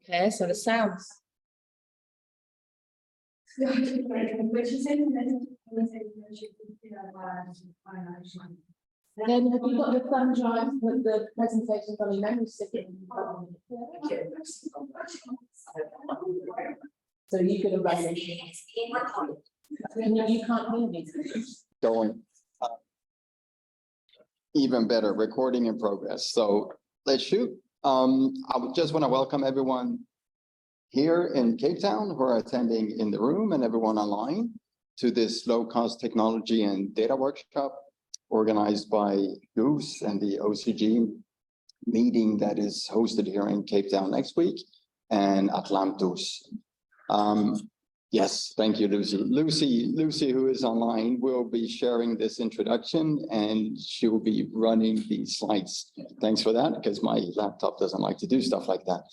Okay, so the sounds. Then have you got the thumb drive with the presentations on your memory stick? So you could have run it. You can't hear me. Going. Even better, recording in progress. So let's shoot. I just want to welcome everyone here in Cape Town who are attending in the room and everyone online to this low-cost technology and data workshop organized by Goose and the OCG meeting that is hosted here in Cape Town next week and Atlantis. Yes, thank you, Lucy. Lucy, who is online, will be sharing this introduction and she will be running these slides. Thanks for that, because my laptop doesn't like to do stuff like that.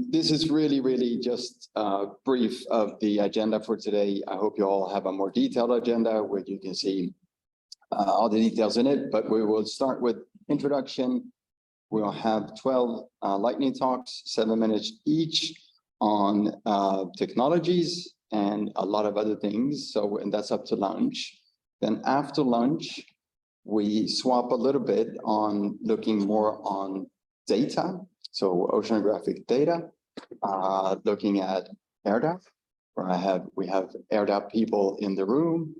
This is really just a brief of the agenda for today. I hope you all have a more detailed agenda where you can see all the details in it, but we will start with introduction. We'll have 12 lightning talks, 7 minutes each, on technologies and a lot of other things. So, and that's up to lunch. Then after lunch, we swap a little bit on looking more on data. So oceanographic data, looking at ERDDAP, where we have ERDDAP people in the room.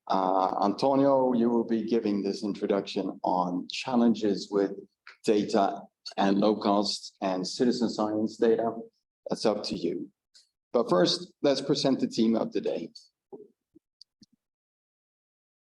Antonio, you will be giving this introduction on challenges with data and low cost and citizen science data. That's up to you. But first, let's present the team of the day.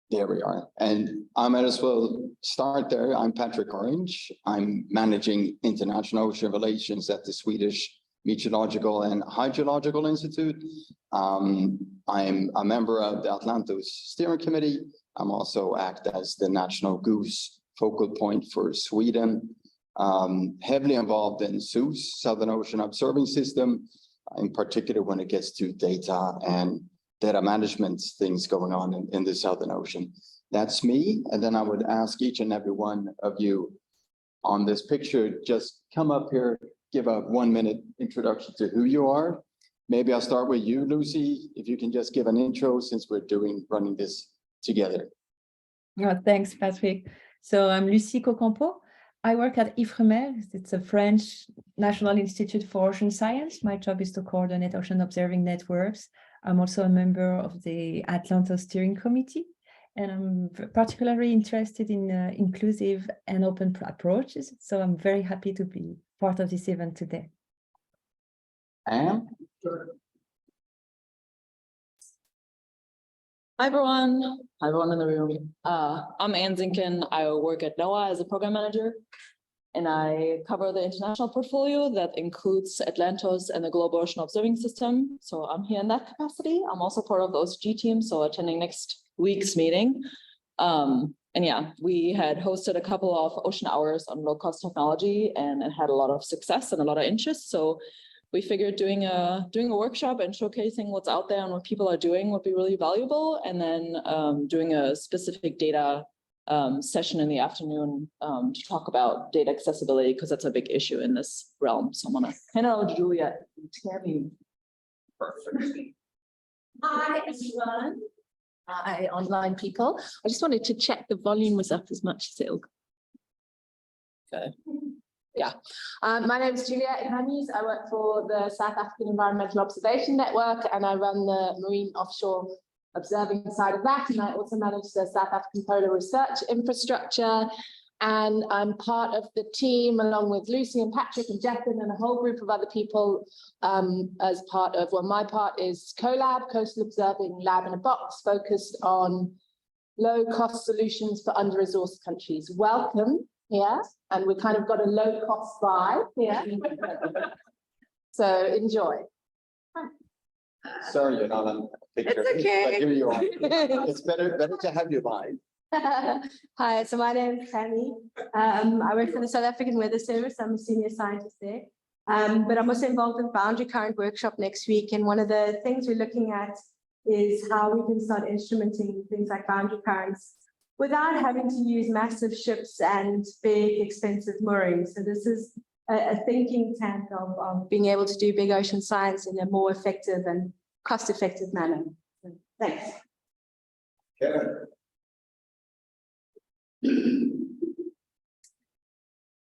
There we are. And I might as well start there. I'm Patrick Orange. I'm managing international ocean relations at the Swedish Meteorological and Hydrological Institute. I'm a member of the Atlantis Steering Committee. I'm also act as the National Goose focal point for Sweden. Heavily involved in SOOS, Southern Ocean Observing System, in particular when it gets to data and data management things going on in the Southern Ocean. That's me. And then I would ask each and every one of you on this picture, just come up here, give a 1-minute introduction to who you are. Maybe I'll start with you, Lucy, if you can just give an intro since we're running this together. Oh, thanks, Patrick. So I'm Lucie Cocampo. I work at IFREMER. It's a French National Institute for Ocean Science. My job is to coordinate ocean observing networks. I'm also a member of the Atlantis Steering Committee, and I'm particularly interested in inclusive and open approaches. So I'm very happy to be part of this event today. Anne? Hi everyone in the room. I'm Anne Zinkin. I work at NOAA as a program manager, and I cover the international portfolio that includes Atlantis and the Global Ocean Observing System. So I'm here in that capacity. I'm also part of the OCG team, so attending next week's meeting. And yeah, we had hosted a couple of ocean hours on low-cost technology, and it had a lot of success and a lot of interest. So we figured doing a workshop and showcasing what's out there and what people are doing would be really valuable. And then doing a specific data session in the afternoon to talk about data accessibility, because that's a big issue in this realm. So I'm gonna hand it over to Juliet and Tammy. Hi everyone. Hi online people. I just wanted to check the volume was up as much as it'll. Okay. Yeah, my name is Juliet Ihanes. I work for the South African Environmental Observation Network, and I run the marine offshore observing side of that. And I also manage the South African Polar Research Infrastructure. And I'm part of the team along with Lucy and Patrick and Jethan and a whole group of other people as part of, well, my part is CoLab, Coastal Observing Lab in a Box, focused on low-cost solutions for under-resourced countries. Welcome. Yeah, and we kind of got a low-cost vibe here. So enjoy. Sorry, you're not on a picture. It's okay. But here you are. It's better to have you live. Hi, so my name is Tammy. I work for the South African Weather Service. I'm a senior scientist there. But I'm also involved in the Boundary Current workshop next week. And one of the things we're looking at is how we can start instrumenting things like boundary currents without having to use massive ships and big expensive moorings. So this is a thinking tank of being able to do big ocean science in a more effective and cost-effective manner. So, thanks.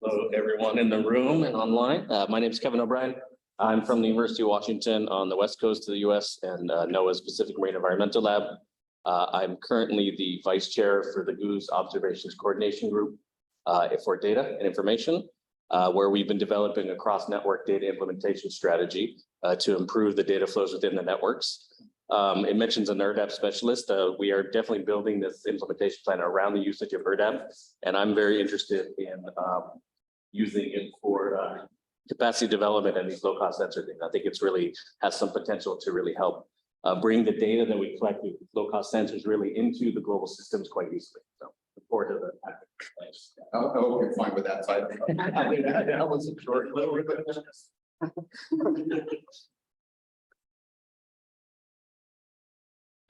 Hello, everyone in the room and online. My name is Kevin O'Brien. I'm from the University of Washington on the west coast of the US and NOAA's Pacific Marine Environmental Lab. I'm currently the vice chair for the GOOS Observations Coordination Group for data and information, where we've been developing a cross-network data implementation strategy to improve the data flows within the networks. It mentions an ERDDAP specialist. We are definitely building this implementation plan around the usage of ERDDAP, and I'm very interested in using it for capacity development and these low-cost sensor things. I think it's really has some potential to really help bring the data that we collect with low-cost sensors really into the global systems quite easily. So look forward to the. Thanks. I hope you're fine with that side. I wasn't sure.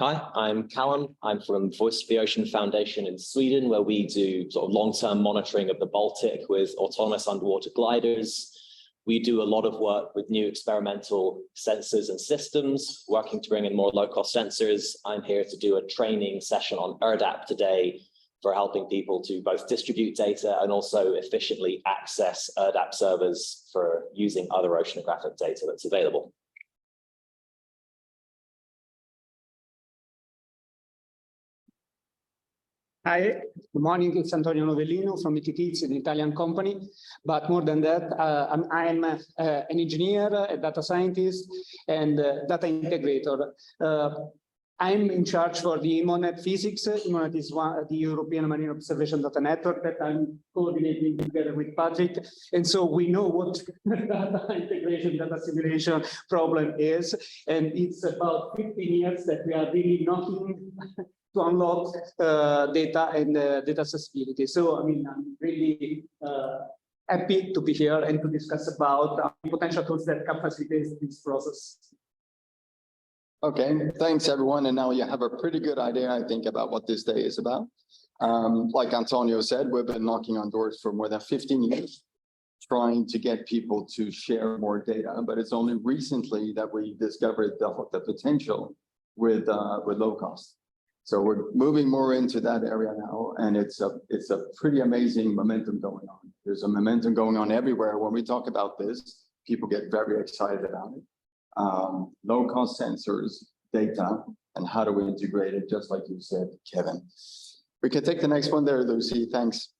Hi, I'm Callum. I'm from Voice of the Ocean Foundation in Sweden, where we do sort of long-term monitoring of the Baltic with autonomous underwater gliders. We do a lot of work with new experimental sensors and systems, working to bring in more low-cost sensors. I'm here to do a training session on ERDDAP today for helping people to both distribute data and also efficiently access ERDDAP servers for using other oceanographic data that's available. Hi, good morning. It's Antonio Novellino from ETT, an Italian company. But more than that, I'm an engineer, a data scientist, and data integrator. I'm in charge for the IMONET physics. IMONET is the European Marine Observation Data Network that I'm coordinating together with Patrick. And so we know what data integration, data simulation problem is. And it's about 15 years that we are really knocking to unlock data and data accessibility. So, I mean, I'm really happy to be here and to discuss about potential tools that can facilitate this process. Okay, thanks everyone. And now you have a pretty good idea, I think, about what this day is about. Like Antonio said, we've been knocking on doors for more than 15 years, trying to get people to share more data. But it's only recently that we discovered the potential with low cost. So we're moving more into that area now, and it's a pretty amazing momentum going on. There's a momentum going on everywhere. When we talk about this, people get very excited about it. Low-cost sensors, data, and how do we integrate it, just like you said, Kevin. We can take the next one there, Lucy, thanks.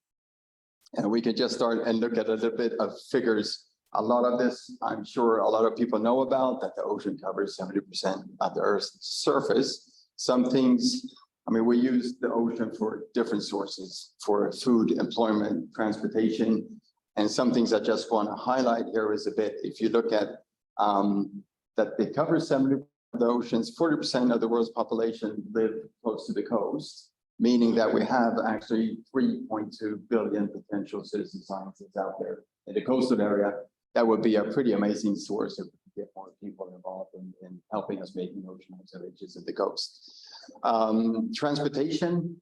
And we can just start and look at a little bit of figures. A lot of this, I'm sure a lot of people know about, that the ocean covers 70% of the Earth's surface. Some things, I mean, we use the ocean for different sources, for food, employment, transportation, and some things I just want to highlight here is a bit, if you look at that they cover 70% of the oceans, 40% of the world's population live close to the coast, meaning that we have actually 3.2 billion potential citizen scientists out there in the coastal area. That would be a pretty amazing source if we could get more people involved in helping us making ocean observations at the coast. Transportation,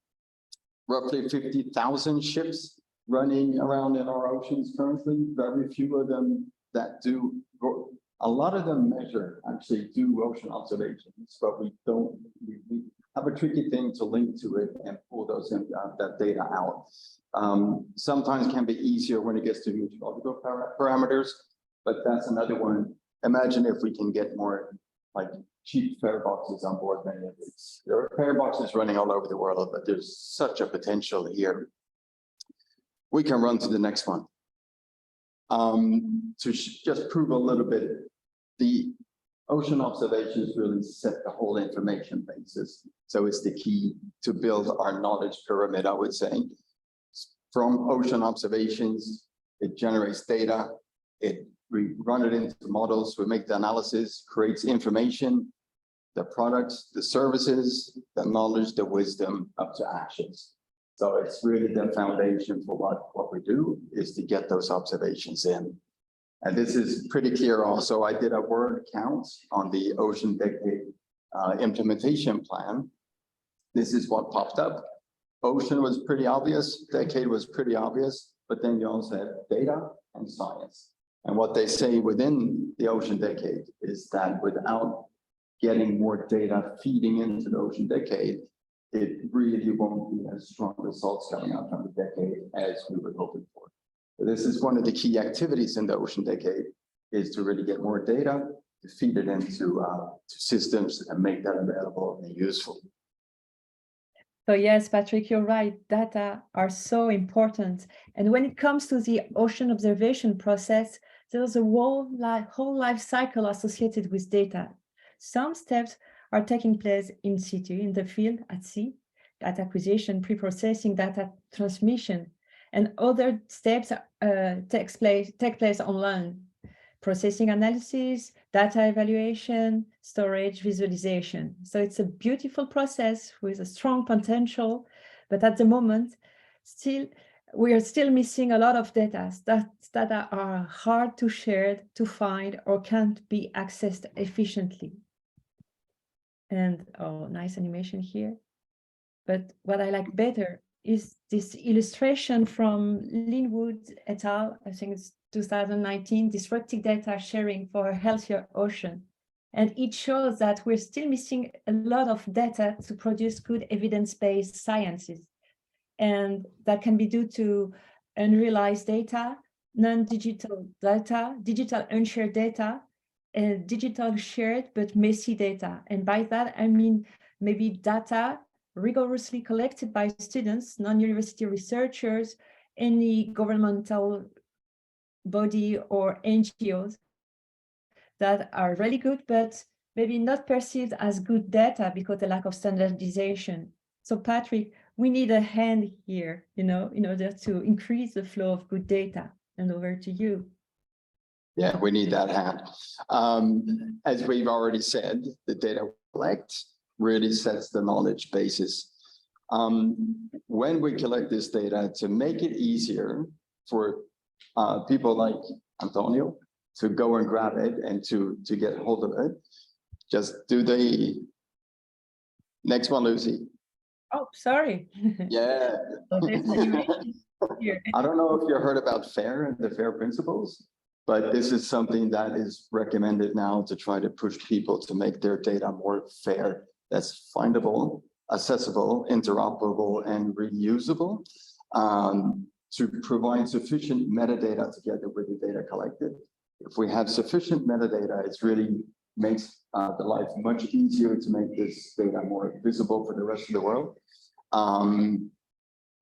roughly 50,000 ships running around in our oceans currently, very few of them that do. A lot of them actually do ocean observations, but we have a tricky thing to link to it and pull that data out. Sometimes can be easier when it gets to meteorological parameters, but that's another one. Imagine if we can get more like cheap fare boxes on board many of these. There are fare boxes running all over the world, but there's such a potential here. We can run to the next one. To just prove a little bit, the ocean observations really set the whole information basis. So it's the key to build our knowledge pyramid, I would say. From ocean observations, it generates data, we run it into models, we make the analysis, creates information, the products, the services, the knowledge, the wisdom up to actions. So it's really the foundation for what we do is to get those observations in. And this is pretty clear also. I did a word count on the Ocean Decade implementation plan. This is what popped up. Ocean was pretty obvious, decade was pretty obvious, but then you also had data and science. And what they say within the ocean decade is that without getting more data feeding into the ocean decade, it really won't be as strong results coming out from the decade as we were hoping for. So this is one of the key activities in the ocean decade, is to really get more data, to feed it into to systems and make that available and useful. So yes, Patrick, you're right. Data are so important. And when it comes to the ocean observation process, there's a whole life cycle associated with data. Some steps are taking place in situ, in the field, at sea, data acquisition, pre-processing, data transmission, and other steps take place on land. Processing analysis, data evaluation, storage, visualization. So it's a beautiful process with a strong potential, but at the moment, we are still missing a lot of data. Data are hard to share, to find, or can't be accessed efficiently. And oh, nice animation here. But what I like better is this illustration from Linwood et al. I think it's 2019, disruptive data sharing for a healthier ocean. And it shows that we're still missing a lot of data to produce good evidence-based sciences. And that can be due to unrealized data, non-digital data, digital unshared data, and digital shared but messy data. And by that, I mean maybe data rigorously collected by students, non-university researchers, any governmental body or NGOs that are really good, but maybe not perceived as good data because of the lack of standardization. So Patrick, we need a hand here, in order to increase the flow of good data. And over to you. Yeah, we need that hand. As we've already said, the data we collect really sets the knowledge basis. When we collect this data, to make it easier for people like Antonio to go and grab it and to get hold of it, just do the next one, Lucy. Oh, sorry. Yeah. So there's animation here. I don't know if you heard about FAIR and the FAIR principles, but this is something that is recommended now to try to push people to make their data more fair, that's findable, accessible, interoperable, and reusable, to provide sufficient metadata together with the data collected. If we have sufficient metadata, it really makes the life much easier to make this data more visible for the rest of the world.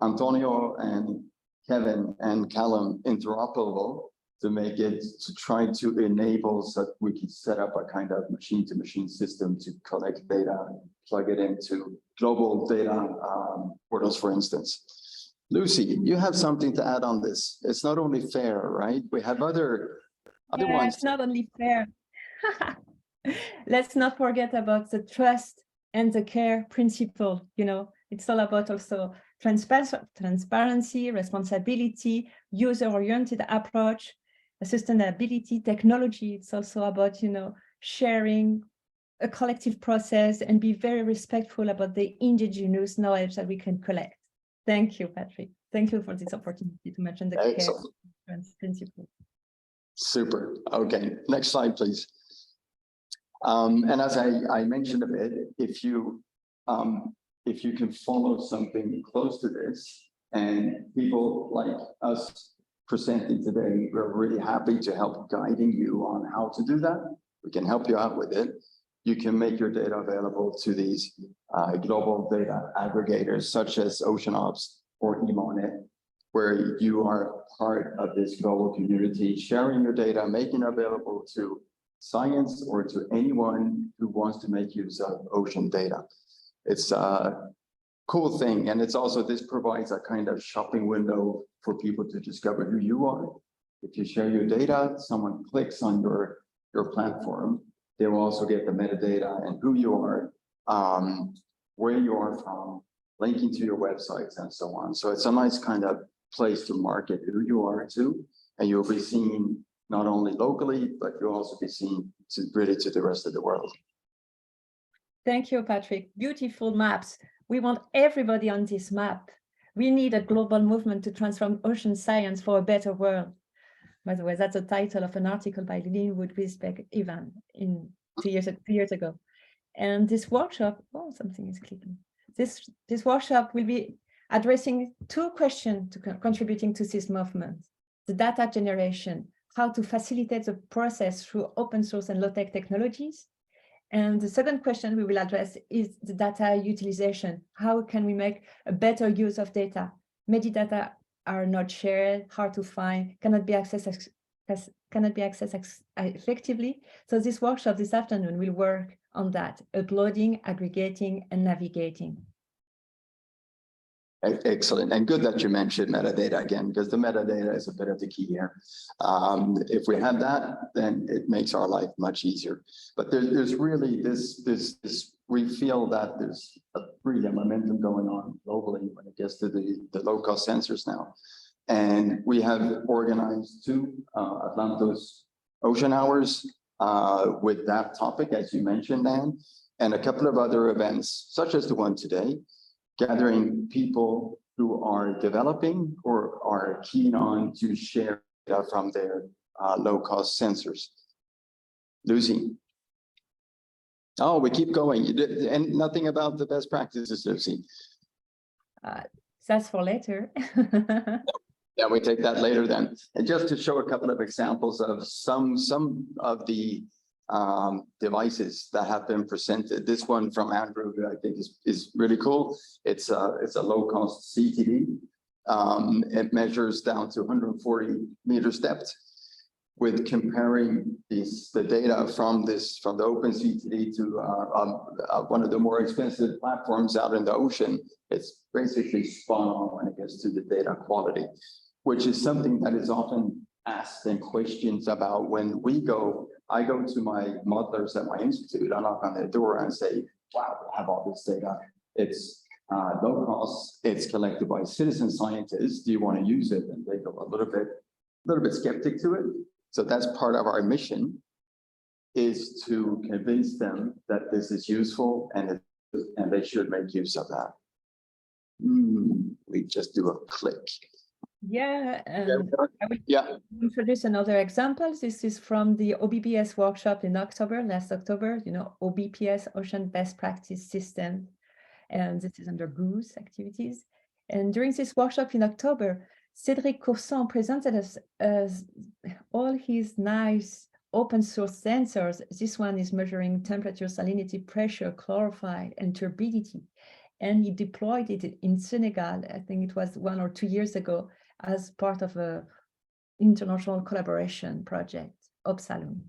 Antonio and Kevin and Callum interoperable to make it, to try to enable so that we can set up a kind of machine-to-machine system to collect data, plug it into global data portals, for instance. Lucy, you have something to add on this. It's not only fair, right? We have other ones. It's not only fair. Let's not forget about the trust and the care principle. It's all about also transparency, responsibility, user-oriented approach, sustainability, technology. It's also about, sharing a collective process and be very respectful about the indigenous knowledge that we can collect. Thank you, Patrick. Thank you for this opportunity to mention the Excellent. care principle. Super. Okay, next slide, please. And as I mentioned a bit, if you can follow something close to this, and people like us presenting today, we're really happy to help guiding you on how to do that. We can help you out with it. You can make your data available to these global data aggregators such as OceanOps or EMONET, where you are part of this global community, sharing your data, making it available to science or to anyone who wants to make use of ocean data. It's a cool thing. And it's also, this provides a kind of shopping window for people to discover who you are. If you share your data, someone clicks on your platform, they will also get the metadata and who you are, where you are from, linking to your websites and so on. So it's a nice kind of place to market who you are to, and you'll be seen not only locally, but you'll also be seen really to the rest of the world. Thank you, Patrick. Beautiful maps. We want everybody on this map. We need a global movement to transform ocean science for a better world. By the way, that's the title of an article by Linwood Wisbeck Ivan in 2 years ago. And this workshop, oh, something is clicking. This workshop will be addressing two questions contributing to this movement: the data generation, how to facilitate the process through open source and low-tech technologies. And the second question we will address is the data utilization. How can we make a better use of data? Metadata are not shared, hard to find, cannot be accessed effectively. So this workshop this afternoon will work on that: uploading, aggregating, and navigating. Excellent. And good that you mentioned metadata again, because the metadata is a bit of the key here. If we have that, then it makes our life much easier. But there's really we feel that there's really a momentum going on globally when it gets to the low-cost sensors now. And we have organized 2 Atlantos Ocean Hours with that topic, as you mentioned, Dan, and a couple of other events, such as the one today, gathering people who are developing or are keen on to share data from their low-cost sensors. Lucy. Oh, we keep going. You did, and nothing about the best practices, Lucy. That's for later. Yeah, we take that later then. And just to show a couple of examples of some of the devices that have been presented. This one from Andrew, I think is really cool. It's a low-cost CTD. It measures down to 140 meters depth. With comparing the data from the open CTD to one of the more expensive platforms out in the ocean, it's basically spot on when it gets to the data quality, which is something that is often asked and questions about when I go to my modelers at my institute, I knock on their door and say, wow, I have all this data. It's low cost, it's collected by citizen scientists. Do you want to use it? And they go a little bit skeptic to it. So that's part of our mission, is to convince them that this is useful and they should make use of that. We just do a click. Yeah, and I will introduce another example. This is from the OBPS workshop in last October, OBPS, Ocean Best Practice System. And this is under GOOS activities. And during this workshop in October, Cédric Courson presented us all his nice open source sensors. This one is measuring temperature, salinity, pressure, chlorophyll, and turbidity. And he deployed it in Senegal, I think it was 1 or 2 years ago, as part of an international collaboration project, Opsalum.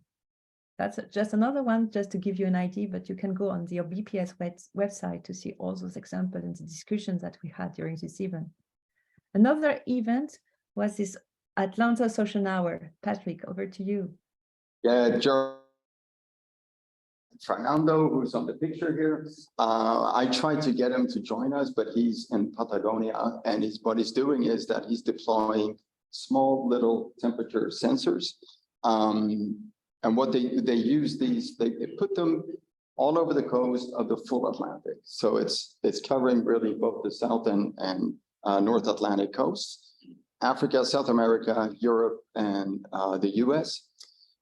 That's just another one, just to give you an idea, but you can go on the OBPS website to see all those examples and the discussions that we had during this event. Another event was this Atlantos Ocean Hour. Patrick, over to you. Yeah, Fernando, who's on the picture here. I tried to get him to join us, but he's in Patagonia, and what he's doing is that he's deploying small little temperature sensors. And what they use these, they put them all over the coast of the full Atlantic. So it's covering really both the South and North Atlantic coasts, Africa, South America, Europe, and the US.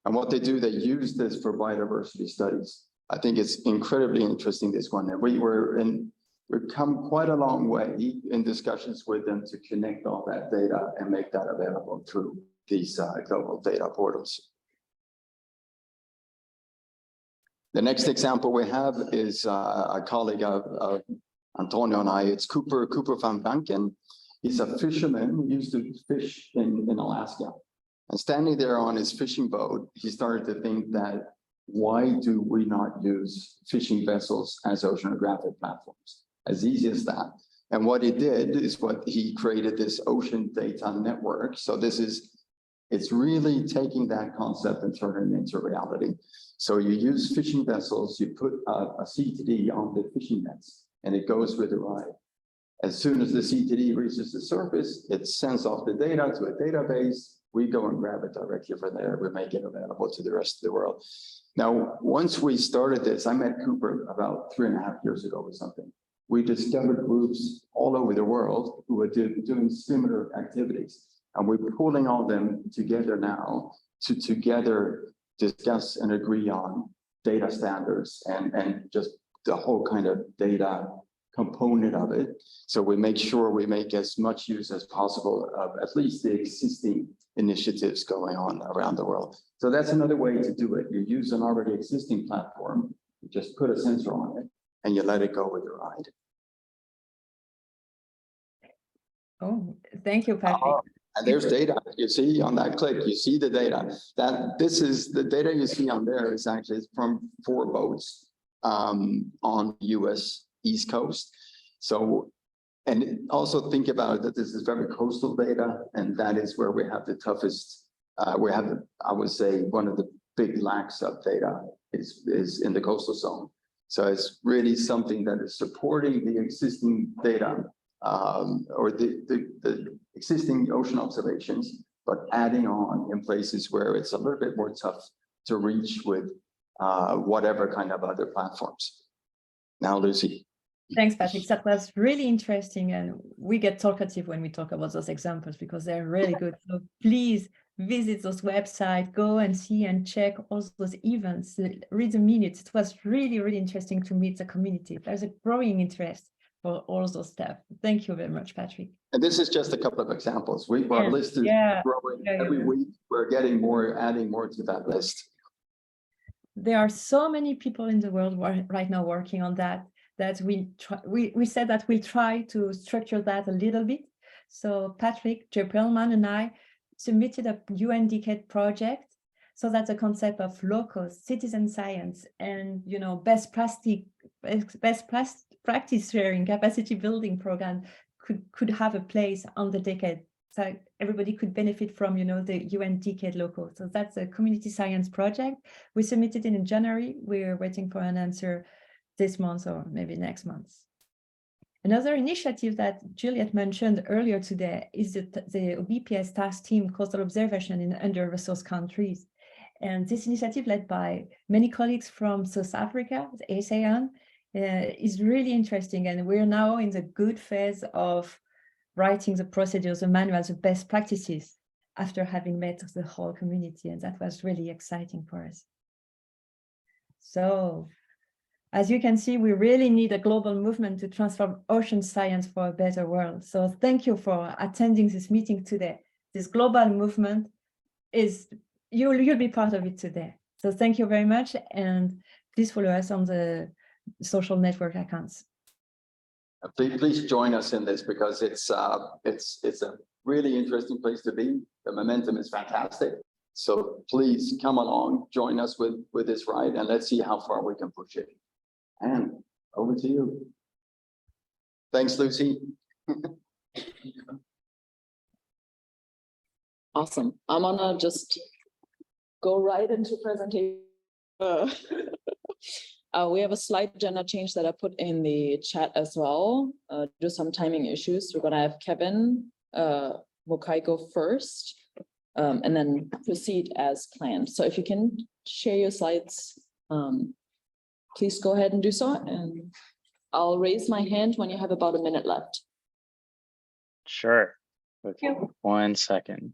And what they do, they use this for biodiversity studies. I think it's incredibly interesting, this one. And we've come quite a long way in discussions with them to connect all that data and make that available through these global data portals. The next example we have is a colleague of Antonio and I. It's Cooper van Banken. He's a fisherman who used to fish in Alaska. And standing there on his fishing boat, he started to think that, why do we not use fishing vessels as oceanographic platforms? As easy as that. And what he did is he created this ocean data network. So it's really taking that concept and turning it into reality. So you use fishing vessels, you put a CTD on the fishing nets, and it goes with the ride. As soon as the CTD reaches the surface, it sends off the data to a database. We go and grab it directly from there. We make it available to the rest of the world. Now, once we started this, I met Cooper about 3.5 years ago or something. We discovered groups all over the world who were doing similar activities. And we're pulling all them together now to together discuss and agree on data standards and just the whole kind of data component of it. So we make sure we make as much use as possible of at least the existing initiatives going on around the world. So that's another way to do it. You use an already existing platform, you just put a sensor on it and you let it go with the ride. Oh, thank you, Patrick. And there's data. You see on that click, you see the data. This is the data you see on there is actually from 4 boats on the US East Coast. So, and also think about that this is very coastal data, and that is where we have the toughest, we have, I would say, one of the big lacks of data is in the coastal zone. So it's really something that is supporting the existing data or the existing ocean observations, but adding on in places where it's a little bit more tough to reach with whatever kind of other platforms. Now, Lucy. Thanks, Patrick. That was really interesting. And we get talkative when we talk about those examples because they're really good. So please visit those websites, go and see and check all those events, read the minutes. It was really, really interesting to meet the community. There's a growing interest for all those stuff. Thank you very much, Patrick. And this is just a couple of examples. Our list is growing every week. We're getting more, adding more to that list. There are so many people in the world right now working on that we said that we'll try to structure that a little bit. So Patrick, Jay Perlman, and I submitted a UN Decade project so that the concept of local citizen science and best practice sharing, capacity building program could have a place on the decade. So everybody could benefit from, the UN Decade Local. So that's a community science project. We submitted it in January. We're waiting for an answer this month or maybe next month. Another initiative that Juliet mentioned earlier today is the OBPS task team coastal observation in under-resourced countries. And this initiative led by many colleagues from South Africa, the ASEAN, is really interesting. And we're now in the good phase of writing the procedures, the manuals, the best practices after having met the whole community. And that was really exciting for us. So, as you can see, we really need a global movement to transform ocean science for a better world. So thank you for attending this meeting today. This global movement is, you'll be part of it today. So thank you very much. And please follow us on the social network accounts. Please join us in this because it's a really interesting place to be. The momentum is fantastic. So please come along, join us with this ride, and let's see how far we can push it. And over to you. Thanks, Lucy. Awesome. I'm gonna just go right into presentation. We have a slight agenda change that I put in the chat as well. Due to some timing issues, we're gonna have Kevin Mokaiko first, and then proceed as planned. So if you can share your slides, please go ahead and do so, and I'll raise my hand when you have about a minute left. Sure. Okay. 1 second.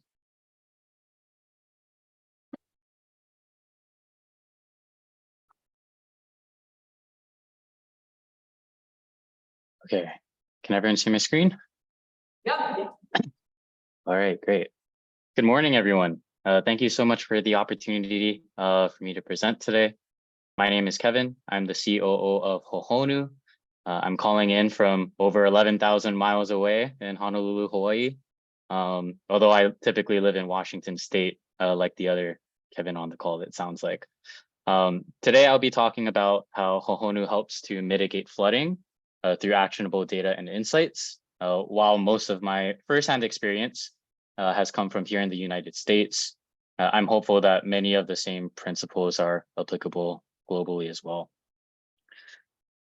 Okay. Can everyone see my screen? Yeah. All right, great. Good morning, everyone. Thank you so much for the opportunity for me to present today. My name is Kevin. I'm the COO of Hohonu. I'm calling in from over 11,000 miles away in Honolulu, Hawaii. Although I typically live in Washington State, like the other Kevin on the call, it sounds like. Today, I'll be talking about how Hohonu helps to mitigate flooding through actionable data and insights. While most of my firsthand experience has come from here in the United States, I'm hopeful that many of the same principles are applicable globally as well.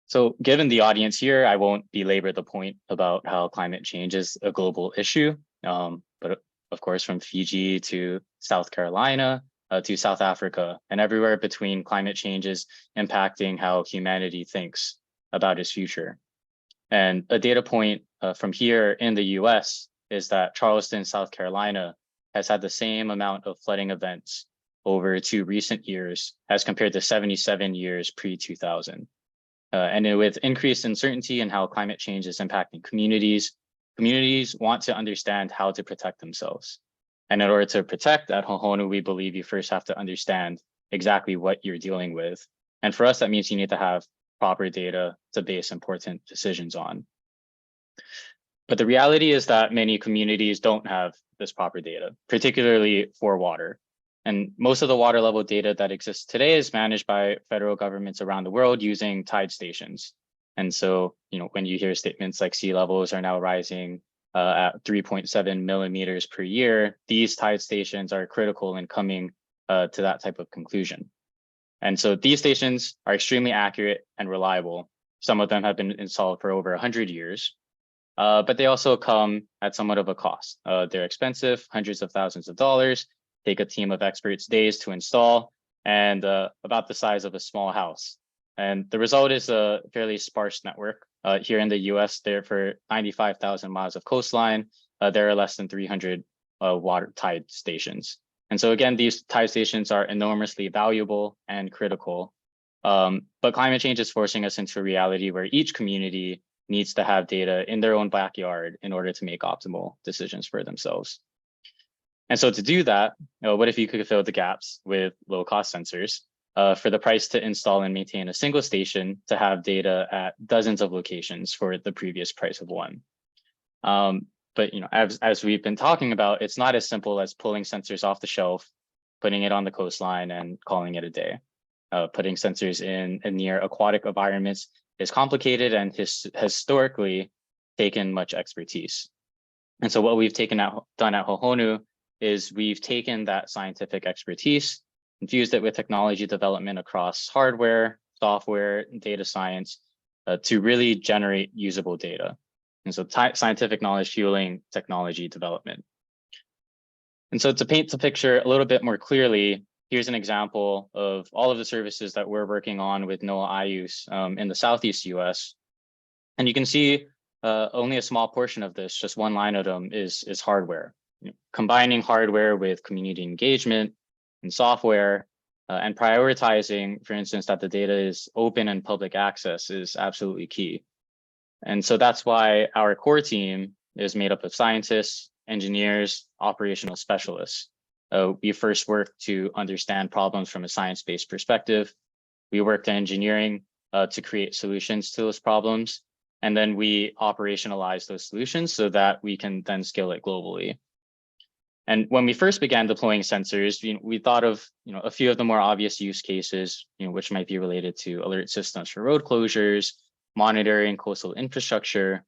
So given the audience here, I won't belabor the point about how climate change is a global issue, but of course, from Fiji to South Carolina to South Africa and everywhere between, climate change is impacting how humanity thinks about its future. And a data point from here in the US is that Charleston, South Carolina has had the same amount of flooding events over 2 recent years as compared to 77 years pre-2000. And with increased uncertainty in how climate change is impacting communities, communities want to understand how to protect themselves. And in order to protect at Hohonu, we believe you first have to understand exactly what you're dealing with. And for us, that means you need to have proper data to base important decisions on. But the reality is that many communities don't have this proper data, particularly for water. And most of the water level data that exists today is managed by federal governments around the world using tide stations. And so, when you hear statements like sea levels are now rising at 3.7 millimeters per year, these tide stations are critical in coming to that type of conclusion. And so these stations are extremely accurate and reliable. Some of them have been installed for over 100 years, but they also come at somewhat of a cost. They're expensive, hundreds of thousands of dollars, take a team of experts days to install, and about the size of a small house. And the result is a fairly sparse network. Here in the US, there for 95,000 miles of coastline, there are less than 300 water tide stations. And so again, these tide stations are enormously valuable and critical. But climate change is forcing us into a reality where each community needs to have data in their own backyard in order to make optimal decisions for themselves. And so to do that, what if you could fill the gaps with low-cost sensors for the price to install and maintain a single station to have data at dozens of locations for the previous price of one? But as we've been talking about, it's not as simple as pulling sensors off the shelf, putting it on the coastline, and calling it a day. Putting sensors in near aquatic environments is complicated and historically taken much expertise. And so what we've done at Hohonu is we've taken that scientific expertise, infused it with technology development across hardware, software, and data science to really generate usable data. And so scientific knowledge fueling technology development. And so to paint the picture a little bit more clearly, here's an example of all of the services that we're working on with NOAA IUS in the Southeast US. And you can see only a small portion of this, just one line item, is hardware. Combining hardware with community engagement and software and prioritizing, for instance, that the data is open and public access is absolutely key. And so that's why our core team is made up of scientists, engineers, operational specialists. We first work to understand problems from a science-based perspective. We work to engineering to create solutions to those problems. And then we operationalize those solutions so that we can then scale it globally. And when we first began deploying sensors, we thought of a few of the more obvious use cases, which might be related to alert systems for road closures, monitoring coastal infrastructure.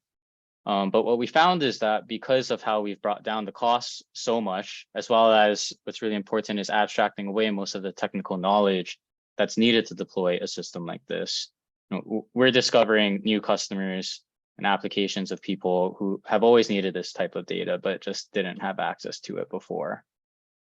But what we found is that because of how we've brought down the costs so much, as well as what's really important is abstracting away most of the technical knowledge that's needed to deploy a system like this, we're discovering new customers and applications of people who have always needed this type of data, but just didn't have access to it before.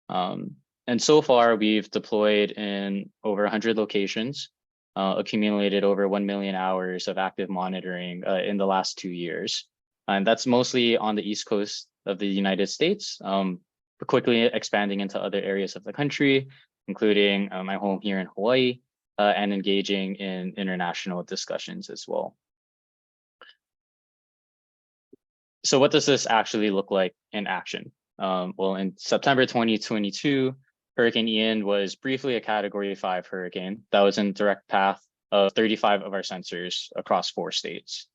And so far, we've deployed in over 100 locations, accumulated over 1 million hours of active monitoring in the last 2 years. And that's mostly on the East Coast of the United States, but quickly expanding into other areas of the country, including my home here in Hawaii, and engaging in international discussions as well. So what does this actually look like in action? Well, in September 2022, Hurricane Ian was briefly a Category 5 hurricane that was in direct path of 35 of our sensors across 4 states.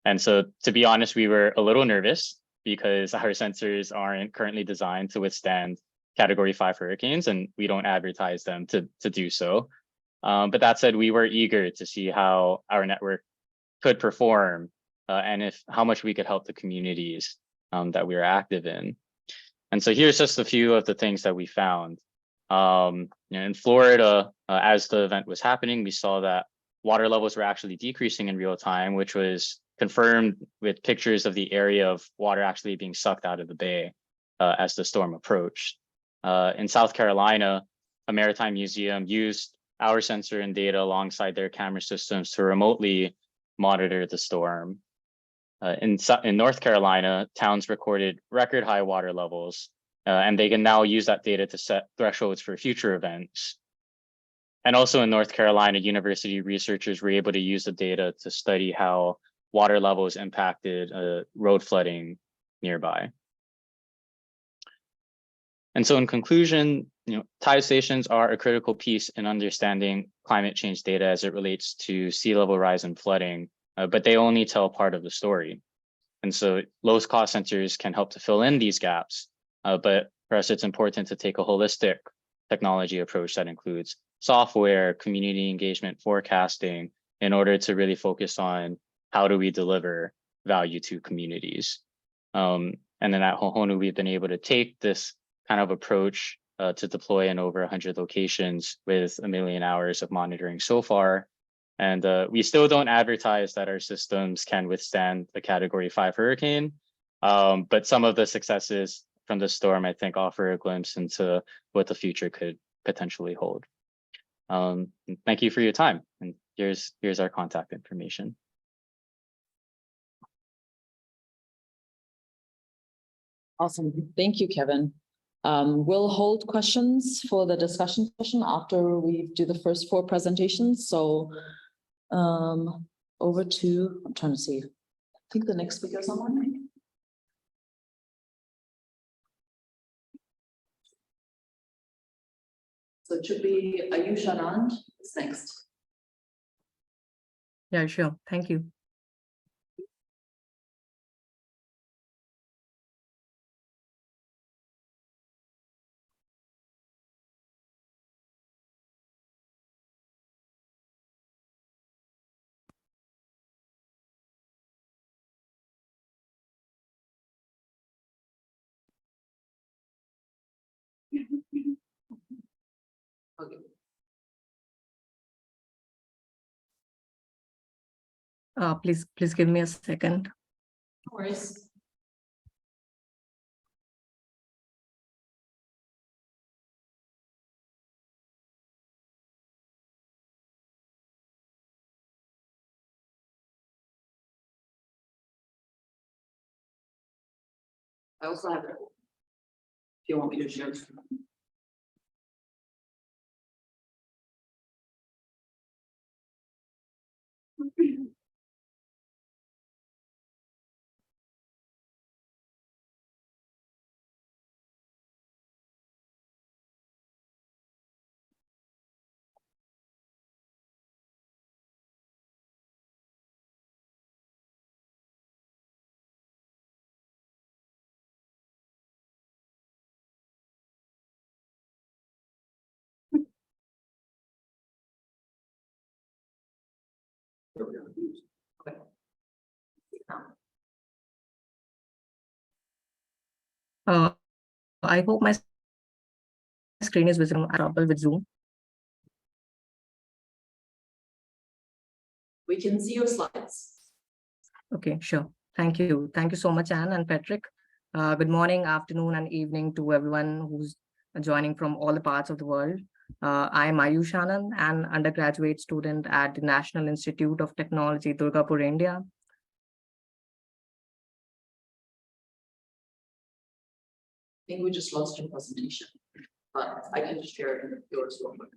And so, to be honest, we were a little nervous because our sensors aren't currently designed to withstand Category 5 hurricanes, and we don't advertise them to do so. But that said, we were eager to see how our network could perform and how much we could help the communities that we were active in. And so here's just a few of the things that we found. In Florida, as the event was happening, we saw that water levels were actually decreasing in real time, which was confirmed with pictures of the area of water actually being sucked out of the bay as the storm approached. In South Carolina, a maritime museum used our sensor and data alongside their camera systems to remotely monitor the storm. In North Carolina, towns recorded record high water levels, and they can now use that data to set thresholds for future events. And also in North Carolina, university researchers were able to use the data to study how water levels impacted road flooding nearby. And so in conclusion, tide stations are a critical piece in understanding climate change data as it relates to sea level rise and flooding, but they only tell part of the story. And so lowest cost centers can help to fill in these gaps, but for us, it's important to take a holistic technology approach that includes software, community engagement, forecasting, in order to really focus on how do we deliver value to communities. And then at Hohonu, we've been able to take this kind of approach to deploy in over 100 locations with 1 million hours of monitoring so far. And we still don't advertise that our systems can withstand a Category 5 hurricane, but some of the successes from the storm, I think, offer a glimpse into what the future could potentially hold. Thank you for your time. And here's our contact information. Awesome. Thank you, Kevin. We'll hold questions for the discussion session after we do the first 4 presentations. So over to, I'm trying to see, I think the next speaker is online. So it should be Ayush Anand is next. Yeah, sure. Thank you. Okay. Please give me a second. No worries. I also have it. If you want me to share. Okay. I hope my screen is visible. I trouble with Zoom. We can see your slides. Okay, sure. Thank you. Thank you so much, Anne and Patrick. Good morning, afternoon, and evening to everyone who's joining from all the parts of the world. I am Ayush Anand, an undergraduate student at the National Institute of Technology, Durgapur, India. I think we just lost your presentation, but I can just share yours real quick.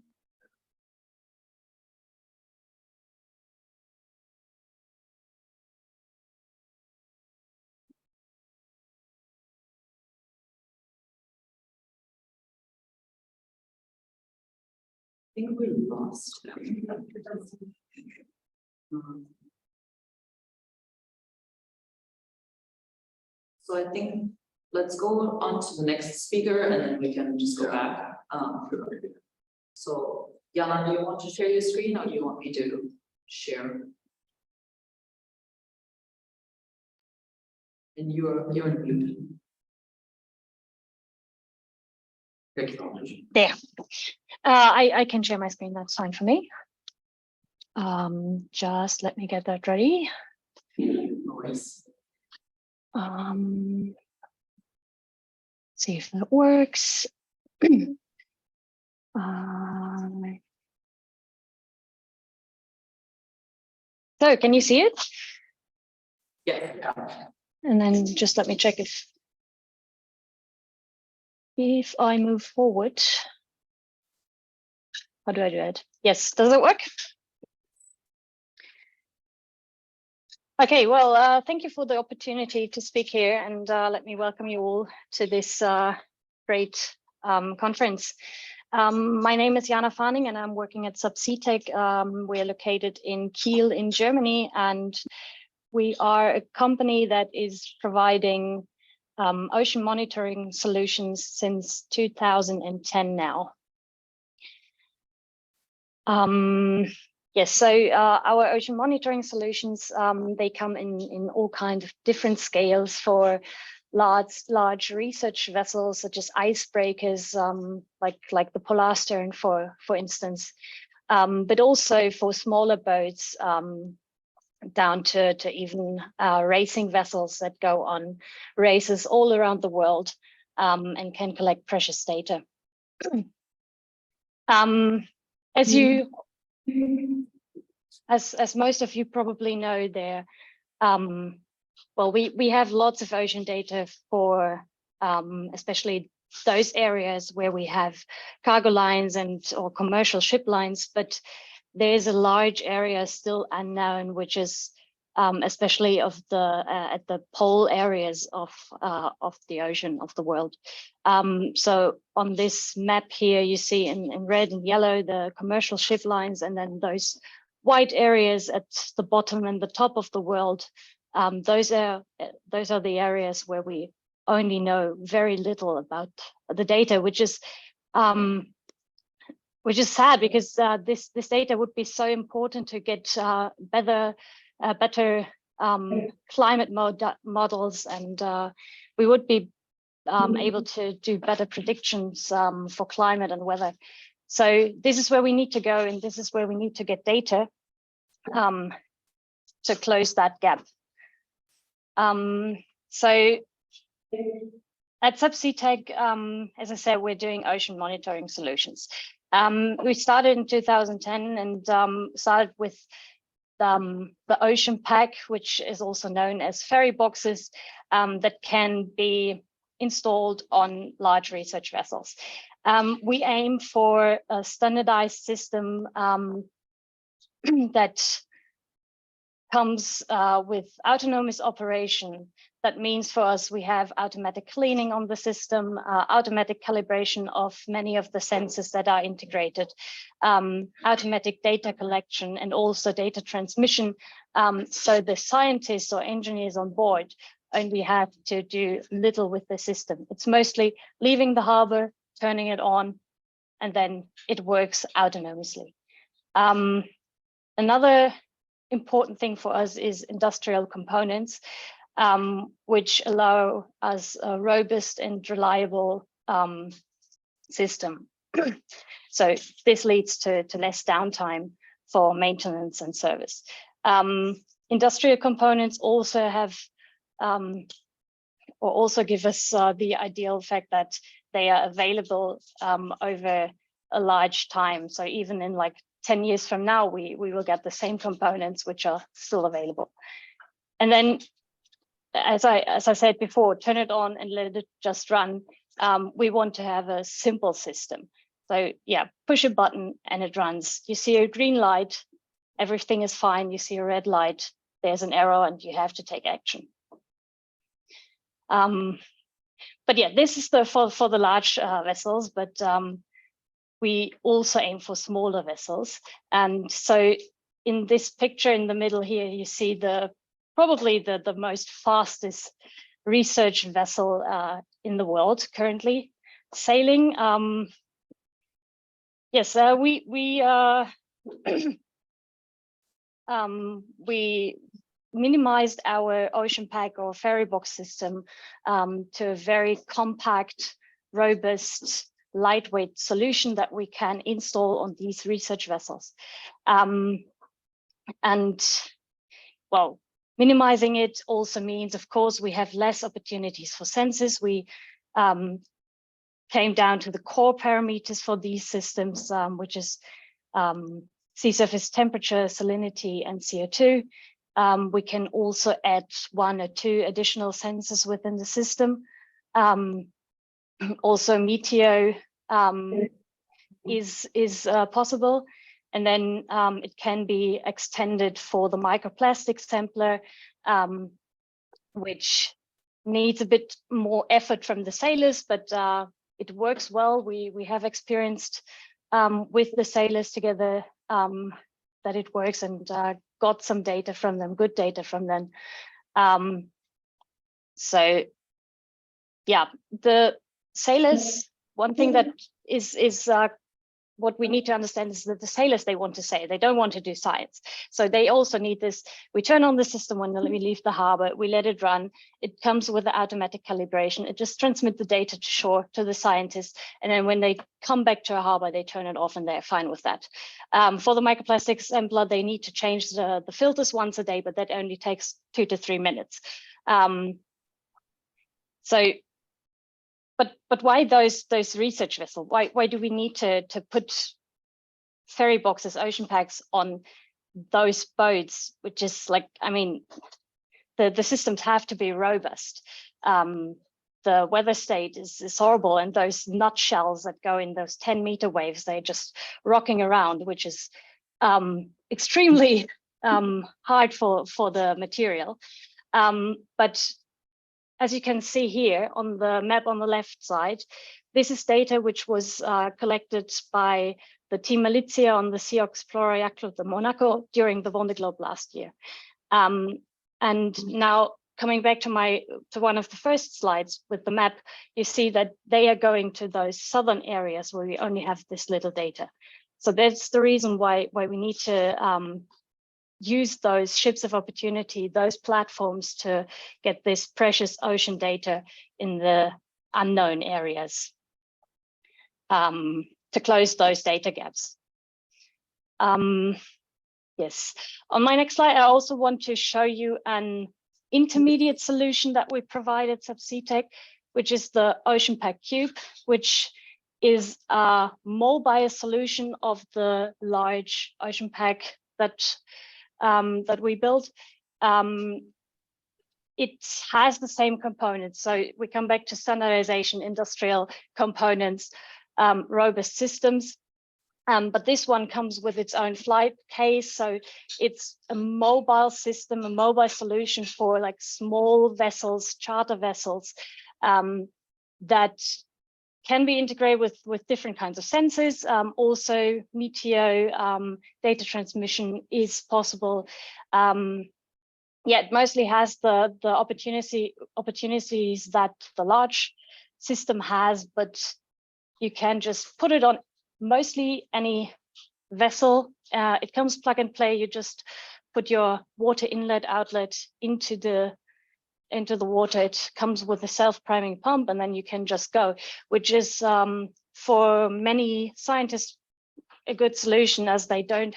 I think we lost him. So I think let's go on to the next speaker and then we can just go back. So Yana, do you want to share your screen or do you want me to share? And you're in mute. There. I can share my screen, that's fine for me. Just let me get that ready. No worries. See if that works. So can you see it? And then just let me check if I move forward. How do I do it? Yes, does it work? Okay, well, thank you for the opportunity to speak here, and let me welcome you all to this great conference. My name is Jana Farning, and I'm working at SubSeaTech. We're located in Kiel in Germany, and we are a company that is providing ocean monitoring solutions since 2010 now. Yes, so our ocean monitoring solutions, they come in all kinds of different scales for large research vessels such as icebreakers, like the Polarstern, for instance, but also for smaller boats, down to even racing vessels that go on races all around the world and can collect precious data. As most of you probably know, there, well, we have lots of ocean data for especially those areas where we have cargo lines or commercial ship lines, but there's a large area still unknown, which is especially of the at the pole areas of the ocean of the world. So on this map here, you see in red and yellow the commercial ship lines, and then those white areas at the bottom and the top of the world. Those are the areas where we only know very little about the data, which is sad, because this data would be so important to get better climate models, and we would be able to do better predictions for climate and weather. So this is where we need to go, and this is where we need to get data to close that gap. So at SubSeaTech, as I said, we're doing ocean monitoring solutions. We started in 2010 and started with the Ocean Pack, which is also known as ferry boxes, that can be installed on large research vessels. We aim for a standardized system that comes with autonomous operation. That means for us, we have automatic cleaning on the system, automatic calibration of many of the sensors that are integrated, automatic data collection, and also data transmission. So the scientists or engineers on board only have to do little with the system. It's mostly leaving the harbor, turning it on, and then it works autonomously. Another important thing for us is industrial components, which allow us a robust and reliable system. So this leads to less downtime for maintenance and service. Industrial components also have, or also give us the ideal fact that they are available over a large time. So even in like 10 years from now, we will get the same components which are still available. And then, as I said before, turn it on and let it just run. We want to have a simple system. So yeah, push a button and it runs. You see a green light, everything is fine. You see a red light, there's an error and you have to take action. But yeah, this is for the large vessels, but we also aim for smaller vessels. And so in this picture in the middle here, you see probably the most fastest research vessel in the world currently sailing. Yes, we minimized our Ocean Pack or ferry box system to a very compact, robust, lightweight solution that we can install on these research vessels. And well, minimizing it also means, of course, we have less opportunities for sensors. We came down to the core parameters for these systems, which is sea surface temperature, salinity, and CO2. We can also add 1 or 2 additional sensors within the system. Also Meteo is possible. And then it can be extended for the microplastic sampler, which needs a bit more effort from the sailors, but it works well. We have experienced with the sailors together that it works, and got some data from them, good data from them. So yeah, the sailors, one thing that is what we need to understand is that the sailors, they want to sail, they don't want to do science. So they also need this. We turn on the system when we leave the harbor, we let it run. It comes with the automatic calibration. It just transmits the data to shore to the scientists. And then when they come back to a harbor, they turn it off and they're fine with that. For the microplastic sampler, they need to change the filters once a day, but that only takes 2 to 3 minutes. But why those research vessels? Why do we need to put ferry boxes, ocean packs on those boats? Which is like, I mean, the systems have to be robust. The weather state is horrible, and those nutshells that go in those 10-meter waves, they're just rocking around, which is extremely hard for the material. But as you can see here on the map on the left side, this is data which was collected by the Team Malizia on the Sea Explorer Yacht Club de Monaco during the Vendée Globe last year. And now coming back to one of the first slides with the map, you see that they are going to those southern areas where we only have this little data. So that's the reason why we need to use those ships of opportunity, those platforms, to get this precious ocean data in the unknown areas, to close those data gaps. Yes, on my next slide, I also want to show you an intermediate solution that we provide at Subsea Tech, which is the Ocean Pack Cube, which is a mobile solution of the large Ocean Pack that we built. It has the same components. So we come back to standardization, industrial components, robust systems. But this one comes with its own flight case. So it's a mobile system, a mobile solution for like small vessels, charter vessels, that can be integrated with different kinds of sensors. Also, Meteo data transmission is possible. Yeah, it mostly has the opportunities that the large system has, but you can just put it on mostly any vessel. It comes plug and play. You just put your water inlet outlet into the water. It comes with a self-priming pump, and then you can just go, which is for many scientists a good solution, as they don't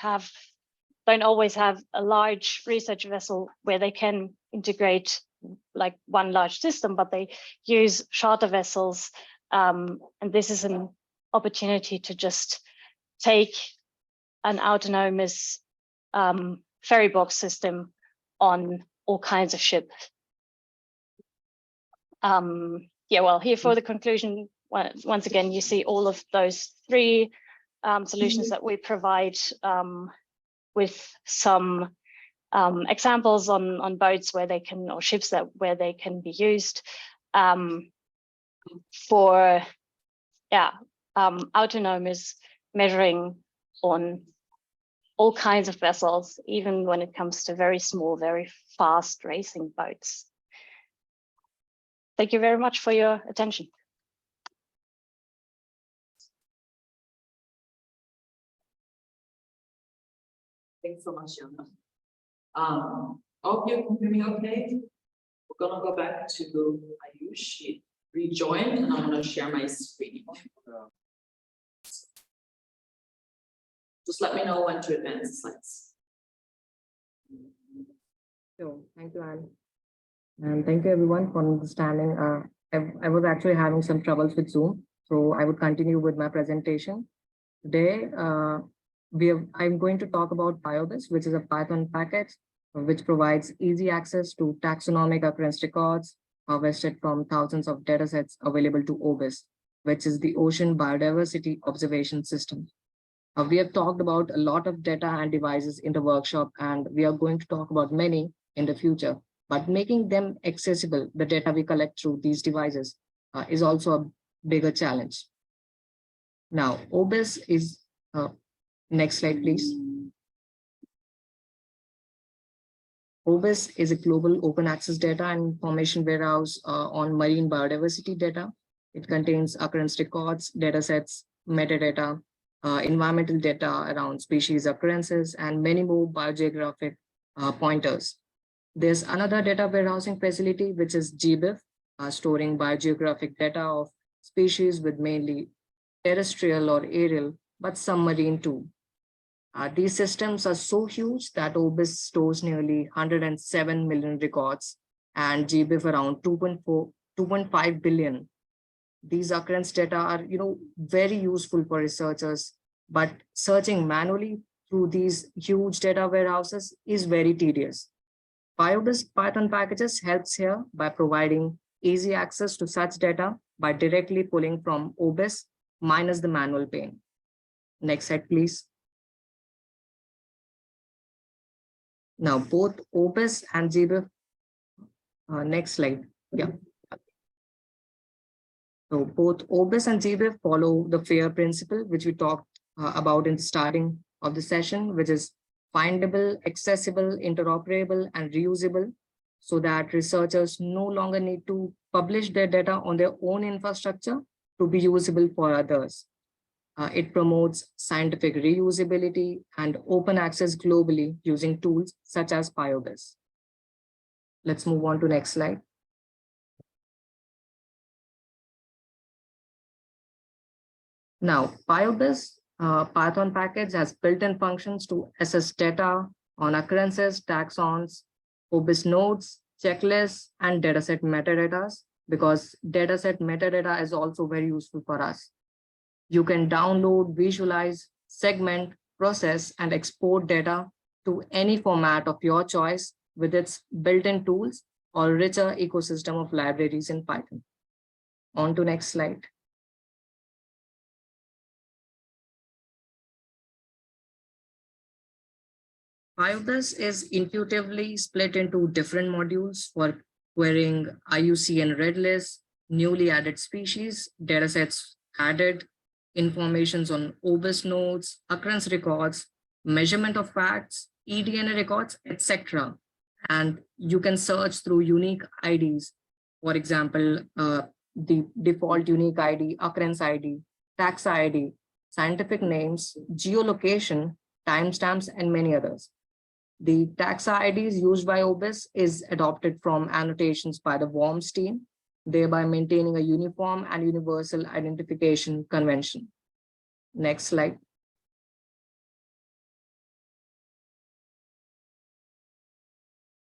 always have a large research vessel where they can integrate like one large system, but they use charter vessels, and this is an opportunity to just take an autonomous ferry box system on all kinds of ships. Yeah, well, here for the conclusion, once again, you see all of those 3 solutions that we provide, with some examples on boats where they can, or ships where they can be used for, yeah, autonomous measuring on all kinds of vessels, even when it comes to very small, very fast racing boats. Thank you very much for your attention. Thanks so much, Jana. Hope you can hear me okay. We're gonna go back to Ayush. She rejoined, and I'm gonna share my screen. Just let me know when to advance the slides. So thank you, Anne. And thank you everyone for understanding. I was actually having some troubles with Zoom, so I would continue with my presentation. Today, I'm going to talk about BioBus, which is a Python package which provides easy access to taxonomic occurrence records harvested from thousands of datasets available to OBIS, which is the Ocean Biodiversity Observation System. We have talked about a lot of data and devices in the workshop, and we are going to talk about many in the future, but making them accessible, the data we collect through these devices, is also a bigger challenge. Now, OBIS is, next slide, please. OBIS is a global open access data and information warehouse on marine biodiversity data. It contains occurrence records, datasets, metadata, environmental data around species occurrences, and many more biogeographic pointers. There's another data warehousing facility, which is GBIF, storing biogeographic data of species with mainly terrestrial or aerial, but some marine too. These systems are so huge that OBIS stores nearly 107 million records and GBIF around 2.5 billion. These occurrence data are, very useful for researchers, but searching manually through these huge data warehouses is very tedious. PyOBIS Python packages helps here by providing easy access to such data by directly pulling from OBIS minus the manual pain. Next slide, please. Now, both OBIS and GBIF, next slide, yeah. So both OBIS and GBIF follow the FAIR principle, which we talked about in the starting of the session, which is findable, accessible, interoperable, and reusable, so that researchers no longer need to publish their data on their own infrastructure to be usable for others. It promotes scientific reusability and open access globally using tools such as PyOBIS. Let's move on to next slide. Now, PyOBIS Python package has built-in functions to assess data on occurrences, taxons, OBIS nodes, checklists, and dataset metadata, because dataset metadata is also very useful for us. You can download, visualize, segment, process, and export data to any format of your choice with its built-in tools or richer ecosystem of libraries in Python. On to next slide. PyOBIS is intuitively split into different modules for querying IUCN red list, newly added species, datasets added, informations on OBIS nodes, occurrence records, measurement of facts, eDNA records, etc. And you can search through unique IDs. For example, the default unique ID, occurrence ID, taxa ID, scientific names, geolocation, timestamps, and many others. The taxa IDs used by OBIS is adopted from annotations by the WORMS team, thereby maintaining a uniform and universal identification convention. Next slide.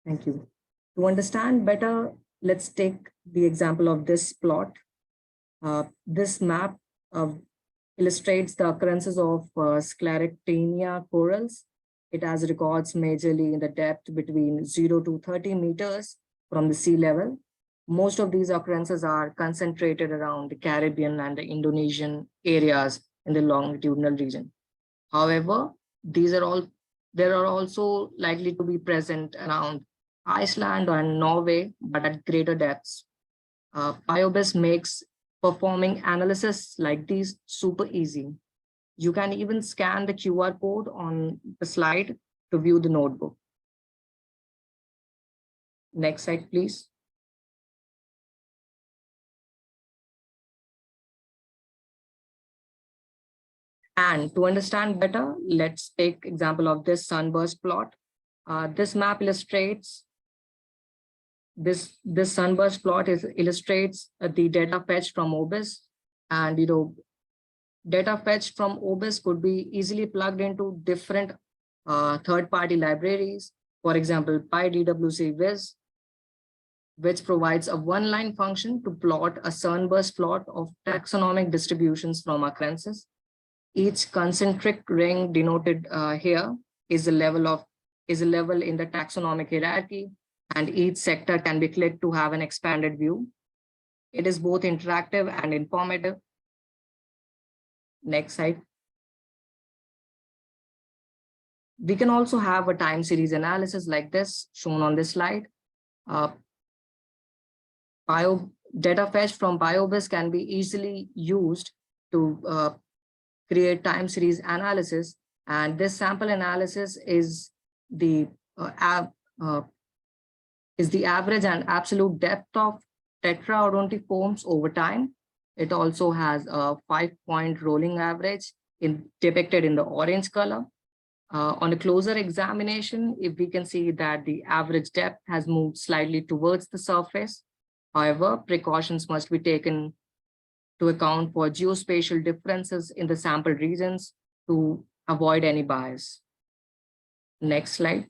Thank you. To understand better, let's take the example of this plot. This map illustrates the occurrences of Sclerectinia corals. It has records majorly in the depth between 0 to 30 meters from the sea level. Most of these occurrences are concentrated around the Caribbean and the Indonesian areas in the longitudinal region. However, there are also likely to be present around Iceland and Norway, but at greater depths. PyOBIS makes performing analysis like these super easy. You can even scan the QR code on the slide to view the notebook. Next slide, please. And to understand better, let's take example of this sunburst plot. This map illustrates this sunburst plot illustrates the data fetched from OBIS, and data fetched from OBIS could be easily plugged into different third-party libraries. For example, PyDWC-Viz, which provides a one-line function to plot a sunburst plot of taxonomic distributions from occurrences. Each concentric ring denoted here is the level of is a level in the taxonomic hierarchy, and each sector can be clicked to have an expanded view. It is both interactive and informative. Next slide. We can also have a time series analysis like this shown on this slide. Data fetched from BioBis can be easily used to create time series analysis, and this sample analysis is the average and absolute depth of tetraodontiforms over time. It also has a 5-point rolling average depicted in the orange color. On a closer examination, if we can see that the average depth has moved slightly towards the surface. However, precautions must be taken to account for geospatial differences in the sample regions to avoid any bias. Next slide.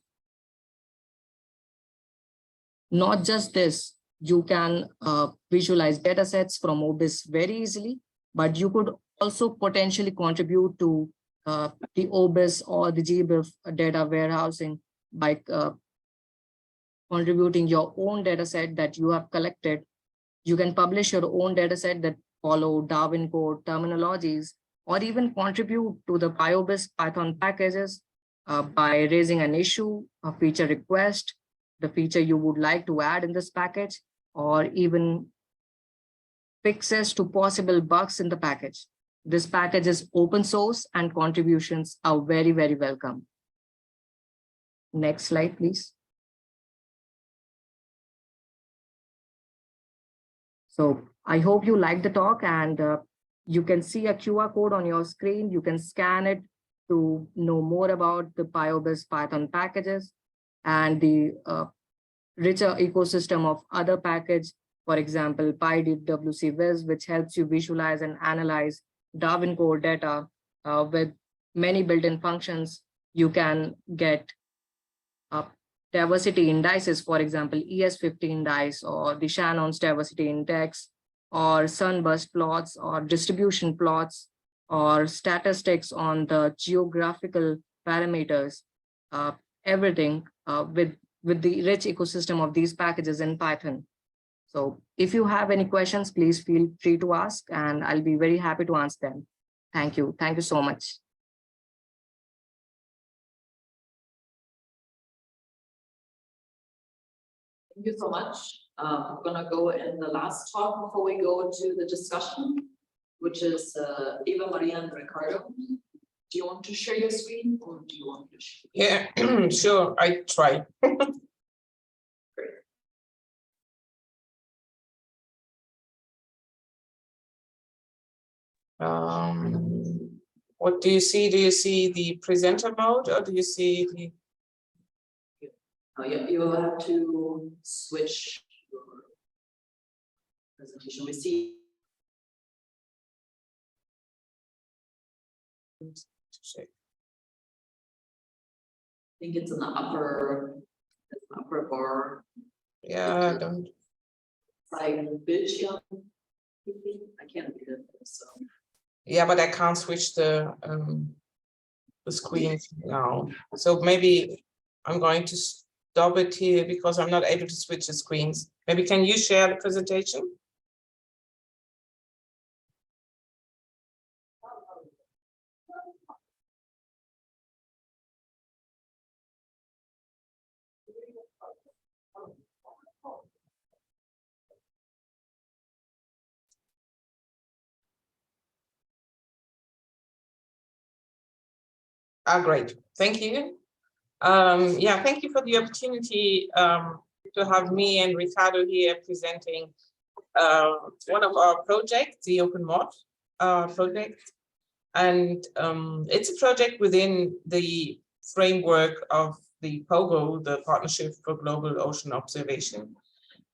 Not just this, you can visualize data sets from OBIS very easily, but you could also potentially contribute to the OBIS or the GBIF data warehousing by contributing your own data set that you have collected. You can publish your own data set that follow Darwin code terminologies, or even contribute to the BioBis Python packages by raising an issue, a feature request, the feature you would like to add in this package, or even fixes to possible bugs in the package. This package is open source and contributions are very, very welcome. Next slide, please. So I hope you liked the talk, and you can see a QR code on your screen. You can scan it to know more about the BioBis Python packages and the richer ecosystem of other packages. For example, PyDWC-Viz, which helps you visualize and analyze Darwin code data with many built-in functions. You can get diversity indices, for example, ES50 indice, or the Shannon's diversity index, or sunburst plots, or distribution plots, or statistics on the geographical parameters, everything with the rich ecosystem of these packages in Python. So if you have any questions, please feel free to ask, and I'll be very happy to answer them. Thank you. Thank you so much. Thank you so much. I'm gonna go in the last talk before we go to the discussion, which is Eva Maria and Ricardo. Do you want to share your screen, or do you want to share? Yeah, sure, I try. Great. What do you see? Do you see the presenter mode, or do you see the? You will have to switch your presentation. We see. I think it's in the upper bar. Yeah, I don't. Like Bildschirm. I can't read it. So. Yeah, but I can't switch the screen now. So maybe I'm going to stop it here because I'm not able to switch the screens. Maybe can you share the presentation? Great, thank you. Yeah, thank you for the opportunity to have me and Ricardo here presenting one of our projects, the OpenMod project. And it's a project within the framework of the POGO, the Partnership for Global Ocean Observation.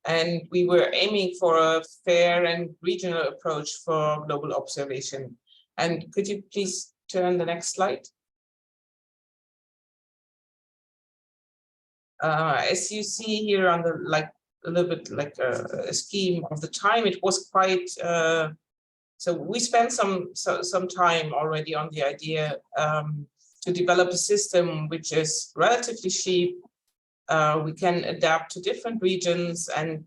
And we were aiming for a fair and regional approach for global observation. And could you please turn the next slide? As you see here on the a little bit like a scheme of the time, it was quite. So we spent some time already on the idea to develop a system which is relatively cheap. We can adapt to different regions and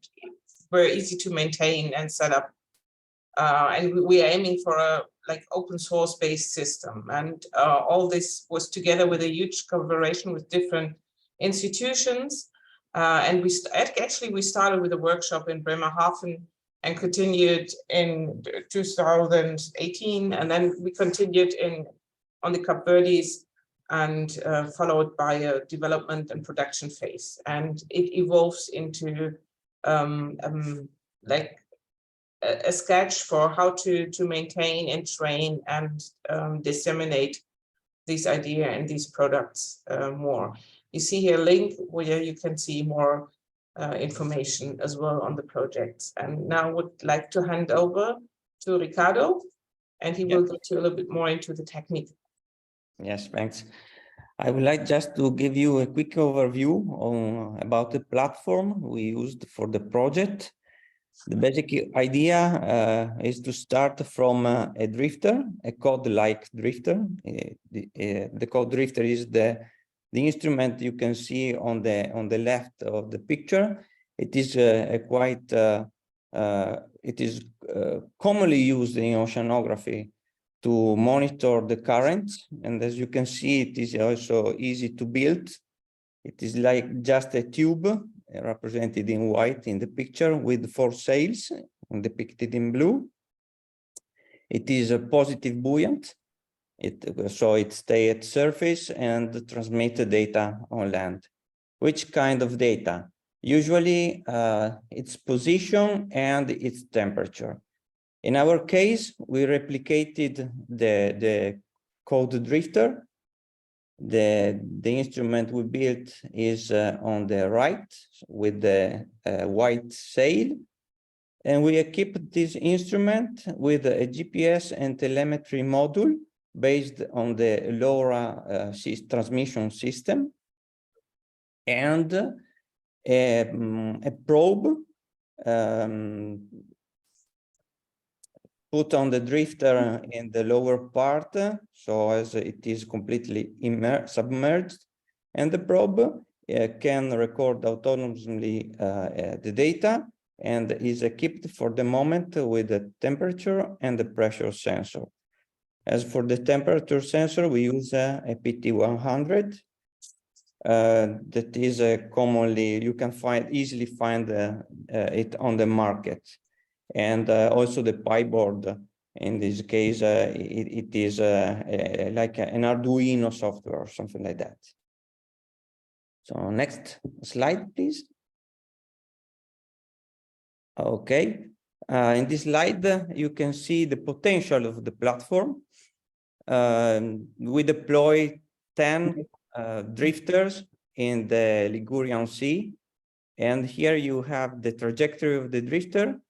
very easy to maintain and set up. And we are aiming for a open source based system. And all this was together with a huge collaboration with different institutions. And we started with a workshop in Bremerhaven and continued in 2018. And then we continued on the Cape Verdes and followed by a development and production phase. And it evolves into a sketch for how to maintain and train and disseminate this idea and these products more. You see here a link where you can see more information as well on the projects. And now I would like to hand over to Ricardo, and he will get you a little bit more into the technique. Yes, thanks. I would like just to give you a quick overview about the platform we used for the project. The basic idea is to start from a drifter, a code-like drifter. The code drifter is the instrument you can see on the left of the picture. It is commonly used in oceanography to monitor the current, and as you can see, it is also easy to build. It is like just a tube represented in white in the picture with 4 sails depicted in blue. It is a positive buoyant, so it stays at surface and transmits data on land. Which kind of data? Usually its position and its temperature. In our case, we replicated the code drifter. The instrument we built is on the right with the white sail, and we equipped this instrument with a GPS and telemetry module based on the LoRa transmission system, and a probe put on the drifter in the lower part, so as it is completely submerged, and the probe can record autonomously the data and is equipped for the moment with the temperature and the pressure sensor. As for the temperature sensor, we use a PT100. That is commonly, you can easily find it on the market. And also the Pi board. In this case, it is like an Arduino software or something like that. So next slide, please. Okay. In this slide, you can see the potential of the platform. We deploy 10 drifters in the Ligurian Sea. And here you have the trajectory of the drifter.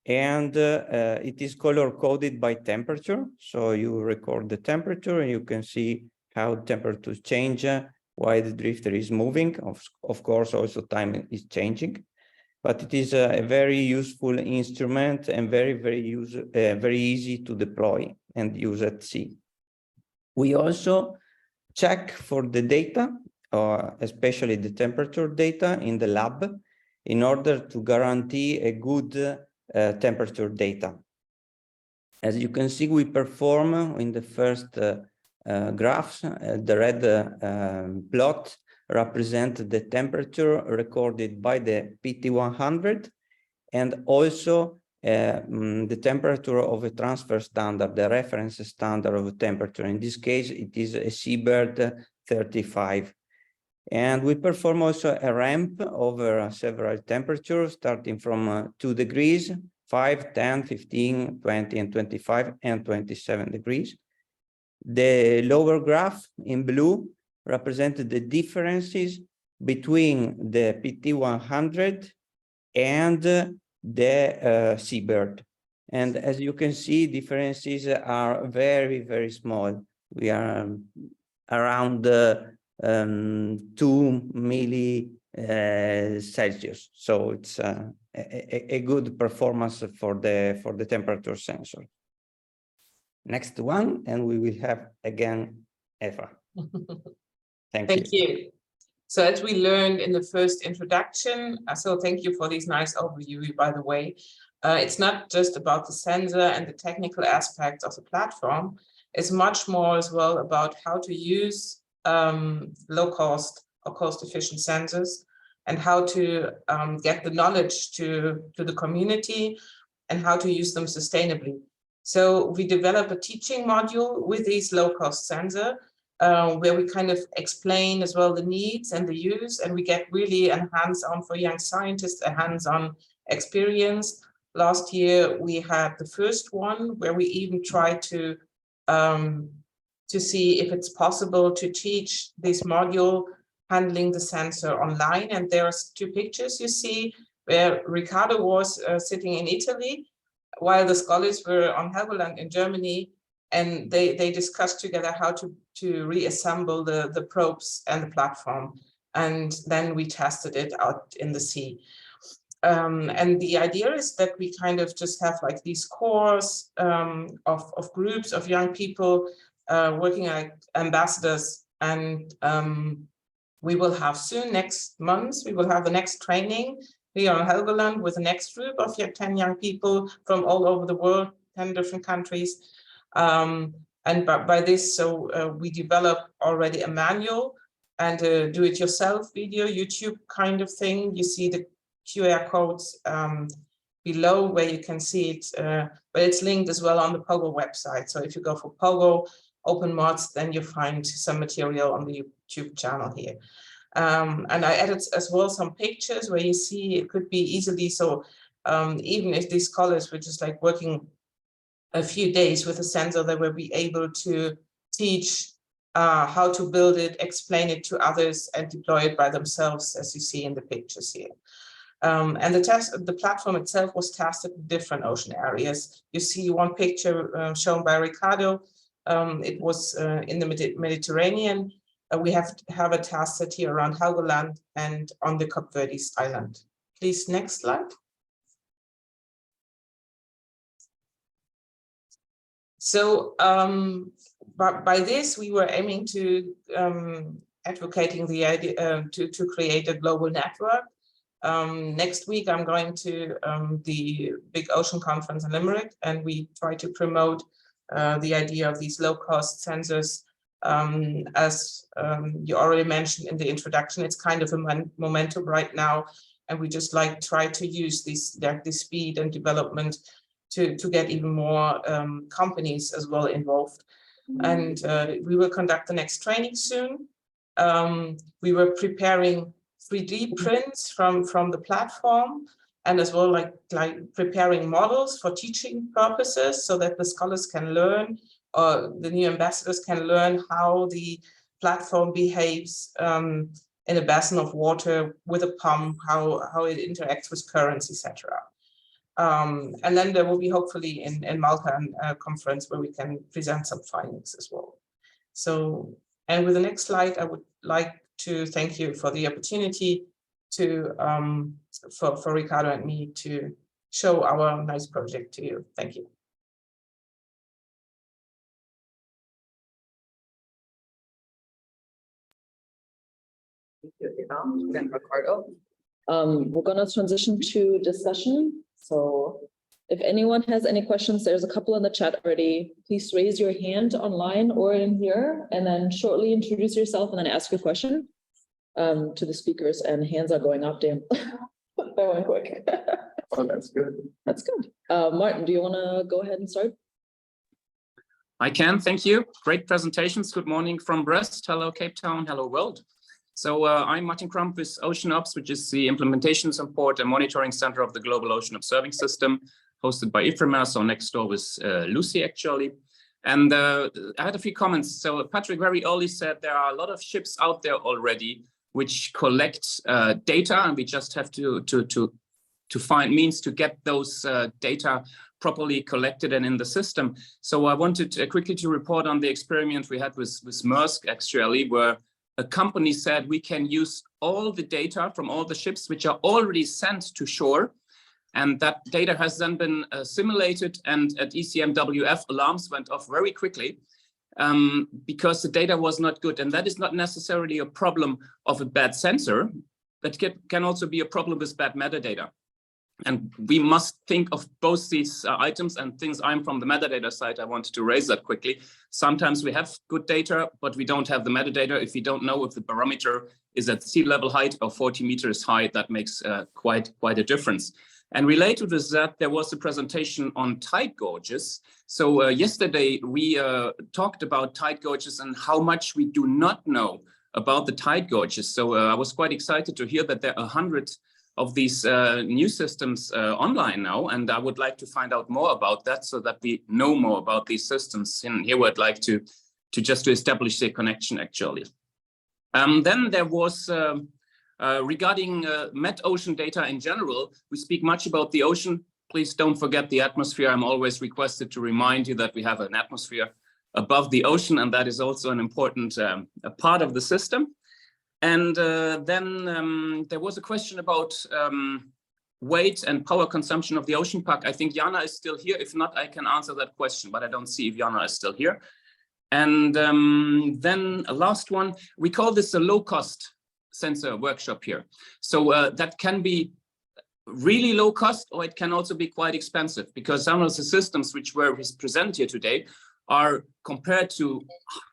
And it is color coded by temperature. So you record the temperature and you can see how temperatures change while the drifter is moving. Of course, also time is changing. But it is a very useful instrument and very easy to deploy and use at sea. We also check for the data, especially the temperature data in the lab, in order to guarantee a good temperature data. As you can see, we perform in the first graphs, the red plot represents the temperature recorded by the PT100 and also the temperature of a transfer standard, the reference standard of temperature. In this case, it is a Seabird 35. And we perform also a ramp over several temperatures, starting from 2 degrees, 5, 10, 15, 20, and 25, and 27 degrees. The lower graph in blue represents the differences between the PT100 and the Seabird. And as you can see, differences are very, very small. We are around 2 milli Celsius. So it's a good performance for the temperature sensor. Next one, and we will have again ever. Thank Thank you. you. So as we learned in the first introduction, so thank you for this nice overview, by the way. It's not just about the sensor and the technical aspects of the platform. It's much more as well about how to use low cost or cost efficient sensors and how to get the knowledge to the community and how to use them sustainably. So we develop a teaching module with these low cost sensor where we kind of explain as well the needs and the use, and we get really a hands-on for young scientists, a hands-on experience. Last year, we had the first one where we even tried to see if it's possible to teach this module handling the sensor online. And there's two pictures you see where Ricardo was sitting in Italy, while the scholars were on Helgoland in Germany, and they discussed together how to reassemble the probes and the platform. And then we tested it out in the sea. And the idea is that we kind of just have like these cores of groups of young people working like ambassadors. And we will have soon, next month, we will have the next training here on Helgoland with the next group of 10 young people from all over the world, 10 different countries. And by this, so we develop already a manual and a do-it-yourself video, YouTube kind of thing. You see the QR codes below where you can see it, but it's linked as well on the POGO website. So if you go for POGO Open Mods, then you find some material on the YouTube channel here. And I added as well some pictures where you see it could be easily, so even if these scholars were just like working a few days with a sensor, they will be able to teach how to build it, explain it to others, and deploy it by themselves, as you see in the pictures here. And the platform itself was tested in different ocean areas. You see one picture shown by Ricardo. It was in the Mediterranean. We have it tested here around Helgoland and on the Cape Verde island. Please, next slide. So by this, we were aiming to advocating the idea to create a global network. Next week, I'm going to the big ocean conference in Limerick, and we try to promote the idea of these low-cost sensors. As you already mentioned in the introduction, it's kind of a momentum right now, and we just like try to use this speed and development to get even more companies as well involved. And we will conduct the next training soon. We were preparing 3D prints from the platform, and as well like preparing models for teaching purposes so that the scholars can learn, or the new ambassadors can learn how the platform behaves in a basin of water with a pump, how it interacts with currents, etc. And then there will be hopefully in Malta a conference where we can present some findings as well. So, and with the next slide, I would like to thank you for the opportunity to for Ricardo and me to show our nice project to you. Thank you. Thank you, Eva and Ricardo. We're going to transition to discussion. So if anyone has any questions, there's a couple in the chat already. Please raise your hand online or in here, and then shortly introduce yourself and then ask your question to the speakers. And hands are going up, damn. That went quick. Oh, that's good. That's good. Martin, do you want to go ahead and start? I can, thank you. Great presentations. Good morning from Brest. Hello, Cape Town. Hello, world. So I'm Martin Crump with OceanOps, which is the implementation support and monitoring center of the Global Ocean Observing System, hosted by ERDDAP. So next door with Lucy, actually. And I had a few comments. So Patrick very early said there are a lot of ships out there already which collect data, and we just have to find means to get those data properly collected and in the system. So I wanted quickly to report on the experiment we had with Maersk, actually, where a company said we can use all the data from all the ships which are already sent to shore. And that data has then been simulated, and at ECMWF alarms went off very quickly. because the data was not good. And that is not necessarily a problem of a bad sensor, but can also be a problem with bad metadata. And we must think of both these items and things. I'm from the metadata side. I wanted to raise that quickly. Sometimes we have good data, but we don't have the metadata. If we don't know if the barometer is at sea level height or 40 meters high, that makes quite a difference. And related with that, there was a presentation on tide gauges. So yesterday we talked about tide gauges and how much we do not know about the tide gauges. So I was quite excited to hear that there are 100 of these new systems online now, and I would like to find out more about that so that we know more about these systems. And here I'd like to just to establish the connection actually. Then there was regarding met-ocean data in general, we speak much about the ocean. Please don't forget the atmosphere. I'm always requested to remind you that we have an atmosphere above the ocean, and that is also an important a part of the system. And then there was a question about weight and power consumption of the ocean park. I think Jana is still here. If not, I can answer that question, but I don't see if Jana is still here. And then a last one, we call this a low-cost sensor workshop here. So that can be really low cost, or it can also be quite expensive, because some of the systems which were presented here today are compared to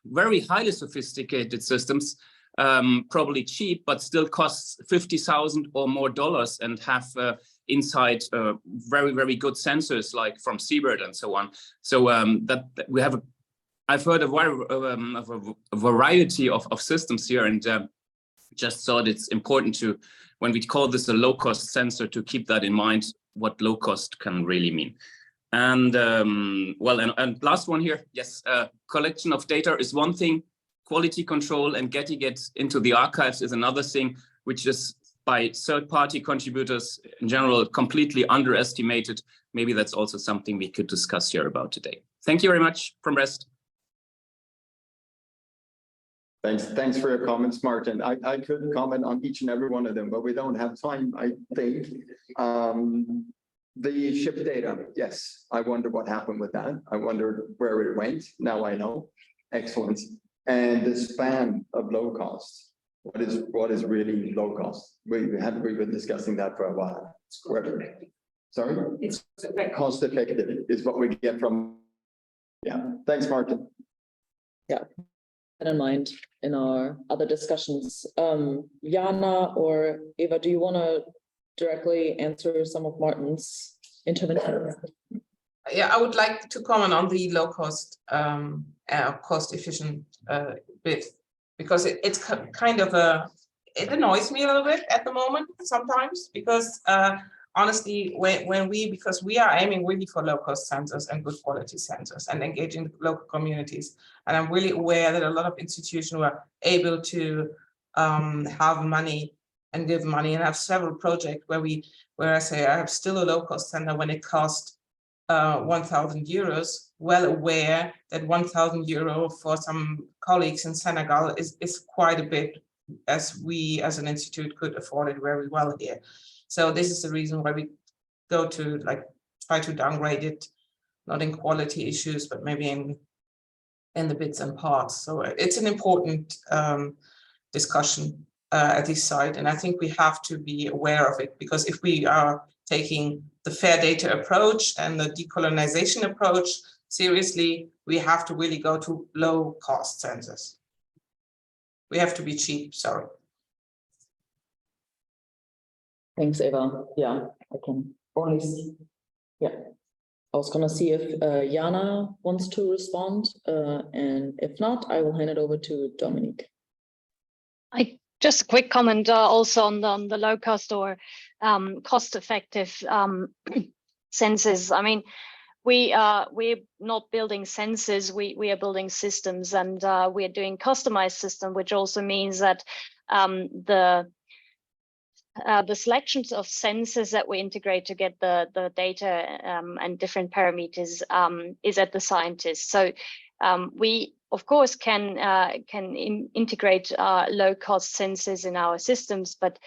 very highly sophisticated systems, probably cheap, but still costs $50,000 or more and have inside very, very good sensors like from Seabird and so on. So that we have, I've heard of a variety of systems here, and just thought it's important to, when we call this a low-cost sensor, to keep that in mind, what low cost can really mean. And well, and last one here, yes, collection of data is one thing, quality control and getting it into the archives is another thing, which is by third-party contributors in general completely underestimated. Maybe that's also something we could discuss here about today. Thank you very much from Brest. Thanks for your comments, Martin. I could comment on each and every one of them, but we don't have time, I think. The ship data, yes, I wonder what happened with that. I wonder where it went. Now I know. Excellent. And the span of low cost. What is really low cost? We've been discussing that for a while. Sorry? It's cost effective is what we get from. Yeah. Thanks, Martin. Yeah. In mind in our other discussions. Jana or Eva, do you want to directly answer some of Martin's interventions? Yeah, I would like to comment on the low cost, cost efficient bit, because it's kind of it annoys me a little bit at the moment sometimes, because honestly, because we are aiming really for low cost sensors and good quality sensors and engaging the local communities. And I'm really aware that a lot of institutions were able to have money and give money, and have several projects where I say I have still a low cost sensor when it costs 1,000 euros, well aware that 1,000 euro for some colleagues in Senegal is quite a bit, as we as an institute could afford it very well here. So this is the reason why we go to try to downgrade it, not in quality issues, but maybe in the bits and parts. So it's an important discussion at this side. And I think we have to be aware of it, because if we are taking the fair data approach and the decolonization approach seriously, we have to really go to low cost sensors. We have to be cheap, sorry. Thanks, Eva. Yeah, I can only see. Yeah, I was gonna see if Jana wants to respond, and if not, I will hand it over to Dominique. Just a quick comment also on the low cost or cost effective sensors. I mean, we're not building sensors, we are building systems, and we are doing customized system, which also means that the selections of sensors that we integrate to get the data and different parameters is at the scientists. So we of course can integrate low cost sensors in our systems, but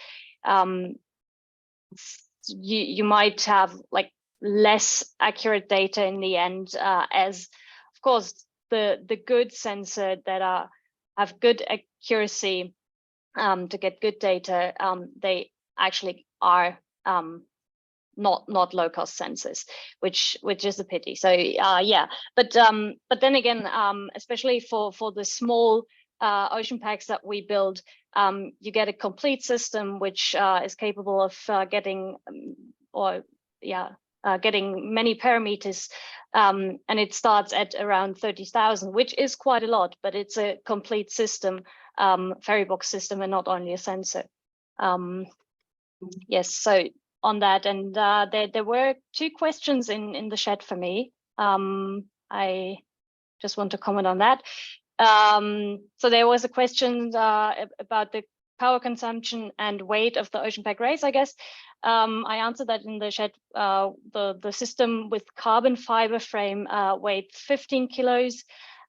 you might have less accurate data in the end, as of course the good sensor that have good accuracy to get good data, they actually are not low cost sensors, which is a pity. So yeah, but then again, especially for the small ocean packs that we build, you get a complete system which is capable of getting getting many parameters, and it starts at around 30,000, which is quite a lot, but it's a complete system, ferry box system, and not only a sensor. Yes, so on that, and there were 2 questions in the chat for me. I just want to comment on that. So there was a question about the power consumption and weight of the ocean pack rays, I guess. I answered that in the chat. The system with carbon fiber frame weighed 15 kilos,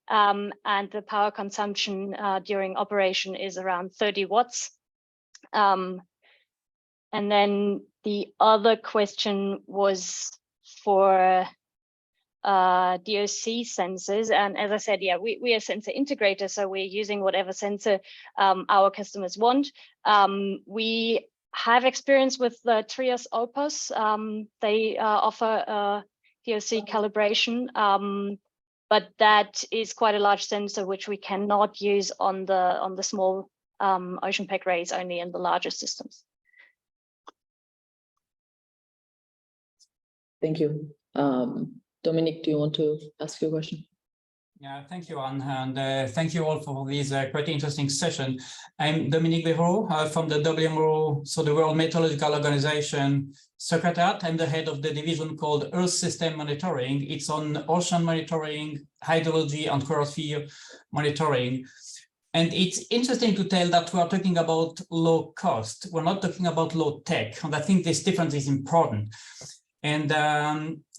and the power consumption during operation is around 30 watts. And then the other question was for DOC sensors, and as I said, yeah, we are sensor integrators, so we're using whatever sensor our customers want. We have experience with the Trios Opus. They offer DOC calibration, but that is quite a large sensor which we cannot use on the small ocean pack rays, only in the larger systems. Thank you. Dominic, do you want to ask your question? Yeah, thank you, Anne, and thank you all for this quite interesting session. I'm Dominique Béraud from the WMO, so the World Meteorological Organization Secretariat. I'm the head of the division called Earth System Monitoring. It's on ocean monitoring, hydrology, and chorosphere monitoring. And it's interesting to tell that we are talking about low cost. We're not talking about low tech, and I think this difference is important. And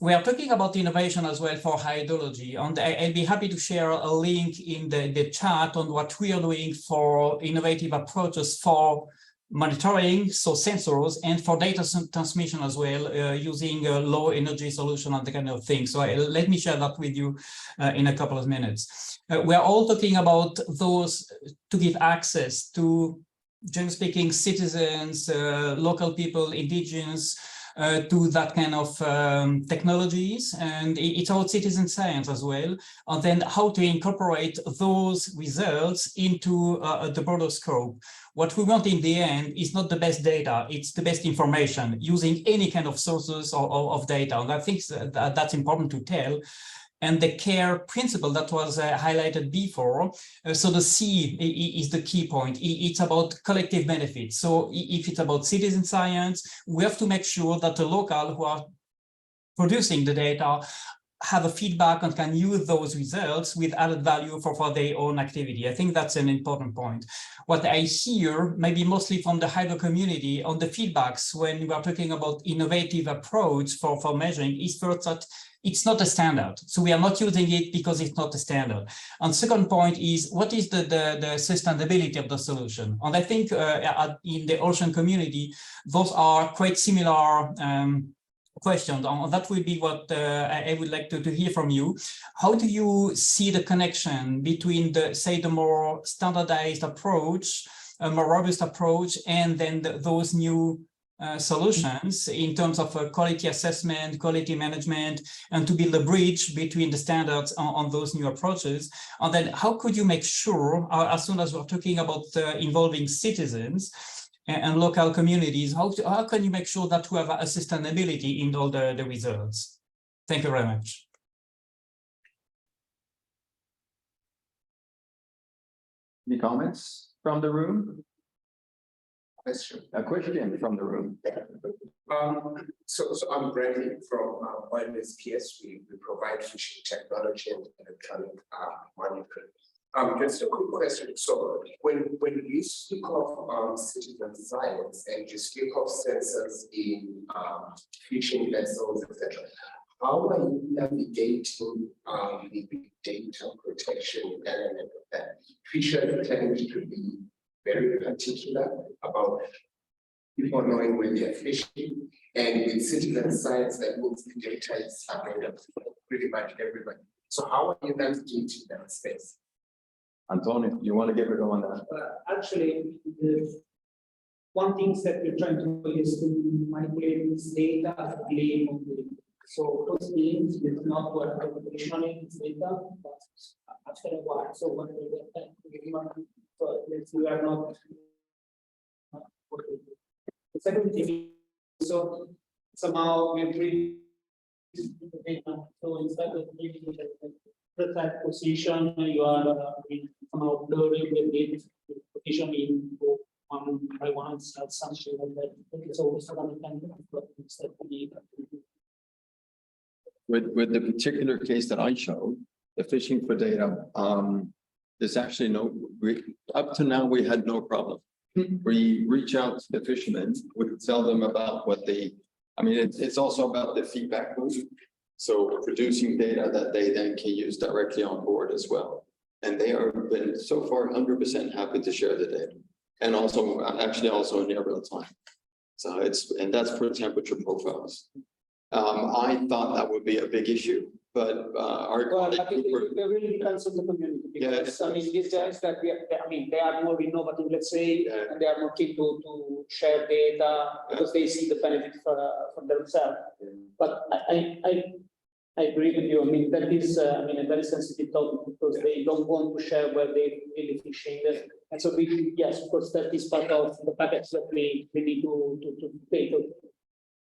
we are talking about innovation as well for hydrology. And I'll be happy to share a link in the chat on what we are doing for innovative approaches for monitoring, so sensors, and for data transmission as well, using a low energy solution and that kind of thing. So let me share that with you in a couple of minutes. We are all talking about those to give access to, generally speaking, citizens, local people, indigenous, to that kind of technologies, and it's about citizen science as well, and then how to incorporate those results into the broader scope. What we want in the end is not the best data, it's the best information using any kind of sources of data, and I think that's important to tell. And the care principle that was highlighted before. So the C is the key point. It's about collective benefits. So if it's about citizen science, we have to make sure that the local who are producing the data have a feedback and can use those results with added value for their own activity. I think that's an important point. What I hear, maybe mostly from the hydro community on the feedbacks when we are talking about innovative approach for measuring is first that it's not a standard. So we are not using it because it's not a standard. And second point is, what is the sustainability of the solution? And I think in the ocean community, those are quite similar questions. And that will be what I would like to hear from you. How do you see the connection between the more standardized approach, a more robust approach, and then those new solutions in terms of quality assessment, quality management, and to build a bridge between the standards on those new approaches? And then how could you make sure, as soon as we're talking about involving citizens and local communities, how can you make sure that we have a sustainability in all the results? Thank you very much. Any comments from the room? A question from the room. So I'm Bradley from Oilers PS. We provide fishing technology and electronic monitoring. Just a quick question. So when you speak of citizen science and you speak of sensors in fishing vessels, etc., how are you navigating the data protection element of that? Fishers tend to be very particular about people knowing when they're fishing, and with citizen science, that means the data is available for pretty much everybody. So how are you navigating that space? Antonio, you want to give it on that? Actually, one thing that we're trying to do is to manipulate this data quickly. So first things is not what traditionally this data, but after a while, so when we get that, we are not. The second thing is so somehow we bring the data. So instead of giving the precise position, you are somehow blurring the data position in one by one, something like that. Okay, so it's With the particular case that I showed, the fishing for data, there's actually up to now, we had no problem. We reach out to the fishermen, we tell them about what it's also about the feedback loop. So producing data that they then can use directly on board as well. And they are been so far 100% happy to share the data. And also in real time. So that's for temperature profiles. I thought that would be a big issue, but it really depends on the community. Because I mean, these guys that they are more innovative, let's say, and they are more keen to share data because they see the benefit for themselves. But I agree with you. I mean, that is a very sensitive topic because they don't want to share where they really fishing. And so yes, of course, that is part of the package that we need to take.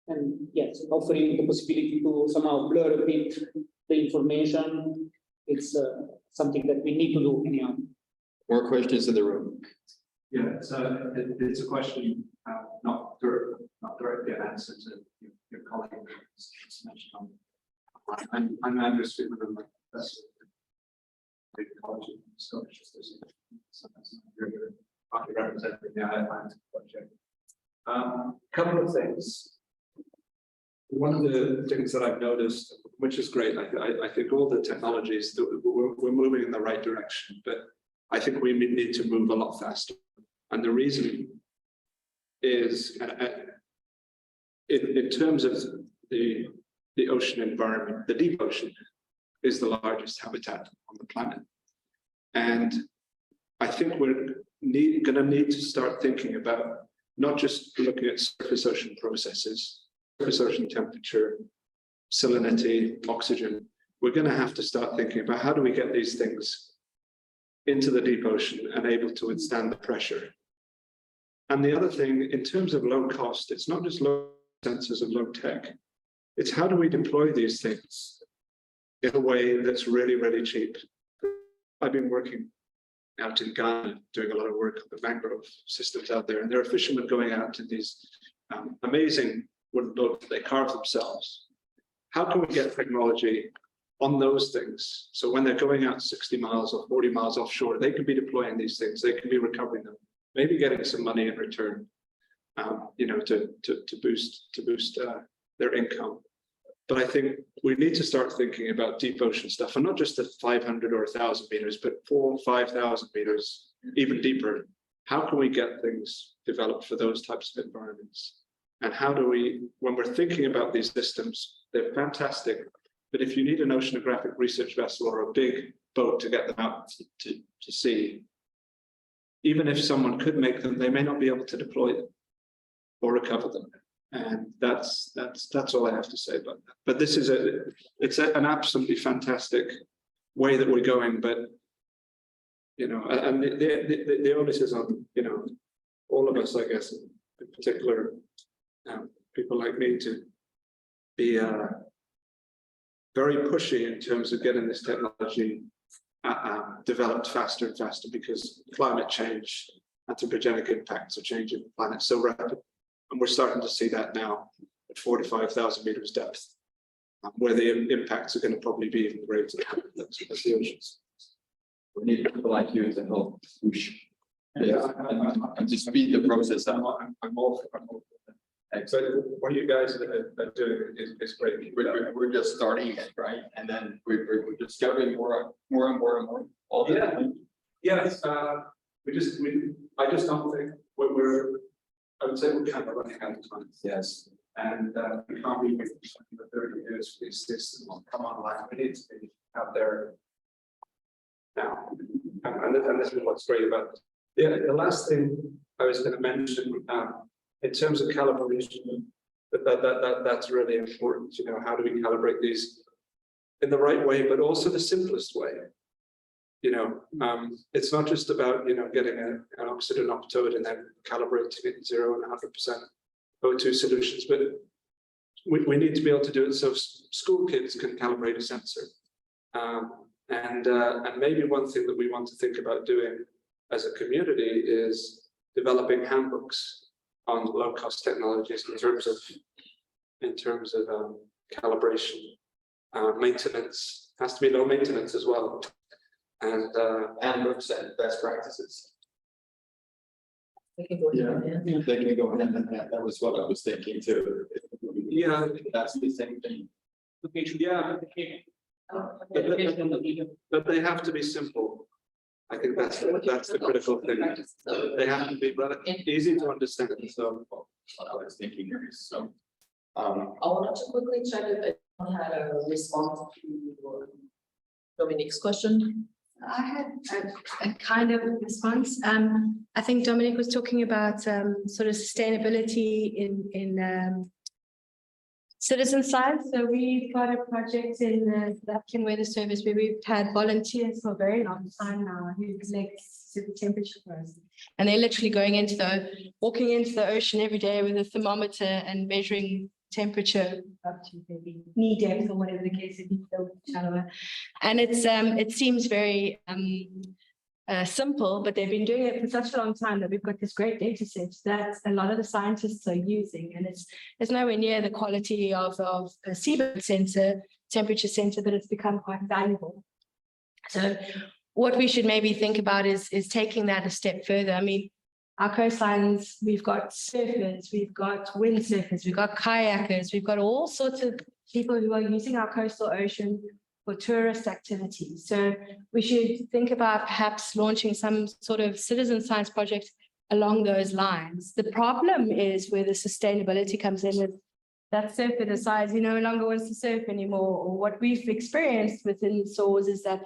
And yes, offering the possibility to somehow blur a bit the information, it's something that we need to do anyhow. More questions in the room? Yeah, so it's a question not directly answered to your colleague mentioned on. I'm Andrew Sweetman, I'm a professor at the College of Scottish Association. So that's partly representing the Atlantic project. Couple of things. One of the things that I've noticed, which is great, I think all the technologies that we're moving in the right direction, but I think we need to move a lot faster. And the reason is in terms of the ocean environment, the deep ocean is the largest habitat on the planet. And I think we're going to need to start thinking about not just looking at surface ocean processes, surface ocean temperature, salinity, oxygen. We're going to have to start thinking about how do we get these things into the deep ocean and able to withstand the pressure. And the other thing, in terms of low cost, it's not just low sensors and low tech. It's how do we deploy these things in a way that's really, really cheap. I've been working out in Ghana, doing a lot of work on the mangrove systems out there, and there are fishermen going out to these amazing wooden boats they carve themselves. How can we get technology on those things? So when they're going out 60 miles or 40 miles offshore, they can be deploying these things, they can be recovering them, maybe getting some money in return, to boost their income. But I think we need to start thinking about deep ocean stuff, and not just at 500 or 1,000 meters, but 4,000 or 5,000 meters, even deeper. How can we get things developed for those types of environments? And how do we, when we're thinking about these systems, they're fantastic, but if you need an oceanographic research vessel or a big boat to get them out to sea, even if someone could make them, they may not be able to deploy them or recover them. And that's all I have to say about that. But this is an absolutely fantastic way that we're going. But and the onus is on all of us, I guess, in particular, people like me, to be very pushy in terms of getting this technology developed faster and faster, because climate change, anthropogenic impacts are changing the planet so rapidly. And we're starting to see that now at 4,000 to 5,000 meters depth, where the impacts are going to probably be even greater than the oceans. We need people like you to help push. Yeah, and to speed the process up. I'm all for that. So what you guys are doing is great. We're just starting it, right? And then we're discovering more and more all the time. Yes, I just don't think I would say we're kind of running out of time. Yes. And we can't be waiting for 30 years for these systems to come online. We need to be out there now. And this is what's great about it. The last thing I was going to mention, in terms of calibration, that's really important. You know, how do we calibrate these in the right way, but also the simplest way? You know, it's not just about, you know, getting an oxide and octoid and then calibrating it in 0 and 100% O2 solutions, but we need to be able to do it so school kids can calibrate a sensor. And maybe one thing that we want to think about doing as a community is developing handbooks on low-cost technologies in terms of calibration. Maintenance has to be low maintenance as well, and handbooks and best practices. Yeah, they can go hand in hand. That was what I was thinking too. Yeah, that's the same thing. Yeah, but they have to be simple. I think that's the critical thing. They have to be easy to understand. So what I was thinking is so. I wanted to quickly check if anyone had a response to Dominique's question. I had a kind of response. I think Dominic was talking about sort of sustainability in citizen science. So we've got a project in the South African Weather Service where we've had volunteers for a very long time now who collect the temperature for us. And they're literally walking into the ocean every day with a thermometer and measuring temperature up to maybe knee depth or whatever the case is. And it seems very simple, but they've been doing it for such a long time that we've got this great data set that a lot of the scientists are using, and it's nowhere near the quality of a seabed sensor, temperature sensor, but it's become quite valuable. So what we should maybe think about is taking that a step further. I mean, our coastlines, we've got surfers, we've got windsurfers, we've got kayakers, we've got all sorts of people who are using our coastal ocean for tourist activities. So we should think about perhaps launching some sort of citizen science project along those lines. The problem is where the sustainability comes in, is that surfer decides he no longer wants to surf anymore, or what we've experienced within SOARS is that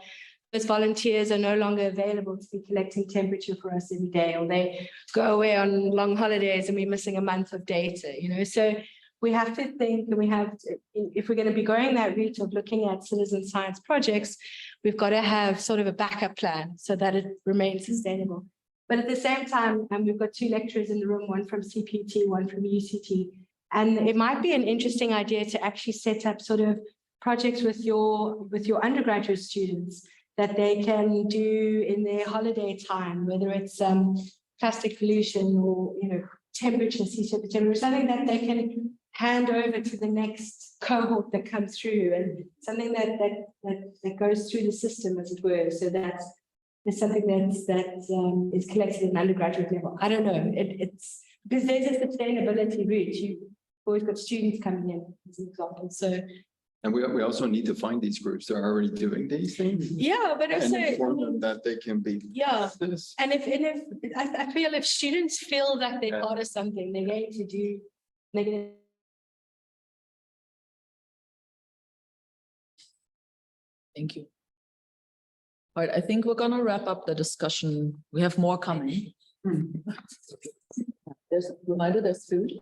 those volunteers are no longer available to be collecting temperature for us every day, or they go away on long holidays and we're missing a month of data, you know. So we have to think, and we have to, if we're going to be going that route of looking at citizen science projects, we've got to have sort of a backup plan so that it remains sustainable. But at the same time, we've got 2 lecturers in the room, one from CPT, one from UCT, and it might be an interesting idea to actually set up sort of projects with your undergraduate students that they can do in their holiday time, whether it's plastic pollution or, you know, temperature, sea surface temperature, something that they can hand over to the next cohort that comes through, and something that goes through the system, as it were. So that's something that is collected at an undergraduate level. I don't know. It's because there's a sustainability route. You've always got students coming in, as an example. So. And we also need to find these groups that are already doing these things. Yeah, but also and inform them that they can be. Yeah, and if I feel if students feel that they're part of something, they're going to do. They're going to. Thank you. All right, I think we're gonna wrap up the discussion. We have more coming. There's a reminder, there's food.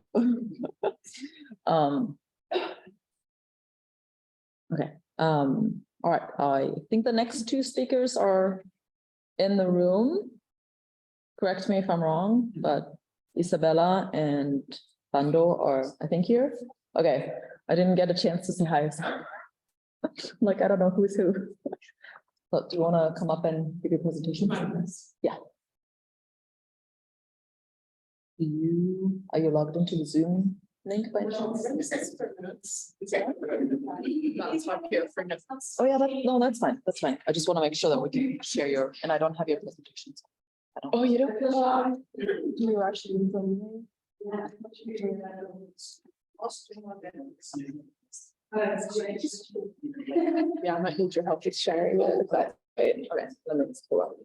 Okay. All right. I think the next 2 speakers are in the room. Correct me if I'm wrong, but Isabella and Bando are, I think, here. Okay. I didn't get a chance to say hi. Like, I don't know who's who. But do you want to come up and give your presentation? Yeah. Are you logged into the Zoom link by chance? Oh yeah, no, that's fine. That's fine. I just want to make sure that we can share your, and I don't have your presentations. Oh, you don't? You actually. Yeah, I might need your help with sharing it, but okay, let me pull up.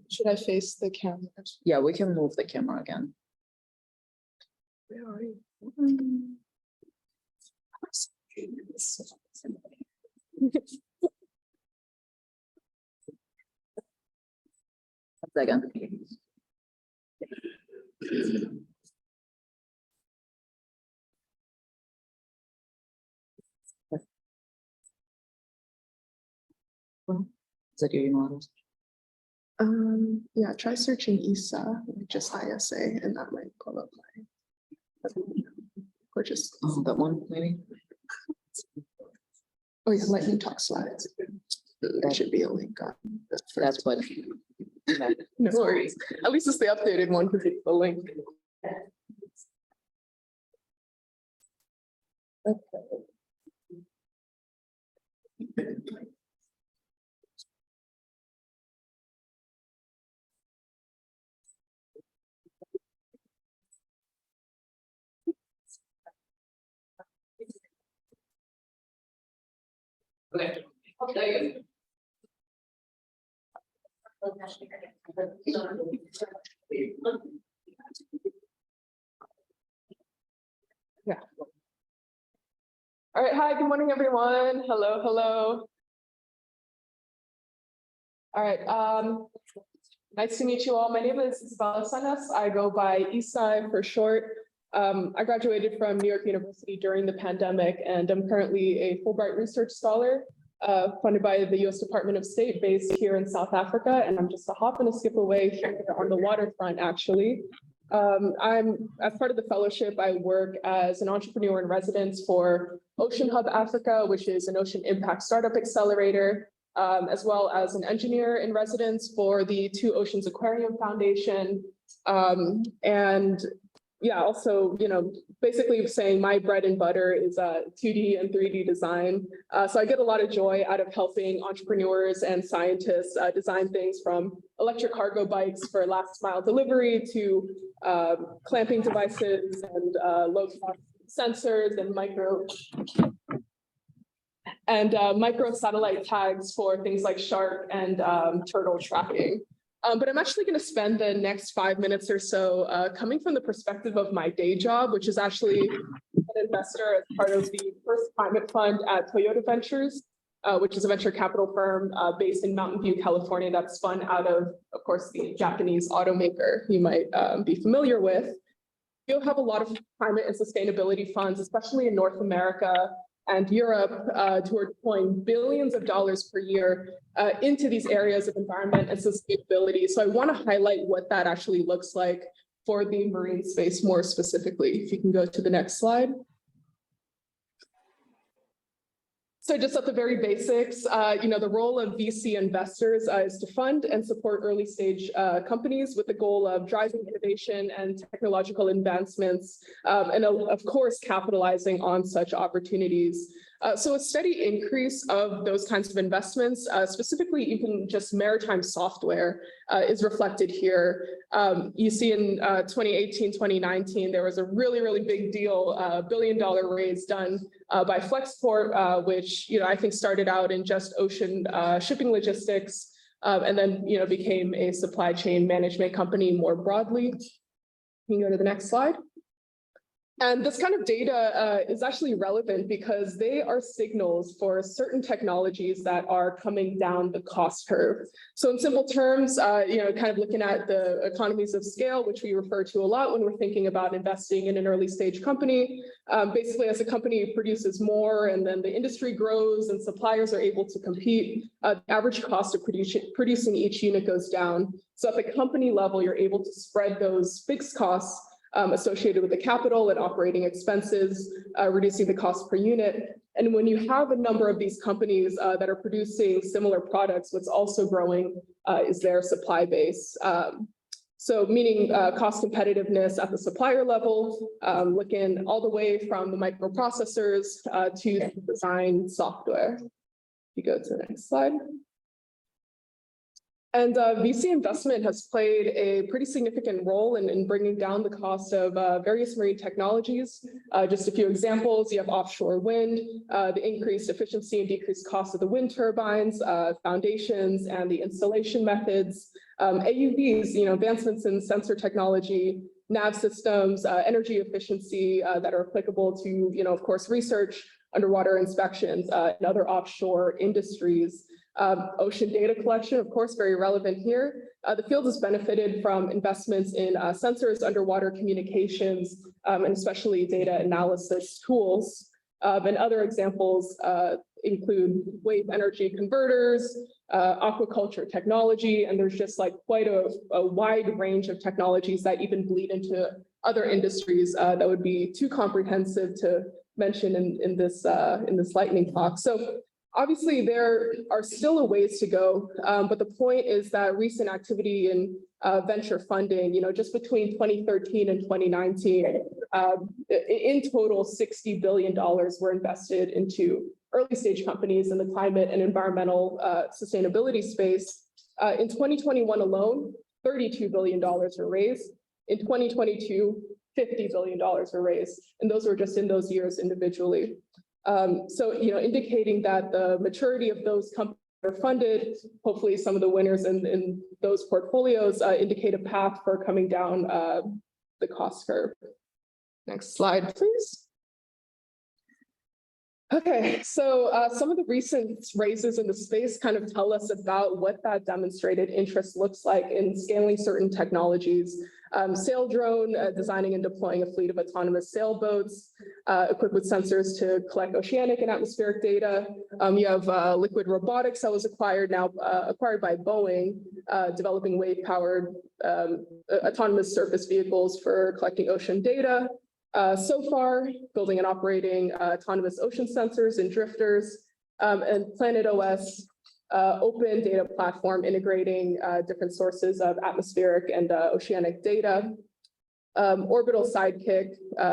Should I face the camera? Yeah, we can move the camera again. Where are you? Second. Is that your email? Yeah, try searching ESA, like just ISA, and that might pull up my. Or just. That one, maybe? Oh yeah, lightning talk slides. There should be a link on. That's what. No worries. At least it's the updated one because it's the link. Okay. Yeah. All right. Hi, good morning, everyone. Hello, hello. All right. Nice to meet you all. My name is Isabella Sanas. I go by Isai for short. I graduated from New York University during the pandemic, and I'm currently a Fulbright research scholar funded by the U.S. Department of State based here in South Africa. And I'm just a hop and a skip away here on the waterfront, actually. As part of the fellowship, I work as an entrepreneur in residence for Ocean Hub Africa, which is an ocean impact startup accelerator, as well as an engineer in residence for the Two Oceans Aquarium Foundation. And yeah, also, basically saying my bread and butter is 2D and 3D design. So I get a lot of joy out of helping entrepreneurs and scientists design things from electric cargo bikes for last mile delivery to clamping devices and low cost sensors and micro satellite tags for things like shark and turtle tracking. But I'm actually going to spend the next 5 minutes or so coming from the perspective of my day job, which is actually an investor as part of the first climate fund at Toyota Ventures, which is a venture capital firm based in Mountain View, California, that's spun out of course, the Japanese automaker you might be familiar with. You'll have a lot of climate and sustainability funds, especially in North America and Europe, who are deploying billions of dollars per year into these areas of environment and sustainability. So I want to highlight what that actually looks like for the marine space more specifically. If you can go to the next slide. So just at the very basics, the role of VC investors is to fund and support early stage companies with the goal of driving innovation and technological advancements, and of course, capitalizing on such opportunities. So a steady increase of those kinds of investments, specifically even just maritime software, is reflected here. You see in 2018, 2019, there was a really, really big deal, $1 billion raise done by Flexport, which I think started out in just ocean shipping logistics, and then became a supply chain management company more broadly. You can go to the next slide. And this kind of data is actually relevant because they are signals for certain technologies that are coming down the cost curve. So in simple terms, kind of looking at the economies of scale, which we refer to a lot when we're thinking about investing in an early stage company. Basically, as a company produces more and then the industry grows and suppliers are able to compete, the average cost of producing each unit goes down. So at the company level, you're able to spread those fixed costs associated with the capital and operating expenses, reducing the cost per unit. And when you have a number of these companies that are producing similar products, what's also growing is their supply base. So meaning cost competitiveness at the supplier level, looking all the way from the microprocessors to the design software. If you go to the next slide. And VC investment has played a pretty significant role in bringing down the cost of various marine technologies. Just a few examples, you have offshore wind, the increased efficiency and decreased cost of the wind turbines, foundations, and the installation methods. AUVs, advancements in sensor technology, nav systems, energy efficiency that are applicable to, of course, research, underwater inspections, and other offshore industries. Ocean data collection, of course, very relevant here. The field has benefited from investments in sensors, underwater communications, and especially data analysis tools. And other examples include wave energy converters, aquaculture technology, and there's just like quite a wide range of technologies that even bleed into other industries that would be too comprehensive to mention in this lightning talk. So obviously there are still a ways to go, but the point is that recent activity in venture funding, just between 2013 and 2019, in total, $60 billion were invested into early stage companies in the climate and environmental sustainability space. In 2021 alone, $32 billion were raised. In 2022, $50 billion were raised, and those were just in those years individually. So, indicating that the maturity of those companies are funded, hopefully some of the winners in those portfolios indicate a path for coming down the cost curve. Next slide, please. Okay, so some of the recent raises in the space kind of tell us about what that demonstrated interest looks like in scaling certain technologies. Sail drone, designing and deploying a fleet of autonomous sailboats, equipped with sensors to collect oceanic and atmospheric data. You have liquid robotics that was acquired by Boeing, developing wave-powered autonomous surface vehicles for collecting ocean data. So far, building and operating autonomous ocean sensors and drifters, and Planet OS, open data platform integrating different sources of atmospheric and oceanic data. Orbital Sidekick,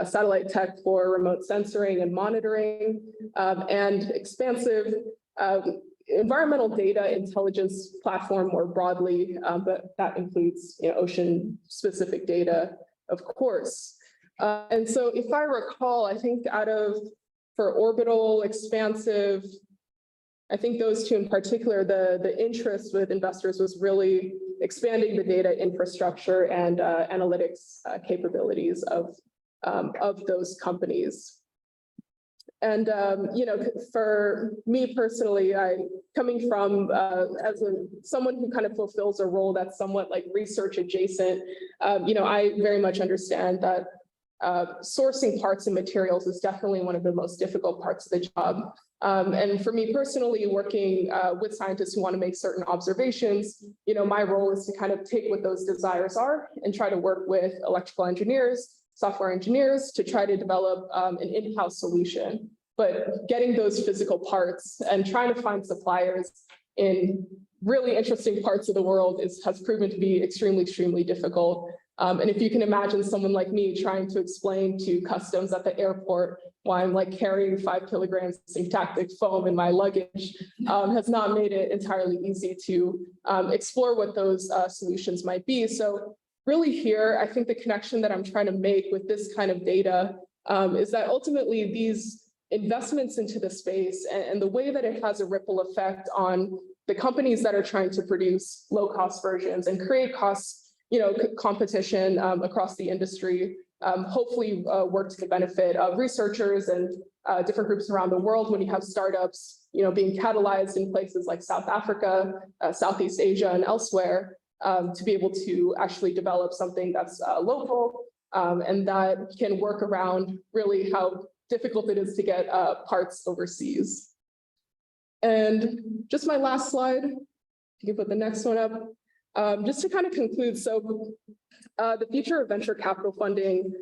satellite tech for remote censoring and monitoring, and expansive environmental data intelligence platform more broadly, but that includes ocean-specific data, of course. And so if I recall, I think for orbital, expansive, I think those two in particular, the interest with investors was really expanding the data infrastructure and analytics capabilities of those companies. And, for me personally, coming from someone who kind of fulfills a role that's somewhat like research adjacent, I very much understand that sourcing parts and materials is definitely one of the most difficult parts of the job. And for me personally, working with scientists who want to make certain observations, my role is to kind of take what those desires are and try to work with electrical engineers, software engineers to try to develop an in-house solution. But getting those physical parts and trying to find suppliers in really interesting parts of the world has proven to be extremely, extremely difficult. And if you can imagine someone like me trying to explain to customs at the airport why I'm like carrying 5 kilograms of syntactic foam in my luggage, has not made it entirely easy to explore what those solutions might be. So really here, I think the connection that I'm trying to make with this kind of data is that ultimately these investments into the space and the way that it has a ripple effect on the companies that are trying to produce low-cost versions and create competition across the industry, hopefully work to the benefit of researchers and different groups around the world when you have startups, being catalyzed in places like South Africa, Southeast Asia, and elsewhere, to be able to actually develop something that's local and that can work around really how difficult it is to get parts overseas. And just my last slide, you can put the next one up. Just to kind of conclude, so the future of venture capital funding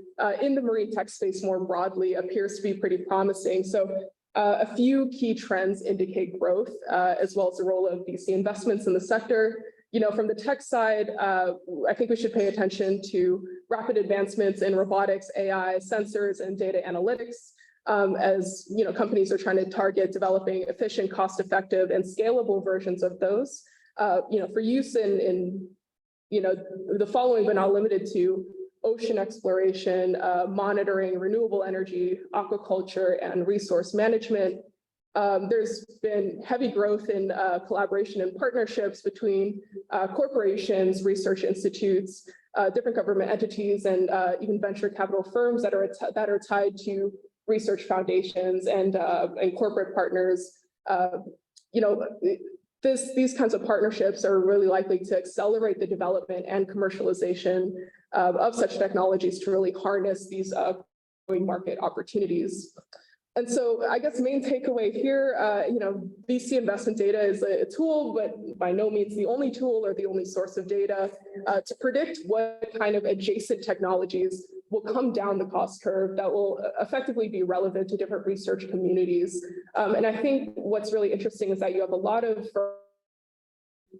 in the marine tech space more broadly appears to be pretty promising. So a few key trends indicate growth, as well as the role of VC investments in the sector. From the tech side, I think we should pay attention to rapid advancements in robotics, AI, sensors, and data analytics. As companies are trying to target developing efficient, cost-effective, and scalable versions of those. For use in the following, but not limited to ocean exploration, monitoring, renewable energy, aquaculture, and resource management. There's been heavy growth in collaboration and partnerships between corporations, research institutes, different government entities and even venture capital firms that are tied to research foundations and corporate partners. These kinds of partnerships are really likely to accelerate the development and commercialization of such technologies to really harness these growing market opportunities. And so I guess main takeaway here, VC investment data is a tool, but by no means the only tool or the only source of data to predict what kind of adjacent technologies will come down the cost curve that will effectively be relevant to different research communities. And I think what's really interesting is that you have a lot of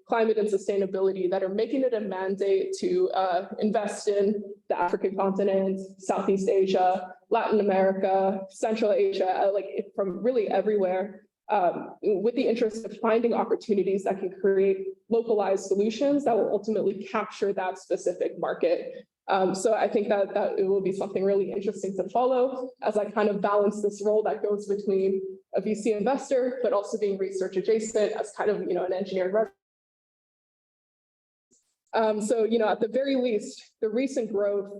climate and sustainability that are making it a mandate to invest in the African continent, Southeast Asia, Latin America, Central Asia, from really everywhere, with the interest of finding opportunities that can create localized solutions that will ultimately capture that specific market. So I think that it will be something really interesting to follow as I kind of balance this role that goes between a VC investor, but also being research adjacent as kind of, an engineering. So, at the very least, the recent growth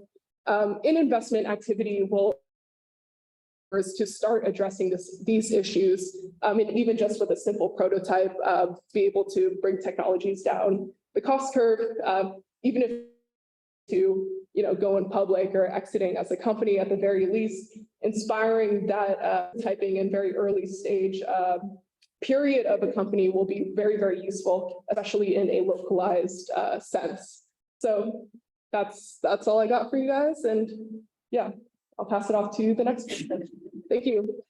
in investment activity will to start addressing these issues, and even just with a simple prototype, be able to bring technologies down the cost curve, even if to go in public or exiting as a company at the very least, inspiring that typing in very early stage period of a company will be very, very useful, especially in a localized sense. So that's all I got for you guys. And yeah, I'll pass it off to the next person. Thank you.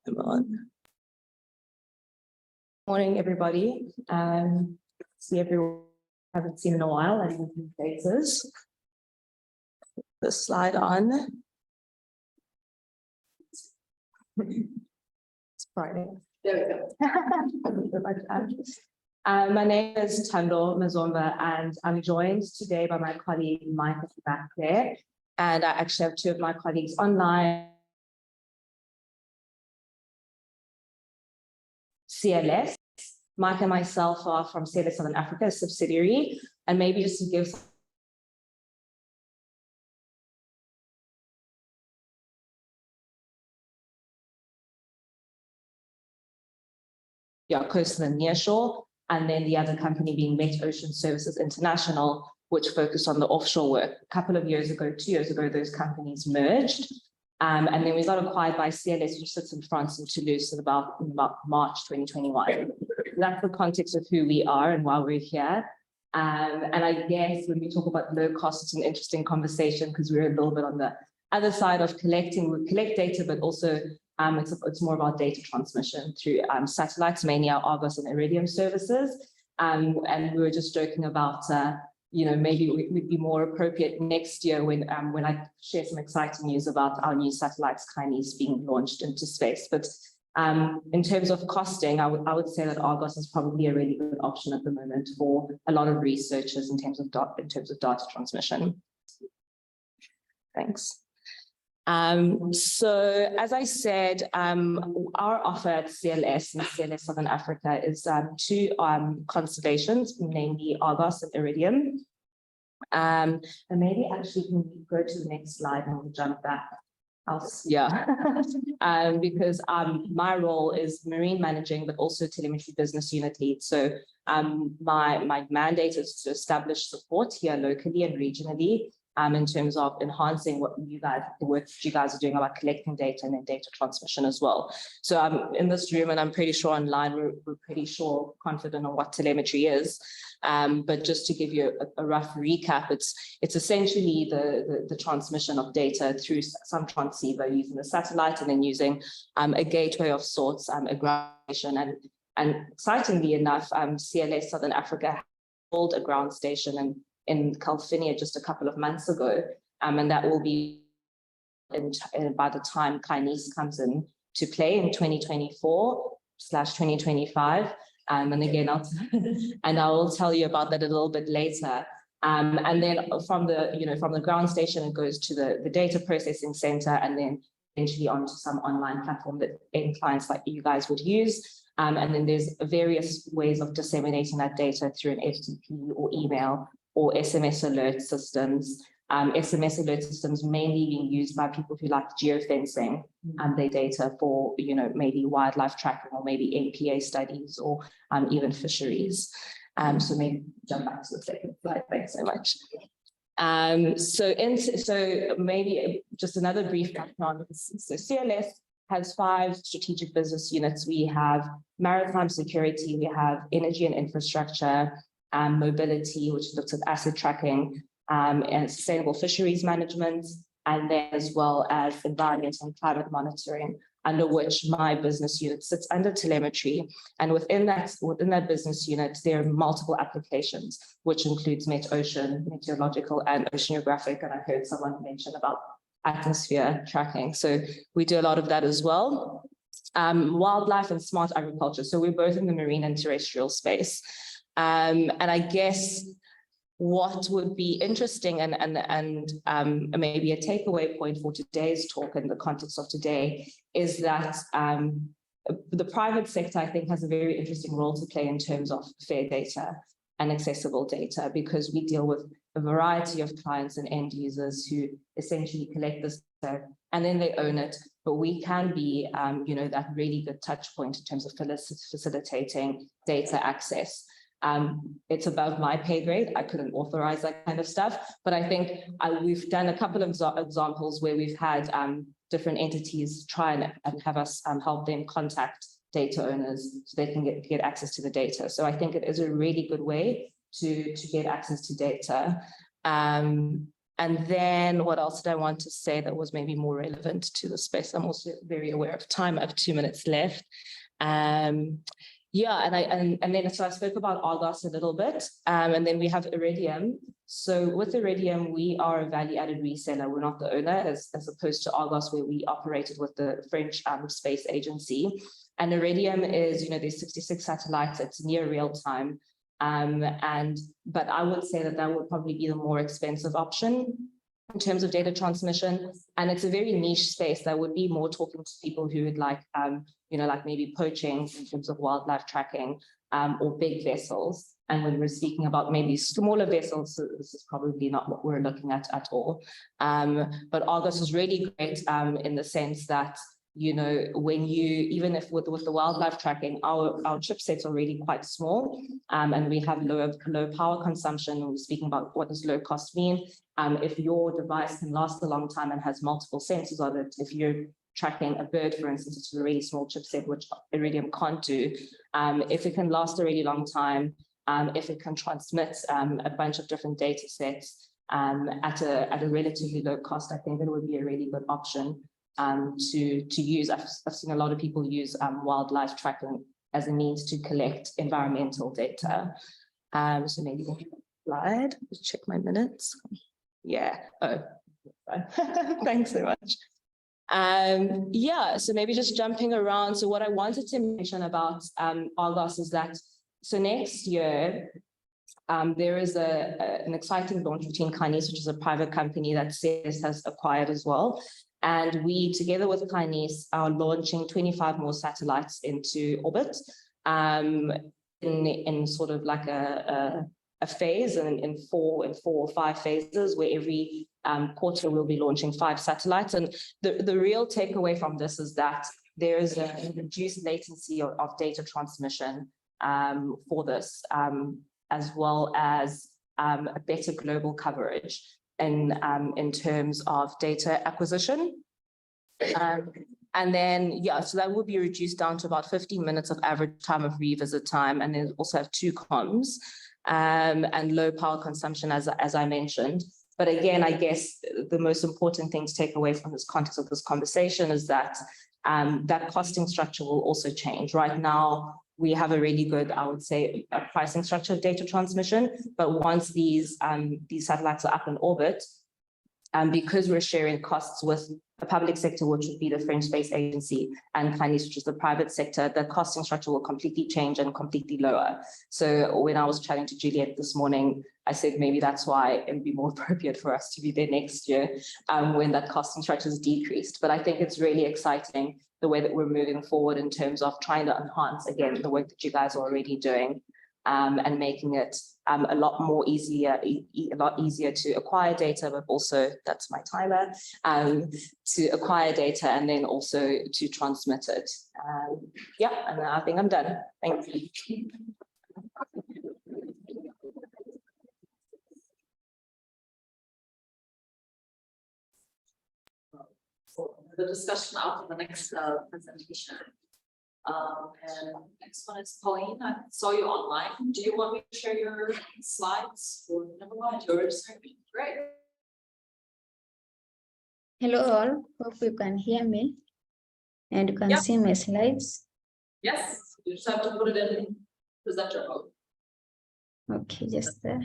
Come on. Morning, everybody. See everyone I haven't seen in a while and new faces. The slide on. It's Friday. There we go. My name is Tando Mazomba, and I'm joined today by my colleague Mike at the back there. And I actually have two of my colleagues online. CLS. Mike and myself are from CLS Southern Africa, a subsidiary, and maybe just to give coastal and nearshore, and then the other company being Met Ocean Services International, which focused on the offshore work. A couple of years ago, 2 years ago, those companies merged. And then we got acquired by CLS, which sits in France in Toulouse in about March 2021. That's the context of who we are and why we're here. And I guess when we talk about low cost, it's an interesting conversation because we're a little bit on the other side of collecting. We collect data, but also it's more about data transmission through satellites, mainly our Argos and Iridium services. And we were just joking about maybe it would be more appropriate next year when I share some exciting news about our new satellites, Chinese, being launched into space. But in terms of costing, I would say that Argos is probably a really good option at the moment for a lot of researchers in terms of data transmission. Thanks. So as I said, our offer at CLS and CLS Southern Africa is two constellations, namely Argos and Iridium. And maybe actually can we go to the next slide and we'll jump back. Because my role is marine managing, but also telemetry business unit lead. So my mandate is to establish support here locally and regionally. In terms of enhancing the work you guys are doing about collecting data and then data transmission as well. So I'm in this room and I'm pretty sure online we're pretty confident on what telemetry is. But just to give you a rough recap, it's essentially the transmission of data through some transceiver using the satellite and then using a gateway of sorts, a ground station. And excitingly enough, CLS Southern Africa held a ground station in Calvinia just a couple of months ago, and that will be by the time Chinese comes in to play in 2024/2025. And again, I will tell you about that a little bit later. And then from the ground station, it goes to the data processing center, and then eventually onto some online platform that end clients like you guys would use. And then there's various ways of disseminating that data through an FTP or email or SMS alert systems. SMS alert systems mainly being used by people who like geofencing their data for, maybe wildlife tracking or maybe NPA studies or even fisheries. So maybe jump back to the second slide. Thanks so much. So maybe just another brief background. So CLS has 5 strategic business units. We have maritime security, we have energy and infrastructure, mobility, which looks at asset tracking, and sustainable fisheries management, and then as well as environment and climate monitoring, under which my business unit sits under telemetry. And within that business unit, there are multiple applications, which includes MetOcean, meteorological and oceanographic, and I heard someone mention about atmosphere tracking. So we do a lot of that as well. Wildlife and smart agriculture. So we're both in the marine and terrestrial space. And I guess what would be interesting and maybe a takeaway point for today's talk in the context of today is that the private sector, I think, has a very interesting role to play in terms of fair data and accessible data, because we deal with a variety of clients and end users who essentially collect this data and then they own it. But we can be, that really good touch point in terms of facilitating data access. It's above my pay grade. I couldn't authorize that kind of stuff, but I think we've done a couple of examples where we've had different entities try and have us help them contact data owners so they can get access to the data. So I think it is a really good way to get access to data. And then what else did I want to say that was maybe more relevant to the space? I'm also very aware of time. I have 2 minutes left. Yeah, and then so I spoke about Argos a little bit, and then we have Iridium. So with Iridium, we are a value-added reseller. We're not the owner, as opposed to Argos, where we operated with the French space agency. And Iridium is, there's 66 satellites. It's near real time, but I would say that would probably be the more expensive option in terms of data transmission. And it's a very niche space that would be more talking to people who would like, like maybe poaching in terms of wildlife tracking, or big vessels. And when we're speaking about maybe smaller vessels, this is probably not what we're looking at all. But Argos is really great in the sense that, when even if with the wildlife tracking, our chipsets are really quite small, and we have low power consumption. And we're speaking about what does low cost mean. If your device can last a long time and has multiple sensors on it, if you're tracking a bird, for instance, it's a really small chipset, which Iridium can't do. If it can last a really long time, if it can transmit a bunch of different data sets at a relatively low cost, I think it would be a really good option to use. I've seen a lot of people use wildlife tracking as a means to collect environmental data. So maybe the slide, just check my minutes. Yeah, thanks so much. Yeah, so maybe just jumping around. So what I wanted to mention about Argos is that, so next year, there is an exciting launch between Kainis, which is a private company that CES has acquired as well. And we, together with Kainis, are launching 25 more satellites into orbit in sort of like a phase, and in 4 or 5 phases, where every quarter we'll be launching 5 satellites. And the real takeaway from this is that there is a reduced latency of data transmission for this, as well as a better global coverage in terms of data acquisition. And then, yeah, so that will be reduced down to about 15 minutes of average time of revisit time. And then also have 2 comms and low power consumption, as I mentioned. But again, I guess the most important thing to take away from this context of this conversation is that that costing structure will also change. Right now, we have a really good, I would say, a pricing structure of data transmission. But once these satellites are up in orbit, because we're sharing costs with the public sector, which would be the French Space Agency, and Chinese, which is the private sector, the costing structure will completely change and completely lower. So when I was chatting to Juliet this morning, I said maybe that's why it would be more appropriate for us to be there next year when that costing structure is decreased. But I think it's really exciting the way that we're moving forward in terms of trying to enhance, again, the work that you guys are already doing. And making it a lot easier to acquire data, but also, that's my timer, to acquire data and then also to transmit it. Yeah, and I think I'm done. Thank you. The discussion after the next presentation. And next one is Pauline. I saw you online. Do you want me to share your slides? Or never mind, yours. Great. Hello all, hope you can hear me and you can see my slides. Yes, you just have to put it in presenter mode. Okay, just there.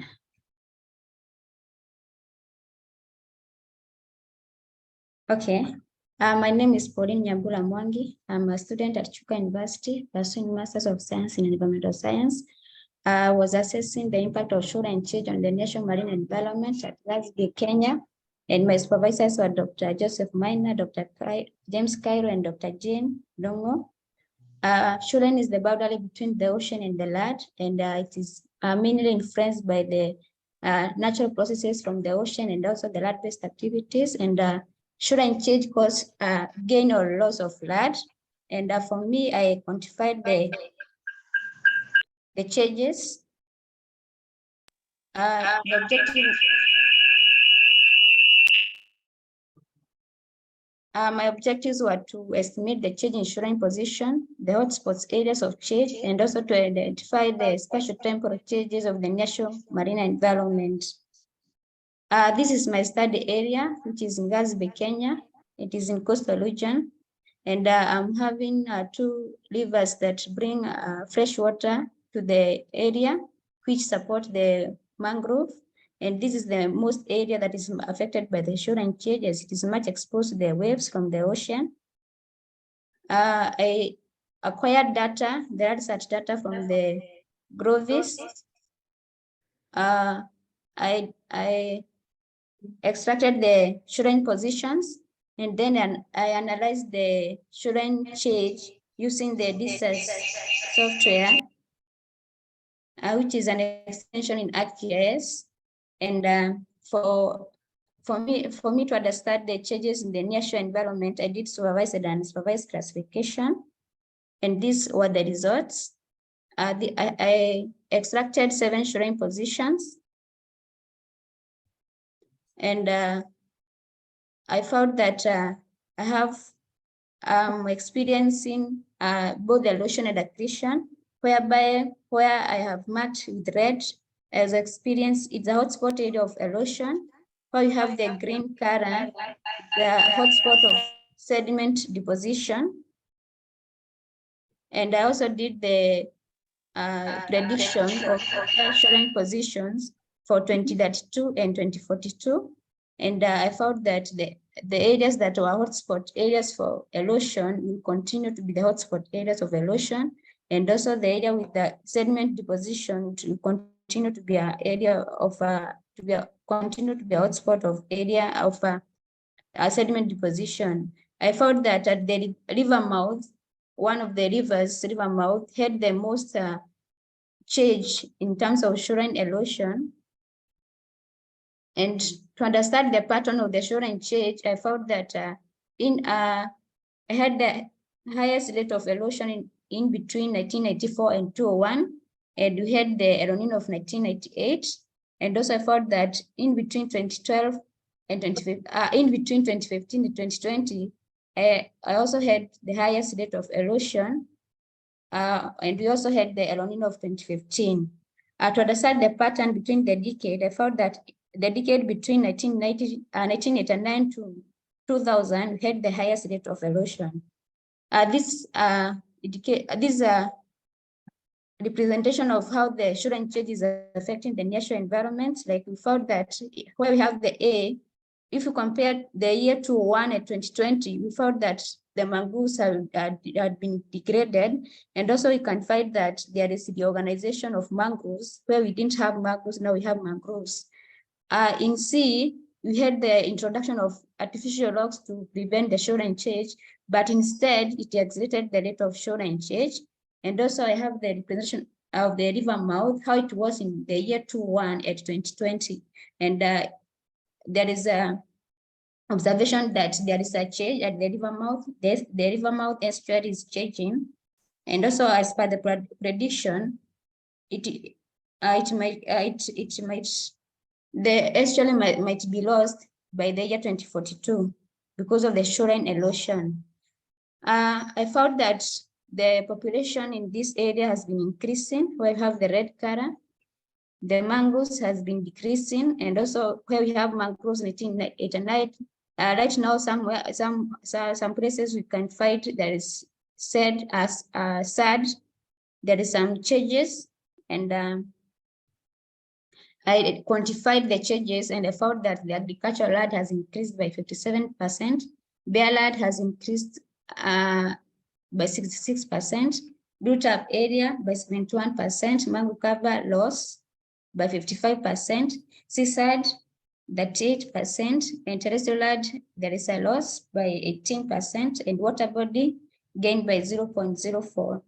Okay. My name is Pauline Nyambura Mwangi. I'm a student at Chuka University, pursuing Masters of Science in Environmental Science. I was assessing the impact of shore change on the national marine environment at Glasgow, Kenya. And my supervisors were Dr. Joseph Miner, Dr. James Cairo, and Dr. Jane Longo. Shoreline is the boundary between the ocean and the land, and it is mainly influenced by the natural processes from the ocean and also the land-based activities. And shoreline change cause gain or loss of land. And for me, I quantified the changes. The objective. My objectives were to estimate the change in shoreline position, the hotspots areas of change, and also to identify the spatial temporal changes of the national marine environment. This is my study area, which is in Glasgow, Kenya. It is in coastal region. And I'm having 2 rivers that bring fresh water to the area, which support the mangrove. And this is the most area that is affected by the shoreline changes. It is much exposed to the waves from the ocean. I acquired data, the ARDDAP data from the Grovis. I extracted the shoreline positions, and then I analyzed the shoreline change using the DSAS software, which is an extension in ArcGIS. And for me to understand the changes in the nearshore environment, I did supervised and unsupervised classification, and these were the results. I extracted 7 shoreline positions, and I found that I have experiencing both the erosion and accretion, where I have marked with red as experience, it's a hotspot area of erosion, where you have the green color, the hotspot of sediment deposition. And I also did the prediction of shoreline positions for 2032 and 2042. And I found that the areas that were hotspot areas for erosion will continue to be the hotspot areas of erosion. And also the area with the sediment deposition will continue to be an area of continue to be a hotspot of area of sediment deposition. I found that at the river mouth, one of the rivers, river mouth, had the most change in terms of shoreline erosion. And to understand the pattern of the shoreline change, I found that I had the highest rate of erosion in between 1994 and 2001. And we had the El Nino of 1998. And also I found that in between 2012 and 2015, in between 2015 and 2020, I also had the highest rate of erosion. And we also had the El Nino of 2015. To understand the pattern between the decade, I found that the decade between 1989 to 2000, we had the highest rate of erosion. This is a representation of how the shoreline change is affecting the nearshore environment. Like we found that where we have the A, if you compare the year 2001 and 2020, we found that the mangroves had been degraded. And also we can find that there is the organization of mangroves where we didn't have mangroves, now we have mangroves. In C, we had the introduction of artificial rocks to prevent the shoreline change, but instead it accelerated the rate of shoreline change. And also I have the representation of the river mouth, how it was in the year 2001 at 2020. And there is a observation that there is a change at the river mouth. The river mouth estuary is changing. And also as per the prediction, the estuary might be lost by the year 2042 because of the shoreline erosion. I found that the population in this area has been increasing, where we have the red color. The mangroves has been decreasing, and also where we have mangroves in 1989. Right now, some places we can find there is sad. There is some changes, and I quantified the changes, and I found that the agricultural land has increased by 57%. Bare land has increased by 66%. Built-up area by 71%. Mangrove cover loss by 55%. Seaside, 38%, and terrestrial land, there is a loss by 18%, and water body gained by 0.04.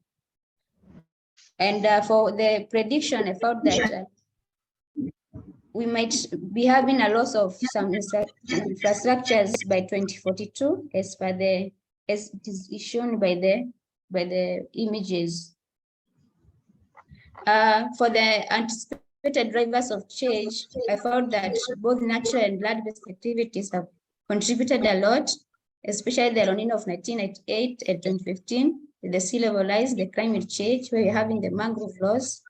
And for the prediction, I found that we might be having a loss of some infrastructures by 2042, as it is shown by the images. For the anticipated drivers of change, I found that both natural and land-based activities have contributed a lot, especially the El Nino of 1998 and 2015, the sea level rise, the climate change, where you're having the mangrove loss,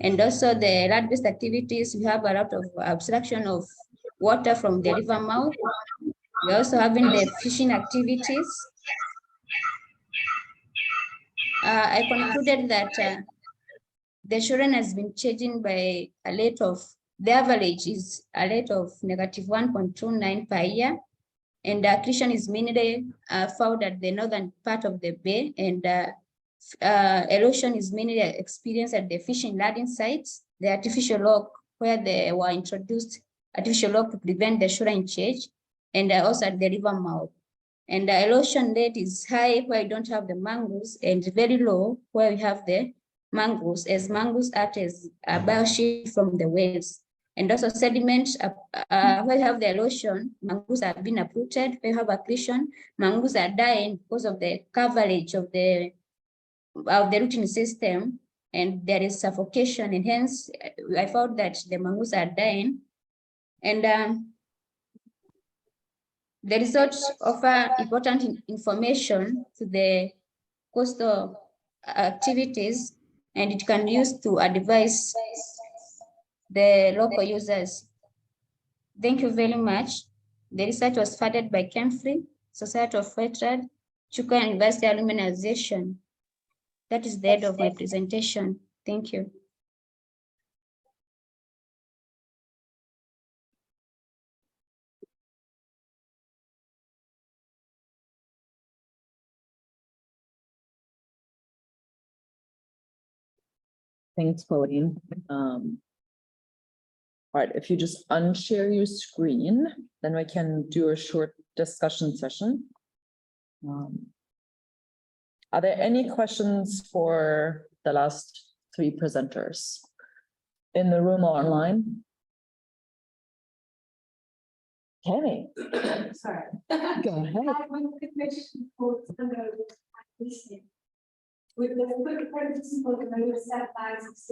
and also the land-based activities. We have a lot of abstraction of water from the river mouth. We're also having the fishing activities. I concluded that the shoreline has been changing by a rate of, the average is a rate of -1.29 per year. And accretion is mainly found at the northern part of the bay, and erosion is mainly experienced at the fishing landing sites, the artificial rock where they were introduced, artificial rock to prevent the shoreline change, and also at the river mouth. And the erosion rate is high where you don't have the mangroves, and very low where we have the mangroves, as mangroves act as a bioshield from the waves. And also sediment, where you have the erosion, mangroves have been uprooted. Where you have accretion, mangroves are dying because of the coverage of the rooting system, and there is suffocation, and hence I found that the mangroves are dying. And the results offer important information to the coastal activities, and it can use to advise the local users. Thank you very much. The research was funded by Kemfree, Society of Wetland, Chuka University Aluminization. That is the end of my presentation. Thank you. Thanks, Pauline. All right, if you just unshare your screen, then we can do a short discussion session. Are there any questions for the last three presenters in the room or online? Okay. Sorry. Go ahead. I have one quick question for with the footprint of the setbacks, it's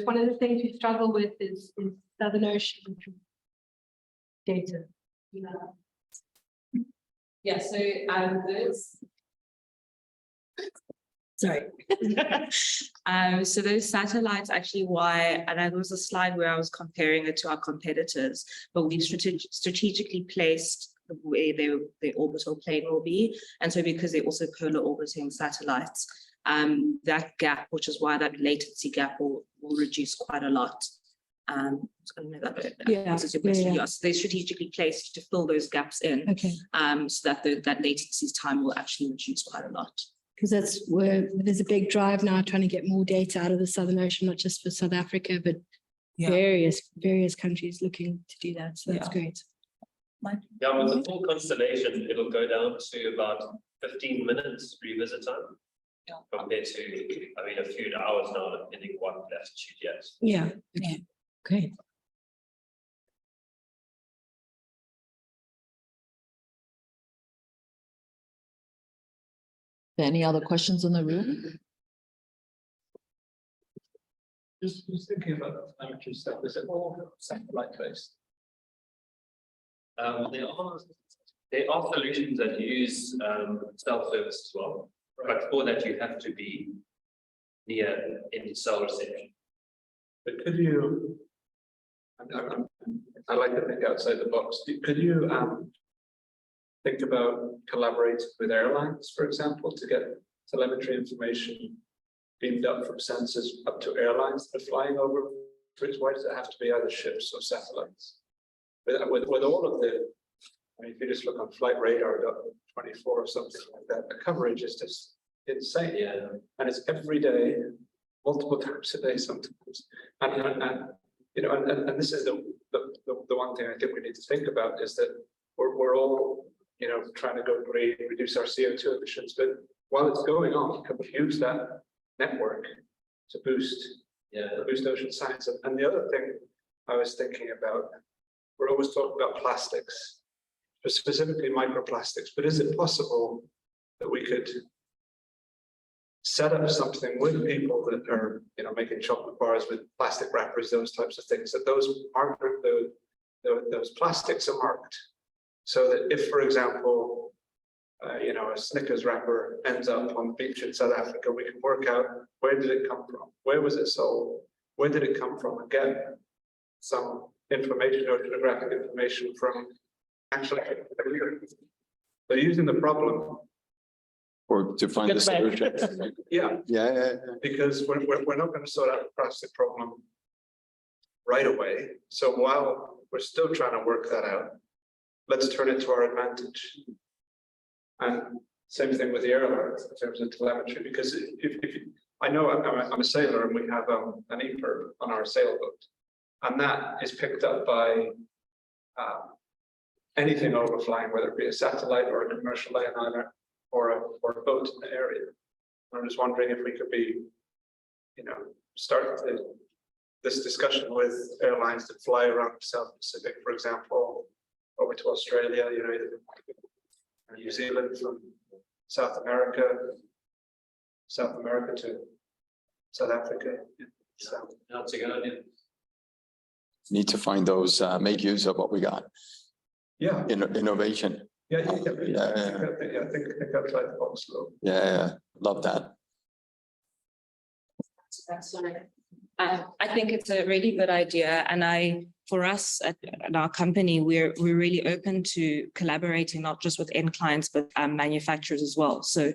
one of the things we struggle with is Southern Ocean data. Yeah, so those. Sorry. So those satellites actually and there was a slide where I was comparing it to our competitors, but we strategically placed where their orbital plane will be. And so because they're also polar orbiting satellites, that gap, which is why that latency gap will reduce quite a lot. answers your question. Yes, they're strategically placed to fill those gaps in. Okay. So that that latency's time will actually reduce quite a lot. Because that's where there's a big drive now trying to get more data out of the Southern Ocean, not just for South Africa, but various countries looking to do that. So that's great. Yeah, with the full constellation, it'll go down to about 15 minutes revisit time. Compared to, I mean, a few hours now, depending what latitude yet. Yeah. Okay. Great. Any other questions in the room? Just thinking about the telemetry stuff, is it all satellite based? There are solutions that use self-service as well, but for that you have to be near in cell reception. But could you, I like to think outside the box, could you think about collaborating with airlines, for example, to get telemetry information beamed up from sensors up to airlines that are flying over? Why does it have to be either ships or satellites? With all of the, I mean, if you just look on Flight Radar 24 or something like that, the coverage is just insane. Yeah. And it's every day, multiple times a day sometimes. And you know, and this is the one thing I think we need to think about is that we're all, you know, trying to go green, reduce our CO2 emissions, but while it's going on, can we use that network to boost ocean science? And the other thing I was thinking about, we're always talking about plastics, specifically microplastics, but is it possible that we could set up something with people that are, you know, making chocolate bars with plastic wrappers, those types of things, that those plastics are marked, so that if, for example, you know, a Snickers wrapper ends up on the beach in South Africa, we can work out where did it come from, where was it sold, where did it come from, and get some information, oceanographic information from actually they're using the problem. Or to find the solution. Yeah. Because we're not going to sort out the plastic problem right away. So while we're still trying to work that out, let's turn it to our advantage. And same thing with the airlines in terms of telemetry, because if I know I'm a sailor and we have an EPIRB on our sailboat, and that is picked up by anything overflying, whether it be a satellite or a commercial airliner or a boat in the area. I'm just wondering if we could be, you know, start this discussion with airlines that fly around the South Pacific, for example, over to Australia, you know, New Zealand, from South America to South Africa. That's a good idea. Need to find those, make use of what we got. Yeah. Innovation. Yeah. Think outside the box a little. Yeah, love that. I think it's a really good idea, and for us at our company, we're really open to collaborating not just with end clients but manufacturers as well. So,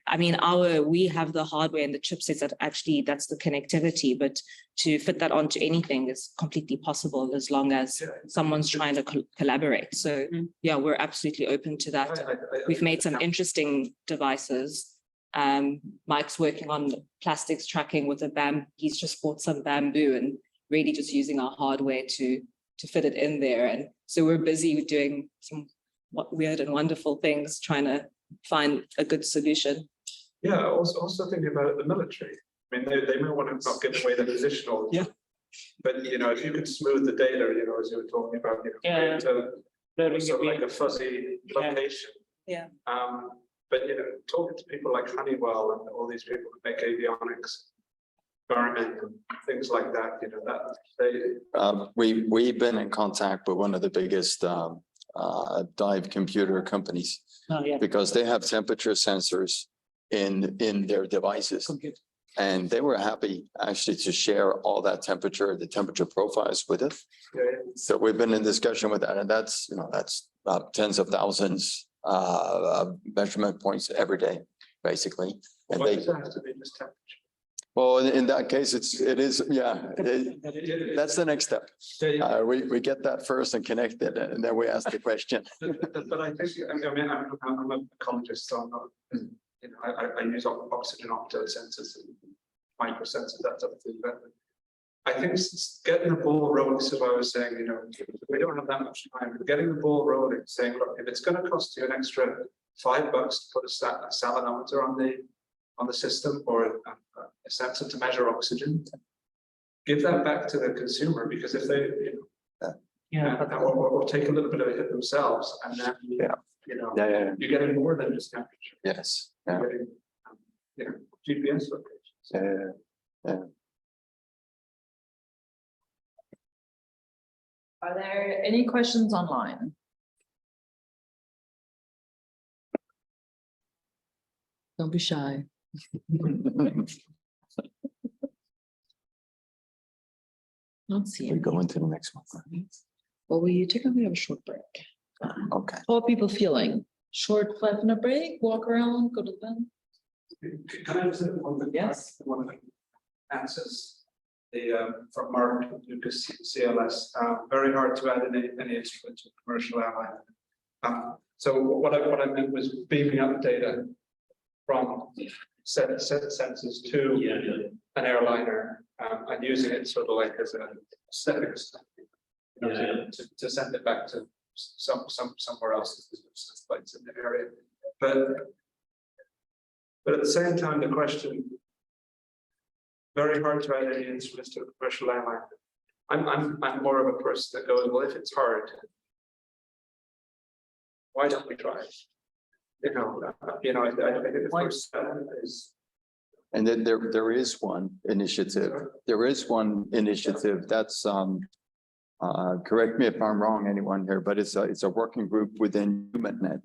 I mean, we have the hardware and the chipsets that's the connectivity, but to fit that onto anything is completely possible as long as someone's trying to collaborate. So, yeah, we're absolutely open to that. We've made some interesting devices. Mike's working on plastics tracking with he's just bought some bamboo and really just using our hardware to fit it in there. And so we're busy doing some weird and wonderful things, trying to find a good solution. Yeah, also thinking about the military. I mean, they may want to not give away their position all the time. But, you know, if you could smooth the data, you know, as you were talking about, you know, sort of like a fuzzy location. Yeah. But, you know, talking to people like Honeywell and all these people who make avionics, Garmin, and things like that, you know, we've been in contact with one of the biggest dive computer companies because they have temperature sensors in their devices. And they were happy actually to share all that the temperature profiles with us. So we've been in discussion with that, and that's about tens of thousands of measurement points every day, basically. And what does it have to be this temperature? Well, in that case, it is, yeah, that's the next step. We get that first and connect it, and then we ask the question. But I think, I mean, I'm a ecologist, so I'm not, you know, I use oxygen optoid sensors and microsensors, that type of thing. But I think getting the ball rolling, so I was saying, you know, we don't have that much time, but getting the ball rolling, saying, look, if it's going to cost you an extra $5 to put a salinometer on the system, or a sensor to measure oxygen, give that back to the consumer, because if they, you know, or take a little bit of a hit themselves, and then you know, you're getting more than just temperature. Yes. You're getting, you know, GPS locations. Are there any questions online? Don't be shy. Not seeing. We go into the next one. Well, we technically have a short break. Okay. How are people feeling? Short 5-minute break, walk around, go to the bed? Can I just say one thing? Yes. One of the answers, from Mark Lucas CLS, very hard to add any instrument to a commercial airline. So what I meant was beaming up data from set sensors to an airliner, and using it sort of like as a stepping stone, you know, to send it back to somewhere else if there's flights in the area. But at the same time, the question, very hard to add any instruments to a commercial airline. I'm more of a person that goes, well, if it's hard, why don't we try it? You know, I think the first step is. And then there is one initiative. There is one initiative that's correct me if I'm wrong, anyone here, but it's a working group within HumanNet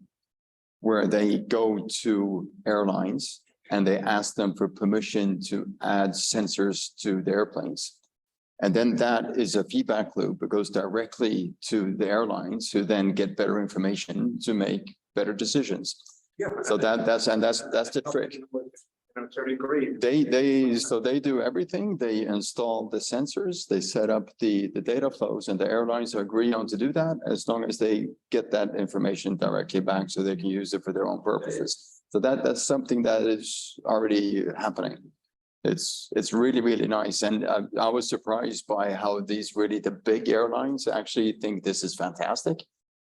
where they go to airlines and they ask them for permission to add sensors to the airplanes. And then that is a feedback loop that goes directly to the airlines who then get better information to make better decisions. Yeah. So that's the trick. They do everything. They install the sensors, they set up the data flows, and the airlines agree on to do that as long as they get that information directly back so they can use it for their own purposes. So that's something that is already happening. It's really, really nice. And I was surprised by how the big airlines actually think this is fantastic.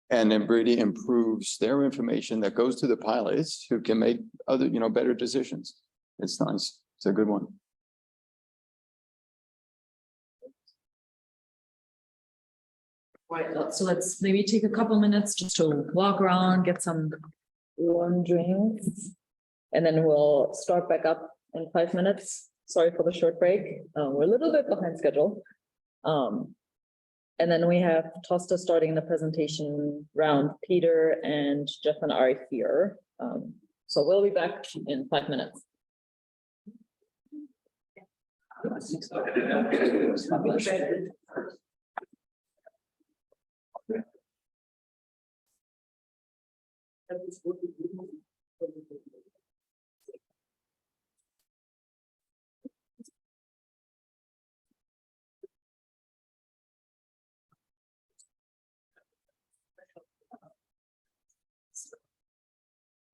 And it really improves their information that goes to the pilots who can make other, better decisions. It's nice. It's a good one. Right, so let's maybe take a couple minutes just to walk around, get some warm drinks, and then we'll start back up in 5 minutes. Sorry for the short break. We're a little bit behind schedule. And then we have Tosta starting the presentation round, Peter and Jeff and Ari here. So we'll be back in 5 minutes.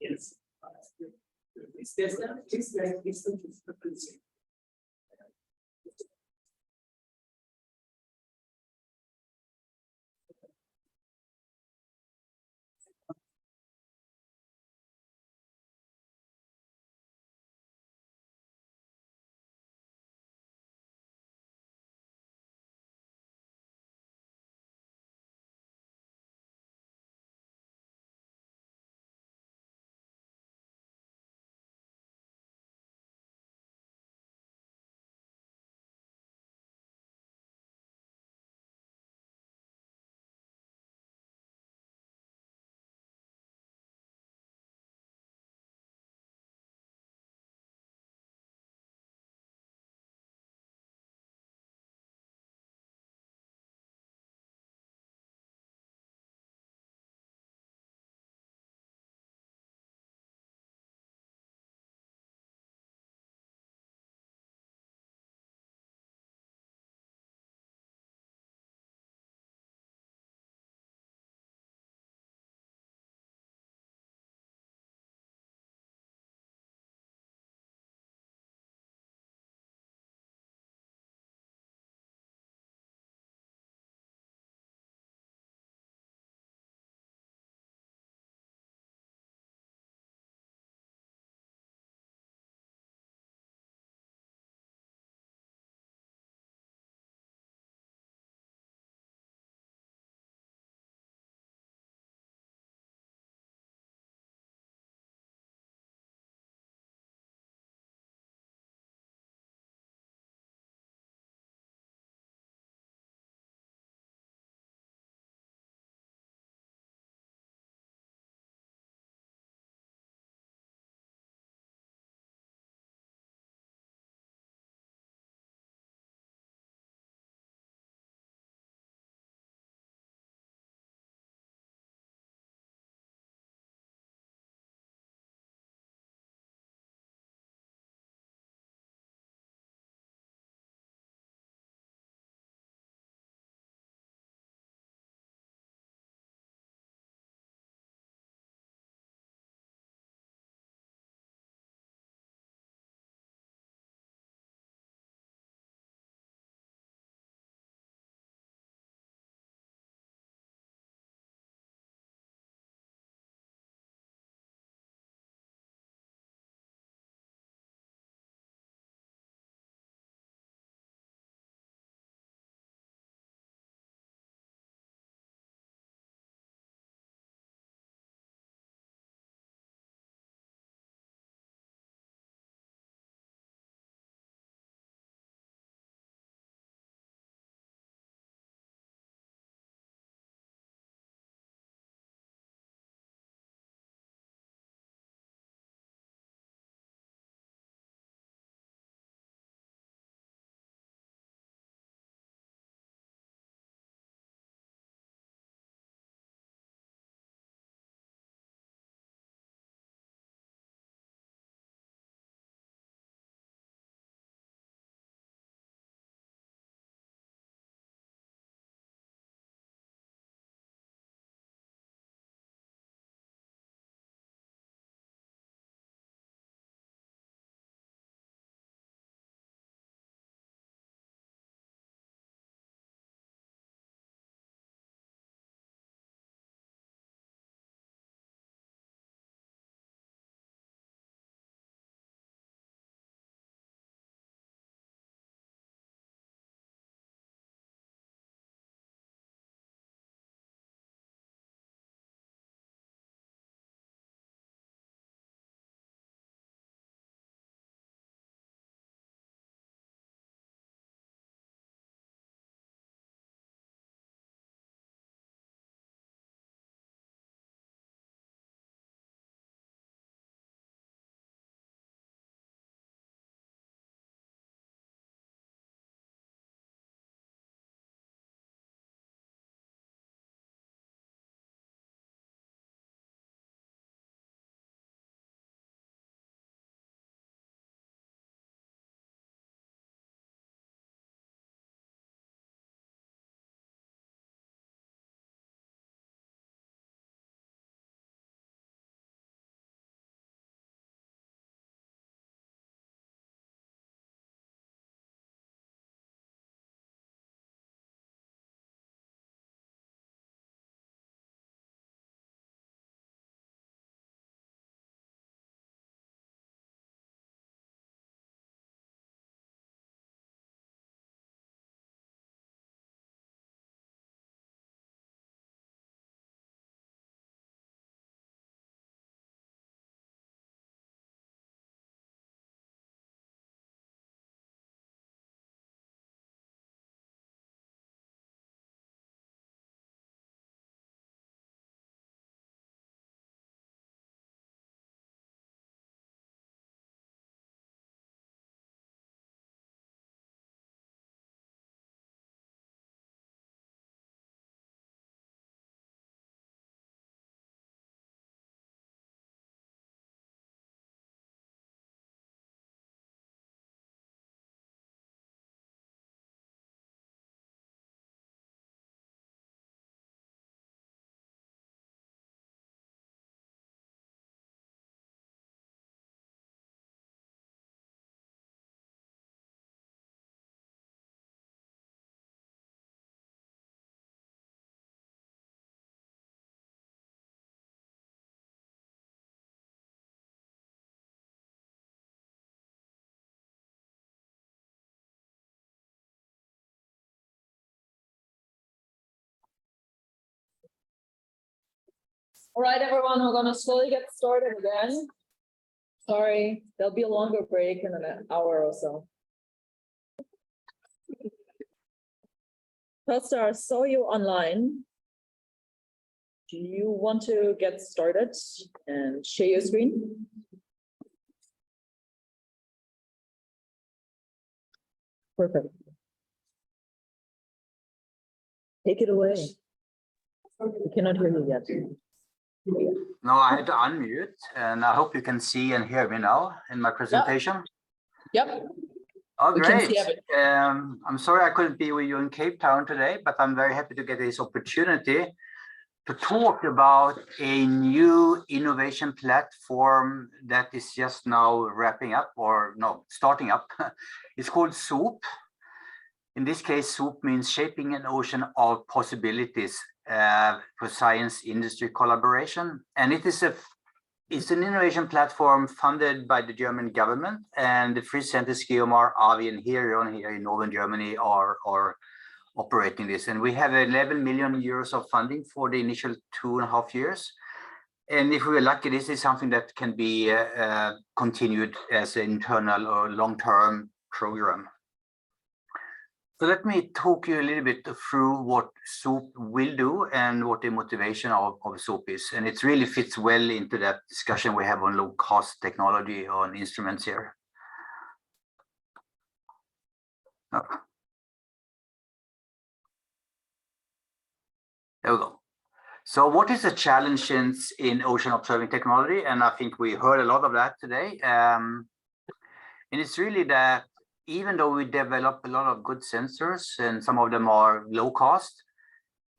Yes. It's like it's All right, everyone, we're gonna slowly get started again. Sorry, there'll be a longer break in an hour or so. Costa, I saw you online. Do you want to get started and share your screen? Perfect. Take it away. We cannot hear you yet. No, I had to unmute, and I hope you can see and hear me now in my presentation. Yep. Oh, We can great. see everything. I'm sorry I couldn't be with you in Cape Town today, but I'm very happy to get this opportunity to talk about a new innovation platform that is just now wrapping up, or no, starting up. It's called SOUP. In this case, SOUP means Shaping an Ocean of Possibilities for Science Industry Collaboration. And it's an innovation platform funded by the German government, and the free centers GEOMAR, AVI, and Herion here in Northern Germany are operating this. And we have 11 million euros of funding for the initial 2.5 years. And if we're lucky, this is something that can be continued as an internal or long-term program. So let me talk you a little bit through what SOUP will do and what the motivation of SOUP is. And it really fits well into that discussion we have on low-cost technology on instruments here. Oh. There we go. So what is the challenges in ocean observing technology? And I think we heard a lot of that today. And it's really that even though we develop a lot of good sensors and some of them are low cost,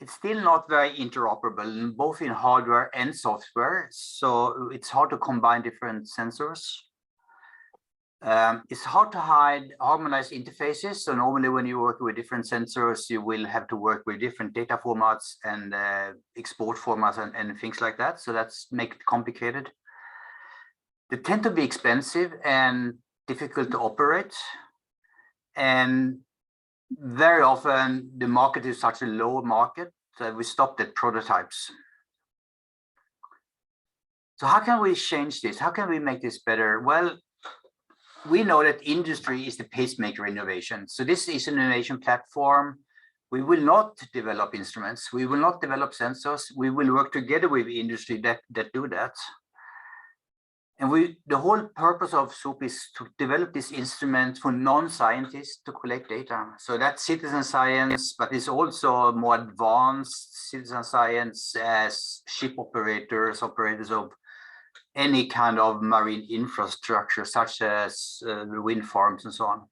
it's still not very interoperable, both in hardware and software. So it's hard to combine different sensors. It's hard to harmonize interfaces. So normally when you work with different sensors, you will have to work with different data formats and export formats and things like that. So that's make it complicated. They tend to be expensive and difficult to operate. And very often the market is such a low market that we stopped at prototypes. So how can we change this? How can we make this better? Well, we know that industry is the pacemaker innovation. So this is an innovation platform. We will not develop instruments. We will not develop sensors. We will work together with industry that do that. And the whole purpose of SOUP is to develop this instrument for non-scientists to collect data. So that's citizen science, but it's also more advanced citizen science as ship operators, operators of any kind of marine infrastructure, such as wind farms and so on.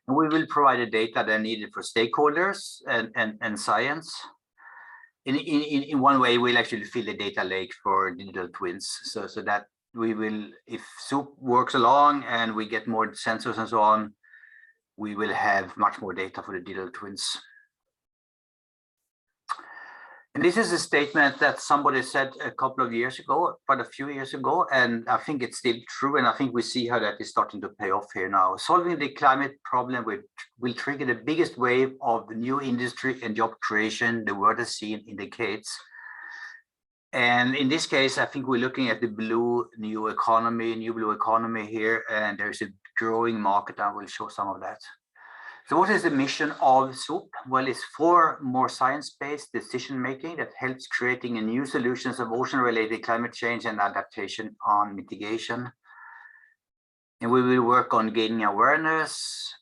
And we will provide the data that are needed for stakeholders and science. In one way, we'll actually fill the data lake for digital twins, so that we will, if SOUP works along and we get more sensors and so on, we will have much more data for the digital twins. And this is a statement that somebody said a couple of years ago, quite a few years ago, and I think it's still true, and I think we see how that is starting to pay off here now. Solving the climate problem will trigger the biggest wave of new industry and job creation the world has seen in decades. And in this case, I think we're looking at the new blue economy here, and there's a growing market. I will show some of that. So what is the mission of SOUP? Well, it's for more science-based decision-making that helps creating a new solutions of ocean-related climate change and adaptation on mitigation. And we will work on gaining awareness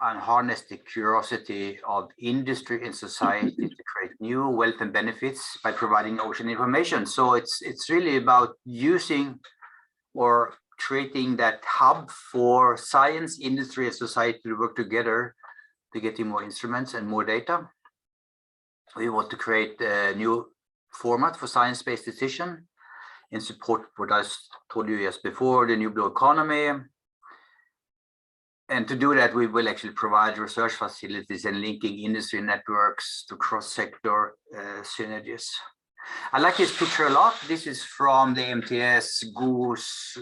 and harness the curiosity of industry and society to create new wealth and benefits by providing ocean information. So it's really about using or creating that hub for science, industry, and society to work together to getting more instruments and more data. We want to create a new format for science-based decision in support of what I told you just before, the new blue economy. And to do that, we will actually provide research facilities and linking industry networks to cross-sector synergies. I like this picture a lot. This is from the MTS Goose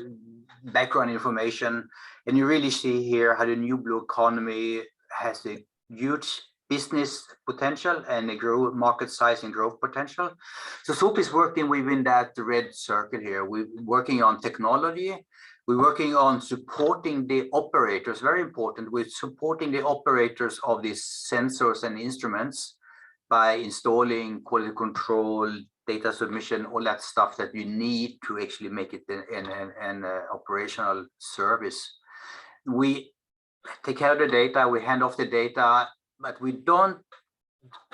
background information. And you really see here how the new blue economy has a huge business potential and a growth market size and growth potential. So SOUP is working within that red circle here. We're working on technology. We're working on supporting the operators, very important. We're supporting the operators of these sensors and instruments by installing quality control, data submission, all that stuff that you need to actually make it an operational service. We take care of the data, we hand off the data, but we don't,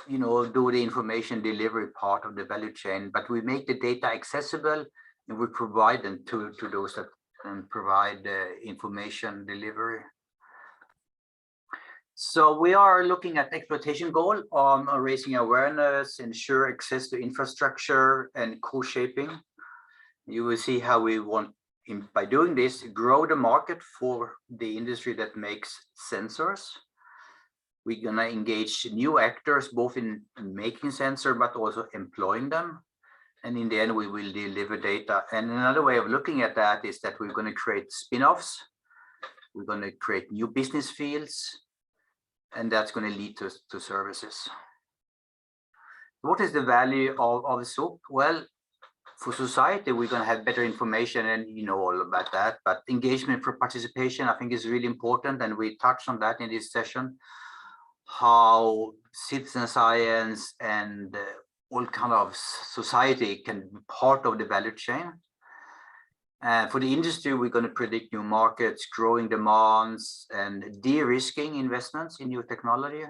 do the information delivery part of the value chain, but we make the data accessible and we provide them to those that can provide information delivery. So we are looking at exploitation goal on raising awareness, ensure access to infrastructure and co-shaping. You will see how we want, by doing this, grow the market for the industry that makes sensors. We're gonna engage new actors, both in making sensor, but also employing them. And in the end, we will deliver data. And another way of looking at that is that we're gonna create spin-offs. We're gonna create new business fields. And that's going to lead to services. What is the value of SOUP? Well, for society, we're going to have better information, and you know all about that. But engagement for participation, I think, is really important, and we touched on that in this session. How citizen science and all kind of society can be part of the value chain. For the industry, we're going to predict new markets, growing demands, and de-risking investments in new technology.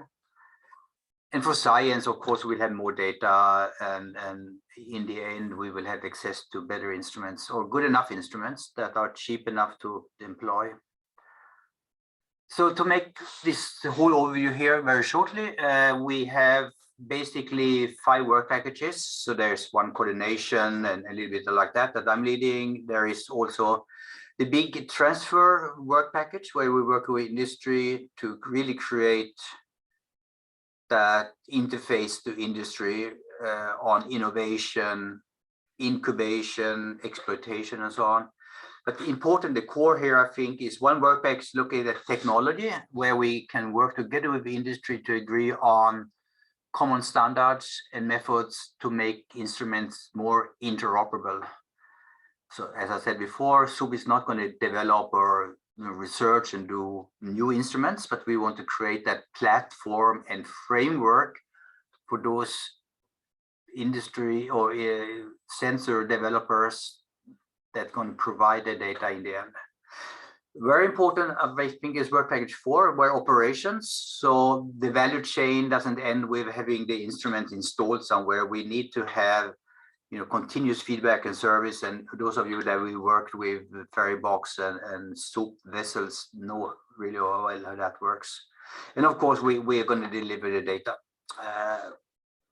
And for science, of course, we'll have more data, and in the end, we will have access to better instruments, or good enough instruments that are cheap enough to employ. So to make this whole overview here very shortly, we have basically 5 work packages. So there's one coordination and a little bit like that I'm leading. There is also the big transfer work package where we work with industry to really create that interface to industry on innovation, incubation, exploitation, and so on. But important, the core here, I think, is one work package looking at technology, where we can work together with the industry to agree on common standards and methods to make instruments more interoperable. So as I said before, SOUP is not going to develop or research and do new instruments, but we want to create that platform and framework for those industry or sensor developers that can provide the data in the end. Very important, I think, is work package 4, where operations. So the value chain doesn't end with having the instrument installed somewhere. We need to have, continuous feedback and service. And those of you that we worked with ferry box and SOUP vessels know really well how that works. And of course, we are going to deliver the data.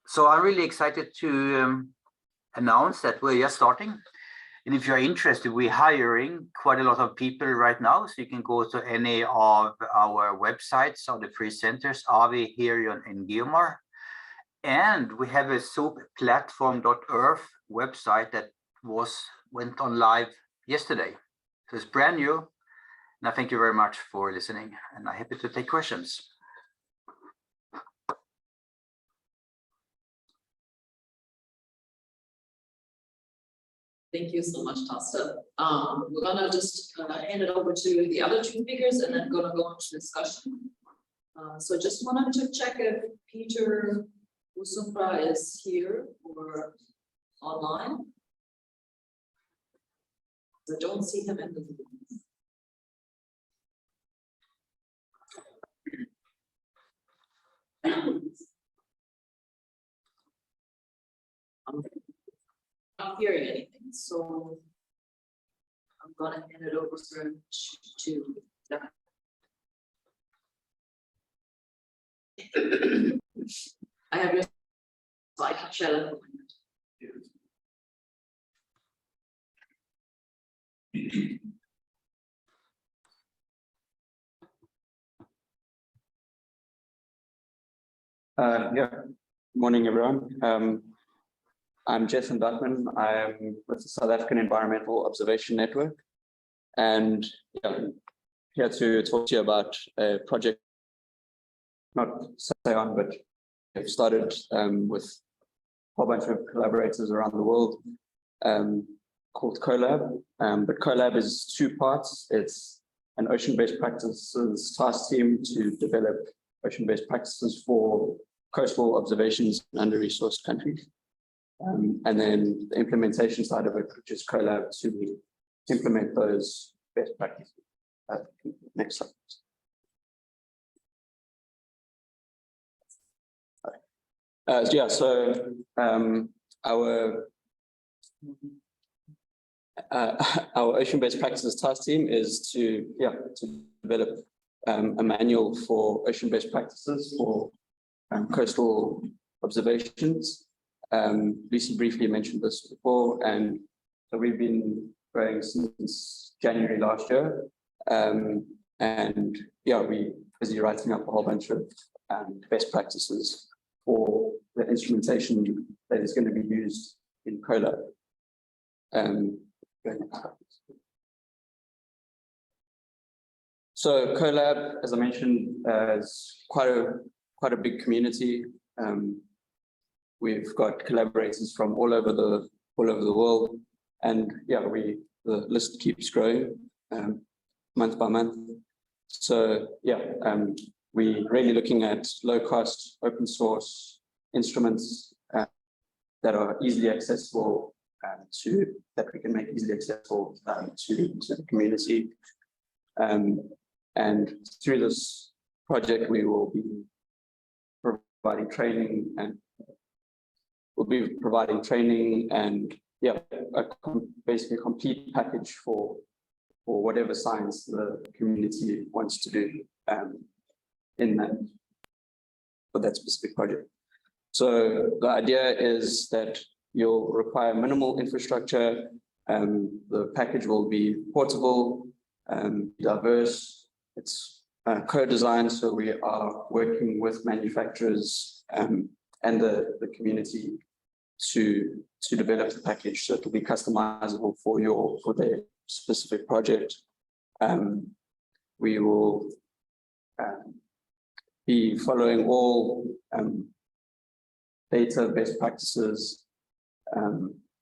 So I'm really excited to announce that we're just starting. And if you're interested, we're hiring quite a lot of people right now. So you can go to any of our websites or the presenters, Avi, Herion, and GEOMAR. And we have a soupplatform.earth website that went on live yesterday. So it's brand new. And I thank you very much for listening. And I'm happy to take questions. Thank you so much, Tasta. We're gonna just hand it over to the other 2 speakers and then gonna go into discussion. So just wanted to check if Peter Usumpra is here or online. I don't see him in the room. I'm not hearing anything, so I'm gonna hand it over to Doug. I have your slide, shall Good morning, everyone. I'm Jason Duckman. I'm with the South African Environmental Observation Network, and I'm here to talk to you about a project not say on, but have started with a whole bunch of collaborators around the world called CoLab. But CoLab is two parts. It's an ocean-based practices task team to develop ocean-based practices for coastal observations in under-resourced countries. And then the implementation side of it, which is CoLab to implement those best practices. Next slide. Yeah, so our ocean-based practices task team is to develop a manual for ocean-based practices for coastal observations. Lucy briefly mentioned this before, and so we've been going since January last year. And yeah, we're busy writing up a whole bunch of best practices for the instrumentation that is going to be used in CoLab. So CoLab, as I mentioned, is quite a big community. We've got collaborators from all over the world, and yeah, the list keeps growing month by month. So yeah, we're really looking at low-cost, open-source instruments that are easily accessible that we can make easily accessible to the community. And through this project, we will be providing training and yeah, basically a complete package for whatever science the community wants to do for that specific project. So the idea is that you'll require minimal infrastructure. The package will be portable, diverse. It's co-designed, so we are working with manufacturers and the community to develop the package so it will be customizable for their specific project. We will be following all data best practices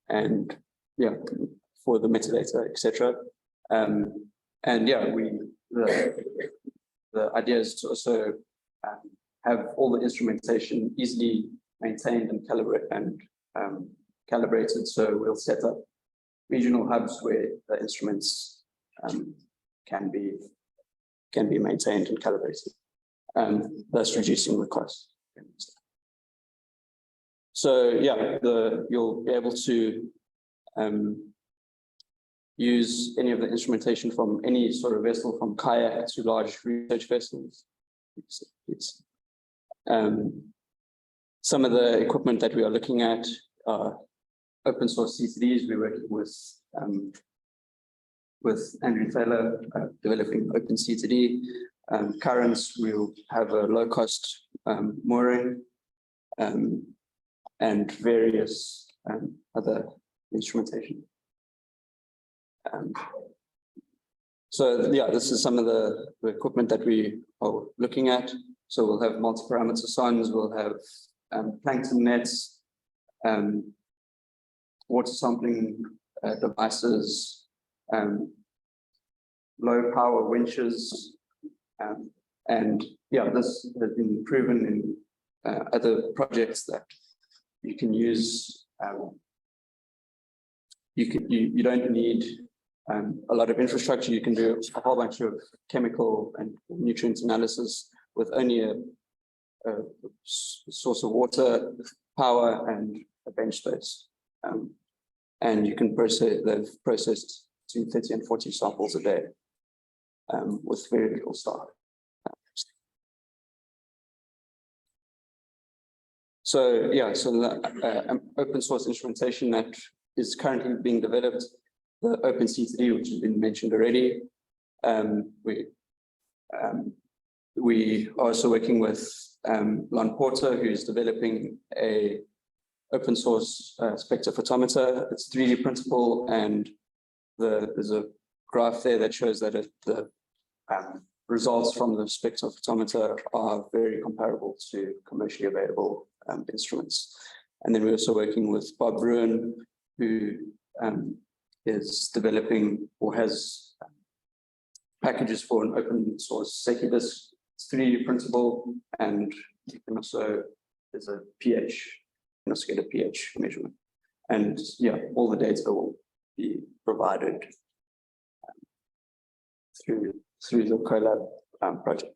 and yeah, for the metadata, etc. And yeah, the idea is to also have all the instrumentation easily maintained and calibrated. So we'll set up regional hubs where the instruments can be maintained and calibrated, thus reducing the cost. So yeah, you'll be able to use any of the instrumentation from any sort of vessel, from kayak to large research vessels. Some of the equipment that we are looking at are open source CCDs. We're working with Andrew Taylor, developing open CCD. Currents, we'll have a low cost mooring and various other instrumentation. So yeah, this is some of the equipment that we are looking at. So we'll have multi-parameter sondes, we'll have plankton nets, water sampling devices, low power winches, and yeah, this has been proven in other projects that you can use. You don't need a lot of infrastructure. You can do a whole bunch of chemical and nutrient analysis with only a source of water, power, and a bench space. And you can they've processed between 30 and 40 samples a day with very little staff. So yeah, so the open source instrumentation that is currently being developed, the OpenCTD, which has been mentioned already. We are also working with Lon Porter, who is developing a open source spectrophotometer. It's 3D printable, and there's a graph there that shows that the results from the spectrophotometer are very comparable to commercially available instruments. And then we're also working with Bob Bruin, who is developing or has packages for an open source SecuDisk 3D printable, and you can also, there's a pH, you can also get a pH measurement. And yeah, all the data will be provided through the CoLab project.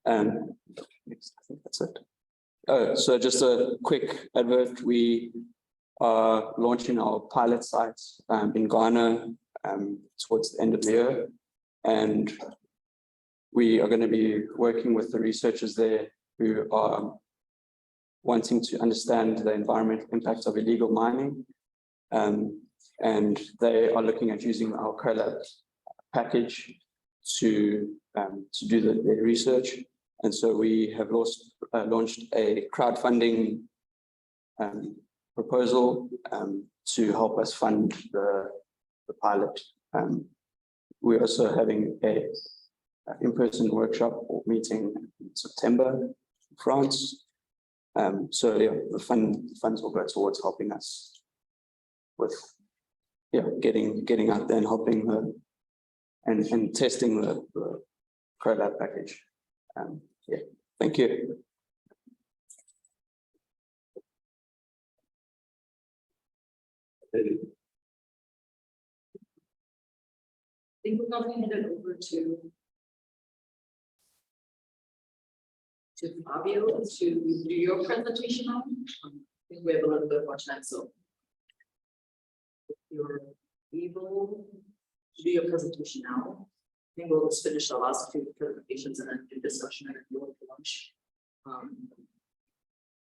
Next, I think that's it. Oh, so just a quick advert. We are launching our pilot site in Ghana towards the end of the year. And we are going to be working with the researchers there who are wanting to understand the environmental impact of illegal mining. And they are looking at using our CoLab package to do their research. And so we have launched a crowdfunding proposal to help us fund the pilot. We're also having a in-person workshop or meeting in September in France. So yeah, the funds will go towards helping us with getting out there and helping and testing the CoLab package. Yeah, thank you. I think we're going to hand it over to Fabio to do your presentation on. I think we have a little bit more time, so if you're able to do your presentation now, I think we'll just finish the last few presentations and then do discussion and go to lunch.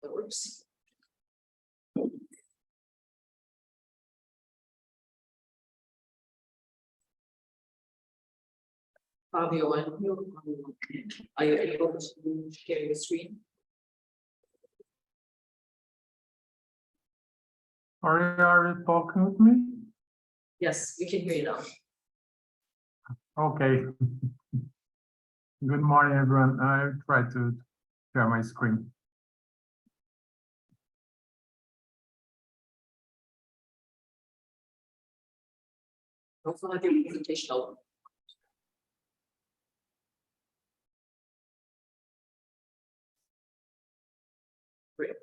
That works. Fabio, are you able to share your screen? Are you talking with me? Yes, we can hear you now. Okay. Good morning, everyone. I'll try to share my screen. Hopefully, I have your presentation open. Great.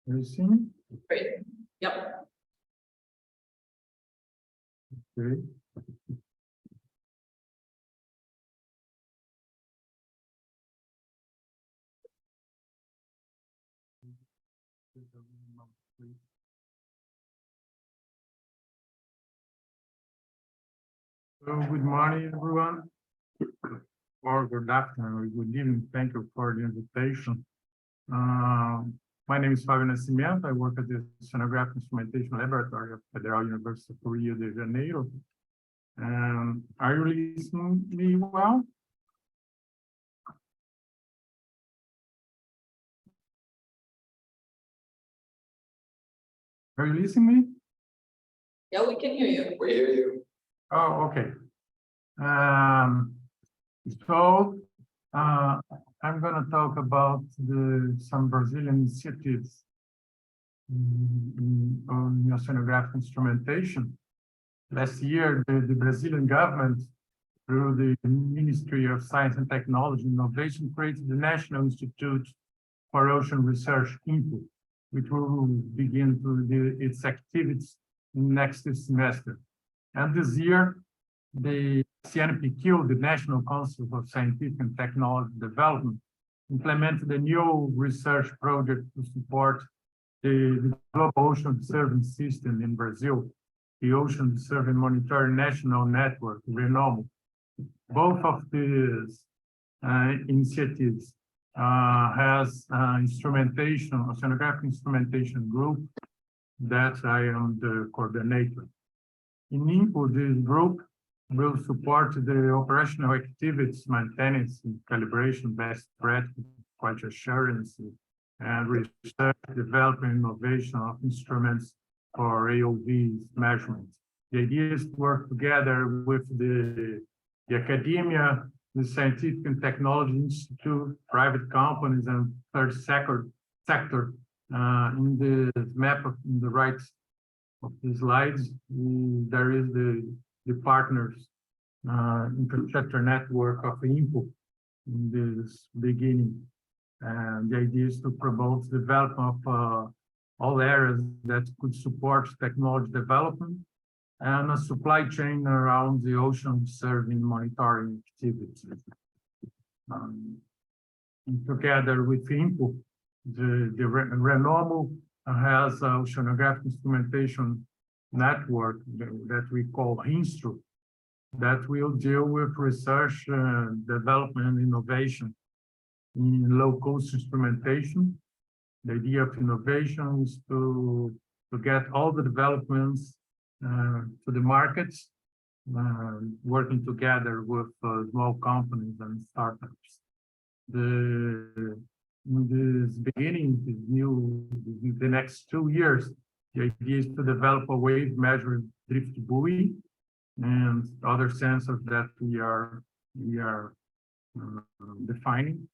You see me? Great. Yep. Okay. So good morning, everyone. Or good afternoon, or good evening. Thank you for the invitation. My name is Fabio Nascimento. I work at the Sonograph Instrumentation Laboratory of Federal University of Rio de Janeiro. Are you listening to me well? Are you listening to me? Yeah, we can hear you. We hear you. Oh, okay. So I'm going to talk about some Brazilian initiatives on oceanographic instrumentation. Last year, the Brazilian government, through the Ministry of Science and Technology and Innovation, created the National Institute for Ocean Research Input, which will begin to do its activities next semester. And this year, the CNPq, the National Council for Scientific and Technology Development, implemented a new research project to support the Global Ocean Observing System in Brazil, the Ocean Observing Monitoring National Network, RENOMO. Both of these initiatives has instrumentation, oceanographic instrumentation group that I am the coordinator. In input, this group will support the operational activities, maintenance, calibration, best practice, quality assurance, and research, development, innovation of instruments for AOV measurements. The idea is to work together with the academia, the Scientific and Technology Institute, private companies, and third sector. In the map in the right of the slides, there is the partners infrastructure network of INPO in this beginning. And the idea is to promote the development of all areas that could support technology development and a supply chain around the ocean serving monitoring activities. And together with INPO, the Renomo has an oceanographic instrumentation network that we call HINSTRO, that will deal with research, development, and innovation in low-cost instrumentation. The idea of innovation is to get all the developments to the markets, working together with small companies and startups. In this beginning, the next 2 years, the idea is to develop a wave measure drift buoy and other sensors that we are defining,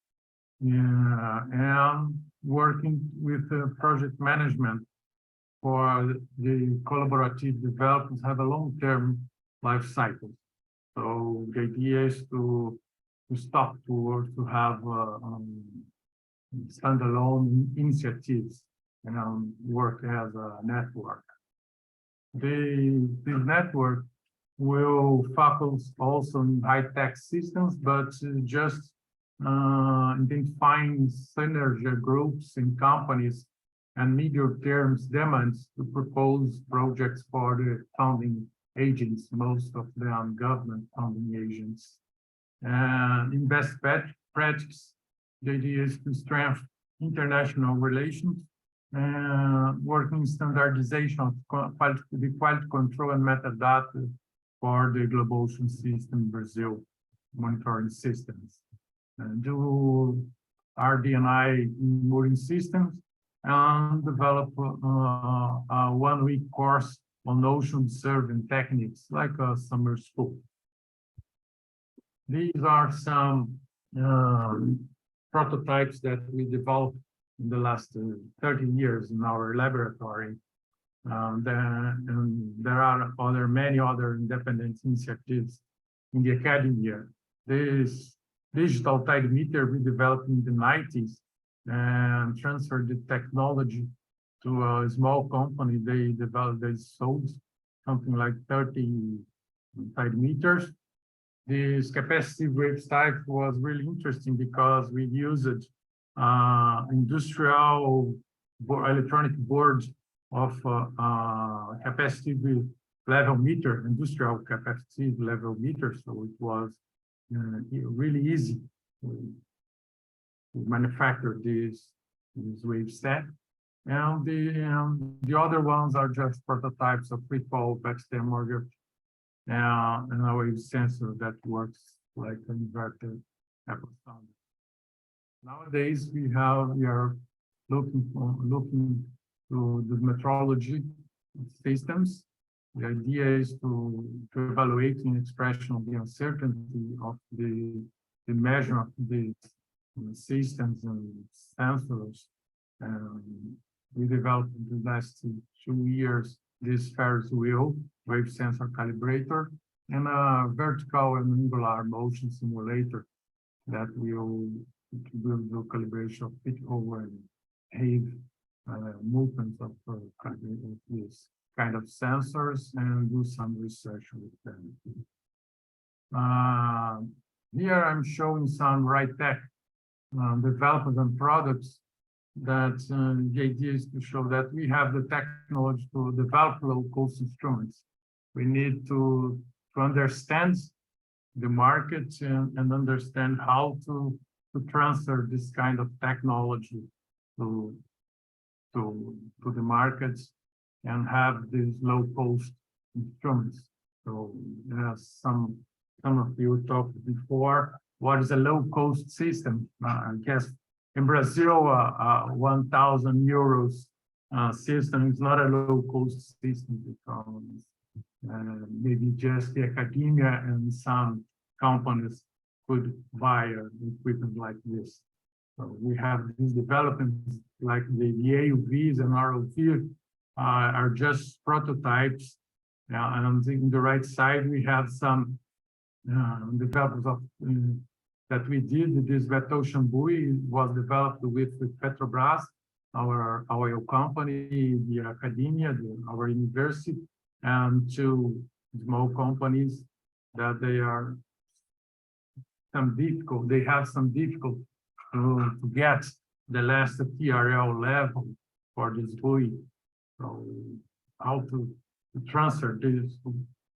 and working with project management for the collaborative developments have a long-term life cycle. So the idea is to stop to have standalone initiatives and work as a network. This network will focus also on high-tech systems, but just identifying synergy groups in companies and medium-term demands to propose projects for the funding agents, most of them government funding agents. And in best practice, the idea is to strengthen international relations and working standardization of the quality control and metadata for the global ocean system Brazil monitoring systems. Do RD&I in mooring systems and develop a one-week course on ocean surveying techniques like a summer school. These are some prototypes that we developed in the last 30 years in our laboratory. And there are many other independent initiatives in the academia. This digital tide meter we developed in the 90s and transferred the technology to a small company. They sold something like 30 tide meters. This capacitive wave type was really interesting because we used industrial electronic board of capacitive level meter, industrial capacitive level meter. So it was really easy to manufacture this wave set. And the other ones are just prototypes of free-fall backstem mortgage and a wave sensor that works like an inverted Apple standard. Nowadays, we are looking to the metrology systems. The idea is to evaluate an expression of the uncertainty of the measure of the systems and sensors. We developed in the last 2 years this Ferris wheel wave sensor calibrator and a vertical and angular motion simulator that will do calibration of pitch over and wave movements of this kind of sensors and do some research with them. Here I'm showing some right-tech development and products that the idea is to show that we have the technology to develop low-cost instruments. We need to understand the market and understand how to transfer this kind of technology to the markets and have these low-cost instruments. So some of you talked before, what is a low-cost system? I guess in Brazil, 1,000 euros system is not a low-cost system because maybe just the academia and some companies could buy equipment like this. So we have these developments like the AUVs and ROV are just prototypes. And on the right side, we have some developments of that we did. This wet ocean buoy was developed with Petrobras, our oil company, the academia, our university, and two small companies that they have some difficult to get the last TRL level for this buoy. So how to transfer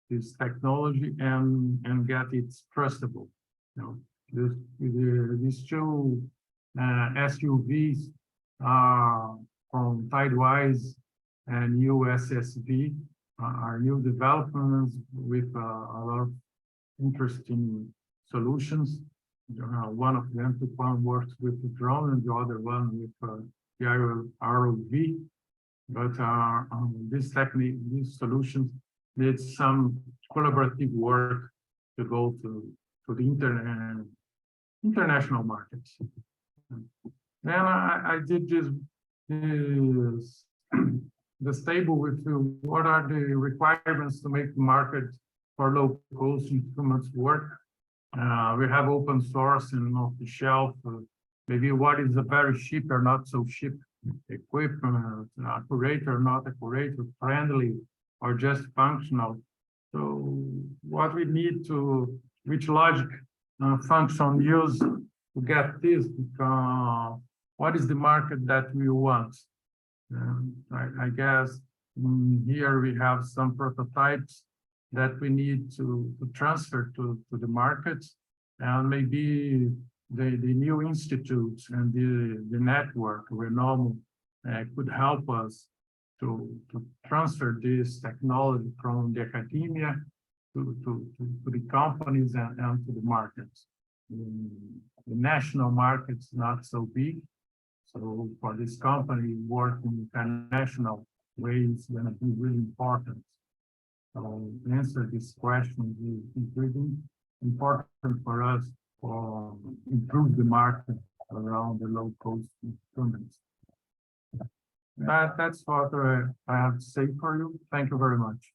this technology and get it trustable. You know, these two SUVs from Tidewise and USSV are new developments with a lot of interesting solutions. One of them, works with the drone, and the other one with the ROV. But these solutions need some collaborative work to go to the international markets. Then I did this table with what are the requirements to make the market for low-cost instruments work. We have open source and off the shelf. Maybe what is a very cheap or not so cheap equipment, accurate or not accurate, friendly or just functional. So what we need to, which logic function use to get this, what is the market that we want? I guess here we have some prototypes that we need to transfer to the market, and maybe the new institutes and the network Renome could help us to transfer this technology from the academia to the companies and to the markets. The national market's not so big, so for this company working international ways is going to be really important. So to answer this question is really important for us to improve the market around the low-cost instruments. That's what I have to say for you. Thank you very much.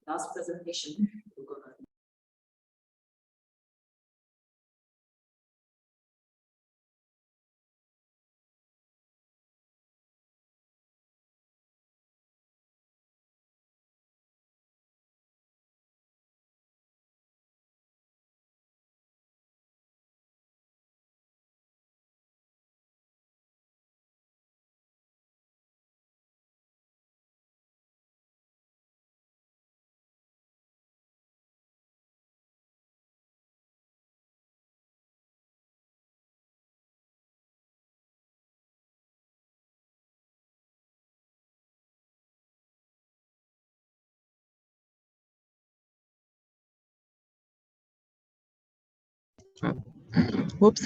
Last presentation. Whoops.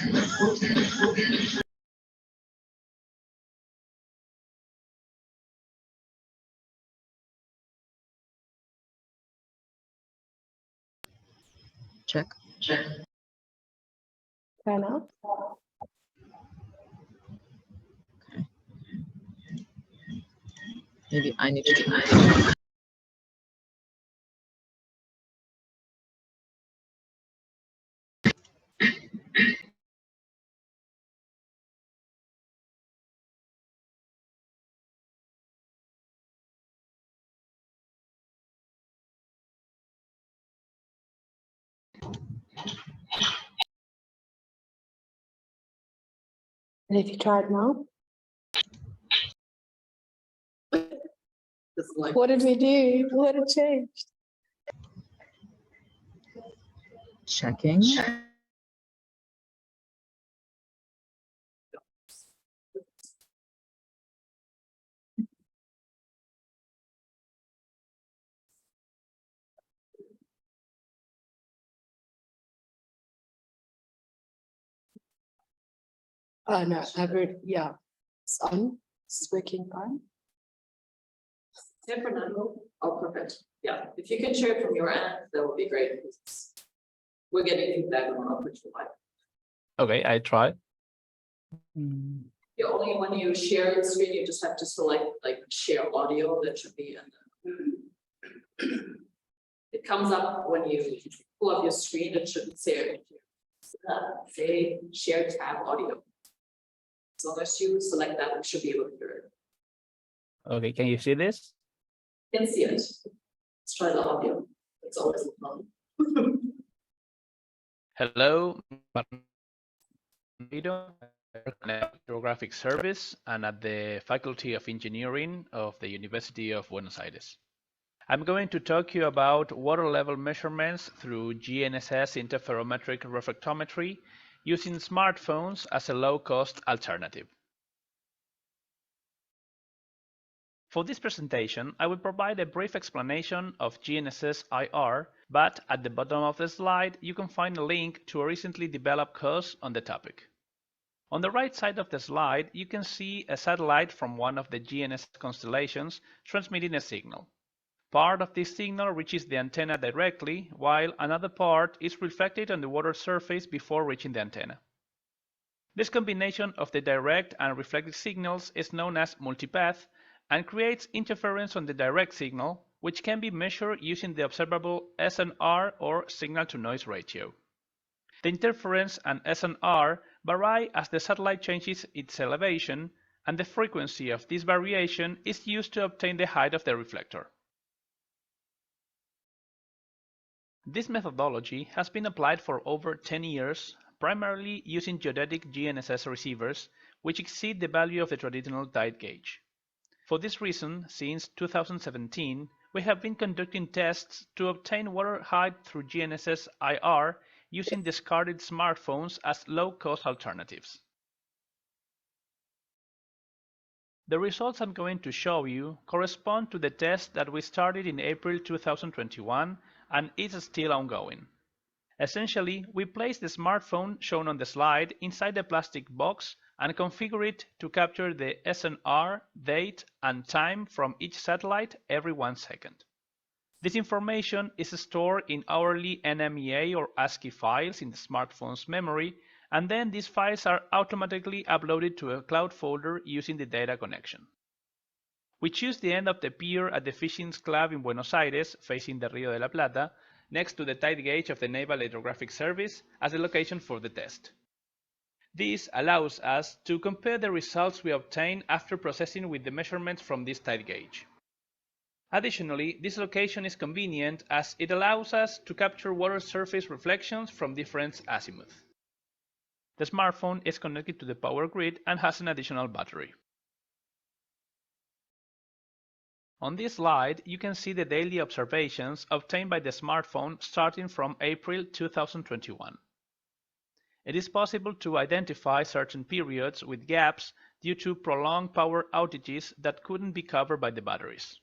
Check. Turn up. Maybe I need to. And if you try it now, what did we do? What had changed? Checking. No, I've heard, yeah, it's on, it's working fine. Yeah, Fernando. Oh, perfect. Yeah, if you can share it from your end, that would be great. We're getting feedback on our virtual live. Okay, I try. Yeah, only when you share the screen, you just have to select like share audio. That should be in the. It comes up when you pull up your screen. It shouldn't say share tab audio. As long as you select that, we should be able to hear it. Okay, can you see this? You can see it. Let's try the audio. It's always fun. Hello, Hydrographic Service and at the Faculty of Engineering of the University of Buenos Aires. I'm going to talk to you about water level measurements through GNSS interferometric reflectometry using smartphones as a low-cost alternative. For this presentation, I will provide a brief explanation of GNSS IR, but at the bottom of the slide you can find a link to a recently developed course on the topic. On the right side of the slide, you can see a satellite from one of the GNSS constellations transmitting a signal. Part of this signal reaches the antenna directly, while another part is reflected on the water surface before reaching the antenna. This combination of the direct and reflected signals is known as multipath and creates interference on the direct signal, which can be measured using the observable SNR or signal-to-noise ratio. The interference and SNR vary as the satellite changes its elevation, and the frequency of this variation is used to obtain the height of the reflector. This methodology has been applied for over 10 years, primarily using geodetic GNSS receivers, which exceed the value of the traditional tide gauge. For this reason, since 2017, we have been conducting tests to obtain water height through GNSS IR using discarded smartphones as low-cost alternatives. The results I'm going to show you correspond to the test that we started in April 2021 and is still ongoing. Essentially, we place the smartphone shown on the slide inside the plastic box and configure it to capture the SNR, date, and time from each satellite every 1 second. This information is stored in hourly NMEA or ASCII files in the smartphone's memory, and then these files are automatically uploaded to a cloud folder using the data connection. We choose the end of the pier at the Fishing Club in Buenos Aires, facing the Rio de la Plata, next to the tide gauge of the Naval Hydrographic Service, as the location for the test. This allows us to compare the results we obtain after processing with the measurements from this tide gauge. Additionally, this location is convenient as it allows us to capture water surface reflections from different azimuths. The smartphone is connected to the power grid and has an additional battery. On this slide, you can see the daily observations obtained by the smartphone starting from April 2021. It is possible to identify certain periods with gaps due to prolonged power outages that couldn't be covered by the batteries.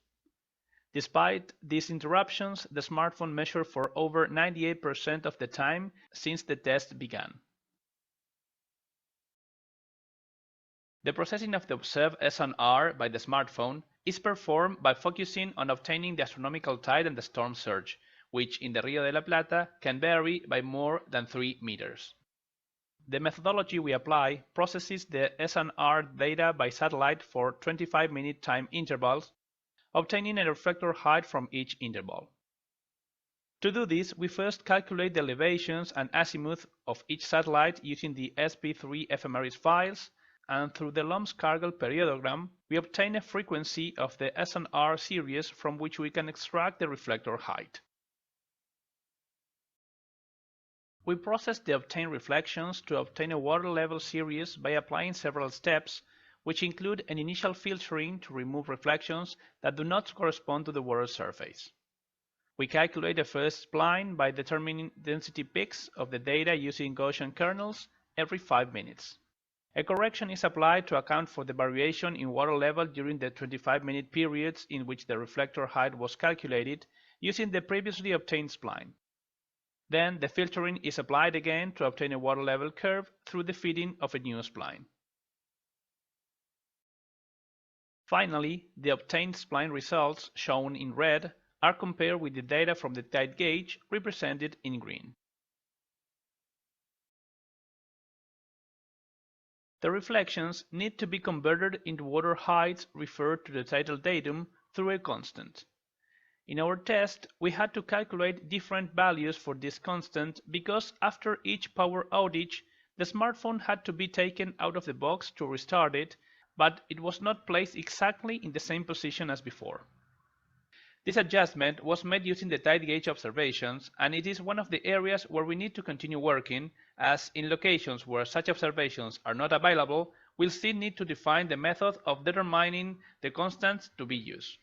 Despite these interruptions, the smartphone measured for over 98% of the time since the test began. The processing of the observed SNR by the smartphone is performed by focusing on obtaining the astronomical tide and the storm surge, which in the Rio de la Plata can vary by more than 3 meters. The methodology we apply processes the SNR data by satellite for 25-minute time intervals, obtaining a reflector height from each interval. To do this, we first calculate the elevations and azimuth of each satellite using the SP3 ephemeris files, and through the Lomskargel periodogram, we obtain a frequency of the SNR series from which we can extract the reflector height. We process the obtained reflections to obtain a water level series by applying several steps, which include an initial filtering to remove reflections that do not correspond to the water surface. We calculate the first spline by determining density peaks of the data using Gaussian kernels every 5 minutes. A correction is applied to account for the variation in water level during the 25-minute periods in which the reflector height was calculated using the previously obtained spline. Then the filtering is applied again to obtain a water level curve through the feeding of a new spline. Finally, the obtained spline results, shown in red, are compared with the data from the tide gauge, represented in green. The reflections need to be converted into water heights referred to the tidal datum through a constant. In our test, we had to calculate different values for this constant because after each power outage, the smartphone had to be taken out of the box to restart it, but it was not placed exactly in the same position as before. This adjustment was made using the tide gauge observations, and it is one of the areas where we need to continue working, as in locations where such observations are not available, we'll still need to define the method of determining the constants to be used.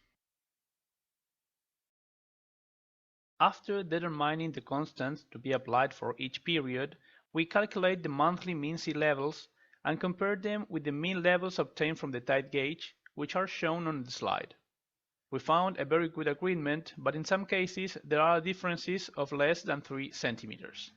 After determining the constants to be applied for each period, we calculate the monthly mean sea levels and compare them with the mean levels obtained from the tide gauge, which are shown on the slide. We found a very good agreement, but in some cases there are differences of less than 3 centimeters.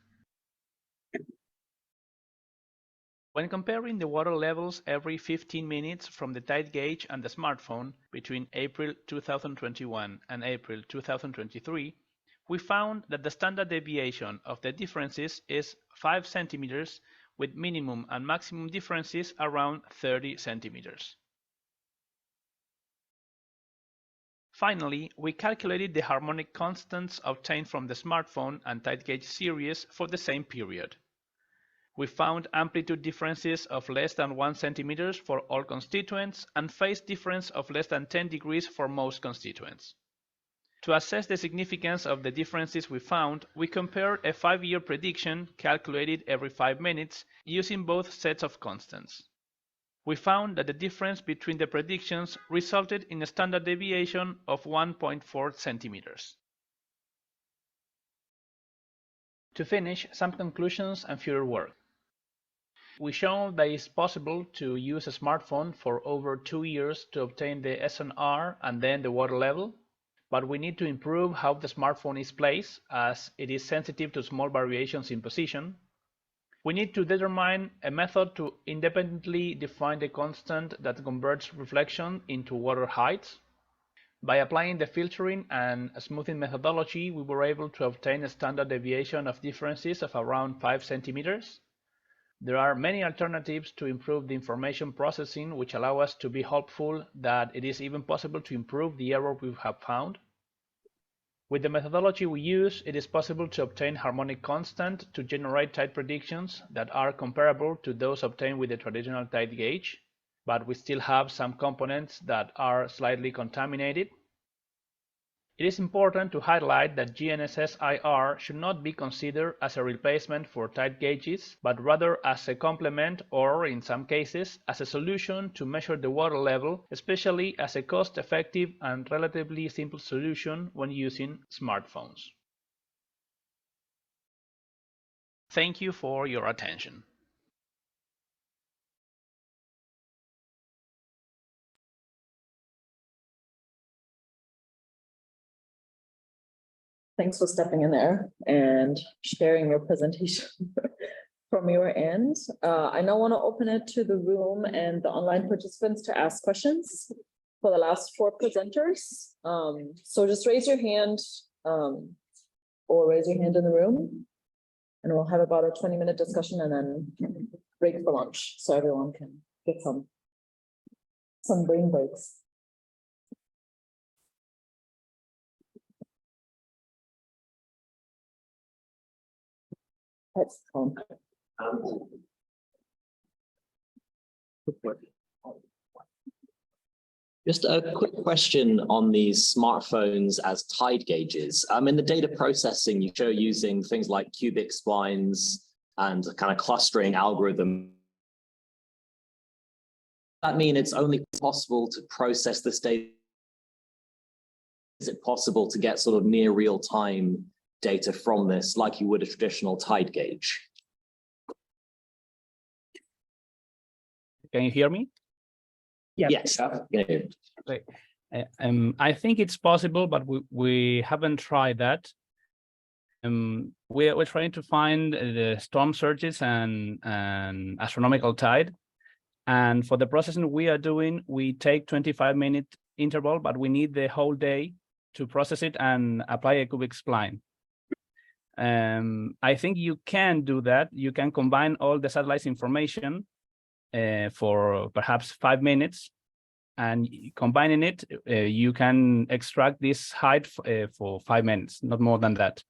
When comparing the water levels every 15 minutes from the tide gauge and the smartphone between April 2021 and April 2023, we found that the standard deviation of the differences is 5 centimeters, with minimum and maximum differences around 30 centimeters. Finally, we calculated the harmonic constants obtained from the smartphone and tide gauge series for the same period. We found amplitude differences of less than 1 centimeter for all constituents and phase difference of less than 10 degrees for most constituents. To assess the significance of the differences we found, we compared a 5-year prediction calculated every 5 minutes using both sets of constants. We found that the difference between the predictions resulted in a standard deviation of 1.4 centimeters. To finish, some conclusions and future work. We showed that it's possible to use a smartphone for over 2 years to obtain the SNR and then the water level, but we need to improve how the smartphone is placed, as it is sensitive to small variations in position. We need to determine a method to independently define the constant that converts reflection into water heights. By applying the filtering and smoothing methodology, we were able to obtain a standard deviation of differences of around 5 centimeters. There are many alternatives to improve the information processing, which allow us to be hopeful that it is even possible to improve the error we have found. With the methodology we use, it is possible to obtain harmonic constant to generate tide predictions that are comparable to those obtained with the traditional tide gauge, but we still have some components that are slightly contaminated. It is important to highlight that GNSS-IR should not be considered as a replacement for tide gauges, but rather as a complement or, in some cases, as a solution to measure the water level, especially as a cost-effective and relatively simple solution when using smartphones. Thank you for your attention. Thanks for stepping in there and sharing your presentation from your end. I now want to open it to the room and the online participants to ask questions for the last 4 presenters. So just raise your hand or raise your hand in the room, and we'll have about a 20-minute discussion and then break for lunch so everyone can get some brain breaks. That's fun. Just a quick question on these smartphones as tide gauges. In the data processing, you show using things like cubic splines and kind of clustering algorithm. Does that mean it's only possible to process this data? Is it possible to get sort of near real-time data from this like you would a traditional tide gauge? Can you hear me? Yes. Great. I think it's possible, but we haven't tried that. We're trying to find the storm surges and astronomical tide. And for the processing we are doing, we take 25-minute interval, but we need the whole day to process it and apply a cubic spline. I think you can do that. You can combine all the satellites information for perhaps 5 minutes, and combining it, you can extract this height for 5 minutes, not more than that.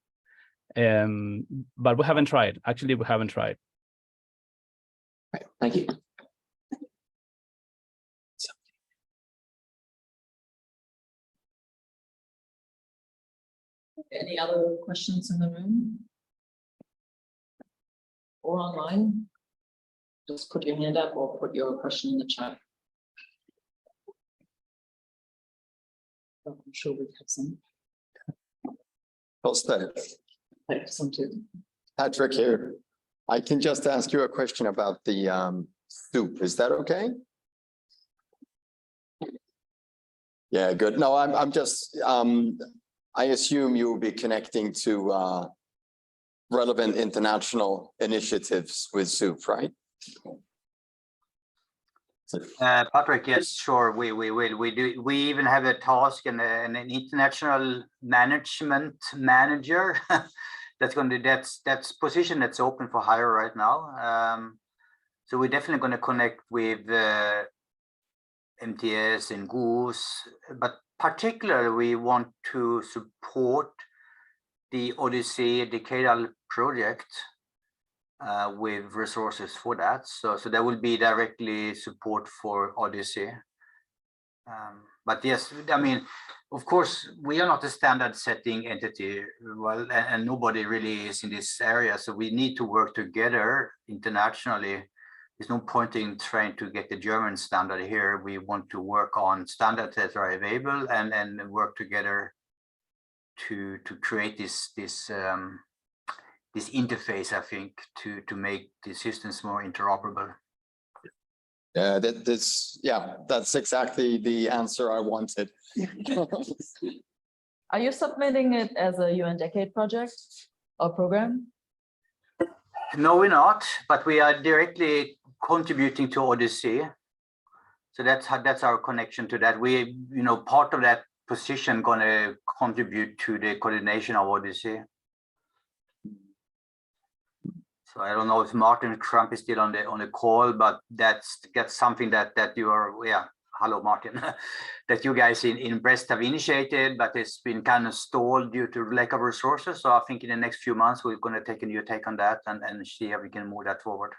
But we haven't tried. Actually, we haven't tried. Right. Thank you. Any other questions in the room? Or online? Just put your hand up or put your question in the chat. I'm sure we have some. Some too. Patrick here. I can just ask you a question about the soup. Is that okay? Yeah, good. No, I'm just, I assume you will be connecting to relevant international initiatives with soup, right? Patrick, yes, sure. We will. We even have a task and an international management manager that's position that's open for hire right now. So we're definitely going to connect with MTS and Goose, but particularly we want to support the Odyssey Decadal project with resources for that. So there will be directly support for Odyssey. But yes, I mean, of course, we are not a standard setting entity, well, and nobody really is in this area. So we need to work together internationally. There's no point in trying to get the German standard here. We want to work on standards that are available and work together to create this interface, I think, to make the systems more interoperable. Yeah, that's exactly the answer I wanted. Are you submitting it as a UN Decade project or program? No, we're not, but we are directly contributing to Odyssey. So that's our connection to that. We, part of that position going to contribute to the coordination of Odyssey. So I don't know if Martin Crump is still on the call, but that's something that you are, hello Martin, that you guys in Brest have initiated, but it's been kind of stalled due to lack of resources. So I think in the next few months we're going to take a new take on that and see how we can move that forward.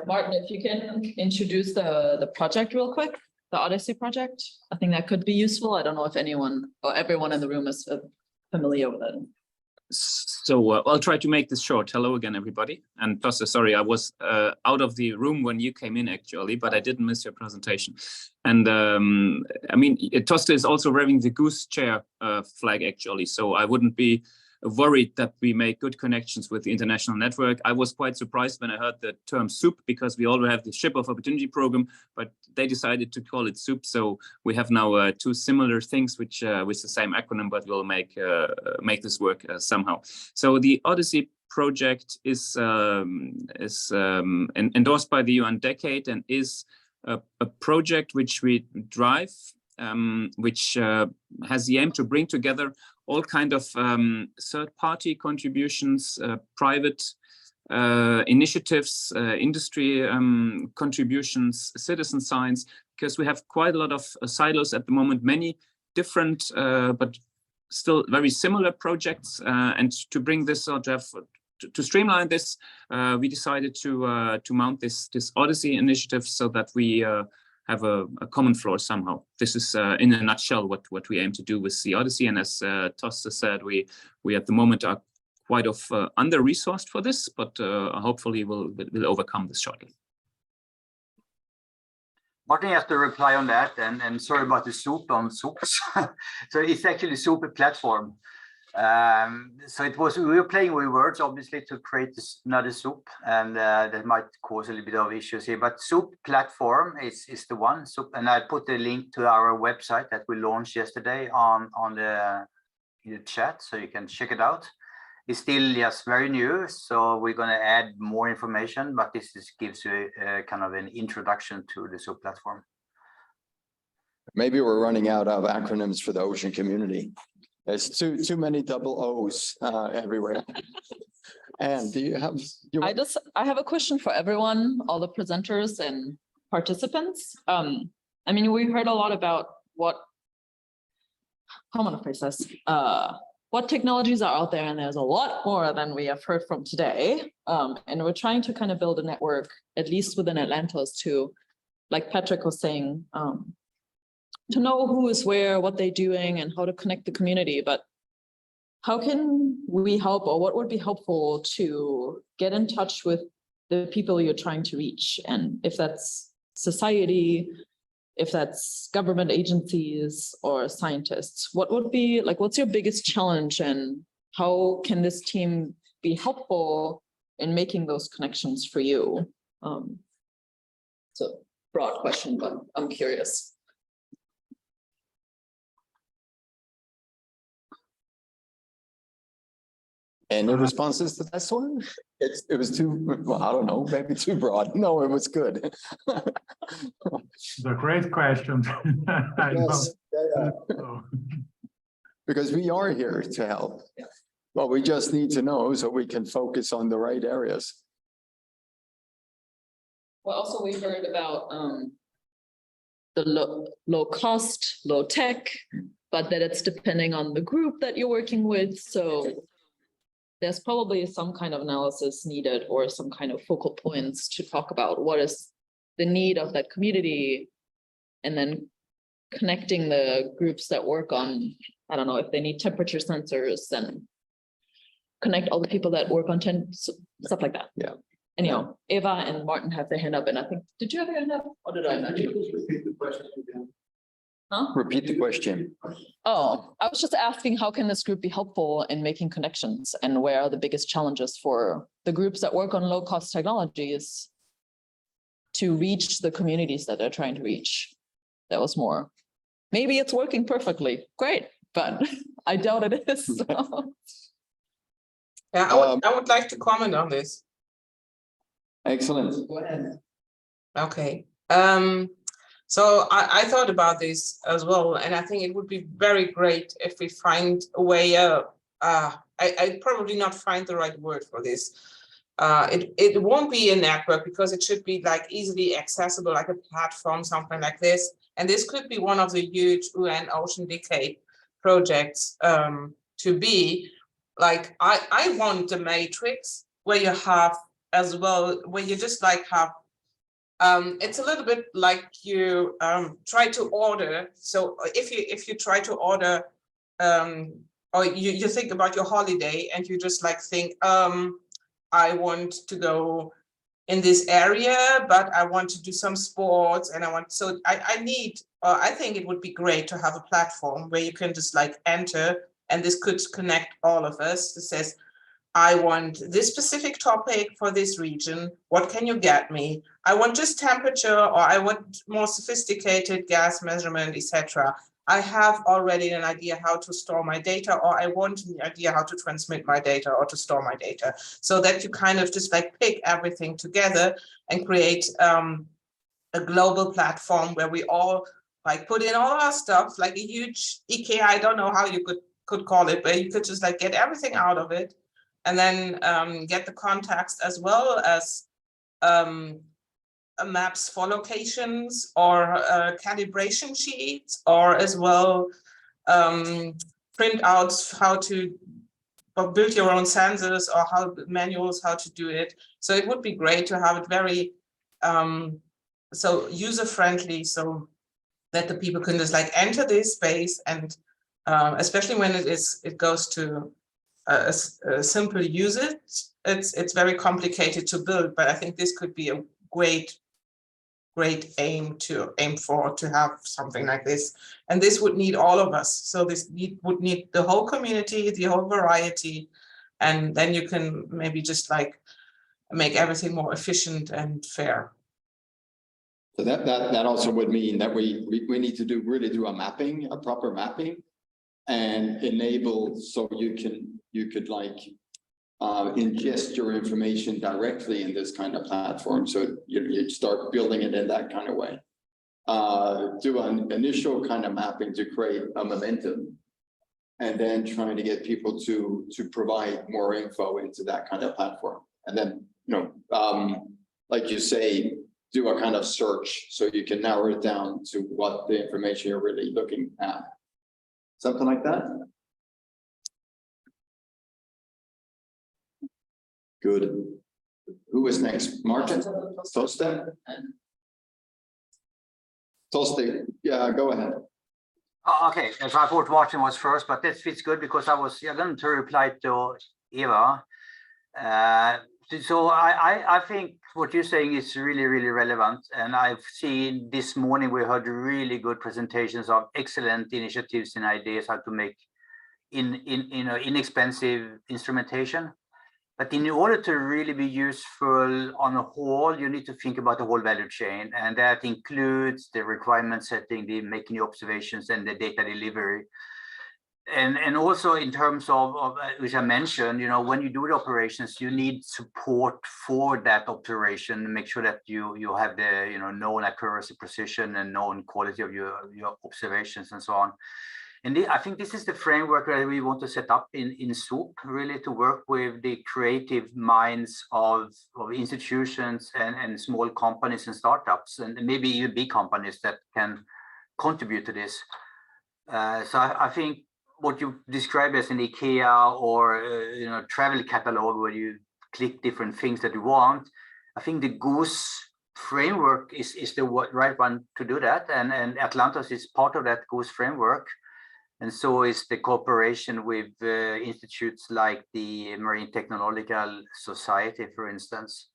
Martin, if you can introduce the project real quick, the Odyssey project, I think that could be useful. I don't know if anyone or everyone in the room is familiar with it. So I'll try to make this short. Hello again, everybody. And Tosta, sorry, I was out of the room when you came in actually, but I didn't miss your presentation. And I mean, Tosta is also wearing the Goose Chair flag actually, so I wouldn't be worried that we make good connections with the international network. I was quite surprised when I heard the term SOUP, because we already have the Ship of Opportunity program, but they decided to call it SOUP. So we have now two similar things, which with the same acronym, but we'll make this work somehow. So the Odyssey project is endorsed by the UN Decade and is a project which we drive, which has the aim to bring together all kind of third-party contributions, private initiatives, industry contributions, citizen science, because we have quite a lot of silos at the moment, many different but still very similar projects. And to bring this or to streamline this, we decided to mount this Odyssey initiative so that we have a common floor somehow. This is in a nutshell what we aim to do with the Odyssey. And as Tosta said, we at the moment are quite under-resourced for this, but hopefully we'll overcome this shortly. Martin has to reply on that, and sorry about the soup on soups. So it's actually soup platform. So we were playing with words, obviously, to create another soup, and that might cause a little bit of issues here. But soup platform is the one. Soup, and I put the link to our website that we launched yesterday in the chat, so you can check it out. It's still just very new, so we're going to add more information, but this gives you a kind of an introduction to the SOAP platform. Maybe we're running out of acronyms for the ocean community. There's too many double O's everywhere. And do you have? I have a question for everyone, all the presenters and participants. I mean, we heard a lot about how am I gonna phrase this? What technologies are out there, and there's a lot more than we have heard from today. And we're trying to kind of build a network, at least within Atlantis, to, like Patrick was saying, to know who is where, what they're doing, and how to connect the community. But how can we help, or what would be helpful to get in touch with the people you're trying to reach? And if that's society, if that's government agencies or scientists, what would be like, what's your biggest challenge, and how can this team be helpful in making those connections for you? It's a broad question, but I'm curious. Any responses to this one? It was too, well, I don't know, maybe too broad. No, it was good. It's a great question. I Yes, know. because we are here to help. Well, we just need to know so we can focus on the right areas. Well, also we heard about the low cost, low tech, but that it's depending on the group that you're working with. So there's probably some kind of analysis needed, or some kind of focal points to talk about what is the need of that community, and then connecting the groups that work on, I don't know, if they need temperature sensors, and connect all the people that work on stuff like that. Yeah. Anyhow, Eva and Martin have their hand up, and I think, did you have your hand up? Or did I? Repeat the question again. Huh? Repeat the question. Oh, I was just asking, how can this group be helpful in making connections, and where are the biggest challenges for the groups that work on low cost technologies to reach the communities that they're trying to reach? That was more, maybe it's working perfectly, great, but I doubt it is. So. Yeah, I would like to comment on this. Excellent. Go ahead. Okay. So I thought about this as well, and I think it would be very great if we find a way. I'd probably not find the right word for this. It won't be a network, because it should be like easily accessible, like a platform, something like this. And this could be one of the huge UN Ocean Decade projects to be like, I want a matrix where you have as well, where you just like have, it's a little bit like you try to order. So if you try to order, or you think about your holiday, and you just like think, I want to go in this area, but I want to do some sports, and I think it would be great to have a platform where you can just like enter, and this could connect all of us. It says, I want this specific topic for this region. What can you get me? I want just temperature, or I want more sophisticated gas measurement, etc. I have already an idea how to store my data, or I want an idea how to transmit my data or to store my data, so that you kind of just like pick everything together and create a global platform where we all like put in all our stuff, like a huge IKEA, I don't know how you could call it, but you could just like get everything out of it. And then get the context, as well as maps for locations, or calibration sheets, or as well printouts how to build your own sensors, or manuals how to do it. So it would be great to have it very so user friendly, so that the people can just like enter this space, and especially when it goes to a simple usage, it's very complicated to build, but I think this could be a great aim for, to have something like this. And this would need all of us. So this would need the whole community, the whole variety, and then you can maybe just like make everything more efficient and fair. So that also would mean that we need to really do a proper mapping, and enable, so you could like ingest your information directly in this kind of platform. So you start building it in that kind of way. Do an initial kind of mapping to create a momentum, and then trying to get people to provide more info into that kind of platform. And then, like you say, do a kind of search so you can narrow it down to what the information you're really looking at. Something like that. Good. Who is next? Martin? Toste? Toste, yeah, go ahead. Okay, so I thought Martin was first, but that fits good because I was going to reply to Eva. So I think what you're saying is really, really relevant. And I've seen this morning, we heard really good presentations of excellent initiatives and ideas how to make inexpensive instrumentation. But in order to really be useful on a whole, you need to think about the whole value chain. And that includes the requirement setting, the making observations, and the data delivery. And also in terms of which I mentioned, when you do the operations, you need support for that operation. Make sure that you have the known accuracy, precision, and known quality of your observations and so on. And I think this is the framework that we want to set up in SOUP, really to work with the creative minds of institutions and small companies and startups, and maybe even big companies that can contribute to this. So I think what you describe as an IKEA or travel catalog where you click different things that you want, I think the Goose framework is the right one to do that, and Atlantis is part of that Goose framework. And so is the cooperation with institutes like the Marine Technological Society, for instance.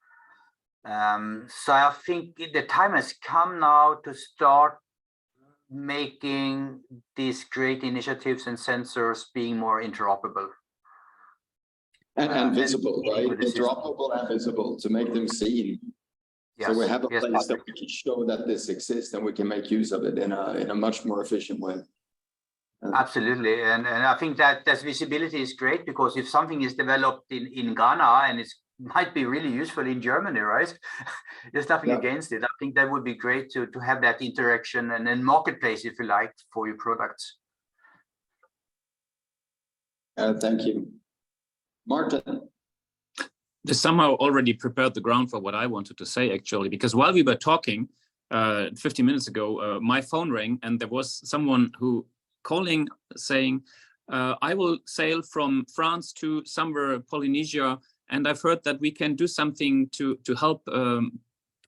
So I think the time has come now to start making these great initiatives and sensors being more interoperable. And visible, right? Interoperable and visible to make them seen. Yes. So we have a place that we can show that this exists and we can make use of it in a much more efficient way. Absolutely, and I think that visibility is great, because if something is developed in Ghana and it might be really useful in Germany, right? There's nothing against it. I think that would be great to have that interaction and then marketplace, if you like, for your products. Thank you. Martin. This somehow already prepared the ground for what I wanted to say, actually, because while we were talking 50 minutes ago, my phone rang and there was someone who calling saying, I will sail from France to somewhere Polynesia, and I've heard that we can do something to help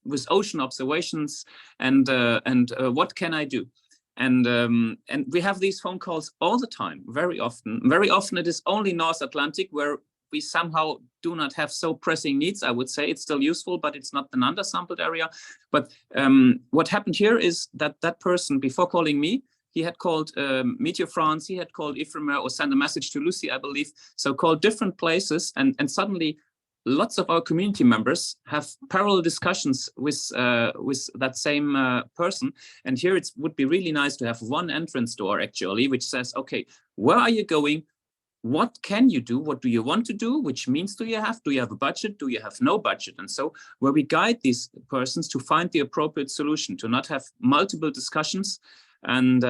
with ocean observations, and what can I do? And we have these phone calls all the time, very often. Very often it is only North Atlantic, where we somehow do not have so pressing needs. I would say it's still useful, but it's not an undersampled area. But what happened here is that that person, before calling me, he had called Meteor France, he had called Ephemer, or sent a message to Lucy, I believe. So called different places, and suddenly lots of our community members have parallel discussions with that same person. And here it would be really nice to have one entrance door, actually, which says, okay, where are you going? What can you do? What do you want to do? Which means do you have? Do you have a budget? Do you have no budget? And so where we guide these persons to find the appropriate solution, to not have multiple discussions and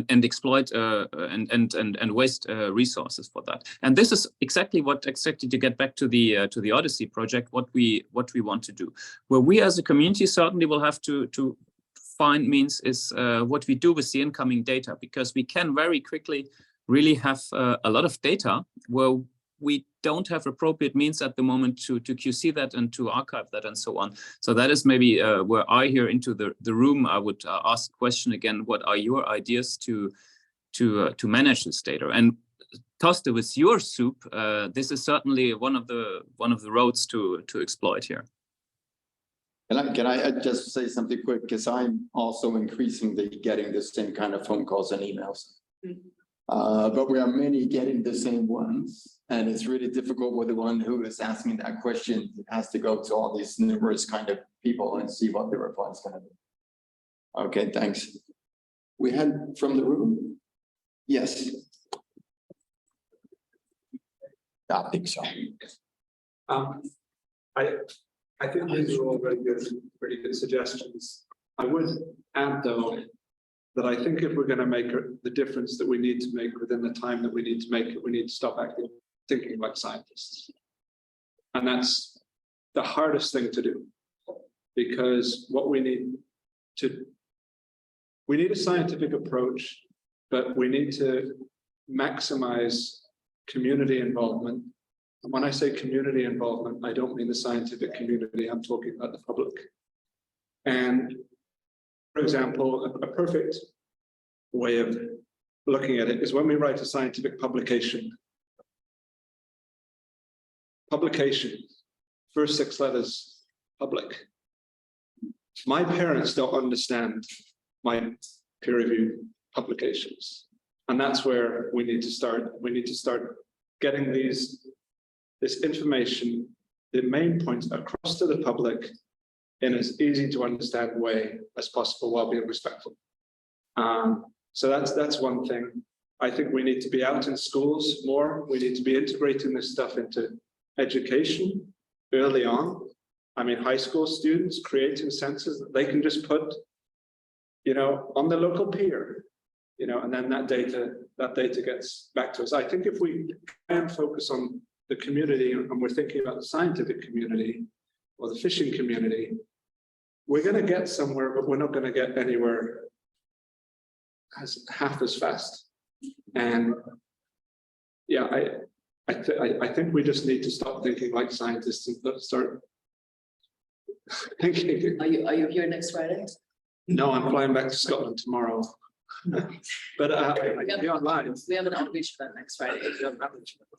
exploit and waste resources for that. And this is exactly to get back to the Odyssey project, what we want to do. Where we as a community certainly will have to find means is what we do with the incoming data, because we can very quickly really have a lot of data where we don't have appropriate means at the moment to QC that and to archive that and so on. So that is maybe where I hear into the room. I would ask the question again: what are your ideas to manage this data? And Toste, with your SOUP, this is certainly one of the roads to exploit here. Can I just say something quick, because I'm also increasingly getting the same kind of phone calls and emails. But we are many getting the same ones, and it's really difficult with the one who is asking that question. It has to go to all these numerous kind of people and see what the reply is going to be. Okay, thanks. We had from the room? Yes. I think so. I think these are all very good, pretty good suggestions. I would add though, that I think if we're going to make the difference that we need to make within the time that we need to make it, we need to stop thinking like scientists. And that's the hardest thing to do, because what we need a scientific approach, but we need to maximize community involvement. And when I say community involvement, I don't mean the scientific community, I'm talking about the public. And for example, a perfect way of looking at it is when we write a scientific publication. Publication, first 6 letters, public. My parents don't understand my peer-reviewed publications. And that's where we need to start. We need to start getting this information, the main points across to the public in as easy to understand way as possible while being respectful. So that's one thing. I think we need to be out in schools more. We need to be integrating this stuff into education early on. I mean, high school students creating sensors that they can just put, on the local pier, and then that data gets back to us. I think if we can focus on the community and we're thinking about the scientific community or the fishing community, we're going to get somewhere, but we're not going to get anywhere half as fast. And yeah, I think we just need to stop thinking like scientists and start thinking. Are you here next Friday? No, I'm flying back to Scotland tomorrow. But I can be online. We have an outreach event next Friday. We have an outreach event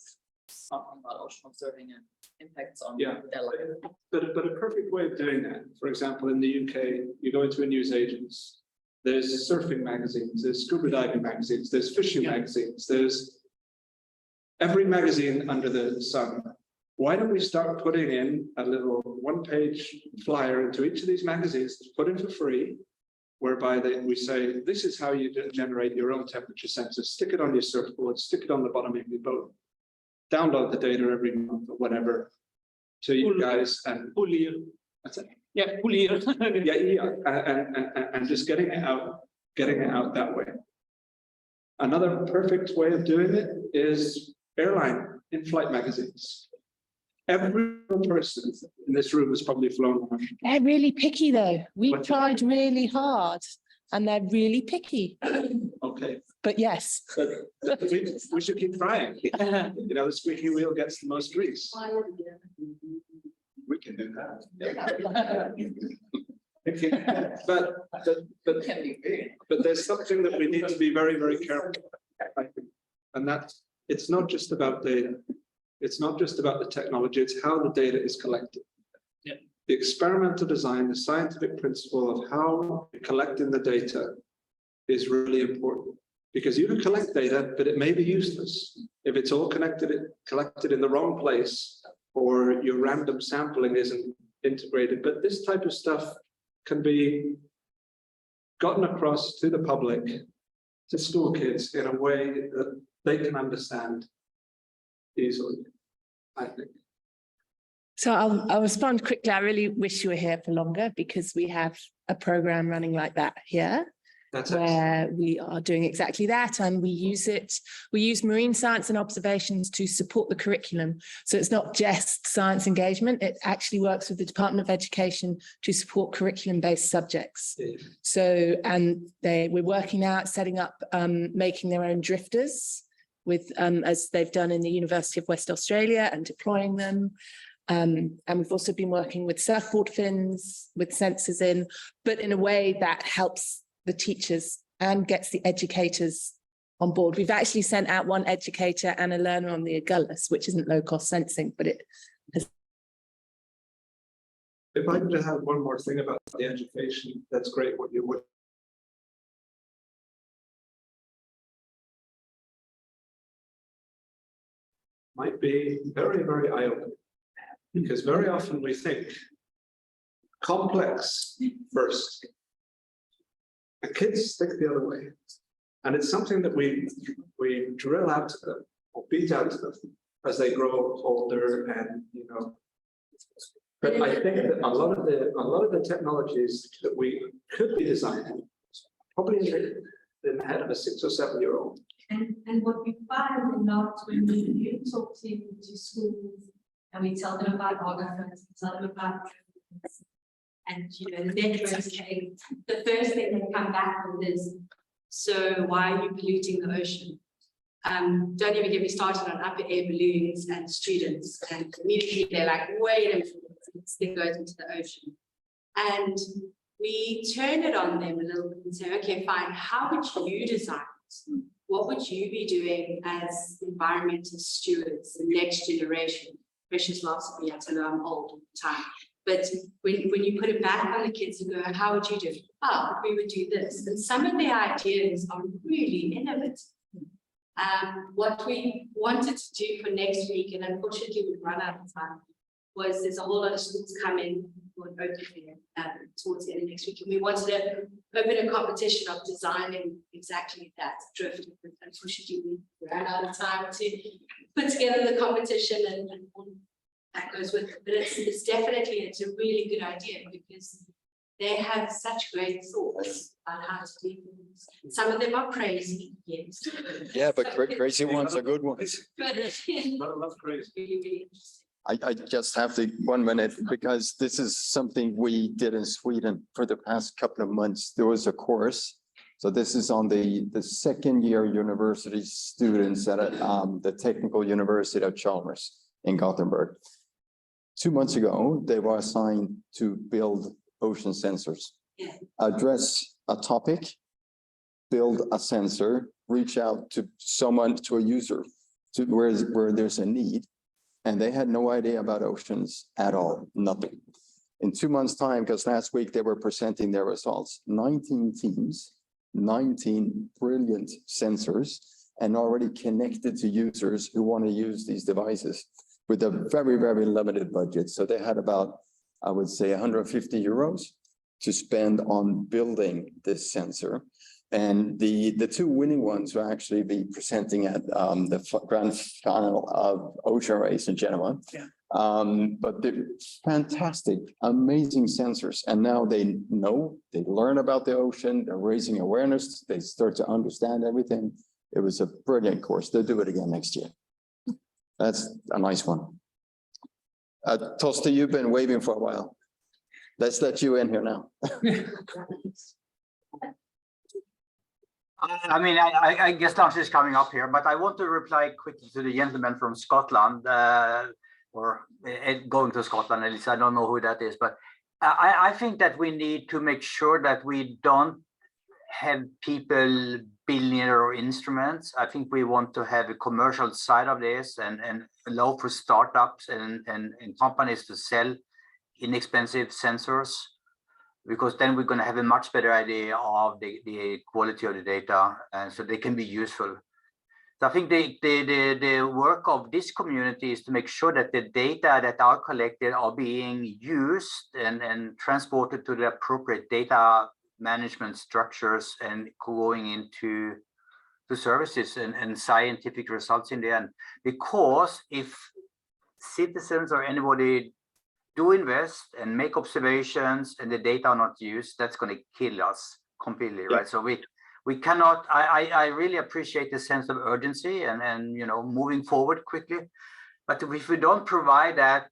talking about ocean observing and impacts on their life. But a perfect way of doing that, for example, in the UK, you go into a newsagents, there's surfing magazines, there's scuba diving magazines, there's fishing magazines, there's every magazine under the sun. Why don't we start putting in a little one-page flyer into each of these magazines to put in for free, whereby we say, this is how you generate your own temperature sensor. Stick it on your surfboard, stick it on the bottom of your boat, download the data every month or whatever to you guys, and that's it. Yeah, and just getting it out that way. Another perfect way of doing it is airline in-flight magazines. Every person in this room has probably flown one. They're really picky though. We tried really hard and they're really picky. Okay. But yes. But we should keep trying. The squeaky wheel gets the most grease. We can do that. But there's something that we need to be very, very careful, I think. And that's, it's not just about data. It's not just about the technology, it's how the data is collected. Yeah. The experimental design, the scientific principle of how collecting the data is really important. Because you can collect data, but it may be useless if it's all collected in the wrong place, or your random sampling isn't integrated. But this type of stuff can be gotten across to the public, to school kids in a way that they can understand easily, I think. So I'll respond quickly. I really wish you were here for longer, because we have a program running like that here. That's where we are doing exactly that, and we use marine science and observations to support the curriculum. So it's not just science engagement, it actually works with the Department of Education to support curriculum-based subjects. Yeah. So, and we're working out, setting up, making their own drifters with, as they've done in the University of West Australia, and deploying them. And we've also been working with surfboard fins, with sensors in, but in a way that helps the teachers and gets the educators on board. We've actually sent out one educator and a learner on the Agulhas, which isn't low-cost sensing, but it has. If I could have one more thing about the education, that's great what you would. Might be very, very eye-opening, because very often we think complex first. And kids think the other way. And it's something that we drill out to them or beat out to them. as they grow older, and But I think that a lot of the technologies that we could be designing probably in the head of a 6 or 7 year old. And what we find a lot when we talk to schools and we tell them about organoids, we tell them about and the networks, the first thing they come back with is, so why are you polluting the ocean? Don't even get me started on upper air balloons and students, and immediately they're like, wait a minute, this thing goes into the ocean. And we turn it on them a little bit and say, okay, fine, how would you design it? What would you be doing as environmental stewards, the next generation? Precious laughs at me, I tell her I'm old all the time. But when you put it back on the kids and go, how would you do it? Oh, we would do this. And some of the ideas are really innovative. What we wanted to do for next week, and unfortunately we've run out of time, was there's a whole lot of schools coming for an open towards the end of next week. And we wanted to open a competition of designing exactly that drift. Unfortunately, we ran out of time to put together the competition and that goes with it. But it's definitely a really good idea because they have such great thoughts on how to do things. Some of them are crazy, yes. Yeah, but crazy ones are good ones. But love crazy. Really interesting. I just have to 1 minute because this is something we did in Sweden for the past couple of months. There was a course. So this is on the second year university students at the Technical University of Chalmers in Gothenburg. 2 months ago, they were assigned to build ocean sensors, address a topic, build a sensor, reach out to someone, to a user, to where there's a need. And they had no idea about oceans at all, nothing. In 2 months' time, because last week they were presenting their results, 19 teams, 19 brilliant sensors, and already connected to users who want to use these devices with a very, very limited budget. So they had about, I would say, 150 euros to spend on building this sensor. And the two winning ones will actually be presenting at the grand final of Ocean Race in Genoa. Yeah. But they're fantastic, amazing sensors. And now they learn about the ocean, they're raising awareness, they start to understand everything. It was a brilliant course. They'll do it again next year. That's a nice one. Tosta, you've been waving for a while. Let's let you in here now. I mean, I guess lunch is coming up here, but I want to reply quickly to the gentleman from Scotland, or going to Scotland, at least I don't know who that is, but I think that we need to make sure that we don't have people building their instruments. I think we want to have a commercial side of this and allow for startups and companies to sell inexpensive sensors, because then we're going to have a much better idea of the quality of the data, and so they can be useful. So I think the work of this community is to make sure that the data that are collected are being used and transported to the appropriate data management structures and going into the services and scientific results in the end. Because if citizens or anybody do invest and make observations and the data are not used, that's going to kill us completely, right? So we cannot, I really appreciate the sense of urgency and moving forward quickly, but if we don't provide that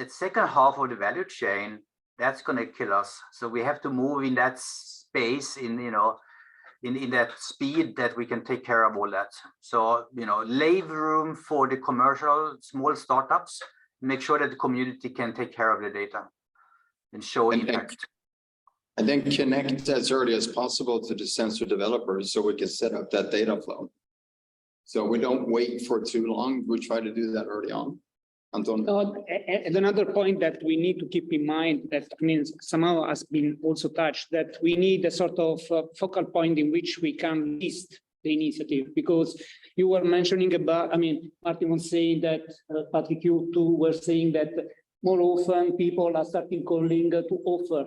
second half of the value chain, that's going to kill us. So we have to move in that space, in that speed that we can take care of all that. So leave room for the commercial small startups, make sure that the community can take care of the data and show impact. And then connect as early as possible to the sensor developers so we can set up that data flow. So we don't wait for too long. We try to do that early on. Antonio. And another point that we need to keep in mind that somehow has been also touched, that we need a sort of focal point in which we can list the initiative, because you were mentioning about, Martin was saying that, Patrick, you too were saying that more often people are starting calling to offer,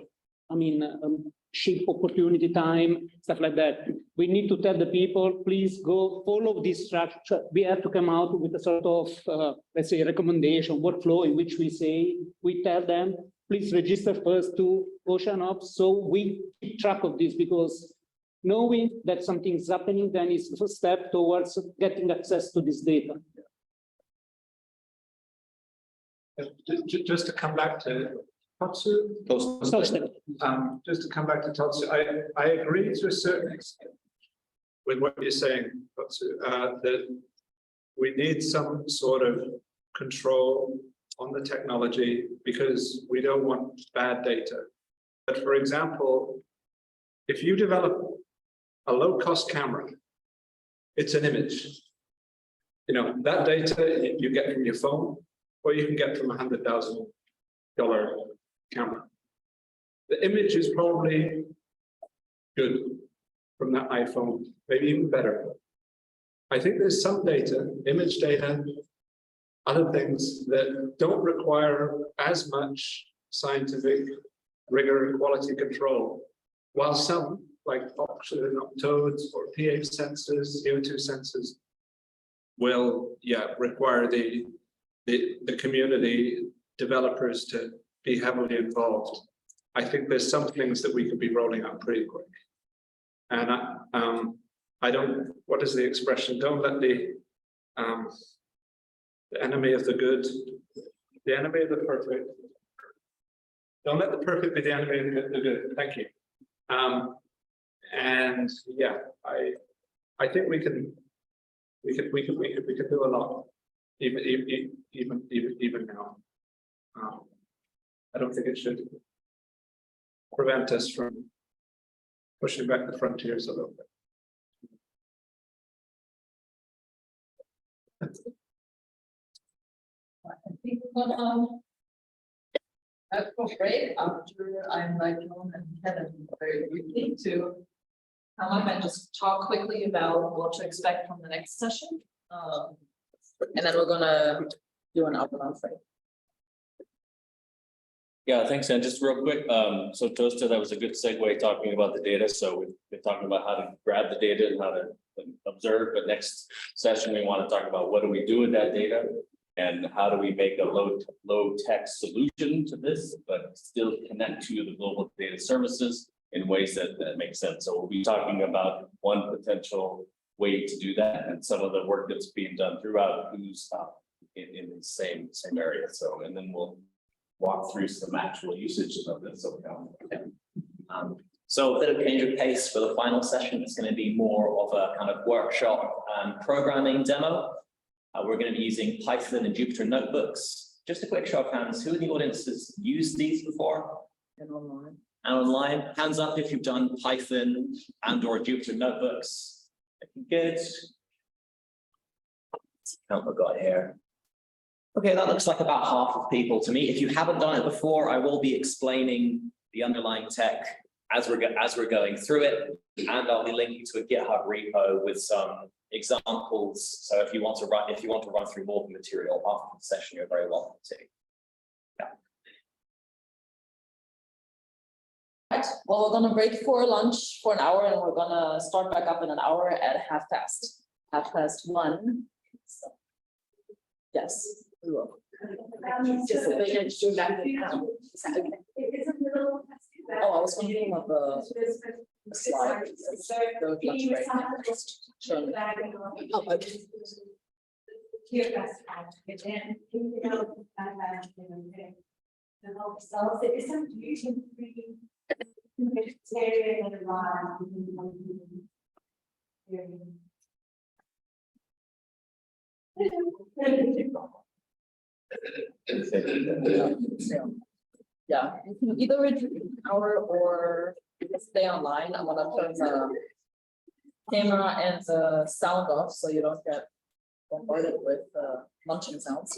ship opportunity time, stuff like that. We need to tell the people, please go follow this structure. We have to come out with a sort of, let's say, recommendation, workflow in which we tell them, please register first to OceanOps, so we keep track of this, because knowing that something is happening then is the first step towards getting access to this data. Just to come back to Totsu, just to come back to Totsu, I agree to a certain extent with what you're saying, Totsu, that we need some sort of control on the technology because we don't want bad data. But for example, if you develop a low-cost camera, it's an image. You know, that data you get from your phone, or you can get from a $100,000 camera. The image is probably good from that iPhone, maybe even better. I think there's some data, image data, other things that don't require as much scientific rigor and quality control, while some, like oxygen optodes or pH sensors, CO2 sensors, will, require the community developers to be heavily involved. I think there's some things that we could be rolling out pretty quick. And I don't, what is the expression? Don't let the enemy of the good, the enemy of the perfect. Don't let the perfect be the enemy of the good. Thank you. And yeah, I think we can do a lot, even now. I don't think it should prevent us from pushing back the frontiers a little bit. I think we're gonna have a break after I invite John and Kevin very briefly to come up and just talk quickly about what to expect from the next session. And then we're gonna do an outbound break. Yeah, thanks, and just real quick, so Toaster, that was a good segue talking about the data. So we've been talking about how to grab the data and how to observe, but next session, we want to talk about what do we do with that data and how do we make a low tech solution to this, but still connect to the global data services in ways that make sense. So we'll be talking about one potential way to do that and some of the work that's being done throughout who's in the same area. So, and then we'll walk through some actual usage of this. So a bit of change of pace for the final session. It's going to be more of a kind of workshop and programming demo. We're going to be using Python and Jupyter notebooks. Just a quick show of hands. Who in the audience has used these before? And online. And online. Hands up if you've done Python and or Jupyter notebooks. Good. Let's count what we've got here. Okay, that looks like about half of people to me. If you haven't done it before, I will be explaining the underlying tech as we're going through it, and I'll be linking to a GitHub repo with some examples. So if you want to run through more of the material after the session, you're very welcome to. Yeah. Right. Well, we're gonna break for lunch for an hour, and we're gonna start back up in an hour at 1:30. So, yes, we will. Just a big extra back now. Is that okay? Oh, I was wondering of the slide. The lunch break. Just show me. Oh, okay. Yeah, you can either retreat an hour or stay online. I'm gonna turn the camera and the sound off so you don't get bombarded with munching sounds.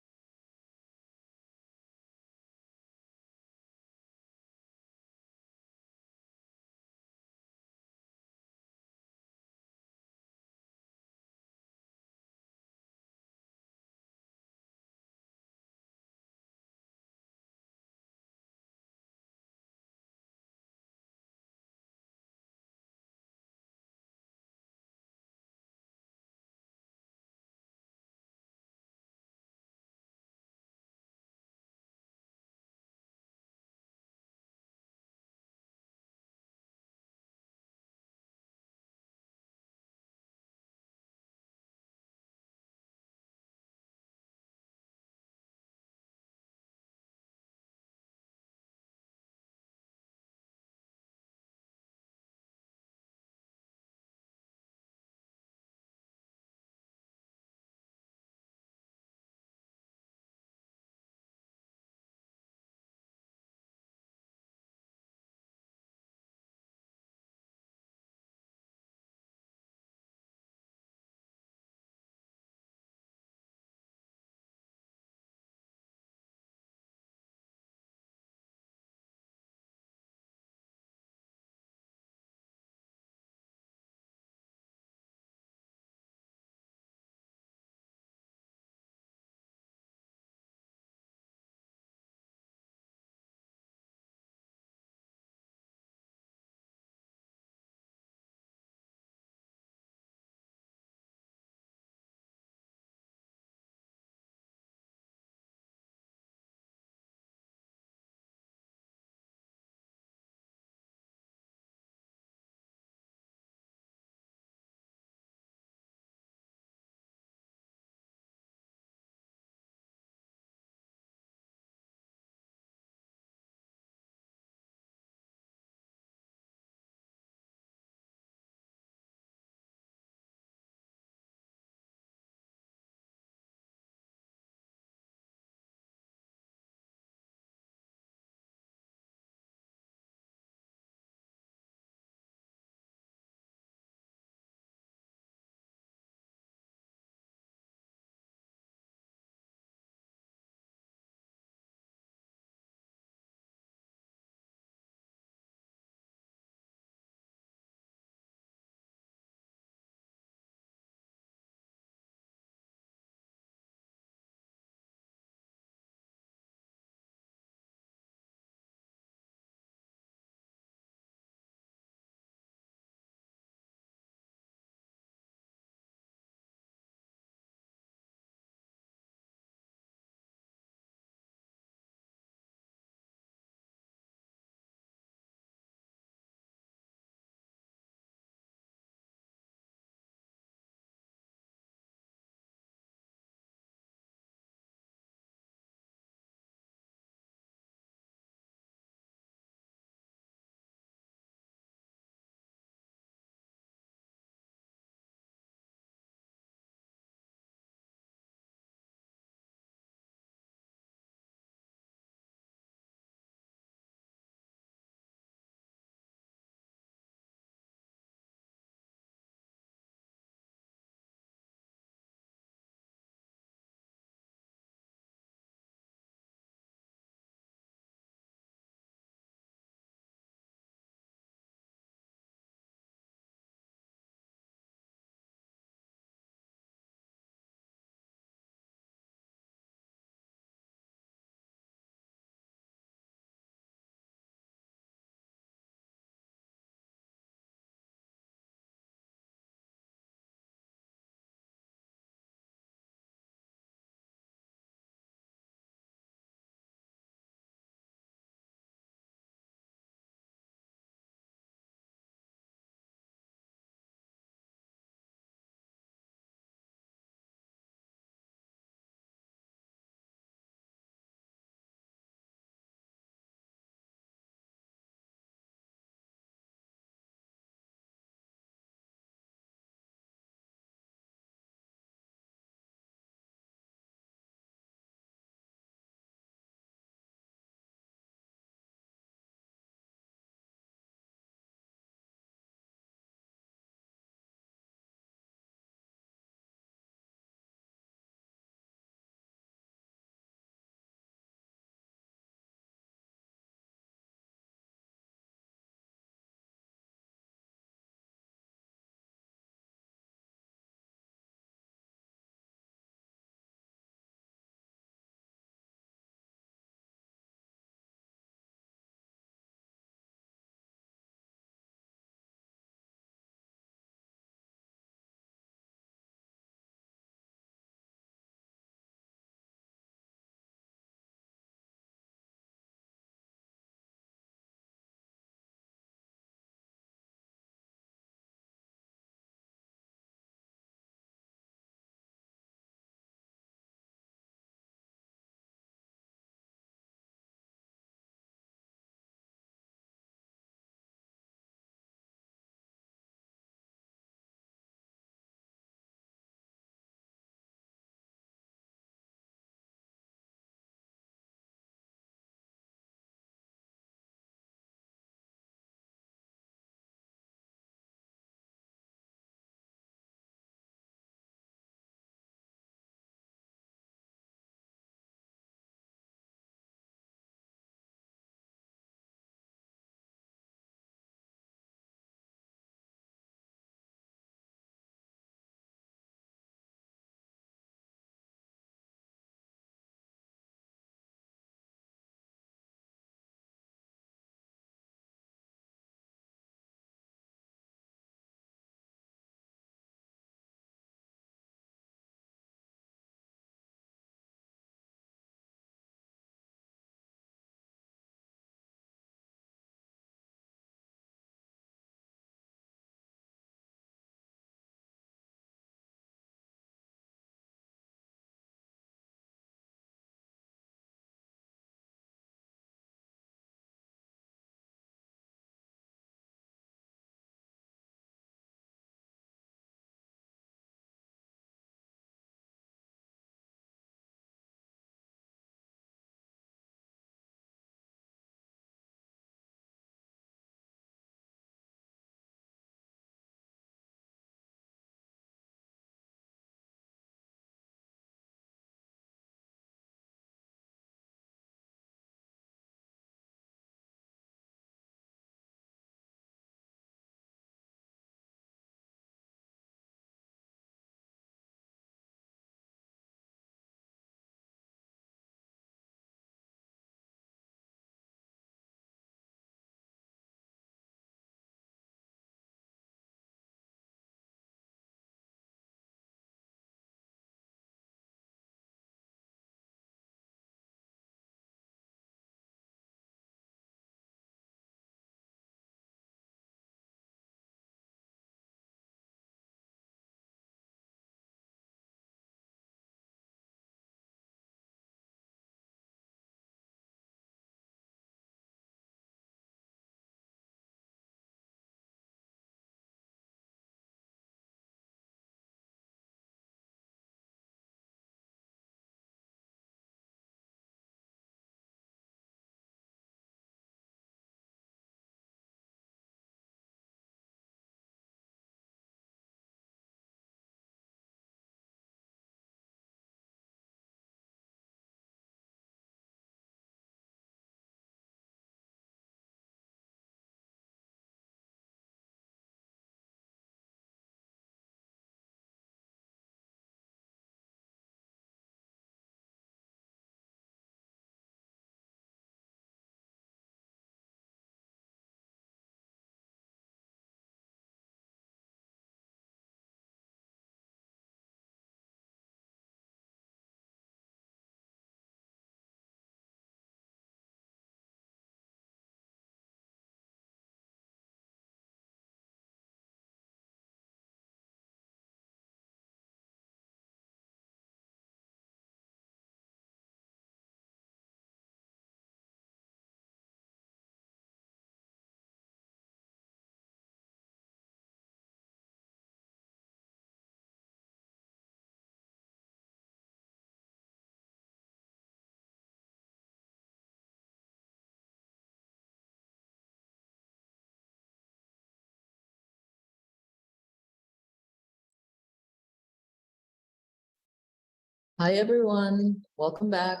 Hi, everyone. Welcome back.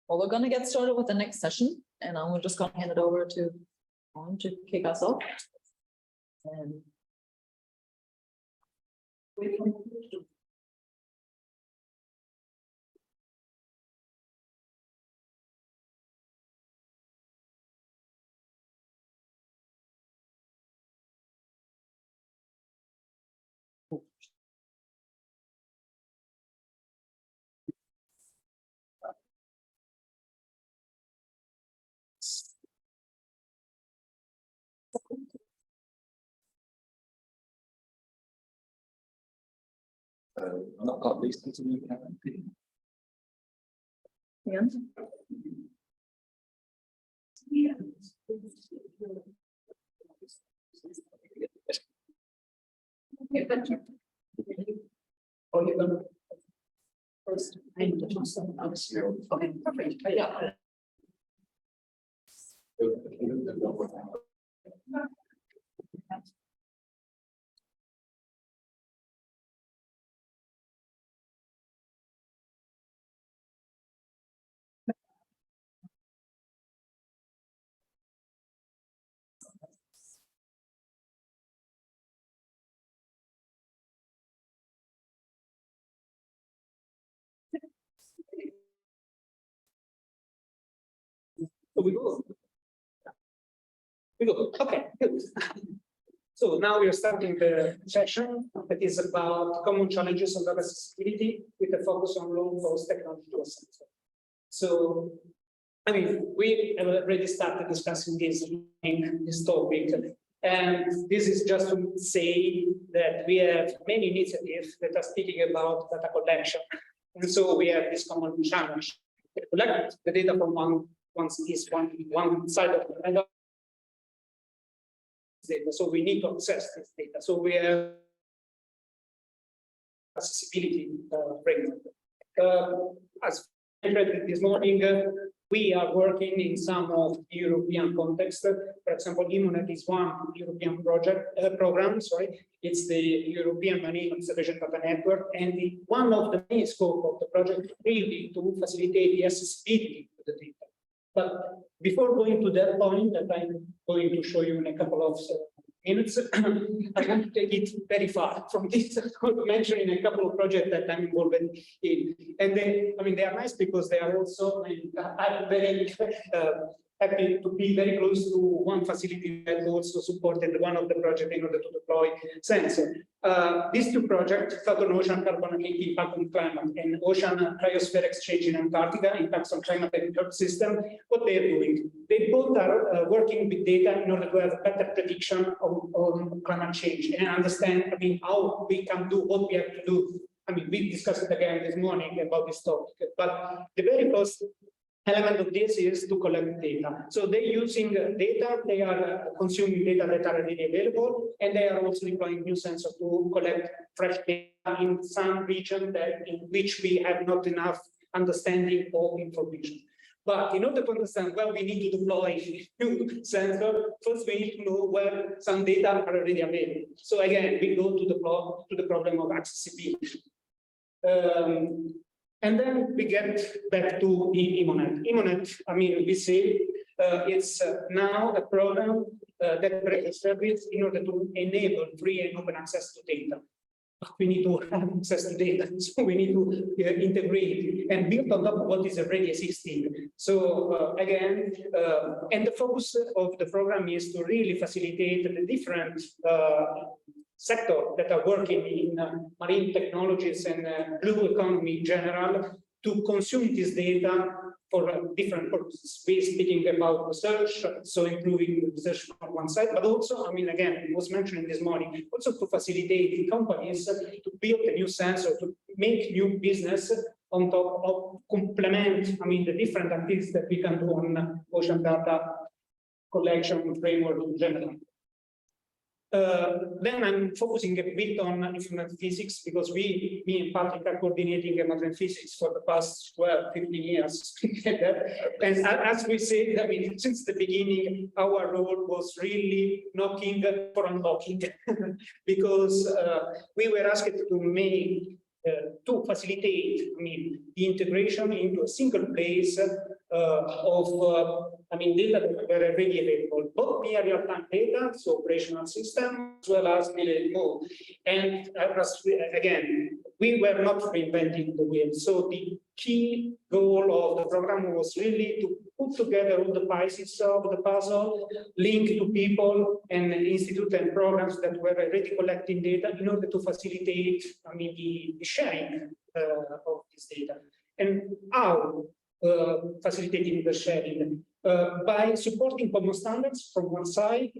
Well, we're going to get started with the next session, and I'm just going to hand it over to Juan to kick us off. And I've not got these things in the camera. Okay, perfect. Yeah. So we go. Okay, good. So now we are starting the session that is about common challenges of data accessibility with a focus on low-cost technology to assess. So, I mean, we have already started discussing this topic, and this is just to say that we have many initiatives that are speaking about data collection, and so we have this common challenge: collect the data from one side of the data. So we need to access this data. So we have accessibility framework. As I read this morning, we are working in some of the European context. For example, EMONET is one European program. Sorry, it's the European Marine Observation Data Network, and one of the main scope of the project really to facilitate the accessibility to the data. But before going to that point that I'm going to show you in a couple of minutes, I want to take it very far from this, mentioning a couple of projects that I'm involved in. And they are nice because they are also, I'm very happy to be very close to one facility that also supported one of the projects in order to deploy sensor. These two projects, Southern Ocean Carbonate Impact on Climate and Ocean Cryosphere Exchange in Antarctica Impacts on Climate and Earth System, what they are doing. They both are working with data in order to have a better prediction on climate change and understand, how we can do what we have to do. We discussed it again this morning about this topic, but the very first element of this is to collect data. So they're using data, they are consuming data that are already available, and they are also deploying new sensors to collect fresh data in some region in which we have not enough understanding or information. But in order to understand where we need to deploy new sensor, first we need to know where some data are already available. So again, we go to the problem of accessibility. And then we get back to EMONET. EMONET, we say it's now a program that provides service in order to enable free and open access to data. But we need to have access to data, so we need to integrate and build on top of what is already existing. So again, and the focus of the program is to really facilitate the different sector that are working in marine technologies and blue economy in general to consume this data for different purposes. We're speaking about research, so improving research on one side, but also, again, it was mentioned this morning, also to facilitate companies to build a new sensor, to make new business on top of complement, the different activities that we can do on ocean data collection framework in general. Then I'm focusing a bit on information physics because me and Patrick are coordinating information physics for the past 12, 15 years. And as we said, I mean, since the beginning, our role was really knocking for unlocking because we were asked to make to facilitate, I mean, the integration into a single place of, I mean, data that were already available, both near real-time data, so operational system, as well as remote. And again, we were not reinventing the wheel. So the key goal of the program was really to put together all the pieces of the puzzle, link to people and institute and programs that were already collecting data in order to facilitate, I mean, the sharing of this data. And how facilitating the sharing? By supporting common standards from one side,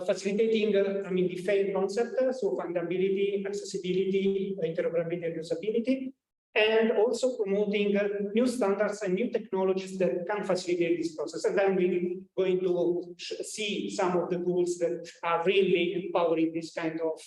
facilitating, I mean, the FAIL concept, so findability, accessibility, interoperability, and usability, and also promoting new standards and new technologies that can facilitate this process. And then we're going to see some of the tools that are really empowering this kind of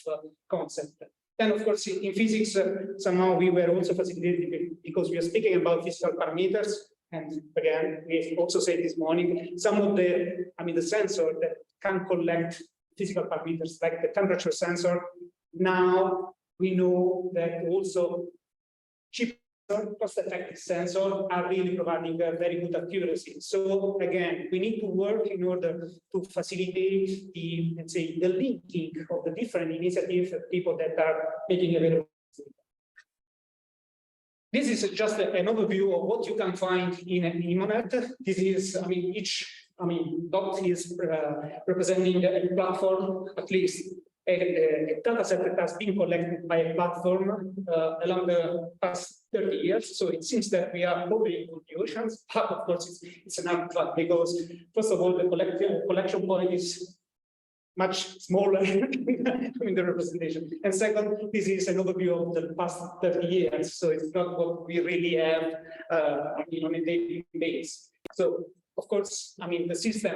concept. Then, of course, in physics, somehow we were also facilitating because we are speaking about physical parameters. And again, we also said this morning, some of the, I mean, the sensor that can collect physical parameters, like the temperature sensor, now we know that also cheap cost-effective sensors are really providing a very good accuracy. So again, we need to work in order to facilitate the, let's say, the linking of the different initiatives of people that are making available. This is just an overview of what you can find in EMONET. This is, I mean, each, I mean, dot is representing a platform, at least a data set that has been collected by a platform along the past 30 years. So it seems that we are moving to the oceans, but of course it's an outcome because, first of all, the collection point is much smaller in the representation. And second, this is an overview of the past 30 years. So it's not what we really have on a daily basis. So, of course, I mean, the system,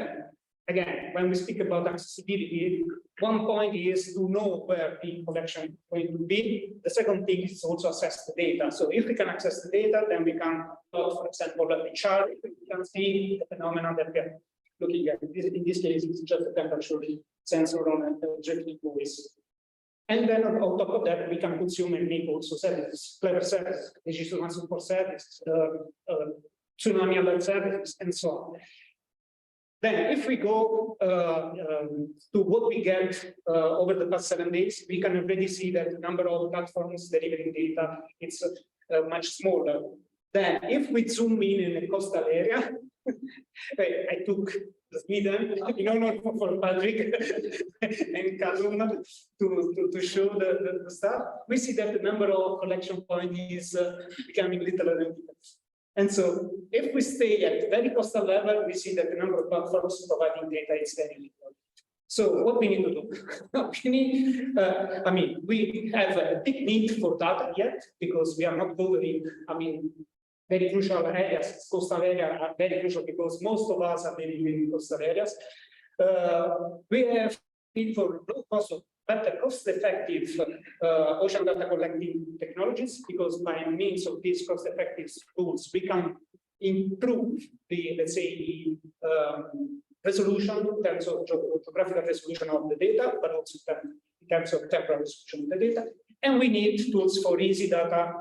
again, when we speak about accessibility, one point is to know where the collection is going to be. The second thing is also access the data. So if we can access the data, then we can, for example, at the chart, we can see the phenomena that we are looking at. In this case, it's just a temperature sensor on a drifting voice. And then on top of that, we can consume and make also services, clever services, digital support services, tsunami alert services, and so on. Then, if we go to what we get over the past 7 days, we can already see that the number of platforms delivering data is much smaller. Then, if we zoom in a coastal area, I took Sweden, in honor for Patrick and Kalun to show the stuff. We see that the number of collection points is becoming little and little. And so if we stay at very coastal level, we see that the number of platforms providing data is very little. So what we need to do? We need, I mean, we have a big need for data yet because we are not covering, I mean, very crucial areas. Coastal areas are very crucial because most of us are living in coastal areas. We have need for low cost, better cost-effective ocean data collecting technologies, because by means of these cost-effective tools, we can improve the, let's say, resolution in terms of geographical resolution of the data, but also in terms of temporal resolution of the data. And we need tools for easy data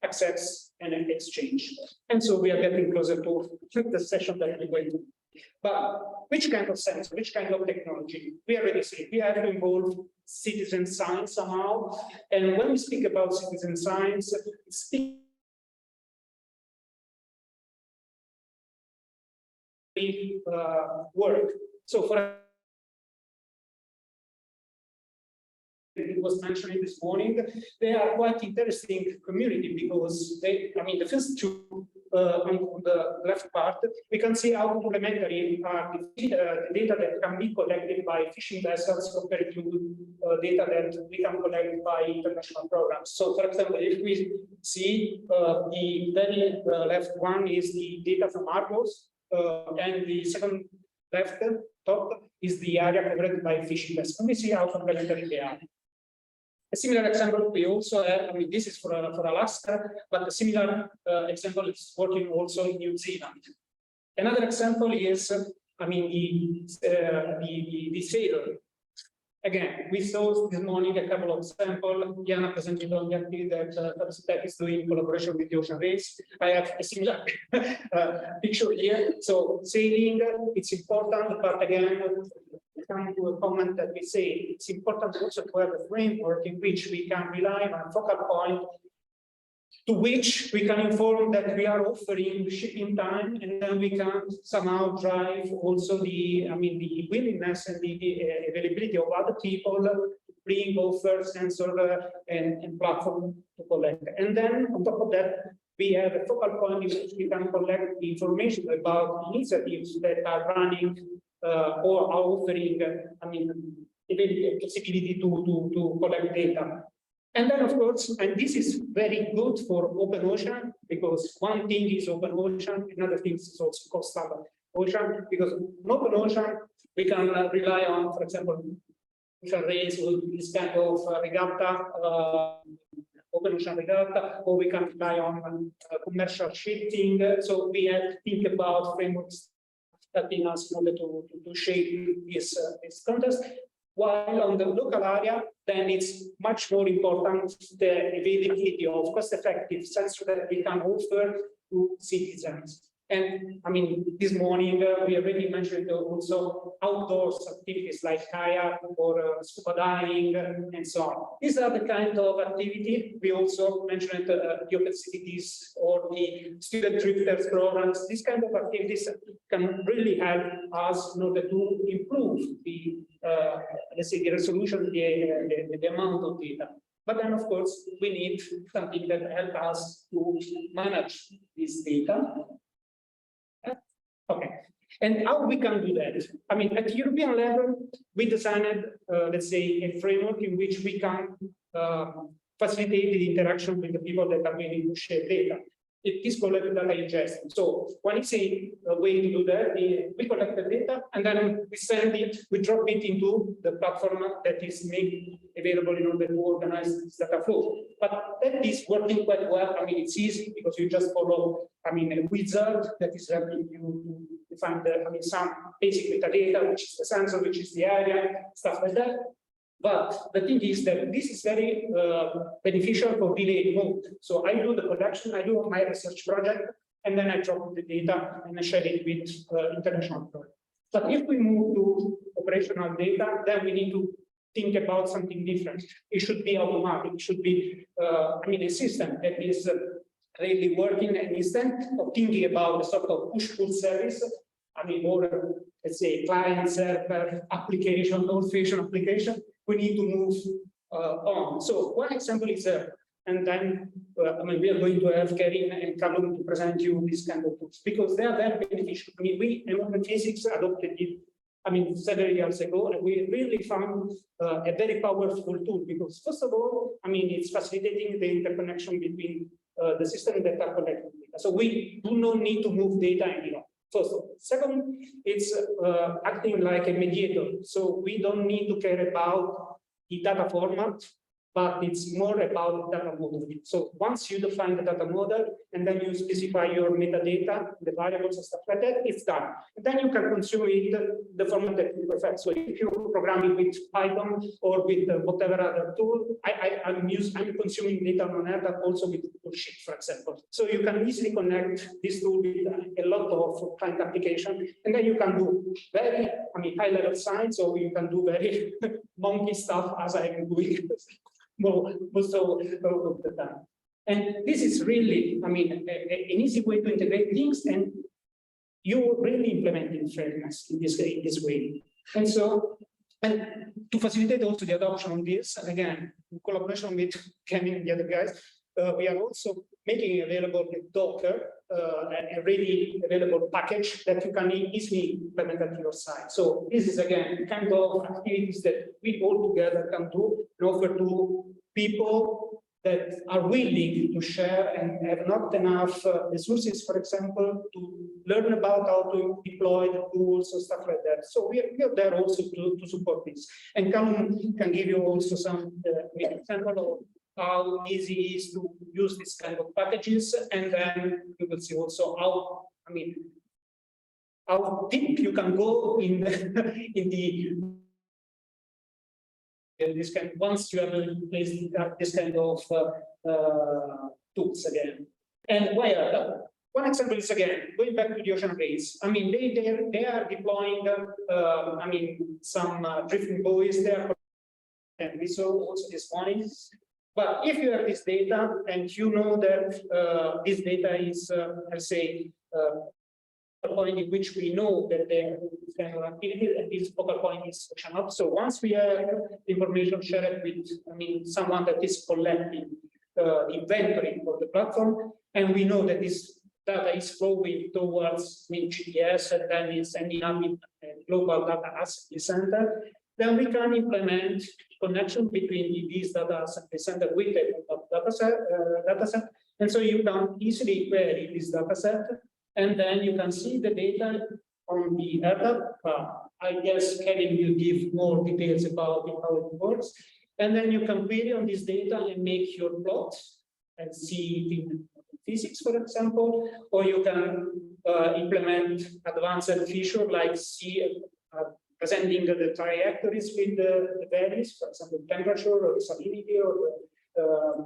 access and exchange. And so we are getting closer to the session that we're going to. But which kind of sensor, which kind of technology? We already said we have to involve citizen science somehow. And when we speak about citizen science, work. So for it was mentioned this morning, they are quite interesting community because they, I mean, the first two on the left part, we can see how complementary are the data that can be collected by fishing vessels compared to data that we can collect by international programs. So, for example, if we see the very left one is the data from Argos, and the second left top is the area covered by fish investment. We see how complementary they are. A similar example we also have, I mean, this is for Alaska, but a similar example is working also in New Zealand. Another example is, I mean, the sailor. Again, we saw this morning a couple of samples. Diana presented on the activity that that is doing in collaboration with the Ocean Race. I have a similar picture here. So sailing, it's important, but again, coming to a comment that we say, it's important also to have a framework in which we can rely on a focal point to which we can inform that we are offering shipping time, and then we can somehow drive also the, I mean, the willingness and the availability of other people to bring offers, sensor and platform to collect. And then on top of that, we have a focal point in which we can collect the information about initiatives that are running or are offering, I mean, the possibility to collect data. And then, of course, and this is very good for open ocean, because one thing is open ocean, another thing is also coastal ocean, because in open ocean, we can rely on, for example, ocean race or this kind of regatta, open ocean regatta, or we can rely on commercial shipping. So we have to think about frameworks that in us in order to shape this context. While on the local area, then it's much more important the availability of cost-effective sensors that we can offer to citizens. And I mean, this morning we already mentioned also outdoors activities like kayak or scuba diving and so on. These are the kind of activity we also mentioned the open cities or the student drifters programs. These kind of activities can really help us in order to improve the let's say the resolution, the amount of data. But then, of course, we need something that helps us to manage this data. Okay, and how we can do that? I mean, at the European level, we designed, let's say, a framework in which we can facilitate the interaction with the people that are willing to share data. It is called data ingestion. So when it's a way to do that, we collect the data and then we send it, we drop it into the platform that is made available in order to organize this data flow. But that is working quite well. I mean, it's easy because you just follow, I mean, a wizard that is helping you to find the, I mean, some basic metadata, which is the sensor, which is the area, stuff like that. But the thing is that this is very beneficial for delayed mode. So I do the production, I do my research project, and then I drop the data and I share it with international projects. But if we move to operational data, then we need to think about something different. It should be automatic. It should be, I mean, a system that is really working, and instead of thinking about a sort of push-pull service, I mean, more, let's say, client server application, old-fashioned application, we need to move on. So one example is and then I mean, we are going to have Kevin and Callum to present you this kind of tools because they are very beneficial. I mean, we in open physics adopted it, I mean, several years ago, and we really found a very powerful tool because, first of all, I mean, it's facilitating the interconnection between the systems that are collecting data. So we do not need to move data anymore. First, second, it's acting like a mediator. So we don't need to care about the data format, but it's more about data model. So once you define the data model and then you specify your metadata, the variables and stuff like that, it's done. And then you can consume it the format that you prefer. So if you're programming with Python or with whatever other tool, I'm consuming data on ERDDAP also with Bullshit, for example. So you can easily connect this tool with a lot of client application, and then you can do very, I mean, high-level science, or you can do very monkey stuff as I am doing. Most of the time. And this is really, I mean, an easy way to integrate things, and you're really implementing fairness in this way. And so, and to facilitate also the adoption of this, again, in collaboration with Kevin and the other guys, we are also making available with Docker, a ready available package that you can easily implement at your site. So this is, again, kind of activities that we all together can do and offer to people that are willing to share and have not enough resources, for example, to learn about how to deploy the tools or stuff like that. So we are there also to support this. And can give you also some example of how easy it is to use this kind of packages. And then you will see also how, I mean, how deep you can go in this kind, once you have placed this kind of tools again. And why are that? One example is, again, going back to the ocean race. I mean, they are deploying, I mean, some drifting buoys there, and we saw also this morning. But if you have this data and you know that this data is, let's say, a point in which we know that there is kind of activity, and this focal point is ocean up. So once we have information shared with, I mean, someone that is collecting inventory for the platform, and we know that this data is flowing towards GPS and then is ending up in a global data assembly center, then we can implement connection between these data assembly center with the data set. And so you can easily query this data set, and then you can see the data on the ERDDAP. I guess Kevin will give more details about how it works. And then you can query on this data and make your plot and see it in physics, for example, or you can implement advanced feature like presenting the trajectories with the values, for example, temperature or salinity or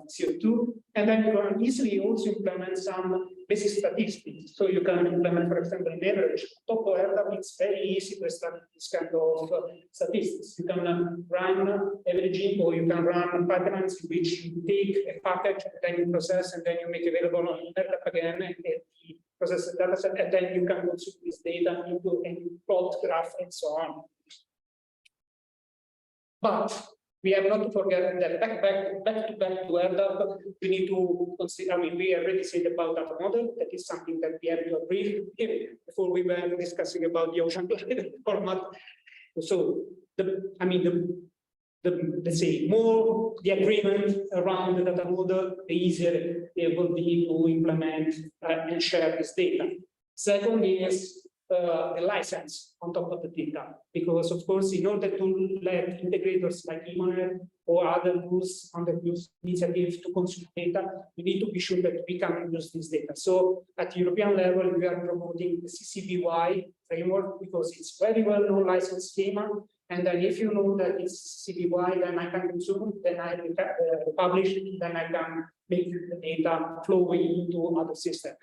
CO2, and then you can easily also implement some basic statistics. So you can implement, for example, an average. Top of ERDDAP, it's very easy to establish this kind of statistics. You can run averaging, or you can run patterns in which you take a package, and then you process, and then you make available on ERDDAP again, and the process the data set, and then you can consume this data into a plot graph and so on. But we have not to forget that back to ERDDAP, we need to consider, I mean, we already said about data model. That is something that we have to agree before we were discussing about the ocean format. So, let's say, more the agreement around the data model, the easier it will be to implement and share this data. Second is the license on top of the data, because of course, in order to let integrators like GEOMAR or other tools under use initiative to consume data, we need to be sure that we can use this data. So at the European level, we are promoting the CCBY framework because it's very well known license schema. And then if you know that it's CCBY, then I can consume, then I publish, then I can make the data flowing into other systems.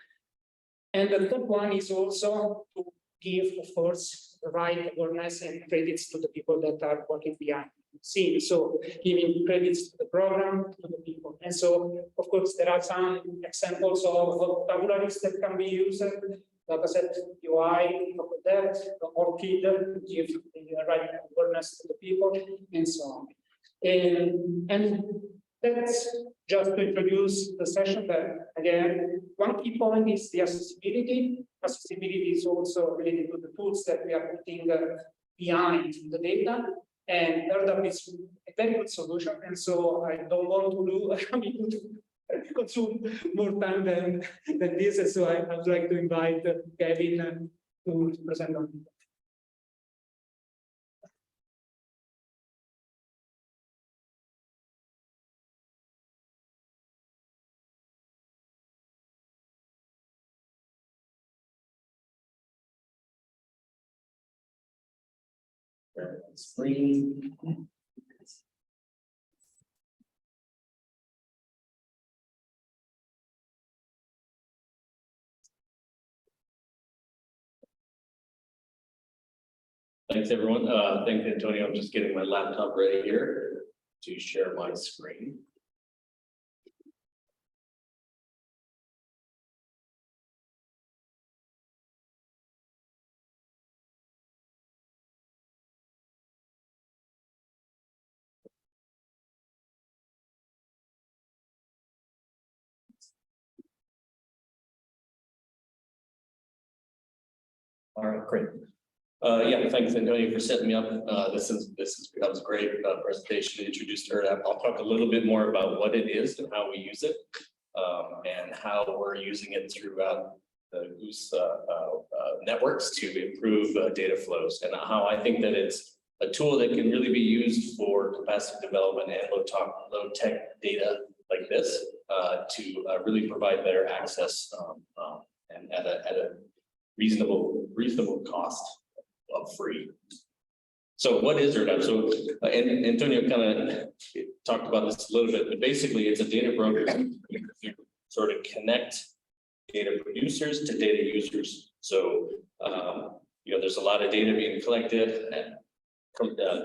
And the third one is also to give, of course, the right awareness and credits to the people that are working behind the scenes. So giving credits to the program, to the people. And so, of course, there are some examples of vocabularies that can be used. Dataset UI, that, ORCID, to give the right awareness to the people, and so on. And that's just to introduce the session. That again, one key point is the accessibility. Accessibility is also related to the tools that we are putting behind the data. And ERDDAP is a very good solution. And so I don't want to consume more time than this. And so I would like to invite Kevin to present on it. Screen. Thanks, everyone. Thanks, Antonio. I'm just getting my laptop ready here to share my screen. All right, great. Yeah, thanks Antonio for setting me up. That was a great presentation to introduce ERDDAP. I'll talk a little bit more about what it is and how we use it, and how we're using it throughout the GOOS networks to improve data flows, and how I think that it's a tool that can really be used for capacity development and low tech data like this to really provide better access and at a reasonable cost of free. So what is ERDDAP? So and Antonio kind of talked about this a little bit, but basically it's a data broker to sort of connect data producers to data users. So there's a lot of data being collected, and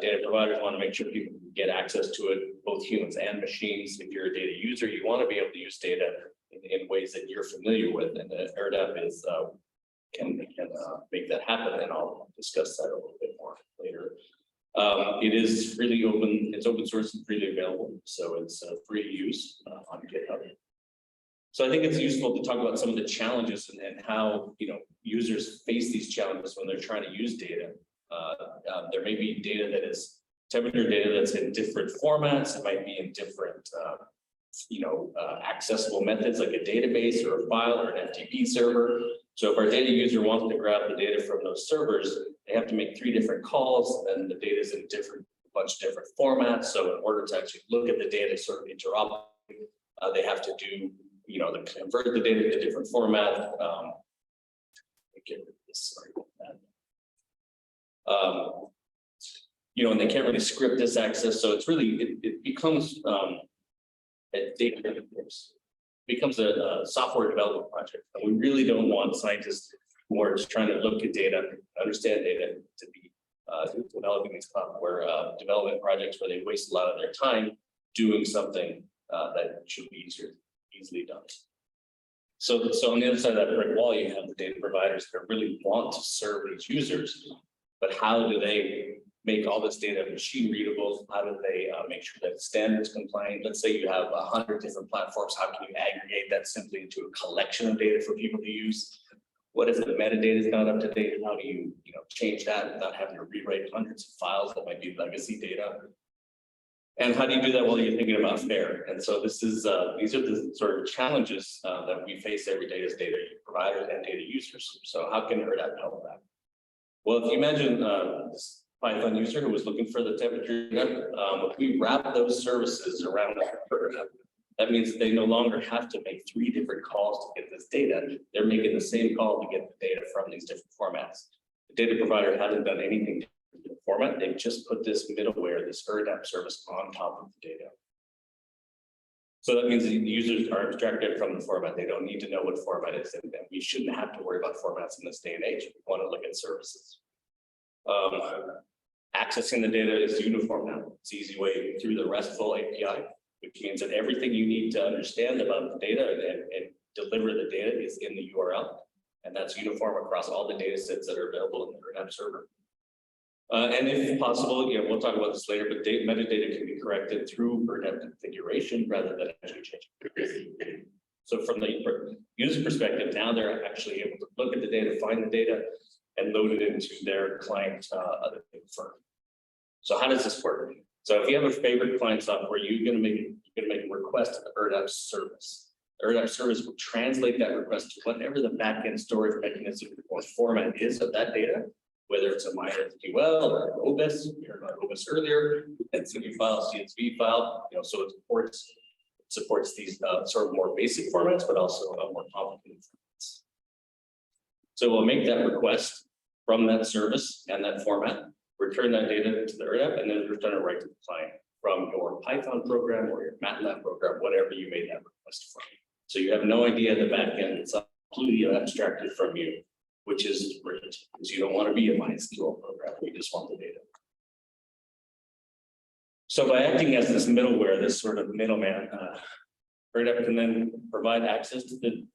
data providers want to make sure people can get access to it, both humans and machines. If you're a data user, you want to be able to use data in ways that you're familiar with, and the ERDDAP is can make that happen, and I'll discuss that a little bit more later. It is freely open, it's open source and freely available, so it's free to use on GitHub. So I think it's useful to talk about some of the challenges and how users face these challenges when they're trying to use data. There may be data that is temperature data that's in different formats. It might be in different accessible methods like a database or a file or an FTP server. So if our data user wants to grab the data from those servers, they have to make 3 different calls, and the data is in a bunch of different formats. So in order to actually look at the data sort of interoperate, they have to do, to convert the data to different format. Get rid of this, sorry about that. And they can't really script this access. So it's really, it becomes becomes a software development project. And we really don't want scientists who are just trying to look at data, understand data, to be developing these software development projects where they waste a lot of their time doing something that should be easily done. So on the other side of that brick wall, you have the data providers that really want to serve these users, but how do they make all this data machine readable? How do they make sure that it's standards compliant? Let's say you have 100 different platforms. How can you aggregate that simply into a collection of data for people to use? What if the metadata is not up to date? How do you change that without having to rewrite hundreds of files that might be legacy data? And how do you do that while you're thinking about FAIR? And so this is these are the sort of challenges that we face every day as data providers and data users. So how can ERDDAP help that? Well, if you imagine this Python user who was looking for the temperature data, if we wrap those services around ERDDAP, that means that they no longer have to make 3 different calls to get this data. They're making the same call to get the data from these different formats. The data provider hasn't done anything to the format. They've just put this middleware, this ERDDAP service on top of the data. So that means the users are abstracted from the format. They don't need to know what format is, and we shouldn't have to worry about formats in this day and age. We want to look at services. Accessing the data is uniform now. It's an easy way through the RESTful API, which means that everything you need to understand about the data and deliver the data is in the URL. And that's uniform across all the data sets that are available in the ERDDAP server. And if possible, we'll talk about this later, but metadata can be corrected through ERDDAP configuration rather than actually changing. So from the user perspective, now they're actually able to look at the data, find the data, and load it into their client other firm. So how does this work? So if you have a favorite client software, you're going to make a request to the ERDDAP service. The ERDDAP service will translate that request to whatever the backend storage mechanism or format is of that data, whether it's a MySQL or an OBIS. We heard about OBIS earlier, NCV file, CSV file. So it supports these sort of more basic formats, but also more complicated formats. So we'll make that request from that service and that format, return that data to the ERDDAP, and then return it right to the client from your Python program or your MATLAB program, whatever you made that request from. So you have no idea the backend. It's completely abstracted from you, which is great, because you don't want to be a MySQL program. You just want the data. So by acting as this middleware, this sort of middleman, ERDDAP can then provide access to the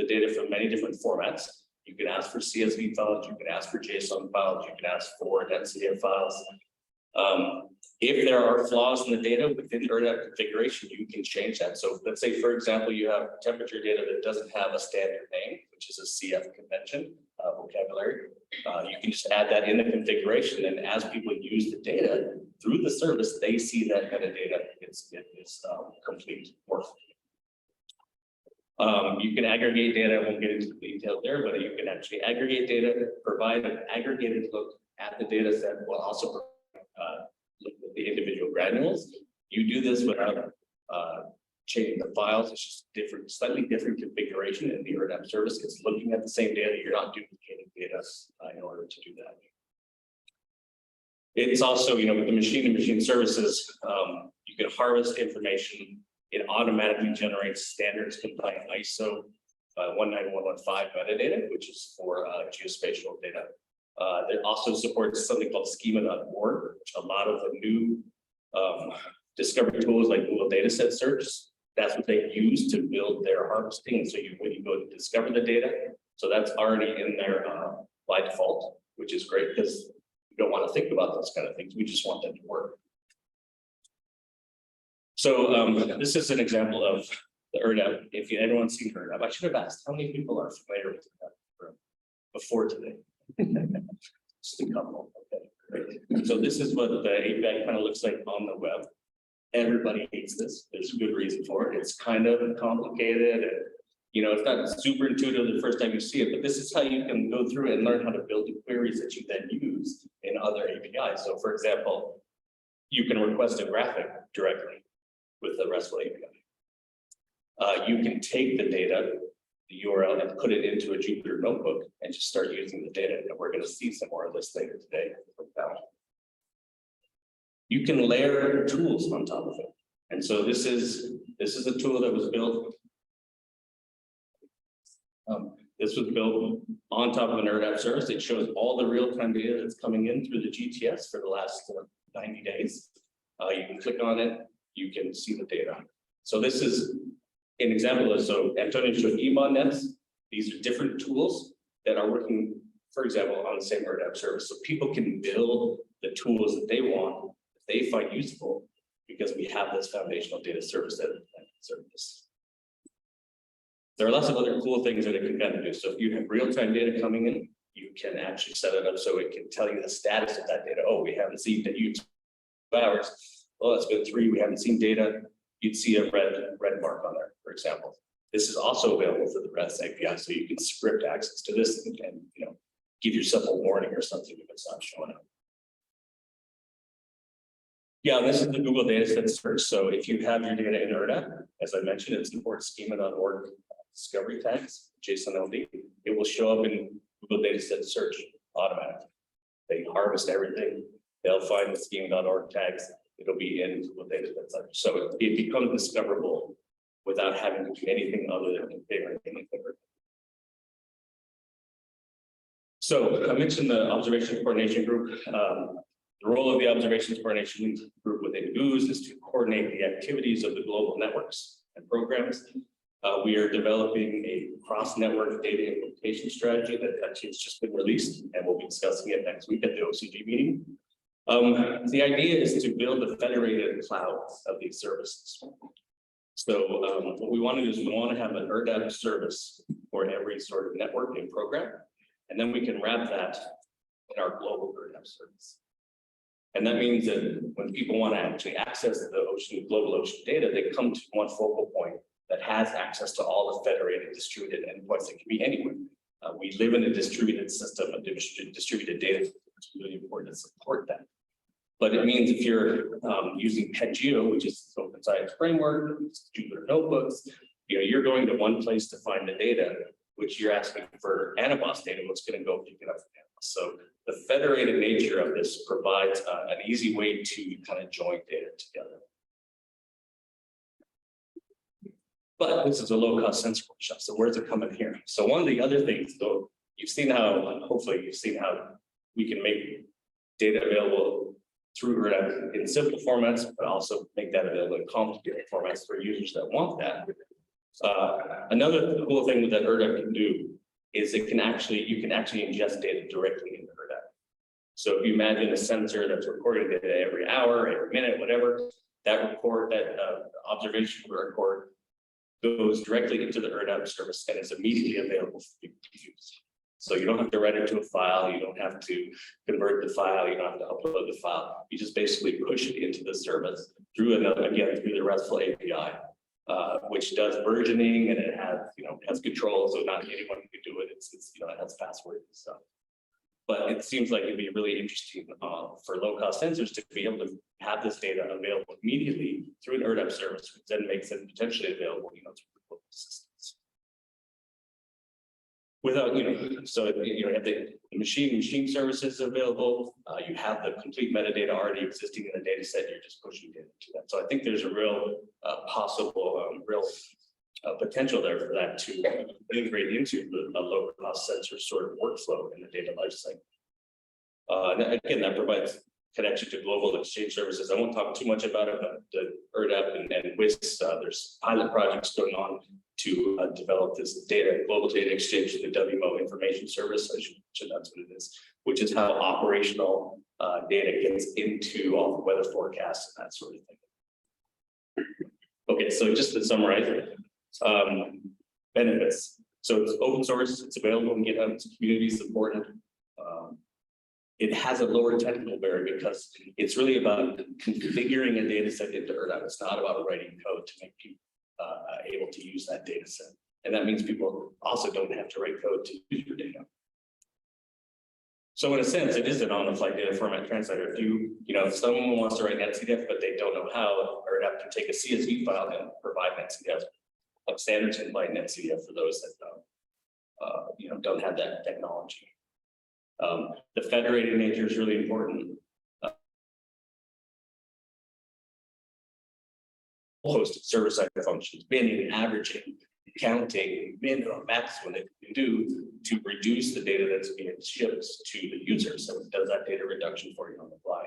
data from many different formats. You can ask for CSV files, you can ask for JSON files, you can ask for NCF files. If there are flaws in the data within ERDDAP configuration, you can change that. So let's say, for example, you have temperature data that doesn't have a standard name, which is a CF convention vocabulary. You can just add that in the configuration, and as people use the data through the service, they see that metadata is complete. You can aggregate data. I won't get into the detail there, but you can actually aggregate data, provide an aggregated look at the data set, while also look at the individual granules. You do this without changing the files. It's just different, slightly different configuration in the ERDDAP service. It's looking at the same data. You're not duplicating data in order to do that. It's also, with the machine-to-machine services, you can harvest information. It automatically generates standards compliant ISO 19115 metadata, which is for geospatial data. It also supports something called schema.org, which a lot of the new discovery tools like Google Dataset Search, that's what they use to build their harvesting. So when you go to discover the data, so that's already in there by default, which is great because we don't want to think about those kind of things. We just want them to work. So this is an example of the ERDDAP. If anyone's seen ERDDAP, I should have asked how many people are familiar with ERDDAP before today. Just a couple. Okay, great. So this is what the API kind of looks like on the web. Everybody hates this. There's a good reason for it. It's kind of complicated, and it's not super intuitive the first time you see it. But this is how you can go through it and learn how to build the queries that you then use in other APIs. So, for example, you can request a graphic directly with the RESTful API. You can take the data, the URL, and put it into a Jupyter notebook and just start using the data. And we're going to see some more of this later today. You can layer tools on top of it. And so this is a tool that was built. This was built on top of an ERDDAP service. It shows all the real-time data that's coming in through the GTS for the last 90 days. You can click on it. You can see the data. So this is an example of, so Antonio showed EMON nets. These are different tools that are working, for example, on the same ERDDAP service. So people can build the tools that they want, that they find useful, because we have this foundational data service that can serve this. There are lots of other cool things that it can kind of do. So if you have real-time data coming in, you can actually set it up so it can tell you the status of that data. Oh, we haven't seen that you 2 hours. Well, it's been 3, we haven't seen data. You'd see a red mark on there, for example. This is also available for the REST API, so you can script access to this and give yourself a warning or something if it's not showing up. Yeah, this is the Google Dataset Search. So if you have your data in ERDDAP, as I mentioned, it supports schema.org discovery tags, JSON LD. It will show up in Google Dataset Search automatically. They harvest everything. They'll find the schema.org tags. It'll be in Google Dataset Search. So it becomes discoverable without having to do anything other than configuring anything. So I mentioned the Observations Coordination Group. The role of the Observations Coordination Group within GOOS is to coordinate the activities of the global networks and programs. We are developing a cross-network data implementation strategy that actually has just been released, and we'll be discussing it next week at the OCG meeting. The idea is to build a federated cloud of these services. So what we want to do is we want to have an ERDDAP service for every sort of networking program, and then we can wrap that in our global ERDDAP service. And that means that when people want to actually access the global ocean data, they come to one focal point that has access to all the federated distributed endpoints that can be anywhere. We live in a distributed system, a distributed data. It's really important to support that. But it means if you're using PetGeo, which is the open science framework, Jupyter notebooks, you're going to one place to find the data, which you're asking for Anabos data, what's going to go pick it up from Anabos. So the federated nature of this provides an easy way to kind of join data together. But this is a low-cost sensor workshop, so where's it coming here? So one of the other things, though, you've seen how, hopefully you've seen how we can make data available through ERDDAP in simple formats, but also make that available in complicated formats for users that want that. Another cool thing that ERDDAP can do is you can actually ingest data directly into ERDDAP. So if you imagine a sensor that's recording data every hour, every minute, whatever, that observation record goes directly into the ERDDAP service and is immediately available for people to use. So you don't have to write it to a file, you don't have to convert the file, you don't have to upload the file. You just basically push it into the service through through the RESTful API, which does versioning, and it has control, so not anyone can do it. It's it has passwords and stuff. But it seems like it'd be really interesting for low-cost sensors to be able to have this data available immediately through an ERDDAP service, which then makes it potentially available, through the global systems. Without, so you have the machine services available. You have the complete metadata already existing in the data set. You're just pushing data to that. So I think there's a real possible, potential there for that to integrate into a lower cost sensor sort of workflow in the data lifecycle. And again, that provides connection to global exchange services. I won't talk too much about it, but the ERDDAP and WIS, there's pilot projects going on to develop this global data exchange to the WMO information service. I should mention that's what it is, which is how operational data gets into all the weather forecasts and that sort of thing. Okay, so just to summarize, benefits. So it's open source, it's available in GitHub, it's community supported. It has a lower technical barrier because it's really about configuring a data set into ERDDAP. It's not about writing code to make people able to use that data set. And that means people also don't have to write code to use your data. So in a sense, it is an on-the-fly data format translator. If someone wants to write NetCDF, but they don't know how, ERDDAP can take a CSV file and provide NetCDF. Standards invite NetCDF for those that don't have that technology. The federated nature is really important. Host of server-side functions, binning, averaging, counting, min or max when it can do to reduce the data that's being shipped to the user. So it does that data reduction for you on the fly.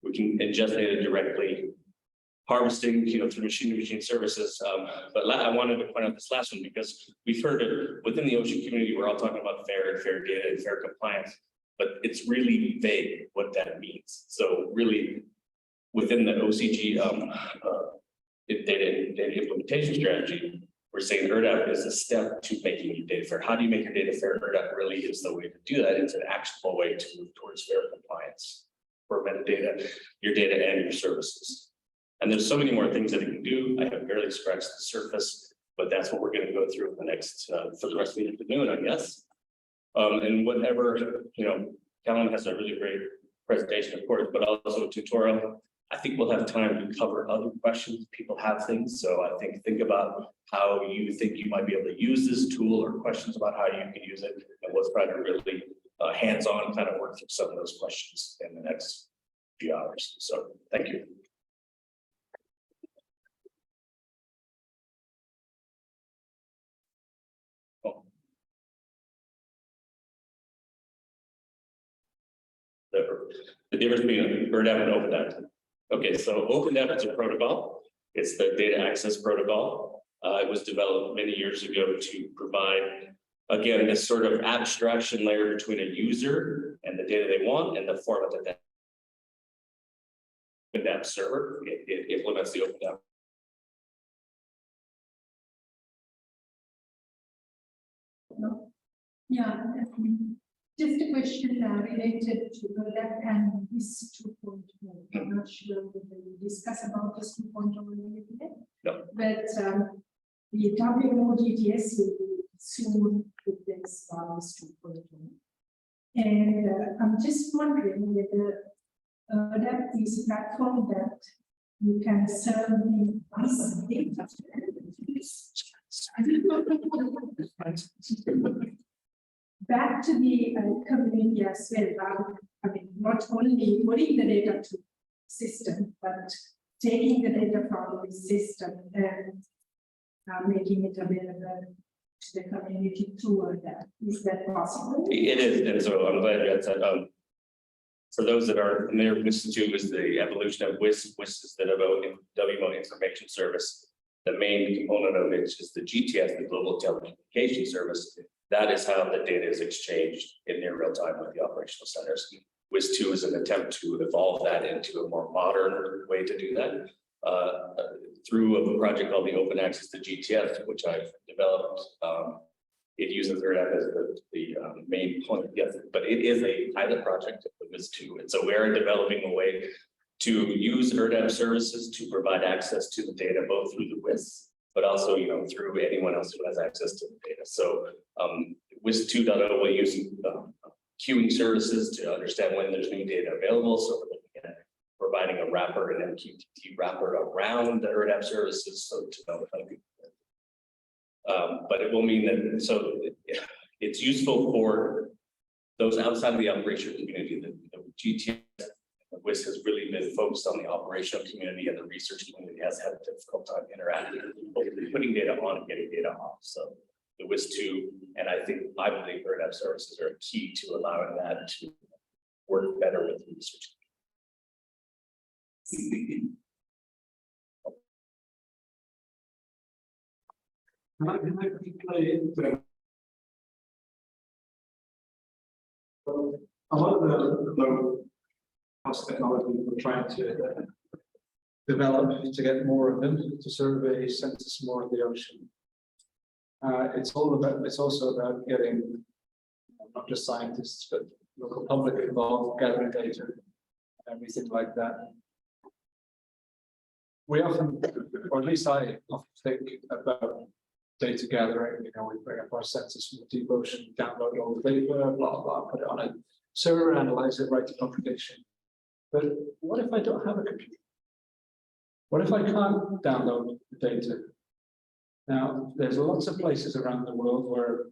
We can ingest data directly, harvesting, through machine-to-machine services. But I wanted to point out this last one because we've heard it within the ocean community. We're all talking about fair data and fair compliance, but it's really vague what that means. So really, within the OCG data implementation strategy, we're saying ERDDAP is a step to making your data fair. How do you make your data fair? ERDDAP really is the way to do that. It's an actionable way to move towards fair compliance for metadata, your data, and your services. And there's so many more things that it can do. I have barely scratched the surface, but that's what we're going to go through in the next for the rest of the afternoon, I guess. And whatever, Callan has a really great presentation, of course, but also a tutorial. I think we'll have time to cover other questions. People have things, so I think about how you think you might be able to use this tool, or questions about how you can use it, and we'll try to really hands-on kind of work through some of those questions in the next few hours. So thank you. The difference between ERDDAP and OpenDAP. Okay, so OpenDAP is a protocol. It's the data access protocol. It was developed many years ago to provide, again, this sort of abstraction layer between a user and the data they want and the format that OpenDAP server. It implements the OpenDAP. Yeah, just a question related to ERDDAP and this 2.0. I'm not sure whether we discuss about this 2.0 today, but the WMO GTS will be soon with this 2.0. And I'm just wondering whether ERDDAP is a platform that you can serve the data. Back to the community as well. I mean, not only putting the data to system, but taking the data from the system and making it available to the community through that. Is that possible? It is, and so I'm glad you had said. For those that are familiar, WIS2 is the evolution of WIS. WIS is the WMO information service. The main component of it is the GTS, the Global Telecommunication Service. That is how the data is exchanged in near real time with the operational centers. WIS2 is an attempt to evolve that into a more modern way to do that through a project called the Open Access to GTS, which I've developed it uses ERDDAP as the main point, yes, but it is a pilot project of WIS2. And so we're developing a way to use ERDDAP services to provide access to the data, both through the WIS, but also, through anyone else who has access to the data. So WIS 2.0 will use queuing services to understand when there's new data available. So we're looking at providing a wrapper, an MQTT wrapper around the ERDDAP services, so to notify people. But it will mean that, so it's useful for those outside of the operational community. The GTS, the WIS has really been focused on the operational community, and the research community has had a difficult time interacting with putting data on and getting data off. So the WIS 2, and I believe ERDDAP services are key to allowing that to work better with the research community. A lot of the low cost technology we're trying to develop to get more of them, to survey, census more of the ocean. It's also about getting not just scientists, but local public involved, gathering data, everything like that. We often, or at least I often think about data gathering. We bring up our census from the deep ocean, download all the data, blah, blah, put it on a server, analyze it, write the computation. But what if I don't have a computer? What if I can't download the data? Now, there's lots of places around the world where,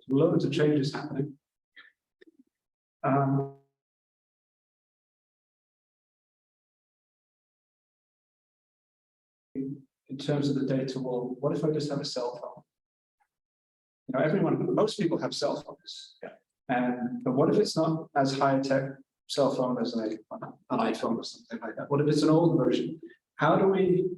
loads of changes happening. In terms of the data, well, what if I just have a cell phone? Most people have cell phones. Yeah. But what if it's not as high tech cell phone as an iPhone or something like that? What if it's an old version? How do we?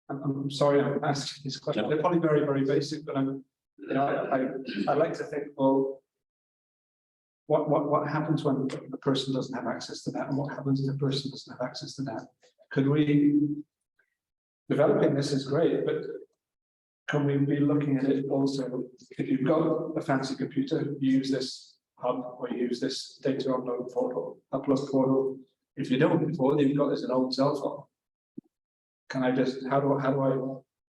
I'm sorry, I'm asking these questions. They're probably very, very basic, but I like to think, well, what happens when the person doesn't have access to that, and what happens if the person doesn't have access to that? Could we? Developing this is great, but can we be looking at it also? If you've got a fancy computer, you use this hub or you use this data upload portal. If you don't, all you've got is an old cell phone. Can I just, how do I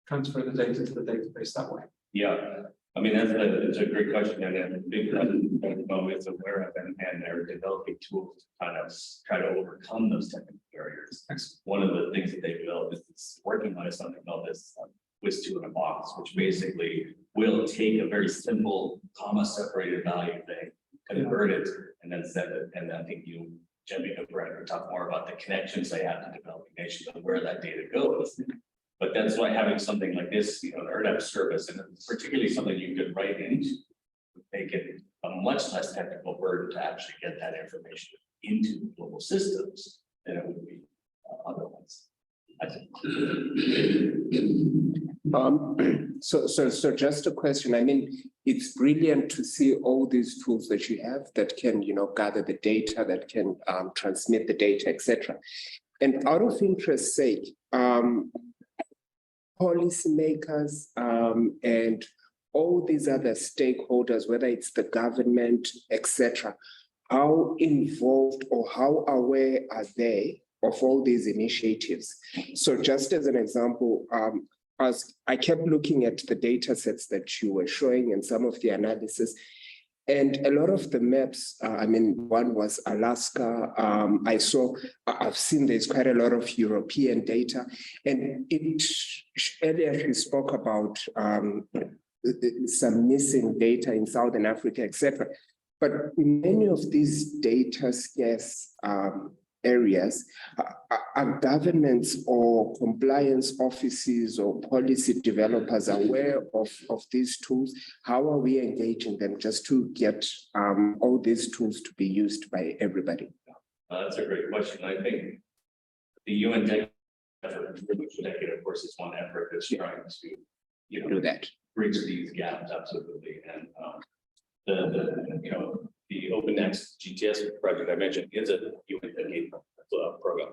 transfer the data to the database that way? Yeah, I mean, that's a great question, and a big problem is aware of, and they're developing tools to kind of try to overcome those technical barriers. One of the things that they developed is working on something called this WIS 2 in a box, which basically will take a very simple comma-separated value thing, convert it, and then send it. And I think you, Jimmy, can talk more about the connections they have to developing nations and where that data goes. But that's why having something like this, an ERDDAP service, and particularly something you could write into, would make it a much less technical burden to actually get that information into global systems than it would be otherwise. I think. So just a question. I mean, it's brilliant to see all these tools that you have that can, gather the data, that can transmit the data, etc. And out of interest sake, policymakers and all these other stakeholders, whether it's the government, etc., how involved or how aware are they of all these initiatives? So just as an example, as I kept looking at the data sets that you were showing and some of the analysis, and a lot of the maps, one was Alaska. I've seen there's quite a lot of European data. And earlier she spoke about some missing data in Southern Africa, etc. But many of these data scarce areas are governments or compliance offices or policy developers aware of these tools? How are we engaging them just to get all these tools to be used by everybody? That's a great question. I think the UN decade, of course, is one effort that's trying to do that, bridge these gaps, absolutely. And the OpenNext GTS project I mentioned is a UN decade program, program.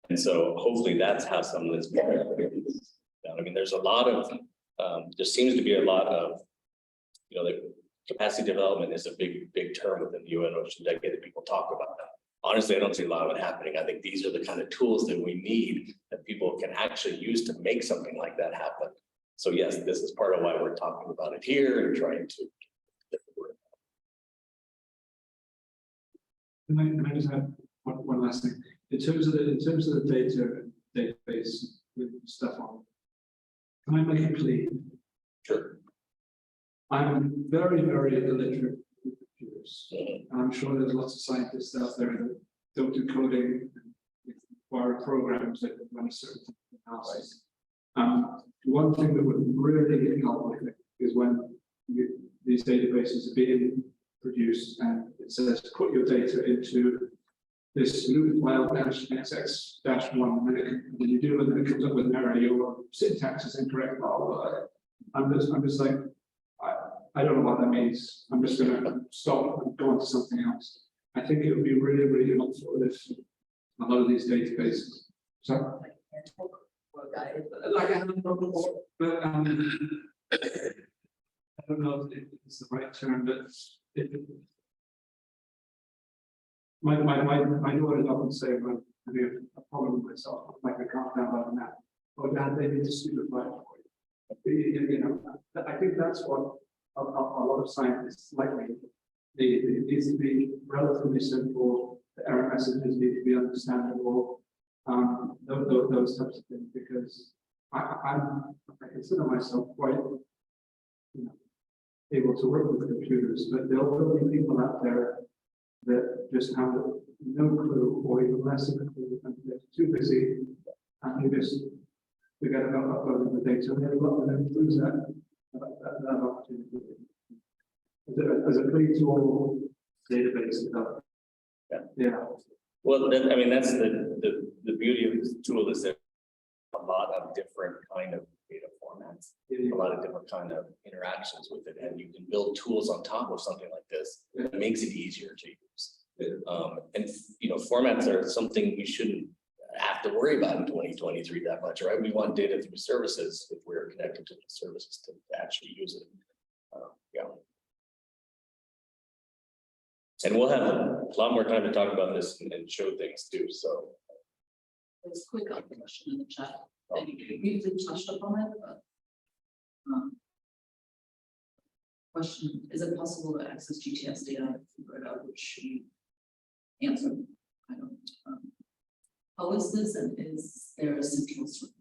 And so hopefully that's how some of this, I mean, there's a lot of, there seems to be a lot of, the capacity development is a big term within the UN Ocean Decade that people talk about. Honestly, I don't see a lot of it happening. I think these are the kind of tools that we need that people can actually use to make something like that happen. So yes, this is part of why we're talking about it here and trying to. Can I just add one last thing? In terms of the database with stuff on, can I make it clear? Sure. I'm very illiterate with computers. And I'm sure there's lots of scientists out there that don't do coding and require programs that run a certain analysis. One thing that would really help, I think, is when these databases are being produced and it says put your data into this loop file -xx-1, and then you do, and then it comes up with an error, your syntax is incorrect, blah, blah, blah. I'm just like, I don't know what that means. I'm just going to stop and go on to something else. I think it would be really helpful if a lot of these databases. So, like I have no problem, but I don't know if it's the right term, but my daughters often say when I have a problem with myself, like I can't download a map. Oh, Dad, they need to simplify it for you. I think that's what a lot of scientists like me. It needs to be relatively simple. The error messages need to be understandable. Those types of things, because I consider myself quite able to work with computers, but there will be people out there that just have no clue or even less of a clue, and they're too busy and they just forget about uploading the data, and they lose that opportunity. As a free tool database development. Yeah. Well, I mean, that's the beauty of this tool is that a lot of different kind of data formats, a lot of different kind of interactions with it, and you can build tools on top of something like this that makes it easier to use. And formats are something we shouldn't have to worry about in 2023 that much, right? We want data through services if we're connected to the services to actually use it. Yeah. And we'll have a lot more time to talk about this and show things too. So there's a quick question in the chat. You briefly touched upon it, but question: is it possible to access GTS data from ERDDAP, which you answered? I don't. How is this, and is there a central source?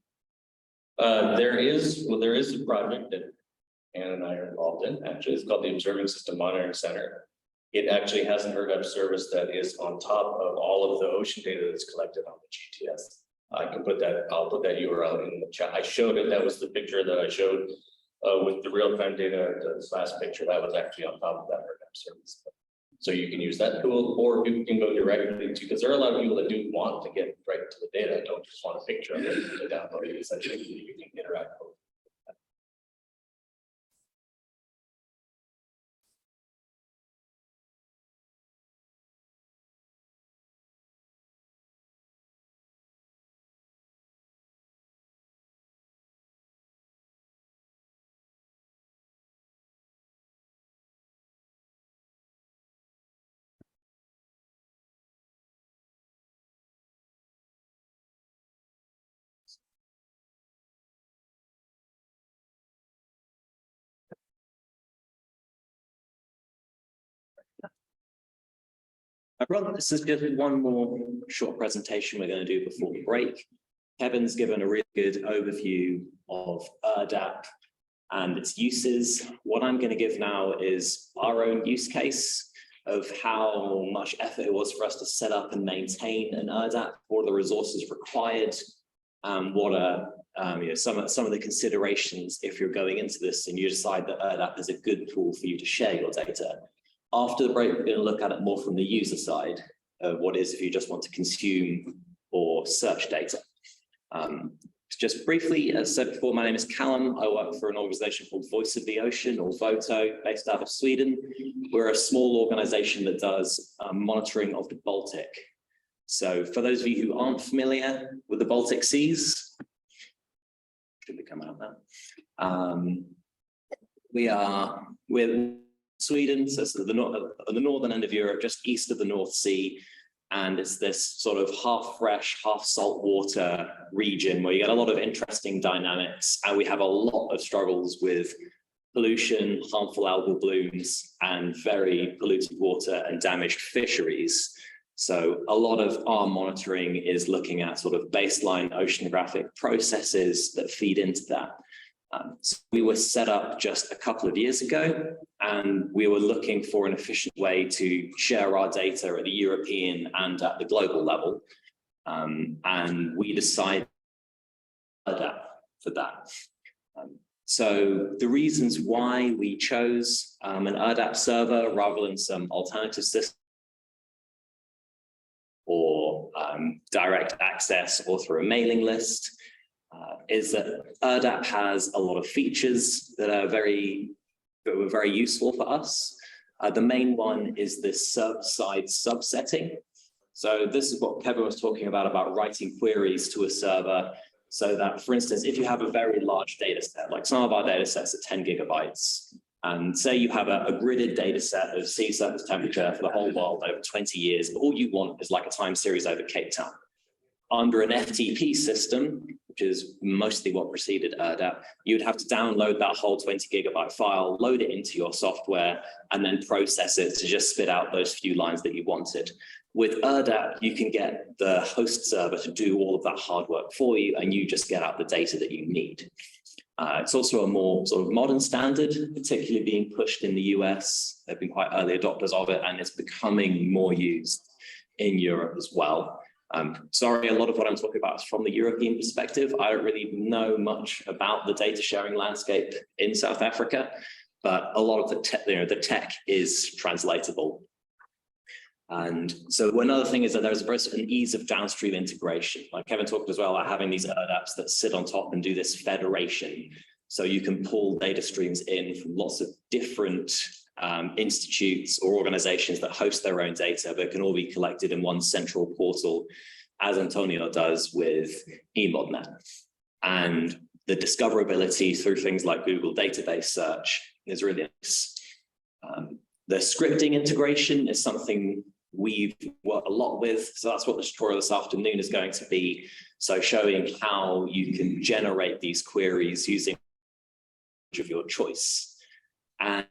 There is a project that Anne and I are involved in. Actually, it's called the Observing System Monitoring Center. It actually has an ERDDAP service that is on top of all of the ocean data that's collected on the GTS. I'll put that URL in the chat. I showed it. That was the picture that I showed with the real-time data. This last picture that was actually on top of that ERDDAP service. So you can use that tool, or you can go directly to, because there are a lot of people that do want to get right to the data, don't just want a picture of it to download it. Essentially, you can interact with it. Everyone, this is just one more short presentation we're going to do before we break. Kevin's given a really good overview of ERDDAP and its uses. What I'm going to give now is our own use case of how much effort it was for us to set up and maintain an ERDDAP, what are the resources required, what are some of the considerations if you're going into this and you decide that ERDDAP is a good tool for you to share your data. After the break, we're going to look at it more from the user side of what is if you just want to consume or search data. Just briefly, as said before, my name is Callum. I work for an organization called Voice of the Ocean, or VOTO, based out of Sweden. We're a small organization that does monitoring of the Baltic. So for those of you who aren't familiar with the Baltic Seas, should be coming out now. We're Sweden, so it's the northern end of Europe, just east of the North Sea. And it's this sort of half fresh, half salt water region where you get a lot of interesting dynamics. And we have a lot of struggles with pollution, harmful algal blooms, and very polluted water and damaged fisheries. So a lot of our monitoring is looking at sort of baseline oceanographic processes that feed into that. So we were set up just a couple of years ago, and we were looking for an efficient way to share our data at the European and at the global level. And we decided for that. So the reasons why we chose an ERDDAP server rather than some alternative system or direct access or through a mailing list is that ERDDAP has a lot of features that were very useful for us. The main one is this server-side subsetting. So this is what Kevin was talking about writing queries to a server, so that, for instance, if you have a very large data set, like some of our data sets are 10 gigabytes, and say you have a gridded data set of sea surface temperature for the whole world over 20 years, but all you want is like a time series over Cape Town. Under an FTP system, which is mostly what preceded ERDDAP, you'd have to download that whole 20 gigabyte file, load it into your software, and then process it to just spit out those few lines that you wanted. With ERDDAP, you can get the host server to do all of that hard work for you, and you just get out the data that you need. It's also a more sort of modern standard, particularly being pushed in the US. They've been quite early adopters of it, and it's becoming more used in Europe as well. Sorry, a lot of what I'm talking about is from the European perspective. I don't really know much about the data sharing landscape in South Africa, but a lot of the tech is translatable. And so another thing is that there's an ease of downstream integration. Like Kevin talked as well about having these ERDDAPs that sit on top and do this federation. So you can pull data streams in from lots of different institutes or organizations that host their own data, but can all be collected in one central portal, as Antonio does with eModNet. And the discoverability through things like Google database search is really nice. The scripting integration is something we've worked a lot with. So that's what the tutorial this afternoon is going to be. So showing how you can generate these queries using of your choice. And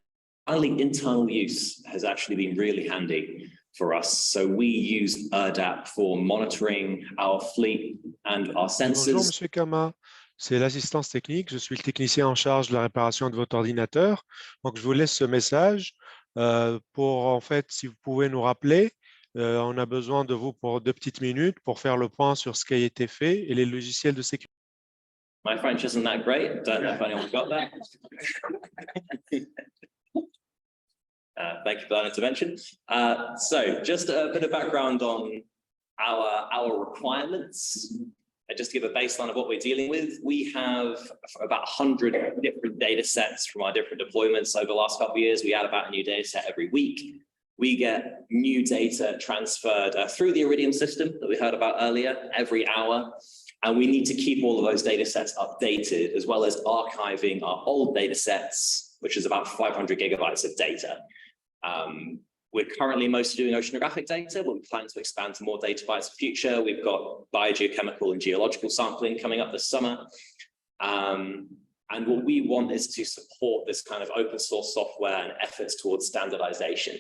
finally, internal use has actually been really handy for us. So we use ERDDAP for monitoring our fleet and our sensors. Bonjour, Monsieur Kama. C'est l'assistance technique. Je suis le technicien en charge de la réparation de votre ordinateur. Donc, je vous laisse ce message pour, en fait, si vous pouvez nous rappeler, on a besoin de vous pour 2 petites minutes pour faire le point sur ce qui a été fait et les logiciels de sécurité. My French isn't that great. Don't know if anyone got that. Thank you for that intervention. So just a bit of background on our requirements. Just to give a baseline of what we're dealing with, we have about 100 different data sets from our different deployments over the last couple of years. We add about a new data set every week. We get new data transferred through the Iridium system that we heard about earlier every hour. And we need to keep all of those data sets updated, as well as archiving our old data sets, which is about 500 gigabytes of data. We're currently mostly doing oceanographic data, but we plan to expand to more data bytes in the future. We've got biogeochemical and geological sampling coming up this summer. And what we want is to support this kind of open source software and efforts towards standardization.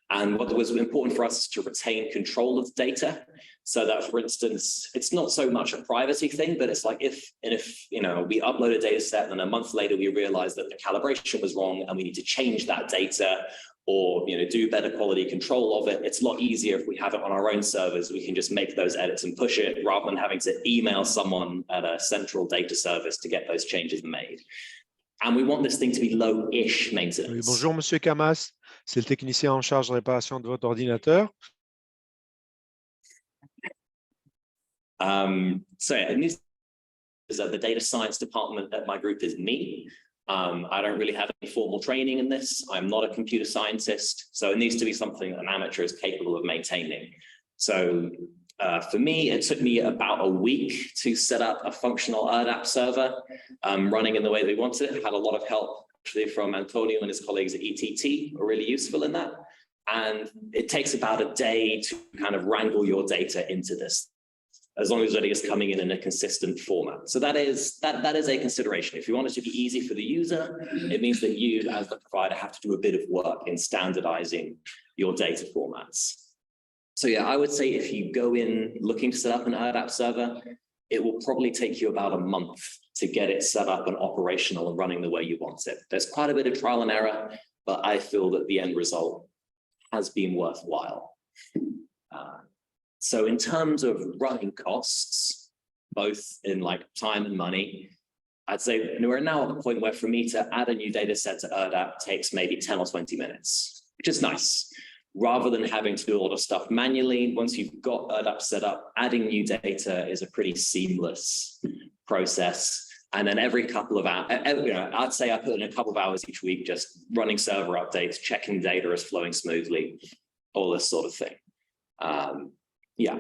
And what was important for us is to retain control of the data, so that, for instance, it's not so much a privacy thing, but it's like if you know, we upload a data set and a month later we realize that the calibration was wrong and we need to change that data, or do better quality control of it, it's a lot easier if we have it on our own servers. We can just make those edits and push it rather than having to email someone at a central data service to get those changes made. And we want this thing to be low-ish maintenance. Oui, bonjour, Monsieur Kamas. C'est le technicien en charge de réparation de votre ordinateur. So yeah, the data science department at my group is me. I don't really have any formal training in this. I'm not a computer scientist, so it needs to be something an amateur is capable of maintaining. So For me, it took me about a week to set up a functional ERDDAP server running in the way that we wanted it. Had a lot of help actually from Antonio and his colleagues at ETT, were really useful in that. And it takes about a day to kind of wrangle your data into this, as long as it is coming in a consistent format. So that is a consideration. If you want it to be easy for the user, it means that you as the provider have to do a bit of work in standardizing your data formats. So yeah, I would say if you go in looking to set up an ERDDAP server, it will probably take you about a month to get it set up and operational and running the way you want it. There's quite a bit of trial and error, but I feel that the end result has been worthwhile. So in terms of running costs, both in like time and money, I'd say we're now at the point where for me to add a new data set to ERDDAP takes maybe 10 or 20 minutes, which is nice. Rather than having to do a lot of stuff manually, once you've got ERDDAP set up, adding new data is a pretty seamless process. And then every couple of hours, I'd say I put in a couple of hours each week, just running server updates, checking data is flowing smoothly, all this sort of thing. Yeah,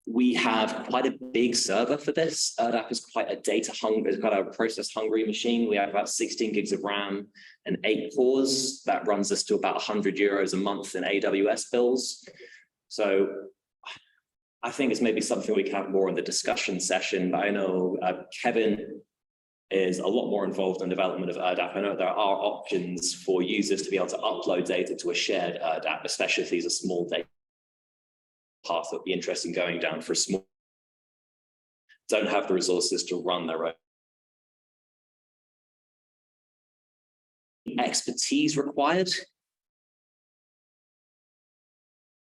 we have quite a big server for this. ERDDAP is quite a data hungry, it's quite a process hungry machine. We have about 16 gigs of RAM and 8 cores. That runs us to about 100 euros a month in AWS bills. So I think it's maybe something we can have more in the discussion session. But I know Kevin is a lot more involved in development of ERDDAP. I know there are options for users to be able to upload data to a shared ERDDAP, especially if these are small data path that would be interested in going down for small, don't have the resources to run their own. Expertise required.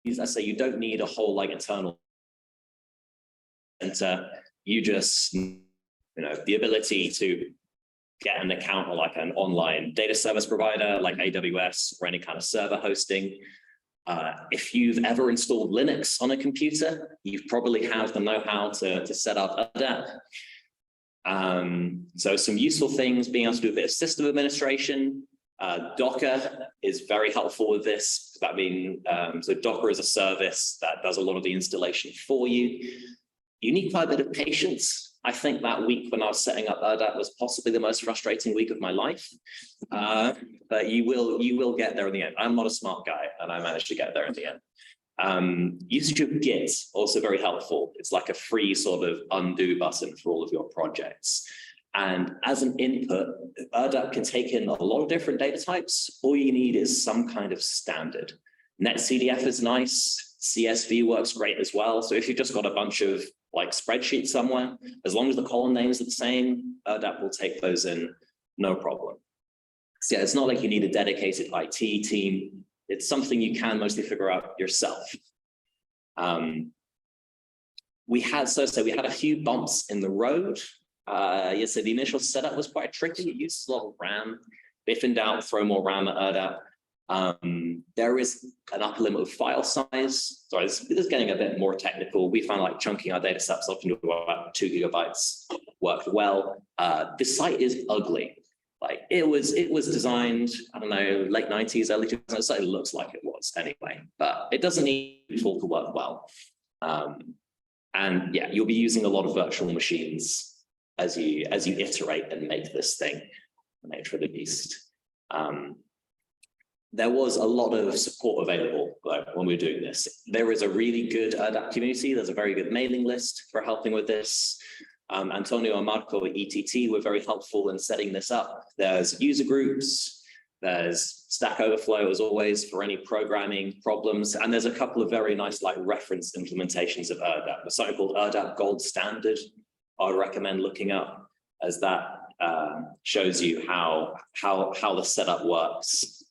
I say you don't need a whole like internal center. You just, the ability to get an account or like an online data service provider like AWS or any kind of server hosting. If you've ever installed Linux on a computer, you probably have the know-how to set up ERDDAP. So some useful things, being able to do a bit of system administration. Docker is very helpful with this. That means, so Docker is a service that does a lot of the installation for you. You need quite a bit of patience. I think that week when I was setting up ERDDAP was possibly the most frustrating week of my life. But you will get there in the end. I'm not a smart guy, and I managed to get there in the end. Usage of Git, also very helpful. It's like a free sort of undo button for all of your projects. And as an input, ERDDAP can take in a lot of different data types. All you need is some kind of standard. NetCDF is nice. CSV works great as well. So if you've just got a bunch of like spreadsheets somewhere, as long as the column names are the same, ERDDAP will take those in, no problem. So yeah, it's not like you need a dedicated IT team. It's something you can mostly figure out yourself. We had a few bumps in the road. Yes, so the initial setup was quite tricky. It used a lot of RAM. If in doubt, throw more RAM at ERDDAP. There is an upper limit of file size. Sorry, this is getting a bit more technical. We found like chunking our data sets up into about 2 gigabytes worked well. The site is ugly. Like it was designed, I don't know, late 90s, early 2000s. So it looks like it was anyway, but it doesn't need it all to work well. And yeah, you'll be using a lot of virtual machines as you iterate and make this thing the nature of the beast. There was a lot of support available when we were doing this. There is a really good ERDDAP community. There's a very good mailing list for helping with this. Antonio and Marco at ETT were very helpful in setting this up. There's user groups, there's Stack Overflow as always for any programming problems. And there's a couple of very nice like reference implementations of ERDDAP. There's something called ERDDAP Gold Standard I would recommend looking up, as that shows you how the setup works.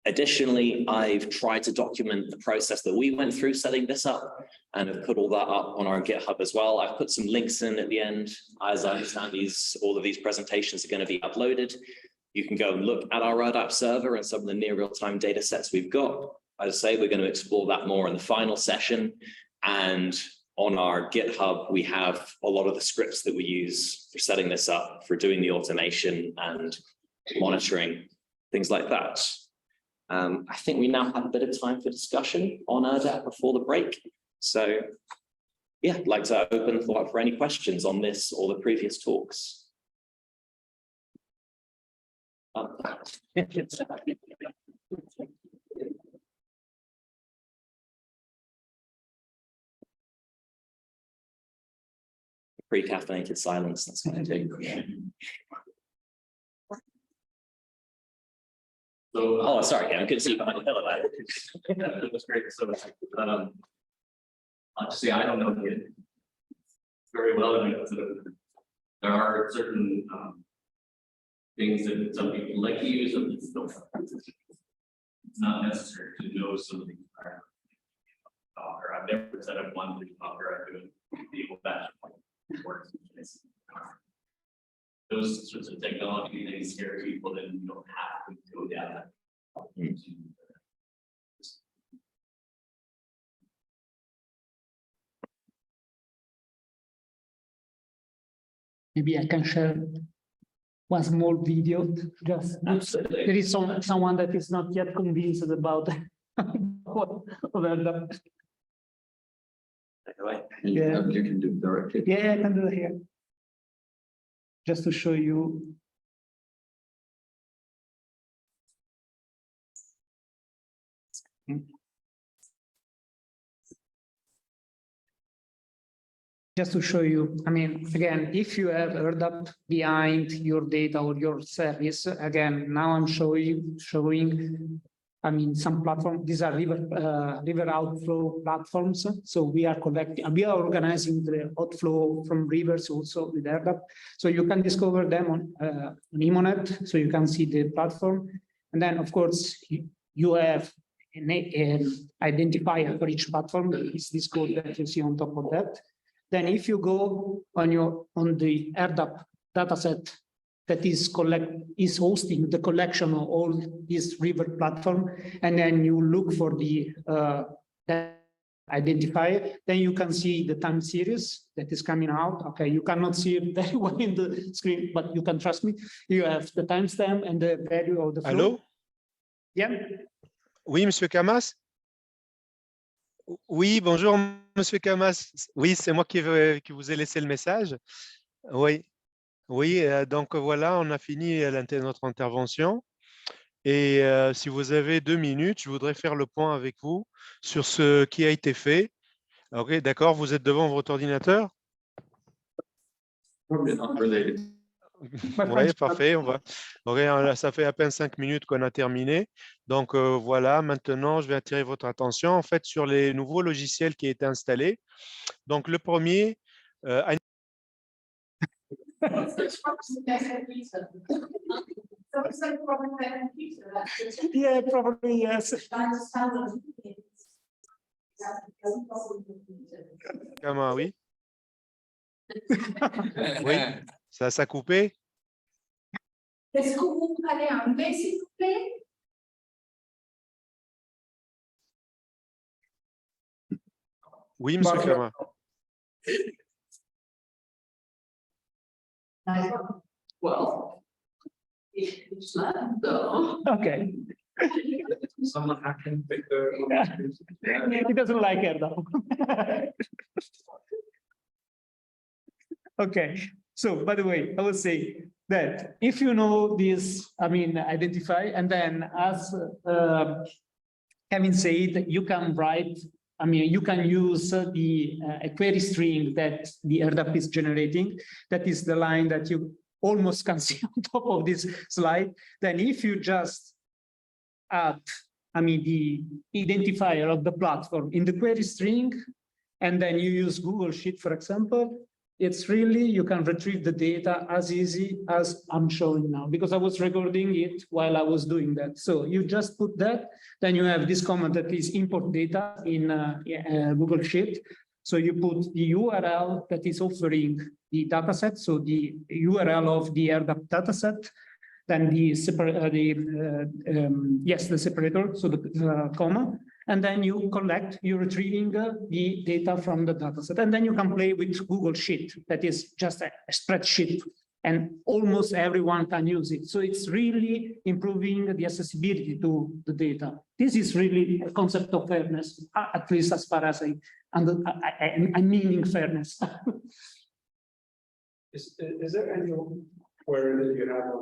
Additionally, I've tried to document the process that we went through setting this up and have put all that up on our GitHub as well. I've put some links in at the end. As I understand all of these presentations are going to be uploaded. You can go and look at our ERDDAP server and some of the near real-time data sets we've got. As I say, we're going to explore that more in the final session. And on our GitHub, we have a lot of the scripts that we use for setting this up, for doing the automation and monitoring, things like that. I think we now have a bit of time for discussion on ERDDAP before the break. So yeah, I'd like to open the floor up for any questions on this or the previous talks. Pre-caffeinated silence, that's what I do. So, oh, sorry, I couldn't see you behind the pillow. It was great. So, honestly, I don't know it very well. I mean, there are certain things that some people like to use, some people don't. It's not necessary to know something. I've never set up one Docker. I couldn't deal with that. Those sorts of technology things scare people, then you don't have to go down that. Maybe I can share one small video. Just there is someone that is not yet convinced about what ERDDAP. Yeah, you can do it directly. Yeah, I can do it here. Just to show you. Just to show you, I mean, again, if you have ERDDAP behind your data or your service, again, now I'm showing, I mean, some platform. These are river outflow platforms. So we are organizing the outflow from rivers also with ERDDAP. So you can discover them on Emonet. So you can see the platform, and then of course you have an identifier for each platform. Is this code that you see on top of that? Then if you go on the ERDDAP dataset that is hosting the collection of all these river platform, and then you look for the identifier, then you can see the time series that is coming out. Okay, you cannot see it very well in the screen, but you can trust me. You have the timestamp and the value of the flow. Allô? Yeah. Oui, Monsieur Camas? Oui, bonjour, Monsieur Camas. Oui, c'est moi qui vous ai laissé le message. Oui, oui. Donc voilà, on a fini notre intervention. Et si vous avez 2 minutes, je voudrais faire le point avec vous sur ce qui a été fait. Ok, d'accord. Vous êtes devant votre ordinateur? Oui, parfait. Ça fait à peine 5 minutes qu'on a terminé. Donc voilà, maintenant, je vais attirer votre attention en fait sur les nouveaux logiciels qui ont été installés. Donc le premier, Yeah, probably yes. Comment, oui. Oui, ça a coupé. Est-ce que vous allez enlever, s'il vous plaît? Oui, Monsieur Kama. Well, it's not though. Okay. Someone hacking the. He doesn't like it though. Okay. So, by the way, I would say that if you know this, I mean, identify, and then as Kevin said, you can write, I mean, you can use the a query string that the ERDDAP is generating. That is the line that you almost can see on top of this slide. Then if you just add, I mean, the identifier of the platform in the query string, and then you use Google Sheet, for example, it's really, you can retrieve the data as easy as I'm showing now, because I was recording it while I was doing that. So you just put that, then you have this command that is import data in Google Sheet. So you put the URL that is offering the dataset, so the URL of the ERDDAP dataset, then the separator, so the comma, and then you're retrieving the data from the dataset, and then you can play with Google Sheet. That is just a spreadsheet and almost everyone can use it. So it's really improving the accessibility to the data. This is really a concept of fairness, at least as far as I'm meaning fairness. Is there anywhere that you have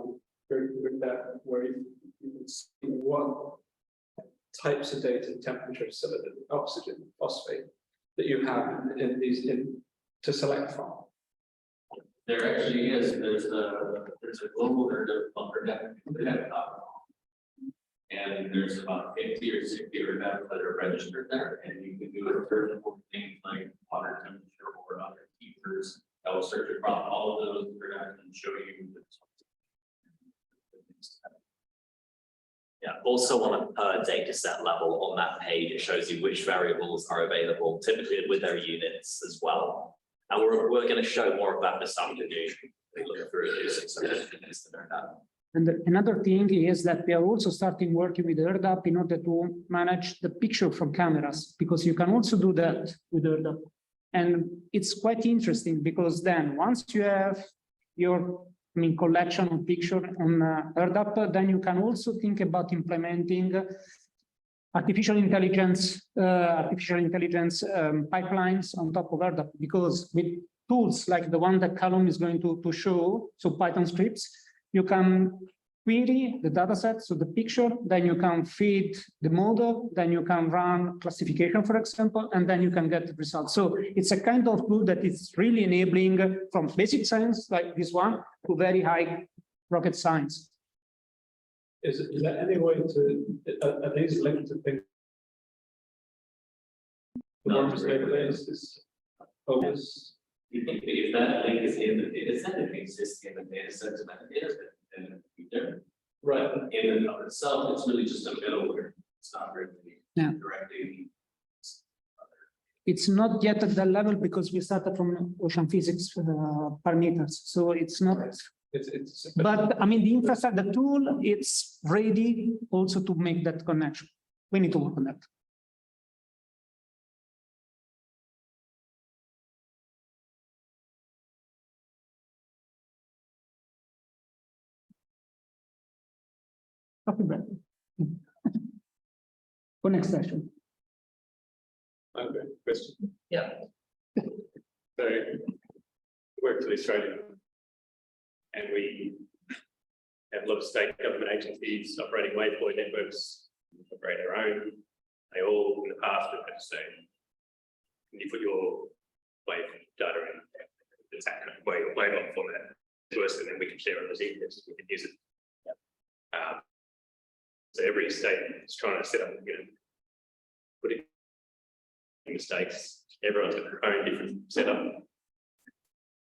with that where you can see what types of data, temperature, silicon, oxygen, phosphate that you have in these to select from? There actually is. There's a global ERDDAP, and there's about 50 or 60 ERDDAP that are registered there, and you can do a search for things like water temperature or other keepers. I will search across all of those ERDDAP and show you. Yeah, also on a per data set level on that page, it shows you which variables are available, typically with their units as well. And we're going to show more of that this afternoon. We look through it. And another thing is that we are also starting working with ERDDAP in order to manage the picture from cameras, because you can also do that with ERDDAP. And it's quite interesting because then once you have your collection of picture on ERDDAP, then you can also think about implementing artificial intelligence pipelines on top of ERDDAP, because with tools like the one that Callum is going to show, so Python scripts, you can query the data set, so the picture, then you can feed the model, then you can run classification, for example, and then you can get the results. So it's a kind of tool that is really enabling from basic science like this one to very high rocket science. Is there any way to, are these linked to things? The ones databases, focus? If that link is in the data set, it exists in the data set to metadata, then we don't. Right. In and of itself, it's really just a middleware. It's not really directly. It's not yet at that level because we started from ocean physics parameters, so it's not. But I mean, the infrastructure, the tool, it's ready also to make that connection. We need to work on that. Okay, Brad. For next session. Okay, question. Yeah. So, work for the Australian, and we have a lot of state government agencies operating waypoint networks, operate their own. They all in the past have had to say, can you put your wave data in the waypoint format to us, and then we can share it as egress, we can use it. So every state is trying to set up, putting mistakes. Everyone's got their own different setup.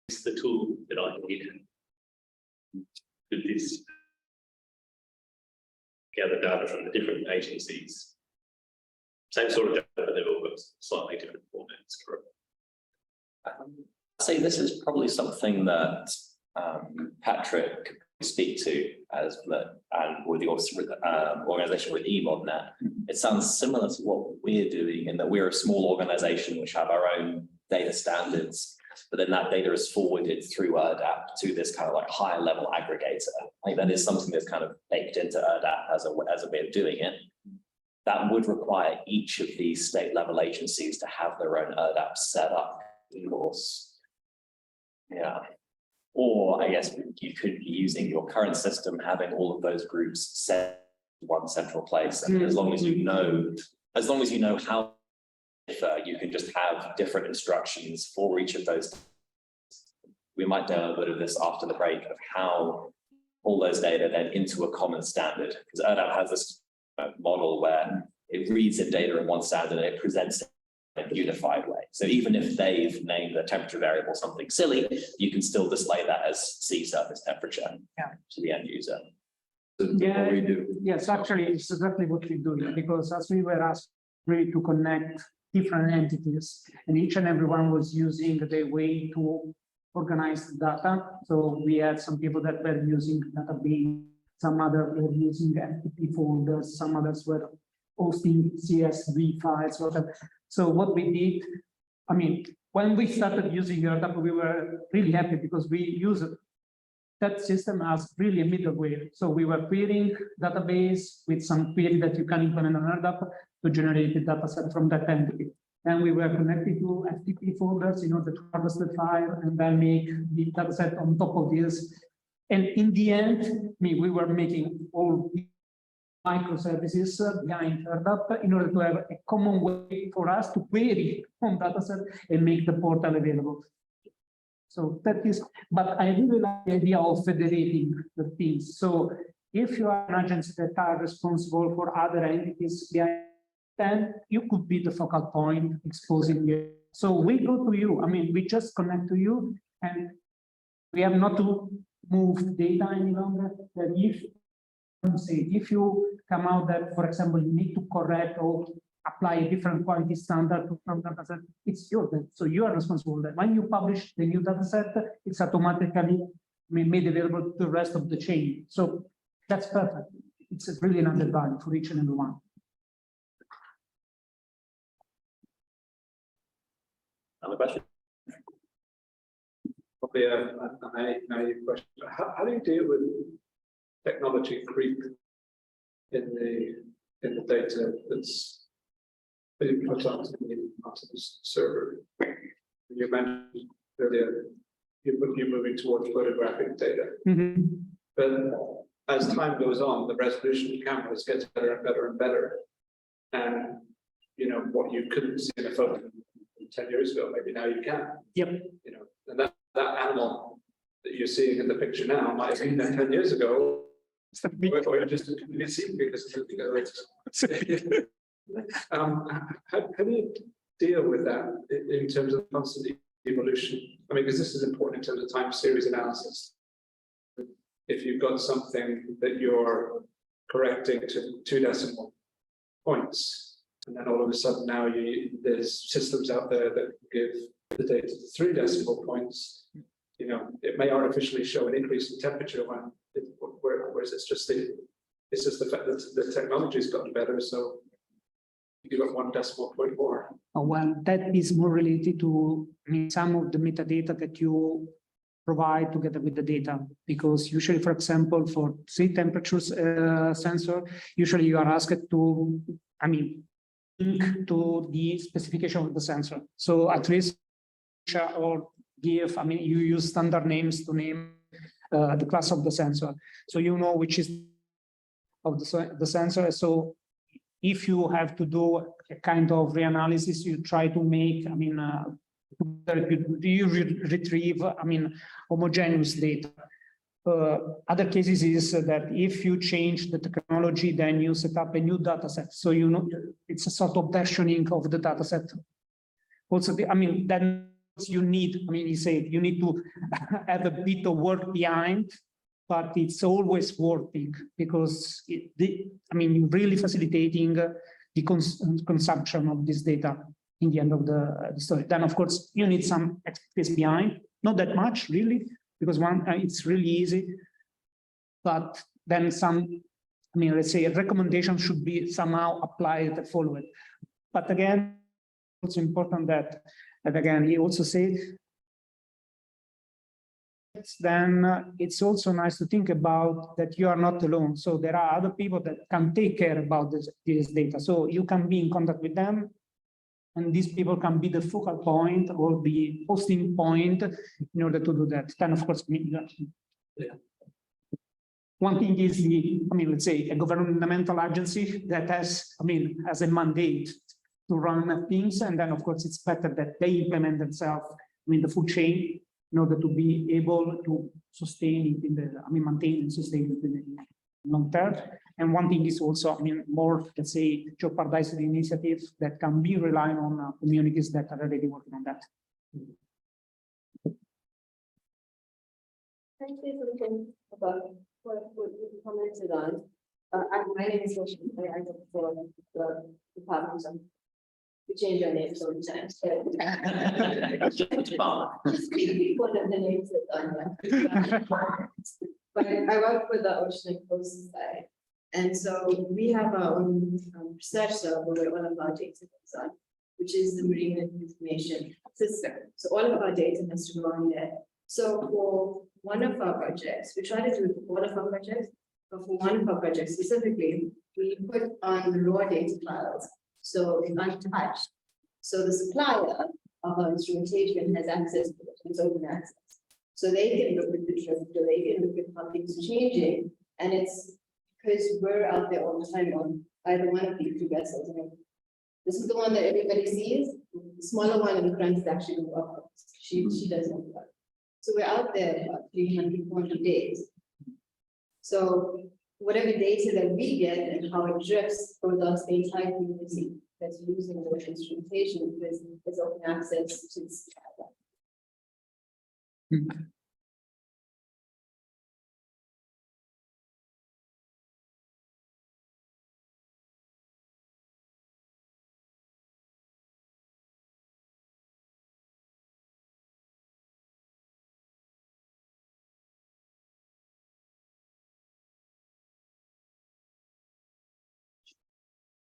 It's the tool that I need with this. Gather data from the different agencies. Same sort of data, but they've all got slightly different formats. Correct. I'd say this is probably something that Patrick could speak to as and with the organization with EMODNet. It sounds similar to what we're doing in that we're a small organization which have our own data standards, but then that data is forwarded through ERDDAP to this kind of like higher level aggregator. I think that is something that's kind of baked into ERDDAP as a way of doing it. That would require each of these state level agencies to have their own ERDDAP set up, of course. Yeah. Or I guess you could be using your current system, having all of those groups set in one central place. And as long as you know how you can just have different instructions for each of those. We might do a bit of this after the break of how all those data then into a common standard, because ERDDAP has this model where it reads the data in one standard and it presents it in a unified way. So even if they've named the temperature variable something silly, you can still display that as sea surface temperature to the end user. Yeah, yes, actually, it's exactly what we do, because as we were asked really to connect different entities, and each and everyone was using the way to organize the data. So we had some people that were using database, some others were using FTP folders, some others were hosting CSV files, whatever. So what we did, I mean, when we started using ERDDAP, we were really happy because we use that system has really a middleware. So we were querying database with some query that you can implement on ERDDAP to generate the data set from that entity. Then we were connected to FTP folders in order to harvest the file and then make the data set on top of this. And in the end, we were making all microservices behind ERDDAP in order to have a common way for us to query on dataset and make the portal available. So that is, but I really like the idea of federating the things. So if you are an agency that are responsible for other entities behind, then you could be the focal point exposing it. So we go to you. I mean, we just connect to you, and we have not to move data any longer. That if you come out that, for example, you need to correct or apply a different quality standard from data set, it's your data. So you are responsible. That when you publish the new data set, it's automatically made available to the rest of the chain. So that's perfect. It's really an added value for each and every one. Another question? Probably a naive question. How do you deal with technology creep in the data that's being put onto the server? You mentioned earlier you're moving towards photographic data, but as time goes on, the resolution of cameras gets better and better and better, and you know what you couldn't see in a photo 10 years ago, maybe now you can. Yep. You know, and that animal that you're seeing in the picture now might have been there 10 years ago. Or you just didn't see because how do you deal with that in terms of constant evolution? I mean, because this is important in terms of time series analysis. If you've got something that you're correcting to 2 decimal points, and then all of a sudden now there's systems out there that give the data to 3 decimal points, you know, it may artificially show an increase in temperature whereas it's just the fact that the technology's gotten better, so you got 1 decimal point more. Well, that is more related to some of the metadata that you provide together with the data, because usually, for example, for sea temperatures sensor, usually you are asked to, link to the specification of the sensor. So at least or give, you use standard names to name the class of the sensor. So you know which is of the sensor. So if you have to do a kind of reanalysis, you try to make, you retrieve, homogeneous data. Other cases is that if you change the technology, then you set up a new data set. So you know it's a sort of versioning of the data set. Also, then you need, you say you need to have a bit of work behind, but it's always working because you're really facilitating the consumption of this data in the end of the story. Then, of course, you need some expertise behind, not that much really, because it's really easy, but then let's say a recommendation should be somehow applied and followed. But again, it's important that again, he also said, then it's also nice to think about that you are not alone. So there are other people that can take care about this data. So you can be in contact with them, and these people can be the focal point or the hosting point in order to do that. Then, of course, one thing is let's say a governmental agency that has a mandate to run things, and then, of course, it's better that they implement themselves the full chain in order to be able to sustain it in the, maintain and sustain it in the long term. And one thing is also, more, let's say, jeopardizing initiatives that can be relying on communities that are already working on that. Thank you for the about what you commented on. My name is Roshan. I work for the department. We change our names all the time. So just maybe one of the names that's on there. But I work with the Ocean and Coast Society. And so we have our own research server where all of our data goes on, which is the Marine Information System. So all of our data has to go on there So for one of our projects, we try to do it for all of our projects, but for one of our projects specifically, we put on raw data files, so untouched. So the supplier of our instrumentation has access to it, it's open access. So they can look at the drift, or they can look at how things are changing, and it's because we're out there all the time on either one of these two vessels. And this is the one that everybody sees. The smaller one in the front is actually the work. She doesn't work. So we're out there about 300, 400 days. So whatever data that we get and how it drifts goes out to the entire community that's using the instrumentation, because there's open access to this.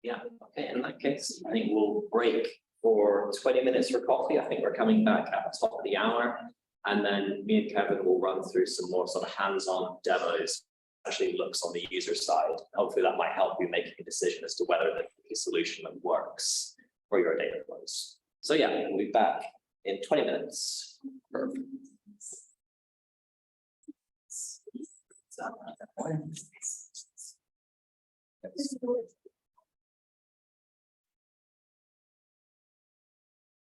Yeah, okay, in that case, I think we'll break for 20 minutes for coffee. I think we're coming back at the top of the hour. And then me and Kevin will run through some more sort of hands-on demos, actually looks on the user side. Hopefully that might help you making a decision as to whether the solution that works for your data flows. So yeah, we'll be back in 20 minutes. Perfect.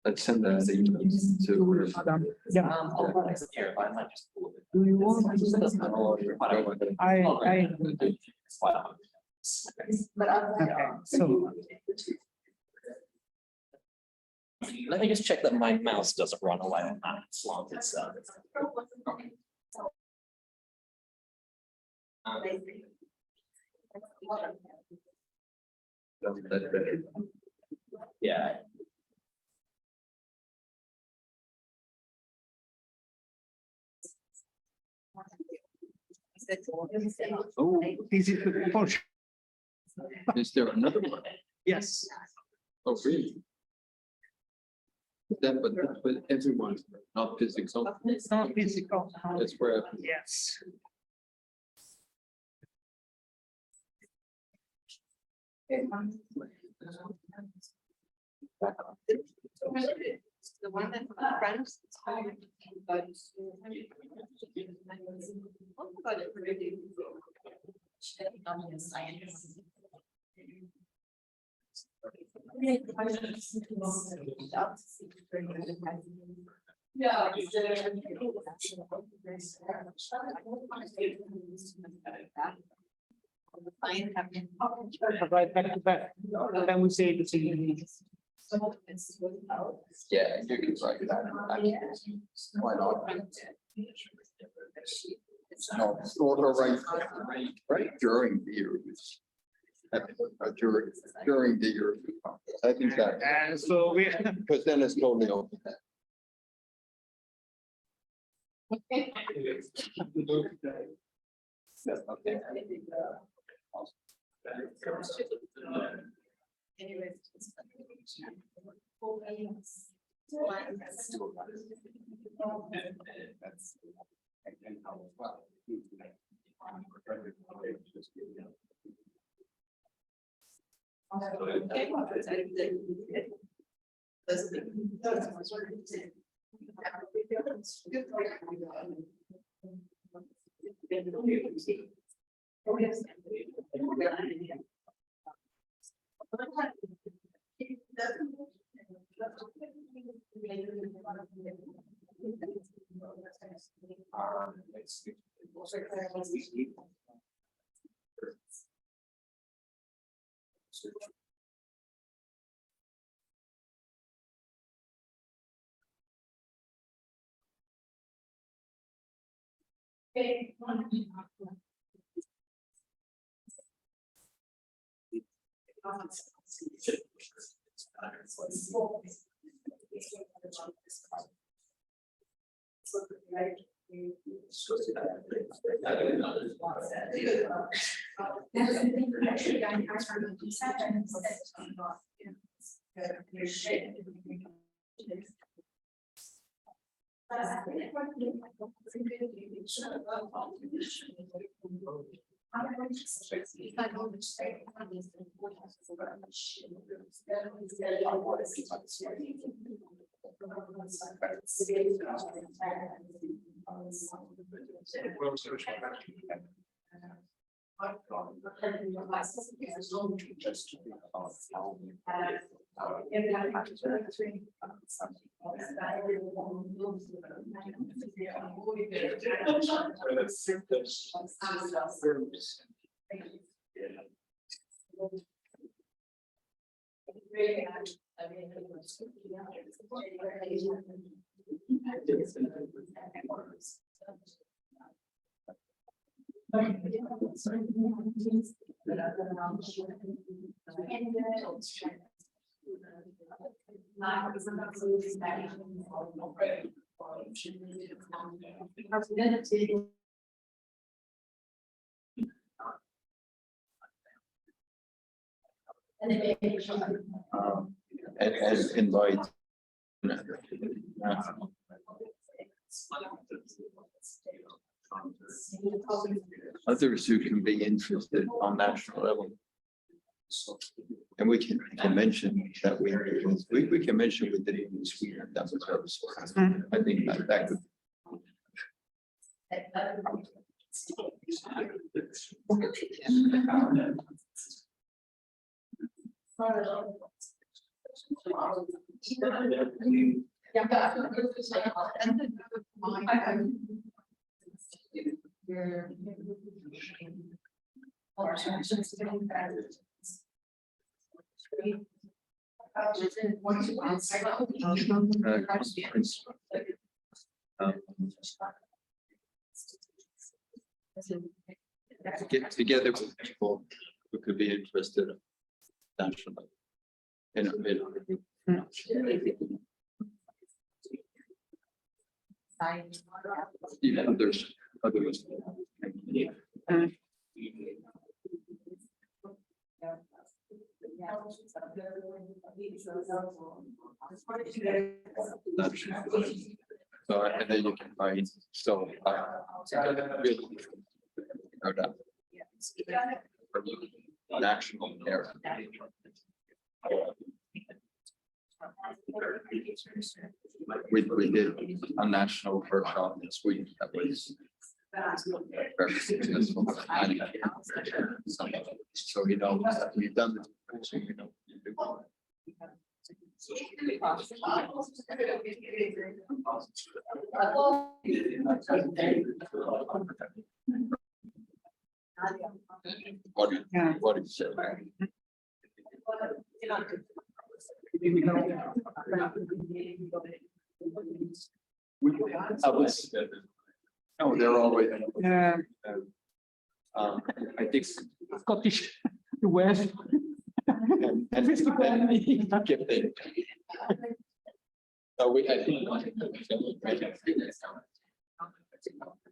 Let's send the emails to. Do you want? Okay, so. Let me just check that my mouse doesn't run away on that slanted cell. Yeah. Oh, easy to push. Is there another one? Yes. Oh, really? That, but that's with everyone, not physics. It's not physical. That's where. Yes. The one that friends. Yeah. Right back to back. Then we say the same. Yeah, you can write that. Why not? No, or right during the year. During the year. I think that. And so we. Because then it's totally open. Okay. And invite others who can be interested on national level. And we can mention that we can mention we did it in Sweden. That was our response. I think that could. Get together with people who could be interested nationally. Others. So and then you can find really no doubt. National area. We did a national workshop in Sweden that was very successful. So you know that we've done this. So you know. What do you say? No, they're always. I think Scottish West. and gifting. So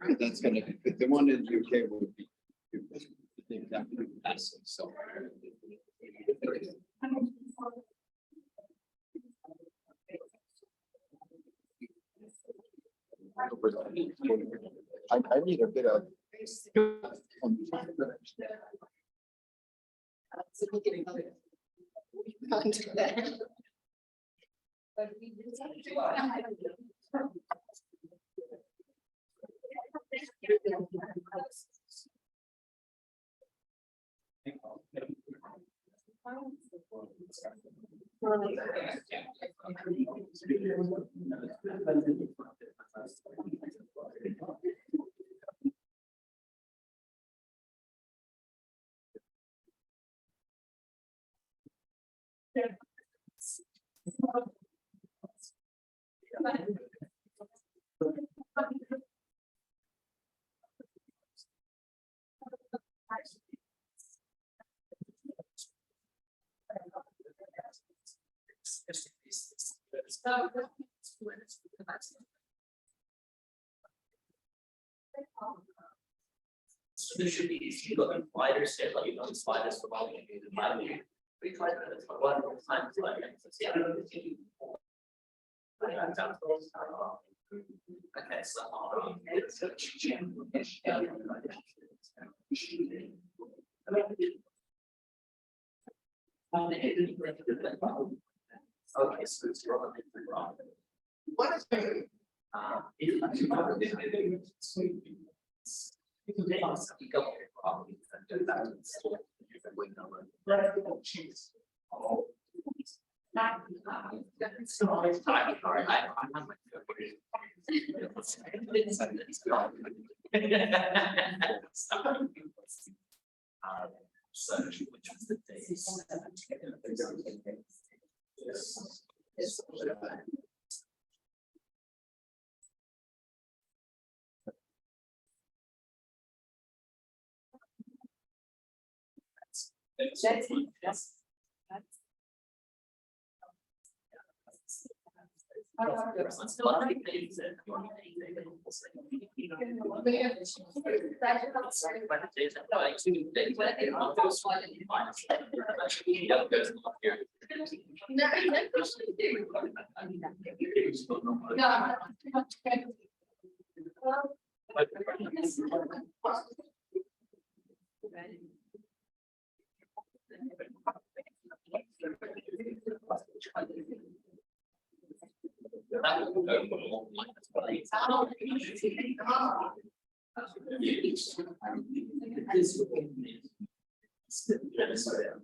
I think that's gonna the one in the UK would be. I think that would be massive. So. I need a bit of. So there should be, if you look at sliders, say like you know the sliders for all the manually. We try to one time. Okay, so. Okay, so it's probably wrong. What is search, which was the days.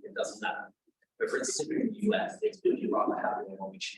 It doesn't matter. But for instance, in the US, it's really rather having one which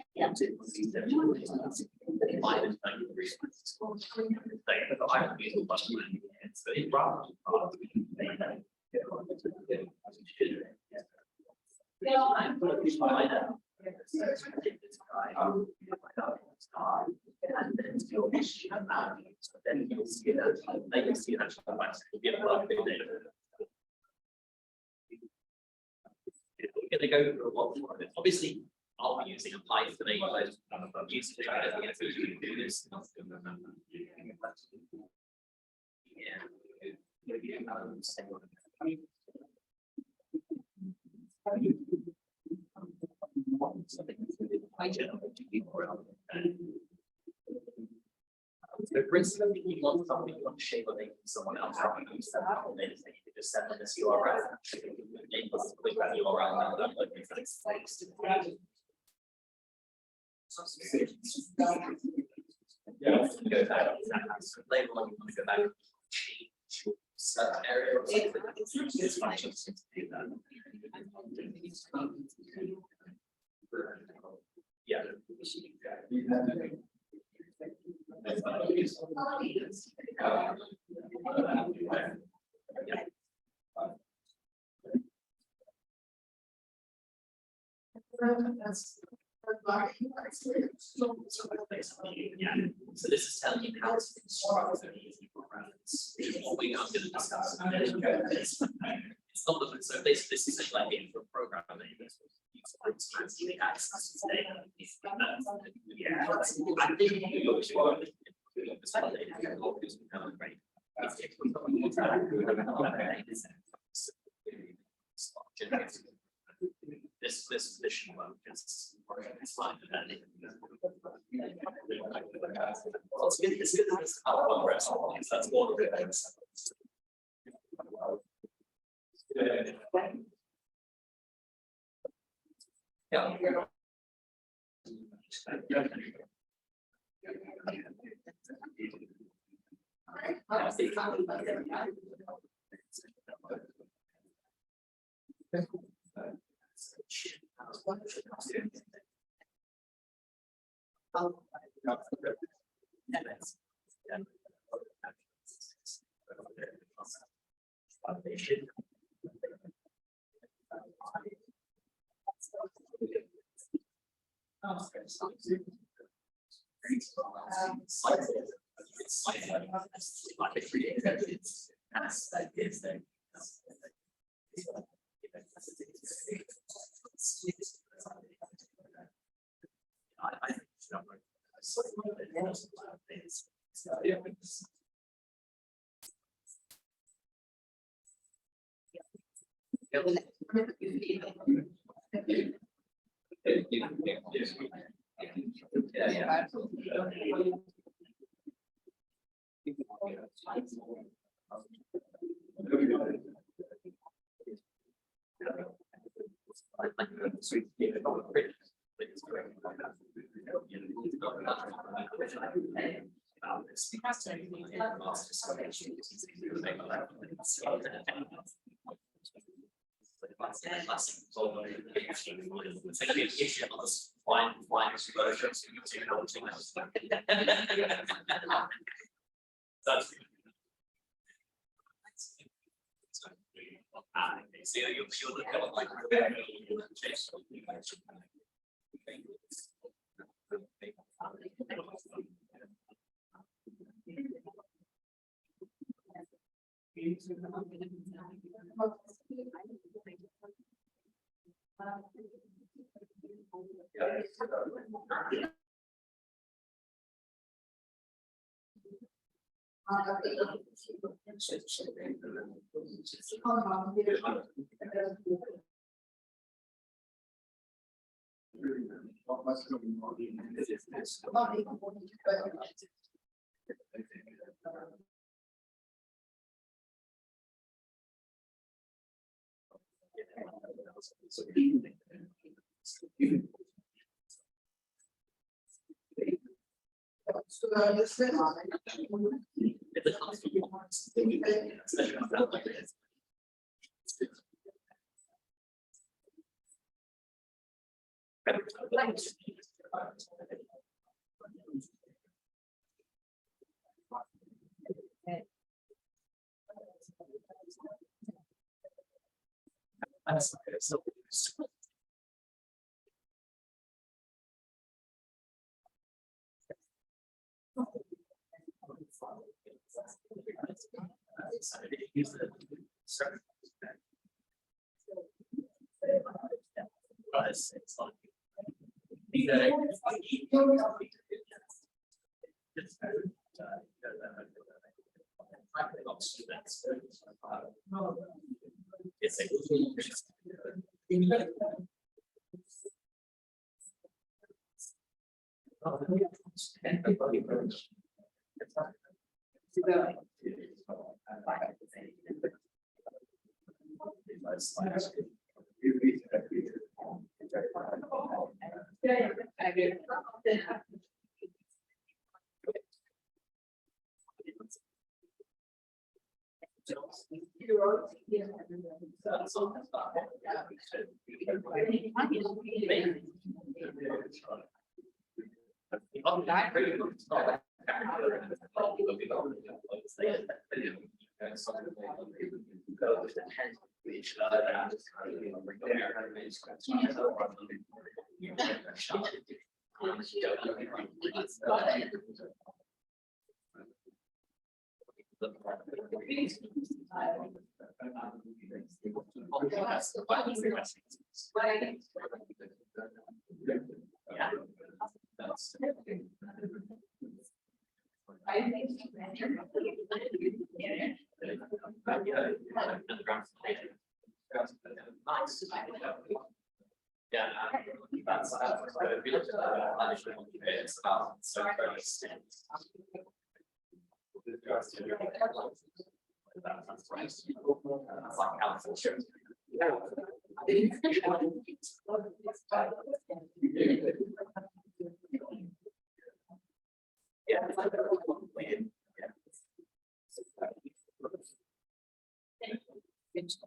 They go through a lot more of it. Obviously, I'll be using a Python API. I'm using it as to do this. So for instance, if you want something, you want to shape a link to someone else, you just send them this URL. Click that URL and upload your things. Yeah, go back. Label and you want to go back. Certain area or something. It's fine to do that. Yeah. So this is telling you how to construct the programs. What we are going to discuss. It's not the so this is an idea for a program that you access to data. Yeah, I think this position work is fine. It's good as progress. That's one of the things. Yeah.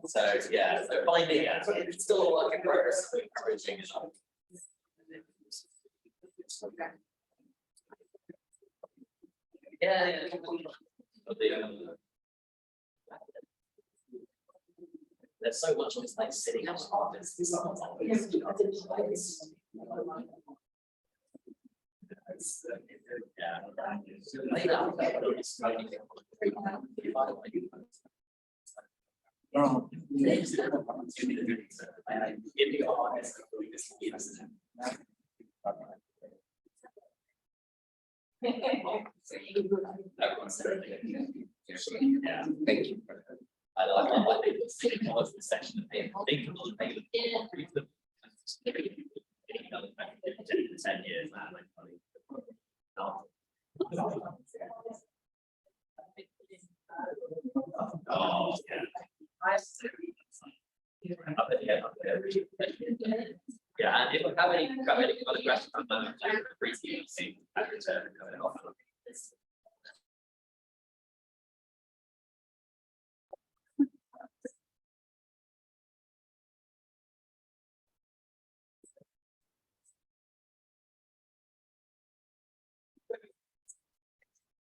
So yeah, so finding it's still a work in progress. Encouraging it up. Yeah. There's so much of this like sitting up. Yeah, thank you. I think the was the section of people think about it. 10 years now. Oh, yeah. Yeah, and if you have any other questions on that, please do see.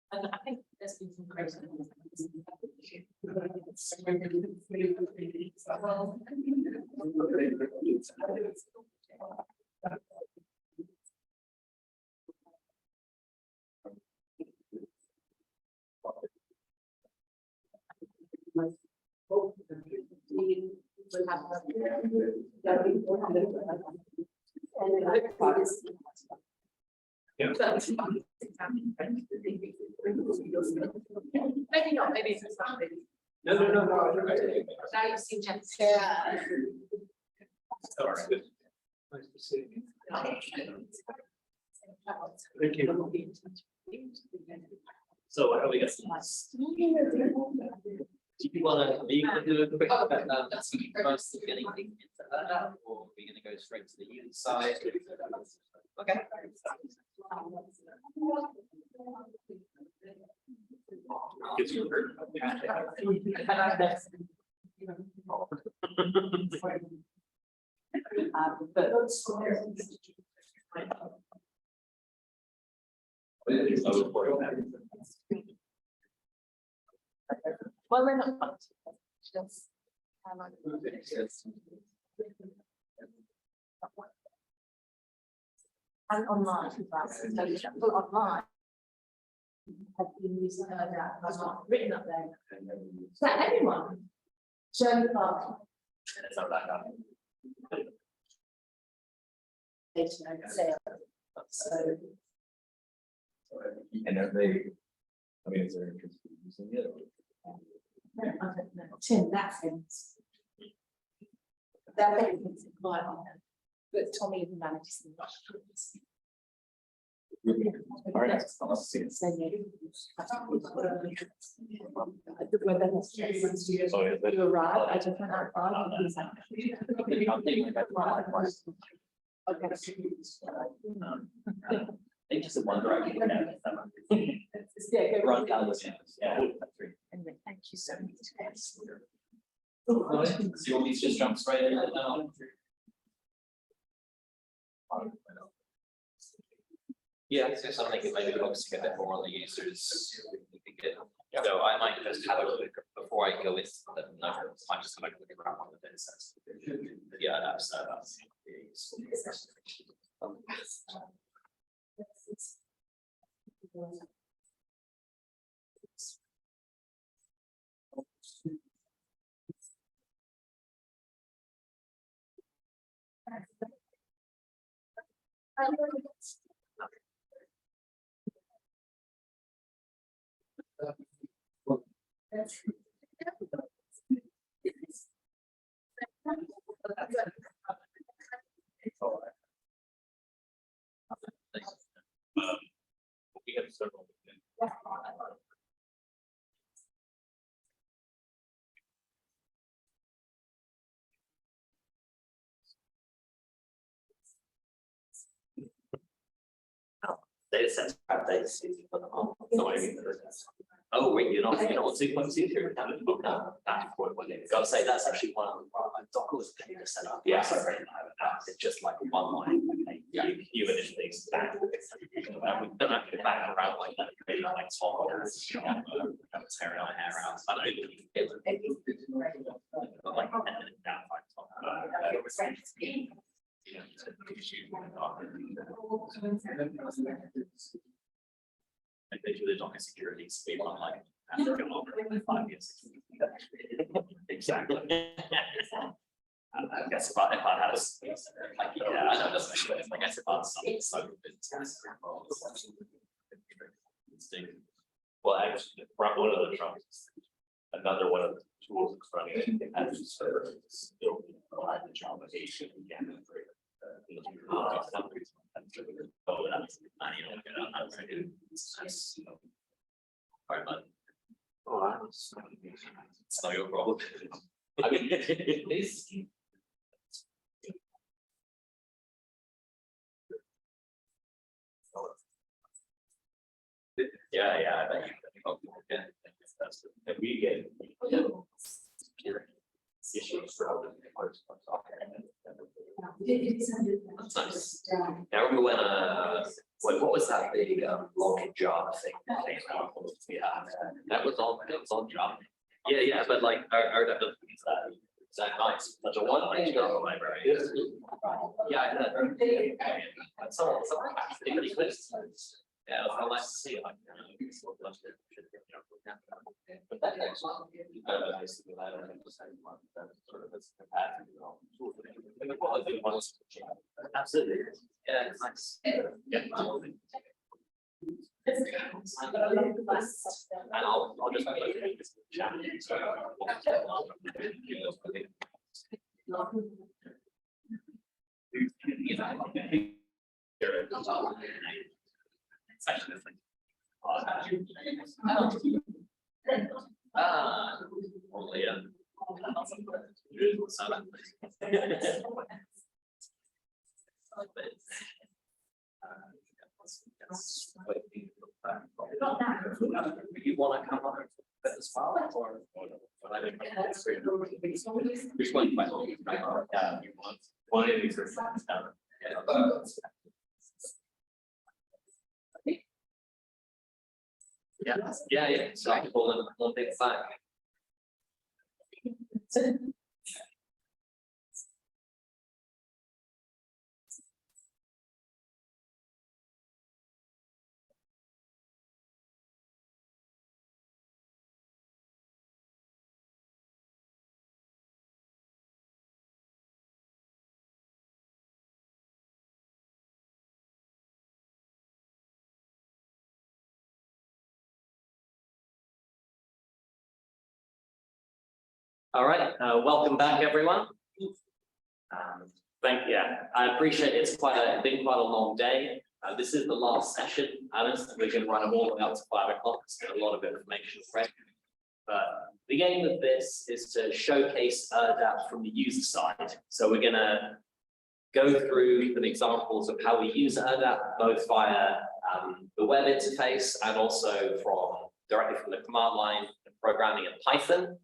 And I think there's been some great. Yeah. Maybe not, maybe it's not. No. Now you've seen Jen's. Yeah. All right, good. Nice to see you. Thank you. So how are we going? Do you want to do a quick that's first getting into that, or are we going to go straight to the unit side? Okay. Well, we're not. Just. And online, but online. Have been using ERDDAP, has not written up there. So anyone, Joe Clark. So. And are they, I mean, is there interest in using it? I don't know, Tim, that's him. That thinks it might on them, but Tommy even manages them. All right. I'll see it. The weather has changed. You arrive at a different hour. Okay. They just one direction. Run down the campus. Yeah. Anyway, thank you so much. So you want me to just jump straight in? Yeah, so something that maybe focusing a bit more on the users. So I might just have a look before I go into the numbers. I just have a look around on the data sets. Yeah, that's we have several. Data sets have data sets for the whole. Oh, wait, you're not 2.2 here. Gotta say that's actually one of the Docker was data set up. Yeah, it's just like one line. Okay, you initially stack. We don't have to back around like that. Maybe like top tearing our hair out. I don't get like down like top. And they do the Docker security speed on like after over 5 years. Exactly. I guess if I had a like yeah, I know that's I guess if I had something so well actually one of the trumps, another one of the tools that's running as a server is still the job of again. Oh, it's not your problem. I mean, it is. Yeah, I bet you. Yeah, that's and we get issues for all the parts. That's nice. I remember when what was that big long job thing that came out? Yeah, that was all job. Yeah, but like our is that nice? That's a one-page job library. Yeah, I heard. Someone pretty close. Yeah, I'd like to see it. But that absolutely. Yeah, it's nice. Yeah. And I'll just chat. Only you want to come on as well, or which one? One of these are yeah. So I can pull in one big flag. All right, welcome back, everyone. I appreciate it's been quite a long day. This is the last session, Alice. We're going to run them all the way up to 5 o'clock. It's got a lot of information already. But the aim of this is to showcase ERDDAP from the user side. So we're going to go through some examples of how we use ERDDAP, both via the web interface and also directly from the command line programming in Python.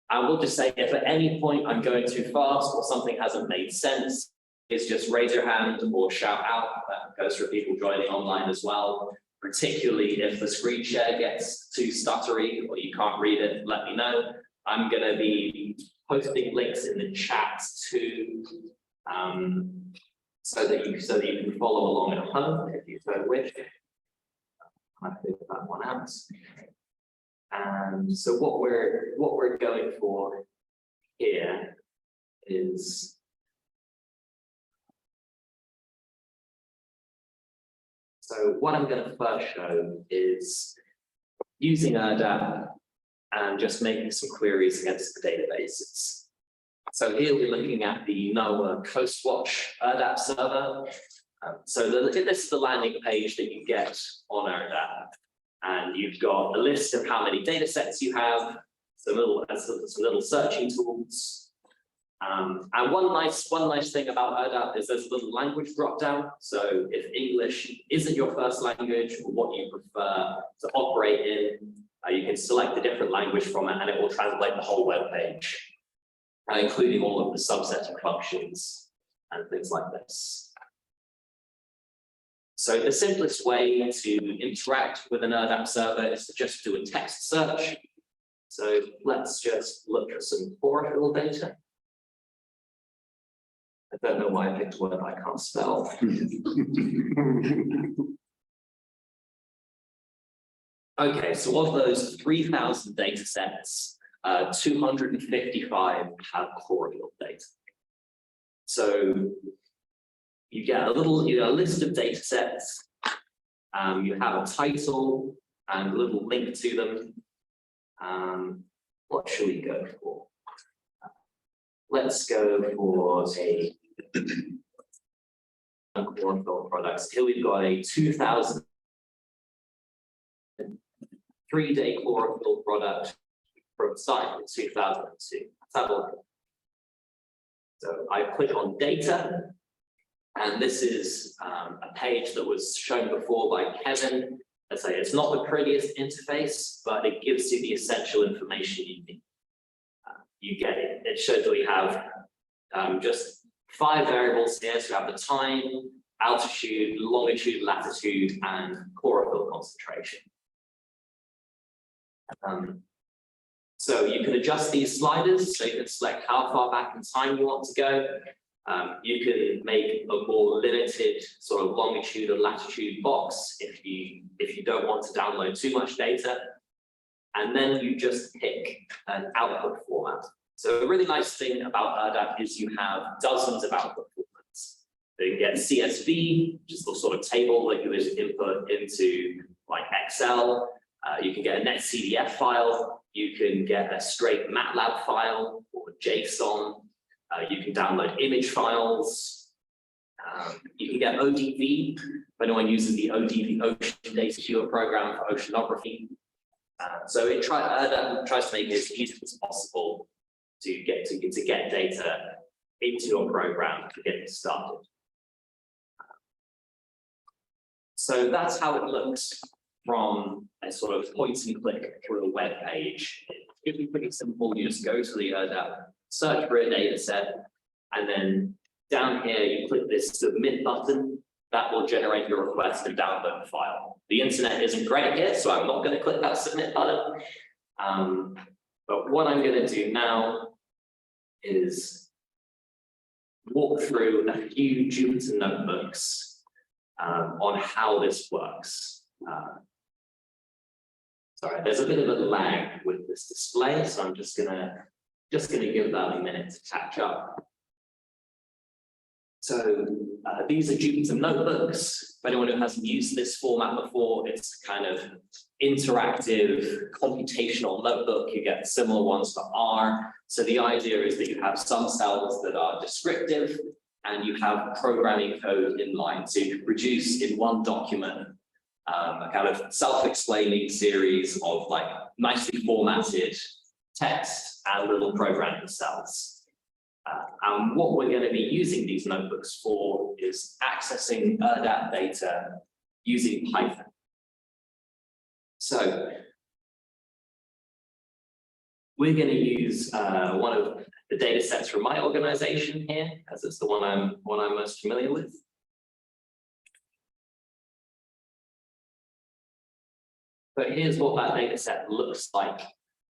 I will just say, if at any point I'm going too fast or something hasn't made sense, it's just raise your hand or shout out. That goes for people joining online as well. Particularly if the screen share gets too stuttery or you can't read it, let me know. I'm going to be posting links in the chat too, so that you can follow along at home if you so wish. I think that one out. And so what we're going for here is what I'm going to first show is using ERDDAP and just making some queries against the databases. So here we're looking at the NOAA Coastwatch ERDDAP server. This is the landing page that you get on ERDDAP. And you've got a list of how many data sets you have, some little searching tools. And one nice thing about ERDDAP is there's a little language drop down. So if English isn't your first language or what you prefer to operate in, you can select a different language from it and it will translate the whole web page, including all of the subsetting functions and things like this. So the simplest way to interact with an ERDDAP server is to just do a text search. So let's just look at some chlorophyll data. I don't know why I picked a word I can't spell. Okay, so of those 3,000 data sets, 255 have chlorophyll data. So you get a list of data sets. You have a title and a little link to them. What should we go for? Let's go for a chlorophyll products. Here we've got a 2,000 3-day chlorophyll product from site in 2002. Let's have a look. So I click on data, and this is a page that was shown before by Kevin. I say it's not the prettiest interface, but it gives you the essential information you need. You get it. It shows that we have just 5 variables here. So we have the time, altitude, longitude, latitude, and chlorophyll concentration. So you can adjust these sliders, so you can select how far back in time you want to go. You can make a more limited sort of longitude or latitude box if you don't want to download too much data. And then you just pick an output format. So a really nice thing about ERDDAP is you have dozens of output formats. So you can get CSV, which is the sort of table that you would input into like Excel. You can get a NetCDF file. You can get a straight MATLAB file or JSON. You can download image files. You can get ODV, if anyone uses the ODV Ocean Data Viewer program for oceanography. So ERDDAP tries to make it as easy as possible to get data into your program to get it started. So that's how it looks from a sort of point and click through a web page. It's pretty simple. You just go to the ERDDAP, search for a data set, and then down here you click this submit button. That will generate your request to download the file. The internet isn't great here, so I'm not going to click that submit button. But what I'm going to do now is walk through a few Jupyter notebooks on how this works. Sorry, there's a bit of a lag with this display, so I'm just gonna give that a minute to catch up. So these are Jupyter notebooks. For anyone who hasn't used this format before, it's kind of interactive computational notebook. You get similar ones for R. So the idea is that you have some cells that are descriptive and you have programming code in line. So you can produce in one document a kind of self-explaining series of like nicely formatted text and little programming cells. And what we're going to be using these notebooks for is accessing ERDDAP data using Python. So we're going to use one of the data sets from my organization here, as it's the one I'm most familiar with. But here's what that data set looks like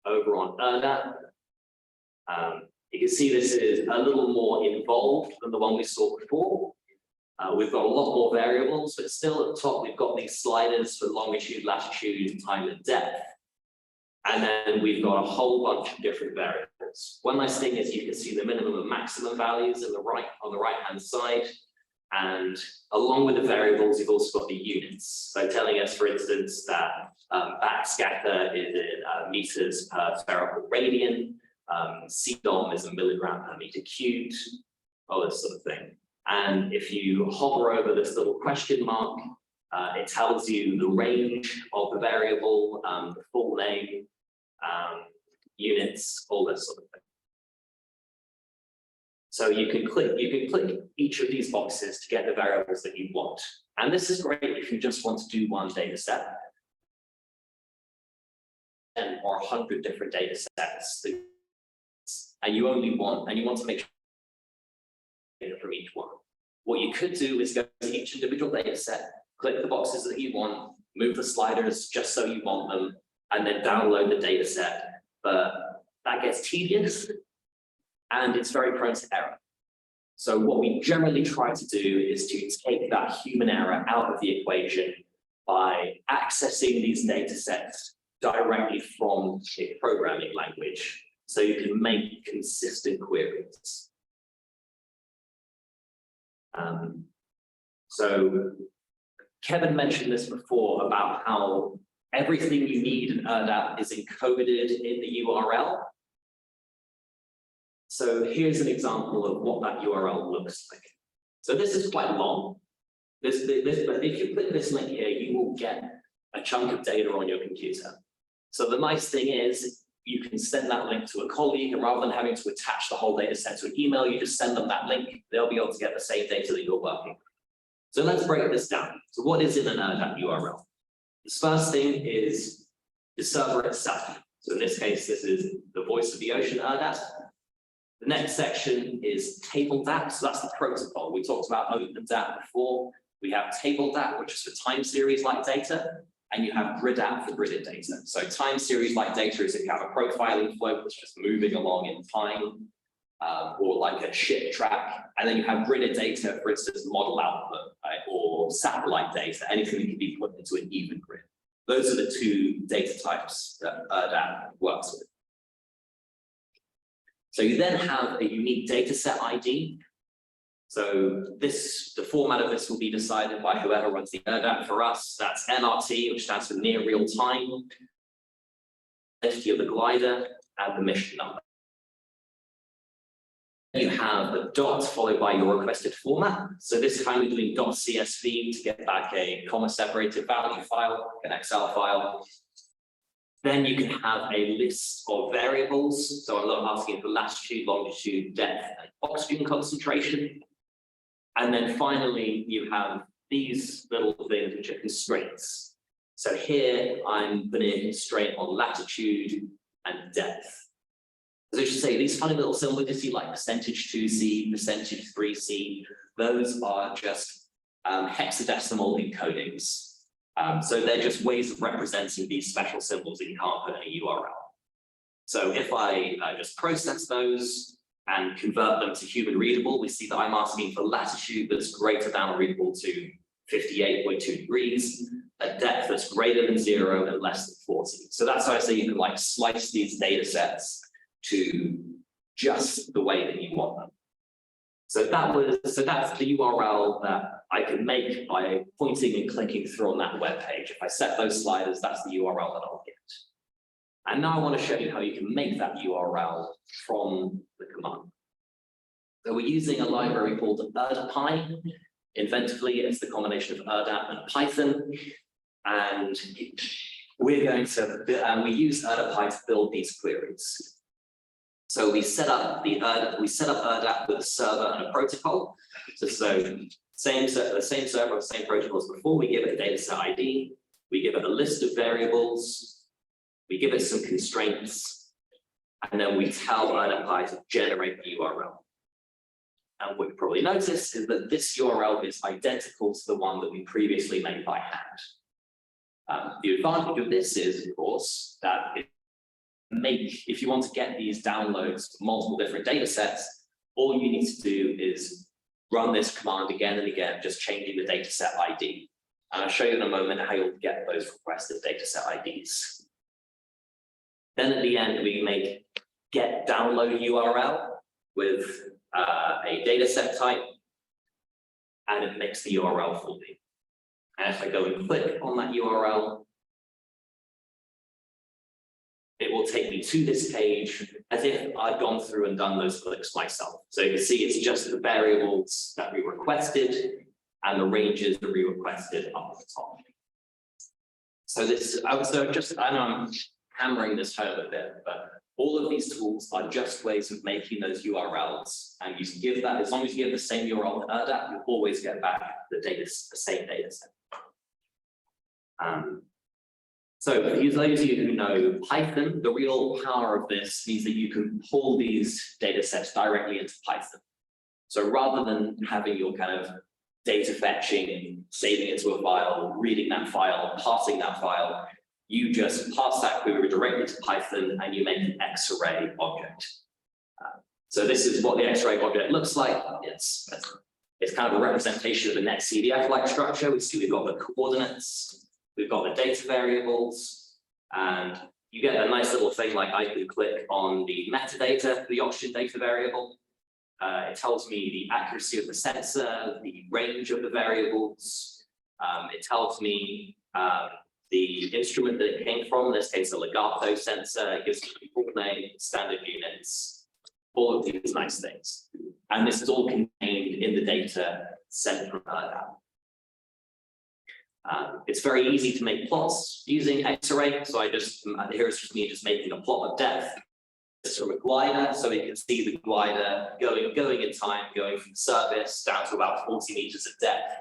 over on ERDDAP. You can see this is a little more involved than the one we saw before. We've got a lot more variables, but still at the top, we've got these sliders for longitude, latitude, time, and depth. And then we've got a whole bunch of different variables. One nice thing is you can see the minimum and maximum values on the right-hand side. And along with the variables, you've also got the units. So telling us, for instance, that backscatter is in meters per spherical radian. CDOM is a milligram per meter cubed, all this sort of thing. And if you hover over this little question mark, it tells you the range of the variable, the full name, units, all this sort of thing. So you can click each of these boxes to get the variables that you want. And this is great if you just want to do one data set. 10 or 100 different data sets. And you want to make sure data from each one. What you could do is go to each individual data set, click the boxes that you want, move the sliders just so you want them, and then download the data set. But that gets tedious and it's very prone to error. So what we generally try to do is to take that human error out of the equation by accessing these data sets directly from a programming language, so you can make consistent queries. So Kevin mentioned this before about how everything you need in ERDDAP is encoded in the URL. So here's an example of what that URL looks like. So this is quite long. But if you click this link here, you will get a chunk of data on your computer. So the nice thing is you can send that link to a colleague, and rather than having to attach the whole data set to an email, you just send them that link. They'll be able to get the same data that you're working with. So let's break this down. So what is in an ERDDAP URL? The first thing is the server itself. So in this case, this is the Voice of the Ocean ERDDAP. The next section is TableDAP. So that's the protocol. We talked about OpenDAP before. We have TableDAP, which is for time series like data, and you have GridDAP for gridded data. So time series like data is if you have a profiling flow that's just moving along in time, or like a ship track. And then you have gridded data, for instance, model output, right? Or satellite data, anything that can be put into an even grid. Those are the two data types that ERDDAP works with. So you then have a unique data set ID. So the format of this will be decided by whoever runs the ERDDAP for us. That's NRT, which stands for near real time, identity of the glider, and the mission number. You have the dot followed by your requested format. So this time we're doing .csv to get back a comma-separated value file, an Excel file. Then you can have a list of variables. So I'm asking for latitude, longitude, depth, and oxygen concentration. And then finally, you have these little things which are constraints. So here I'm putting a constraint on latitude and depth. As I should say, these funny little symbols you see, like %2C, %3C, those are just hexadecimal encodings. So they're just ways of representing these special symbols that you can't put in a URL. So if I just process those and convert them to human readable, we see that I'm asking for latitude that's greater than or equal to 58.2 degrees, a depth that's greater than 0 and less than 40. So that's how I say you can like slice these data sets to just the way that you want them. So that's the URL that I can make by pointing and clicking through on that web page. If I set those sliders, that's the URL that I'll get. And now I want to show you how you can make that URL from the command. So we're using a library called ERDDAP. Inventively, it's the combination of ERDDAP and Python. And we're going to, we use ERDDAP to build these queries. So we set up ERDDAP with a server and a protocol. So the same server, the same protocol as before. We give it a dataset ID. We give it a list of variables. We give it some constraints, and then we tell ERDDAP to generate the URL. And what you probably notice is that this URL is identical to the one that we previously made by hand. The advantage of this is, of course, that if you want to get these downloads to multiple different data sets, all you need to do is run this command again and again, just changing the dataset ID. And I'll show you in a moment how you'll get those requested dataset IDs. Then at the end, we make get download URL with a dataset type, and it makes the URL for me. And if I go and click on that URL, it will take me to this page as if I'd gone through and done those clicks myself. So you can see it's just the variables that we requested and the ranges that we requested up at the top. So this, I know I'm hammering this home a bit, but all of these tools are just ways of making those URLs. And you can give that, as long as you give the same URL to ERDDAP, you'll always get back the same data set. So for those of you who know Python, the real power of this means that you can pull these data sets directly into Python. So rather than having your kind of data fetching, saving it to a file, reading that file, parsing that file, you just pass that query directly to Python and you make an X-array object. So this is what the X-array object looks like. It's kind of a representation of a net CDF-like structure. We see we've got the coordinates, we've got the data variables, and you get a nice little thing like I can click on the metadata for the oxygen data variable. It tells me the accuracy of the sensor, the range of the variables. It tells me the instrument that it came from, in this case, a legato sensor. It gives me the full name, standard units, all of these nice things. And this is all contained in the data sent from ERDDAP. It's very easy to make plots using X-ray. So here's just me just making a plot of depth. It's from a glider, so we can see the glider going in time, going from the surface down to about 40 meters of depth.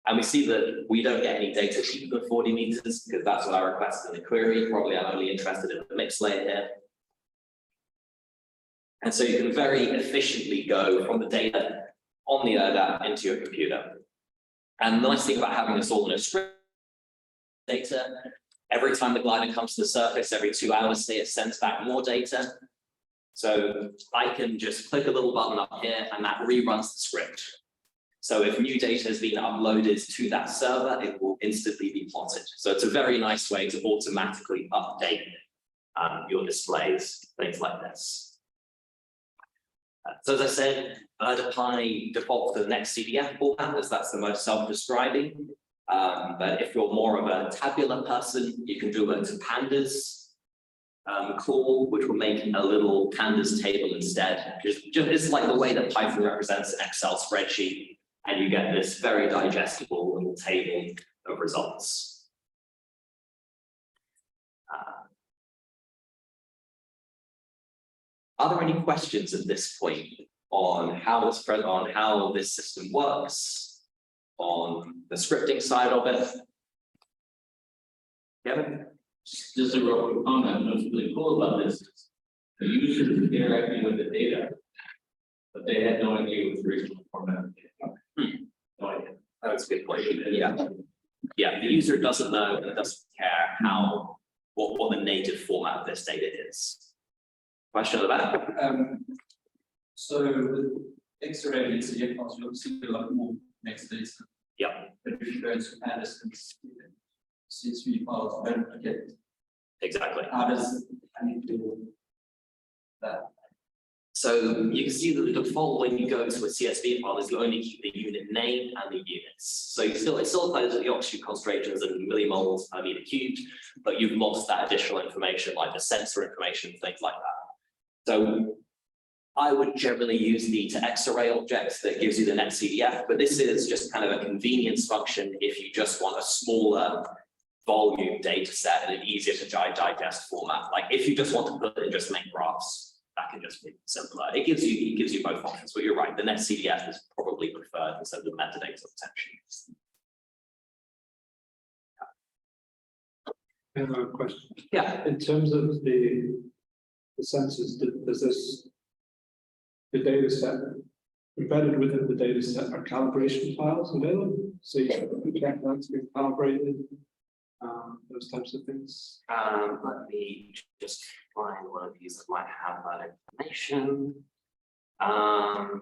And we see that we don't get any data deeper than 40 meters because that's what I requested in the query. Probably I'm only interested in the mixed layer here. And so you can very efficiently go from the data on the ERDDAP into your computer. And the nice thing about having this all in a script data, every time the glider comes to the surface, every 2 hours, it sends back more data. So I can just click a little button up here and that reruns the script. So if new data has been uploaded to that server, it will instantly be plotted. So it's a very nice way to automatically update your displays, things like this. So as I said, ERDDAP defaults to the next CDF format as that's the most self-describing. But if you're more of a tabular person, you can do it to pandas call, which will make a little pandas table instead. It's like the way that Python represents an Excel spreadsheet, and you get this very digestible little table of results. Are there any questions at this point on how this system works, on the scripting side of it? Kevin? Just a real quick comment. What's really cool about this is the user is interacting with the data, but they had no idea what the original format of the data. No idea. That's a good point. Yeah, the user doesn't know and doesn't care what the native format of this data is. Question at the back. So with X-ray and CDF, you obviously do a lot more next data. Yeah. But if you go to pandas and CSV files, you don't get. Exactly. How does I need to do that? So you can see that the default when you go to a CSV file is you only keep the unit name and the units. So it still applies to the oxygen concentrations and millimoles per meter cubed, but you've lost that additional information like the sensor information, things like that. So I would generally use the to X-array object that gives you the net CDF, but this is just kind of a convenience function if you just want a smaller volume data set and an easier to digest format. Like if you just want to put it and just make graphs, that can just be simpler. It gives you both options, but you're right, the net CDF is probably preferred instead of the metadata retention. I have a question. Yeah. In terms of the sensors, does the data set embedded within the data set are calibration files available? So you can check that's been calibrated, those types of things. Let me just find one of these that might have that information. I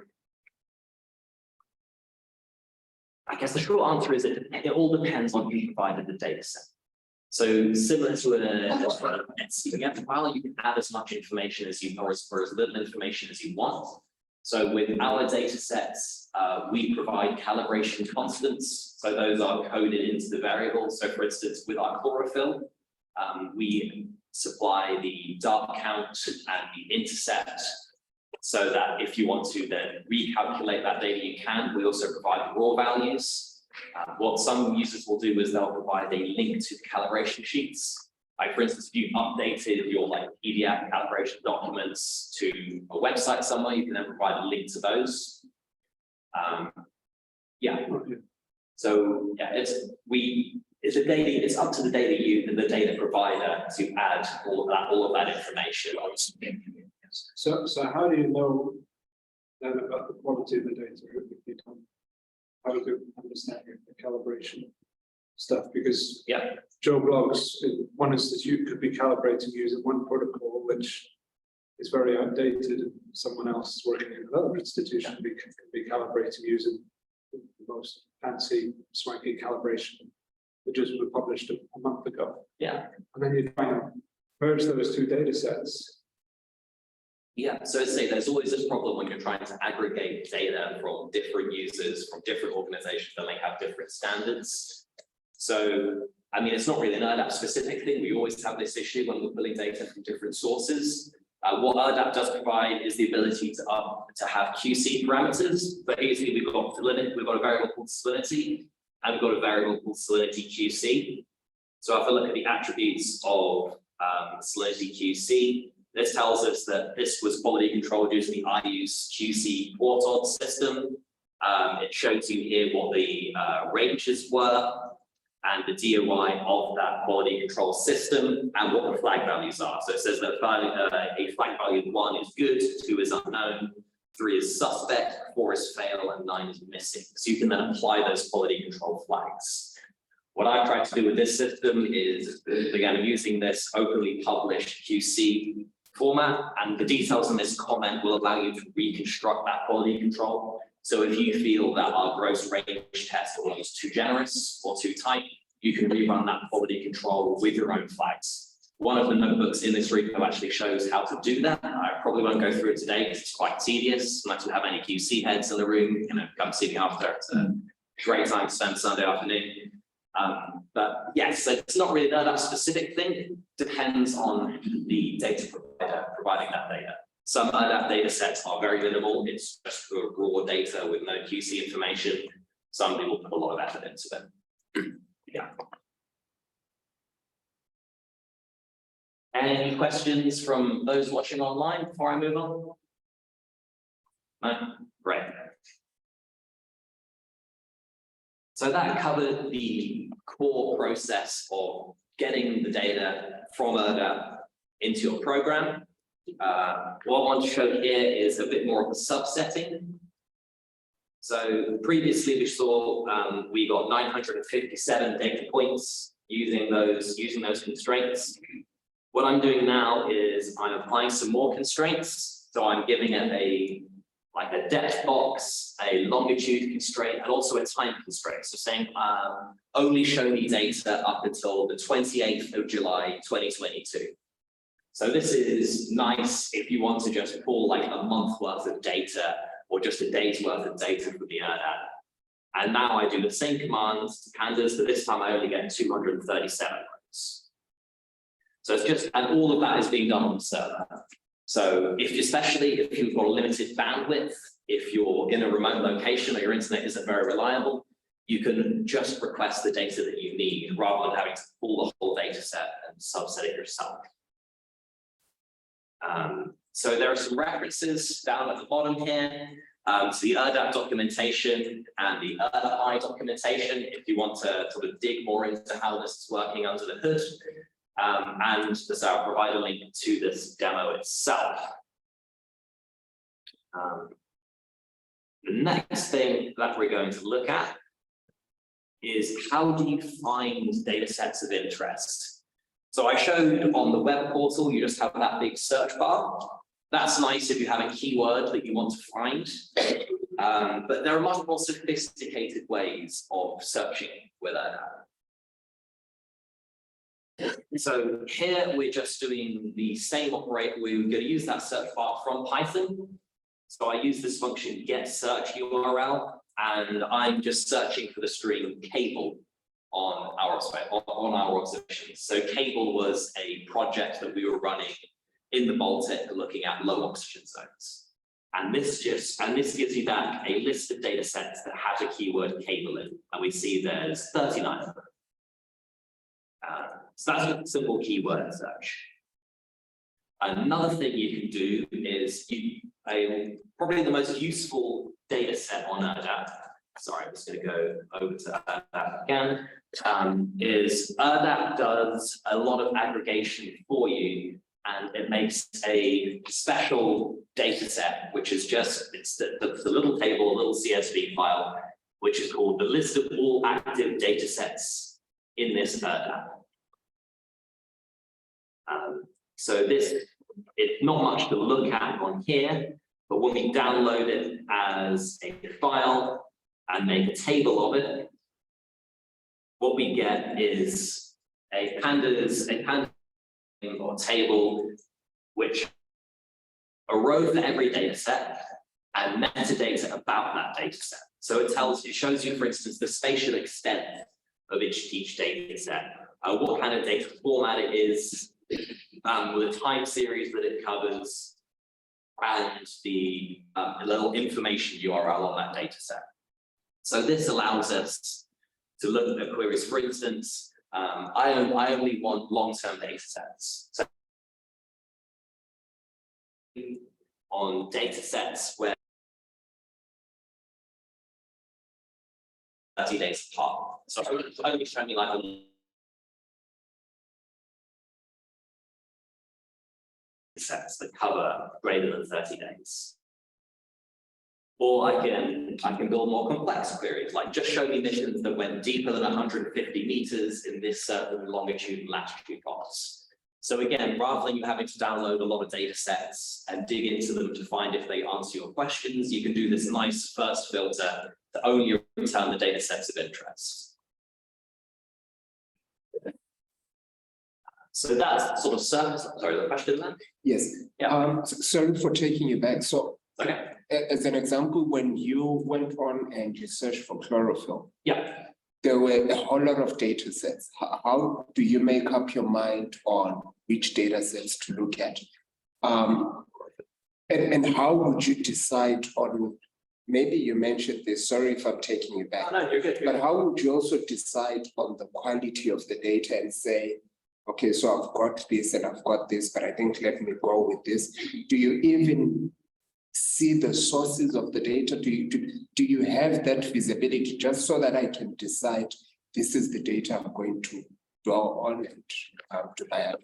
guess the short answer is it all depends on who provided the data set. So similar to a CDF file, you can add as much information as you or as little information as you want. So with our data sets, we provide calibration constants. So those are coded into the variables. So for instance, with our chlorophyll, we supply the dark count and the intercept so that if you want to then recalculate that data, you can. We also provide raw values. What some users will do is they'll provide a link to the calibration sheets. Like for instance, if you've updated your PDF calibration documents to a website somewhere, you can then provide a link to those. Yeah. So yeah, it's up to the data provider to add all of that information. So how do you know then about the quality of the data if you don't have a good understanding of the calibration stuff? Because Joe blogs, one institute could be calibrating using one protocol, which is very outdated, and someone else working in another institution could be calibrating using the most fancy, swanky calibration that just was published a month ago. Yeah. And then you try and merge those two data sets. Yeah, so say there's always this problem when you're trying to aggregate data from different users, from different organizations that may have different standards. So, I mean, it's not really an ERDDAP specific thing. We always have this issue when we're pulling data from different sources. What ERDDAP does provide is the ability to have QC parameters, but easily we've got a variable called salinity, and we've got a variable called salinity QC. So if I look at the attributes of salinity QC, this tells us that this was quality controlled using the IU's QC port system. It shows you here what the ranges were and the DOI of that quality control system and what the flag values are. So it says that a flag value of 1 is good, 2 is unknown, 3 is suspect, 4 is fail, and 9 is missing. So you can then apply those quality control flags. What I've tried to do with this system is, again, I'm using this openly published QC format, and the details in this comment will allow you to reconstruct that quality control. So if you feel that our gross range test was too generous or too tight, you can rerun that quality control with your own flags. One of the notebooks in this repo actually shows how to do that. I probably won't go through it today because it's quite tedious. Unless we have any QC heads in the room, come see me after. It's a great time to spend Sunday afternoon. But yes, it's not really that specific thing. It depends on the data provider providing that data. Some ERDDAP data sets are very minimal. It's just raw data with no QC information. Some people put a lot of effort into it. Yeah. Any questions from those watching online before I move on? No? Great. So that covered the core process of getting the data from ERDDAP into your program. What I want to show here is a bit more of a subsetting. So previously we saw we got 957 data points using those constraints. What I'm doing now is I'm applying some more constraints. So I'm giving it a depth box, a longitude constraint, and also a time constraint. So saying only show me data up until the 28th of July, 2022. So this is nice if you want to just pull like a month worth of data or just a day's worth of data from the ERDDAP. And now I do the same command to pandas, but this time I only get 237 rows. So it's just, and all of that is being done on the server. So especially if you've got a limited bandwidth, if you're in a remote location or your internet isn't very reliable, you can just request the data that you need rather than having to pull the whole data set and subset it yourself. So there are some references down at the bottom here to the ERDDAP documentation and the ERDDAP documentation if you want to sort of dig more into how this is working under the hood. And so I'll provide a link to this demo itself. The next thing that we're going to look at is how do you find data sets of interest? So I showed on the web portal, you just have that big search bar. That's nice if you have a keyword that you want to find. But there are much more sophisticated ways of searching with ERDDAP. So here we're just doing the same operation. We're going to use that search bar from Python. So I use this function get search URL, and I'm just searching for the string cable on our observations. So cable was a project that we were running in the Baltic looking at low oxygen zones. And this gives you back a list of data sets that has a keyword cable in, and we see there's 39 of them. So that's a simple keyword search. Another thing you can do is probably the most useful data set on ERDDAP. Sorry, I'm just going to go over to ERDDAP again. Is ERDDAP does a lot of aggregation for you, and it makes a special data set, which is just, it's the little table, a little CSV file, which is called the list of all active data sets in this ERDDAP. So it's not much to look at on here, but when we download it as a file and make a table of it, what we get is a pandas or table, which a row for every data set and metadata about that data set. So it shows you, for instance, the spatial extent of each data set, what kind of data format it is, with the time series that it covers, and the little information URL on that data set. So this allows us to look at queries. For instance, I only want long-term data sets. So on data sets where 30 days apart. So only show me like a sets that cover greater than 30 days. Or I can build more complex queries, like just show me missions that went deeper than 150 meters in this certain longitude and latitude box. So again, rather than you having to download a lot of data sets and dig into them to find if they answer your questions, you can do this nice first filter to only return the data sets of interest. So that's sort of surface. Sorry, the question then? Yes. Yeah. Sorry for taking you back. So okay. As an example, when you went on and you searched for chlorophyll, yeah, there were a whole lot of data sets. How do you make up your mind on which data sets to look at? And how would you decide on, maybe you mentioned this, sorry if I'm taking you back, no, you're good. But how would you also decide on the quality of the data and say, okay, so I've got this and I've got this, but I think let me go with this. Do you even see the sources of the data? Do you have that visibility just so that I can decide this is the data I'm going to draw on and to buy out?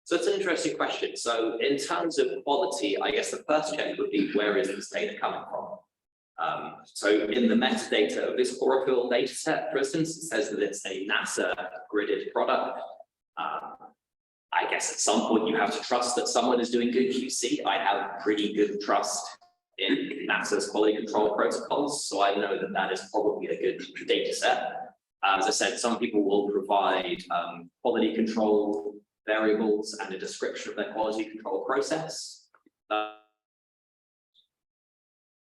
So it's an interesting question. So in terms of quality, I guess the first check would be, where is this data coming from? So in the metadata of this chlorophyll data set, for instance, it says that it's a NASA gridded product. I guess at some point you have to trust that someone is doing good QC. I have pretty good trust in NASA's quality control protocols, so I know that that is probably a good data set. As I said, some people will provide quality control variables and a description of their quality control process.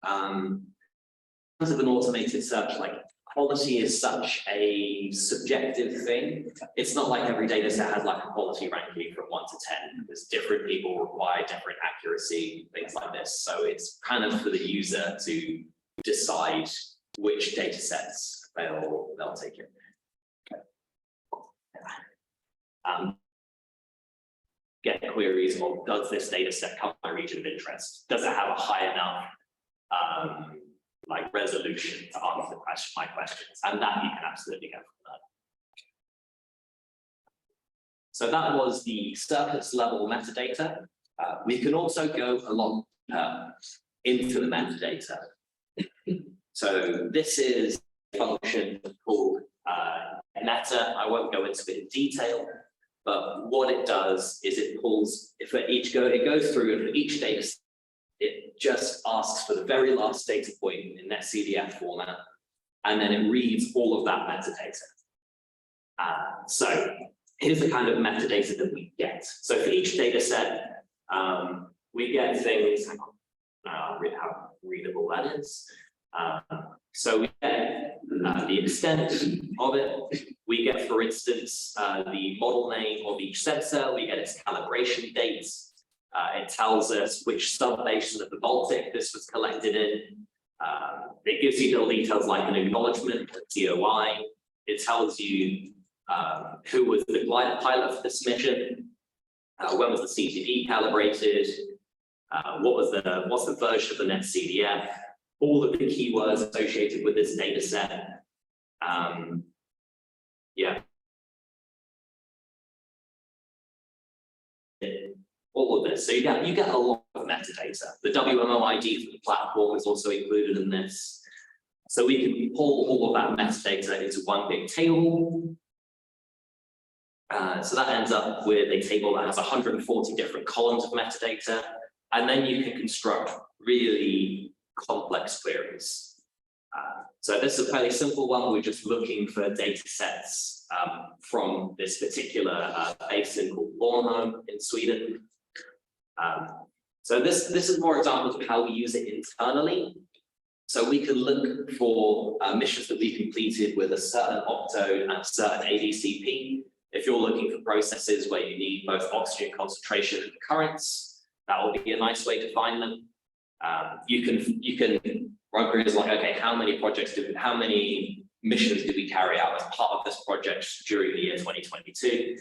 In terms of an automated search, like quality is such a subjective thing. It's not like every data set has like a quality ranking from 1 to 10, because different people require different accuracy, things like this. So it's kind of for the user to decide which data sets they'll take in. Get queries of, does this data set cover my region of interest? Does it have a high enough like resolution to answer my questions? And that you can absolutely get from that. So that was the surface level metadata. We can also go a lot into the metadata. So this is a function called meta. I won't go into it in detail, but what it does is it pulls, it goes through, and for each data set, it just asks for the very last data point in NetCDF format, and then it reads all of that metadata. So here's the kind of metadata that we get. So for each data set, we get things, I'll read how readable that is. So we get the extent of it. We get, for instance, the model name of each sensor. We get its calibration dates. It tells us which sub-basin of the Baltic this was collected in. It gives you little details like an acknowledgement, a DOI. It tells you who was the glider pilot for this mission, when was the CTD calibrated, what's the version of the NetCDF, all of the keywords associated with this data set. Yeah. All of this. So you get a lot of metadata. The WMO ID for the platform is also included in this. So we can pull all of that metadata into one big table. So that ends up with a table that has 140 different columns of metadata. And then you can construct really complex queries. So this is a fairly simple one. We're just looking for data sets from this particular basin called Bornholm in Sweden. So this is more examples of how we use it internally. So we can look for missions that we completed with a certain optode and a certain ADCP. If you're looking for processes where you need both oxygen concentration and currents, that will be a nice way to find them. You can run queries like, okay, how many missions did we carry out as part of this project during the year 2022?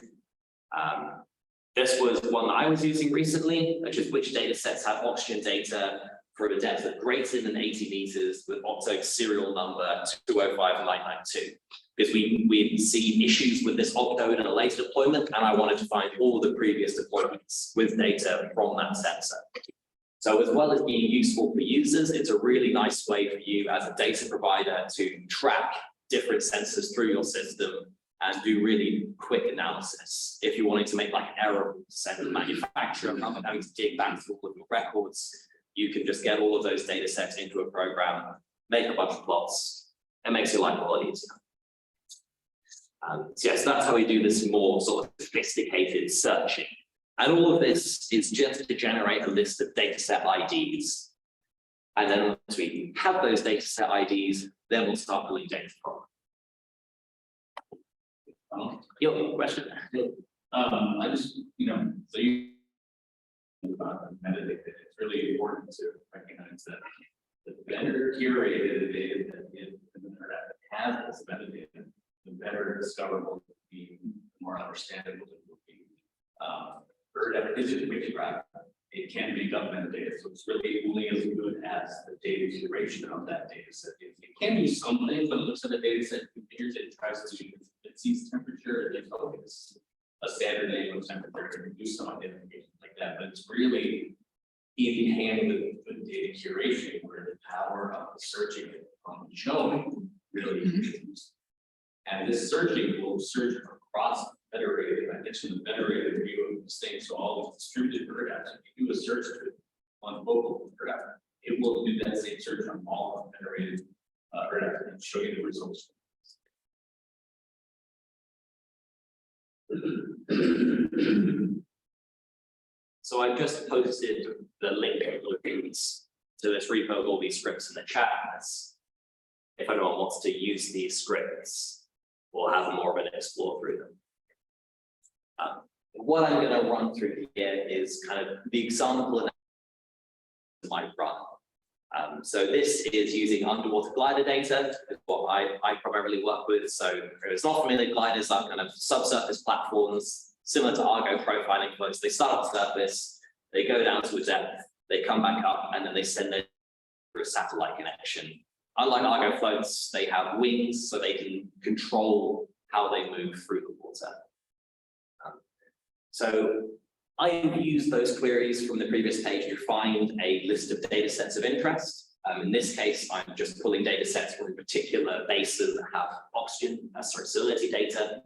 This was one that I was using recently, which is which data sets have oxygen data for a depth of greater than 80 meters with octave serial number 205992. Because we'd seen issues with this octode in a later deployment, and I wanted to find all the previous deployments with data from that sensor. So as well as being useful for users, it's a really nice way for you as a data provider to track different sensors through your system and do really quick analysis. If you're wanting to make like an error send to the manufacturer rather than having to dig back through all of your records, you can just get all of those data sets into a program, make a bunch of plots, and makes your life a lot easier. So yes, that's how we do this more sort of sophisticated searching. And all of this is just to generate a list of dataset IDs. And then once we have those dataset IDs, then we'll start pulling data from. Your question? I just, so you about metadata, it's really important to recognize that the better curated data that has this metadata, the better discoverable it will be, the more understandable it will be. ERDDAP is a quick track. It can be done metadata, so it's really only as good as the data curation of that data set. It can do something, but it looks at the data set, configures it, tries to, it sees temperature, and it's okay, it's a standard name of temperature, and do some identification like that. But it's really in hand with data curation, where the power of the searching from showing really is. And this searching will search across federated. I mentioned the federated view of the state, so all of distributed ERDDAPs. If you do a search on local ERDDAP, it will do that same search on all of the federated ERDDAP and show you the results. So I've just posted the link to this repo of all these scripts in the chat. If anyone wants to use these scripts, we'll have more of an explore through them. What I'm going to run through here is kind of the example of my run. So this is using underwater glider data, is what I primarily work with. So if it's not familiar, gliders are kind of subsurface platforms similar to Argo profiling flows. They start at the surface, they go down to a depth, they come back up, and then they send it through a satellite connection. Unlike Argo floats, they have wings, so they can control how they move through the water. So I've used those queries from the previous page to find a list of data sets of interest. In this case, I'm just pulling data sets from particular bases that have oxygen, salinity data.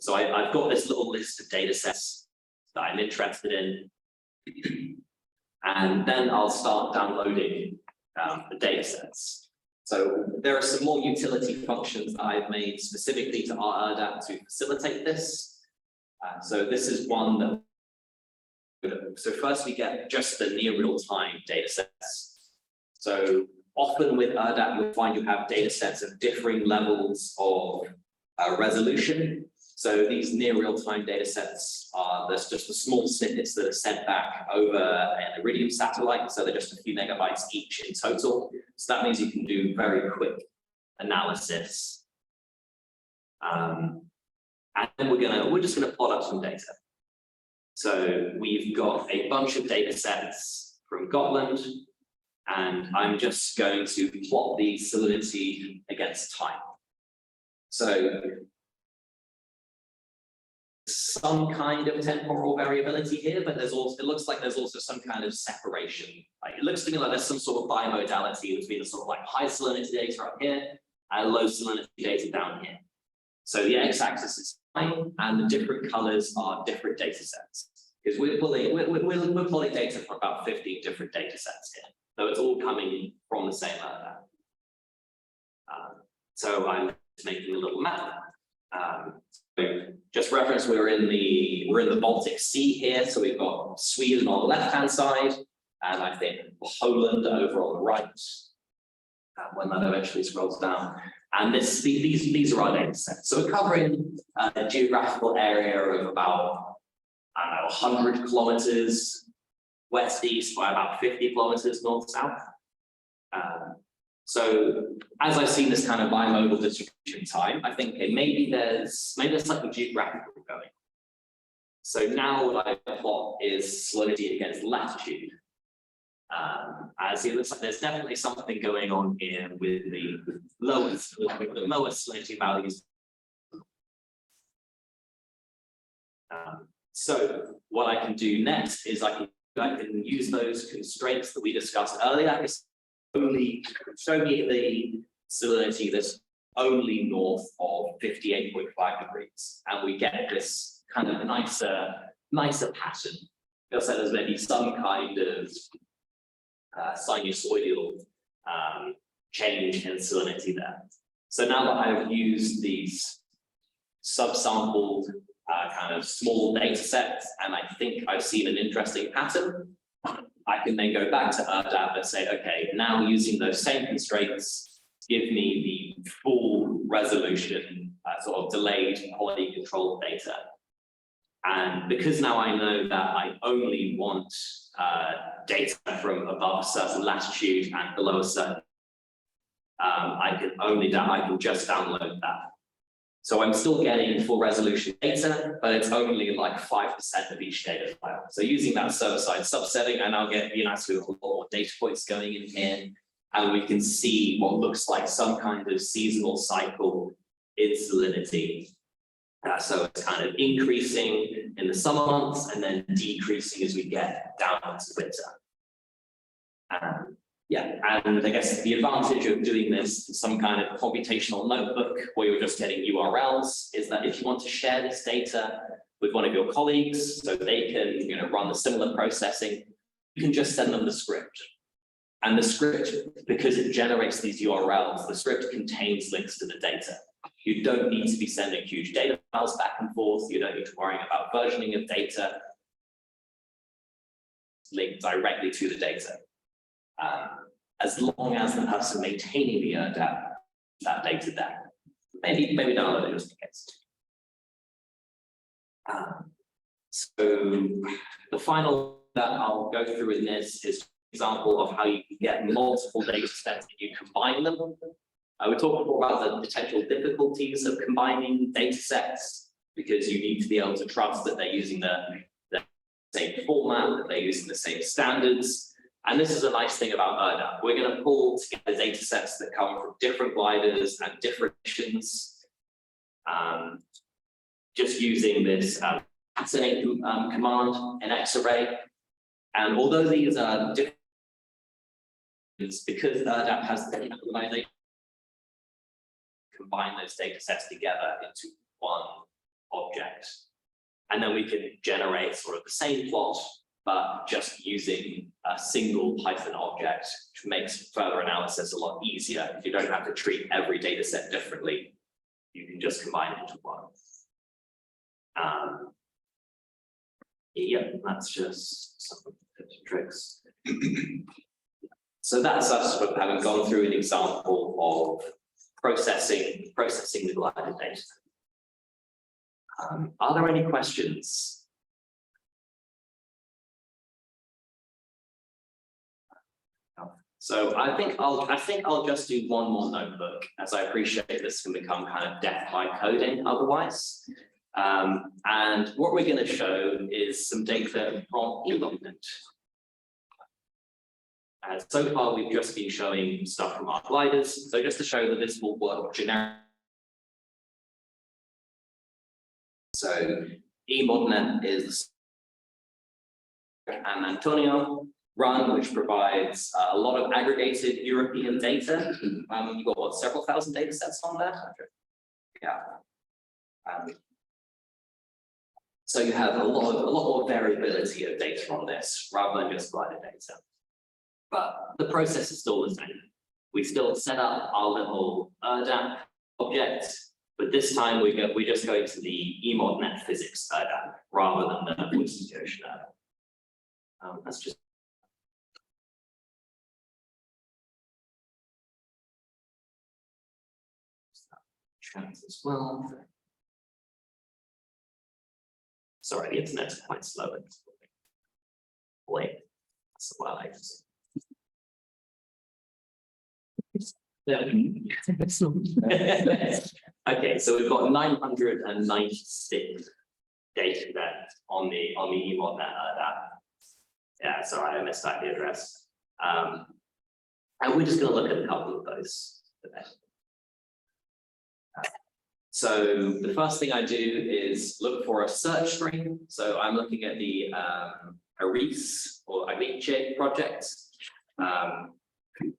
So I've got this little list of data sets that I'm interested in. And then I'll start downloading the data sets. So there are some more utility functions that I've made specifically to our ERDDAP to facilitate this. So this is one that, so first we get just the near real-time data sets. So often with ERDDAP, you'll find you have data sets of differing levels of resolution. So these near real-time data sets are, there's just the small snippets that are sent back over an Iridium satellite. So they're just a few megabytes each in total. So that means you can do very quick analysis. And then we're just gonna plot up some data. So we've got a bunch of data sets from Gotland, and I'm just going to plot the salinity against time. So some kind of temporal variability here, but there's also, it looks like there's also some kind of separation. Like, it looks to me like there's some sort of bimodality between the sort of like high salinity data up here and low salinity data down here. So the x-axis is time, and the different colors are different data sets. Because we're pulling data from about 15 different data sets here. So it's all coming from the same ERDDAP. So I'm making a little map. Just reference, we're in the Baltic Sea here. So we've got Sweden on the left-hand side, and I think Poland over on the right. When that eventually scrolls down. And these are our data sets. So we're covering a geographical area of about, I don't know, 100 kilometers west-east by about 50 kilometers north-south. So as I've seen this kind of bimodal distribution time, I think okay, maybe there's something geographical going. So now what I plot is salinity against latitude. As it looks like there's definitely something going on here with the lower salinity values. So what I can do next is I can use those constraints that we discussed earlier. I can only show me the salinity that's only north of 58.5 degrees, and we get this kind of nicer pattern. Just that there's maybe some kind of sinusoidal change in salinity there. So now that I've used these subsampled kind of small data sets, and I think I've seen an interesting pattern, I can then go back to ERDDAP and say, okay, now using those same constraints, give me the full resolution, sort of delayed quality control data. And because now I know that I only want data from above a certain latitude and below a certain, I can just download that. So I'm still getting full resolution data, but it's only like 5% of each data file. So using that server-side subsetting, I now get a lot more data points going in here, and we can see what looks like some kind of seasonal cycle in salinity. So it's kind of increasing in the summer months and then decreasing as we get down to winter. Yeah, and I guess the advantage of doing this in some kind of computational notebook where you're just getting URLs is that if you want to share this data with one of your colleagues so they can run the similar processing, you can just send them the script. And the script, because it generates these URLs, the script contains links to the data. You don't need to be sending huge data files back and forth. You don't need to worry about versioning of data. Link directly to the data. As long as the person maintaining the ERDDAP, that data there. Maybe download it just in case. So the final that I'll go through in this is an example of how you can get multiple data sets and you combine them. We talked before about the potential difficulties of combining data sets because you need to be able to trust that they're using the same format, that they're using the same standards. And this is a nice thing about ERDDAP. We're going to pull together data sets that come from different gliders and different missions, just using this fascinating command in X-array. And although these are different, because ERDDAP has the randomization, combine those data sets together into one object. And then we can generate sort of the same plot, but just using a single Python object, which makes further analysis a lot easier. If you don't have to treat every data set differently, you can just combine it into one. Yeah, that's just some tips and tricks. So that's us sort of having gone through an example of processing the glider data. Are there any questions? So I think I'll just do one more notebook, as I appreciate this can become kind of death by coding otherwise. And what we're going to show is some data from ERDDAP. So far, we've just been showing stuff from our gliders. So just to show that this will work generically. So eModNet is and Antonio run, which provides a lot of aggregated European data. You've got what, several thousand data sets on there? Yeah. So you have a lot more variability of data on this rather than just glider data. But the process is still the same. We still set up our little ERDDAP object, but this time we just go to the eModNet physics ERDDAP rather than the voice of the ocean ERDDAP. That's just chat as well. Sorry, the internet's quite slow. Wait, that's the way I like it. Okay, so we've got 996 data there on the EMOD net ERDDAP. Yeah, sorry, I missed out the address. And we're just going to look at a couple of those today. So the first thing I do is look for a search string. So I'm looking at the ARIS or Ariche project,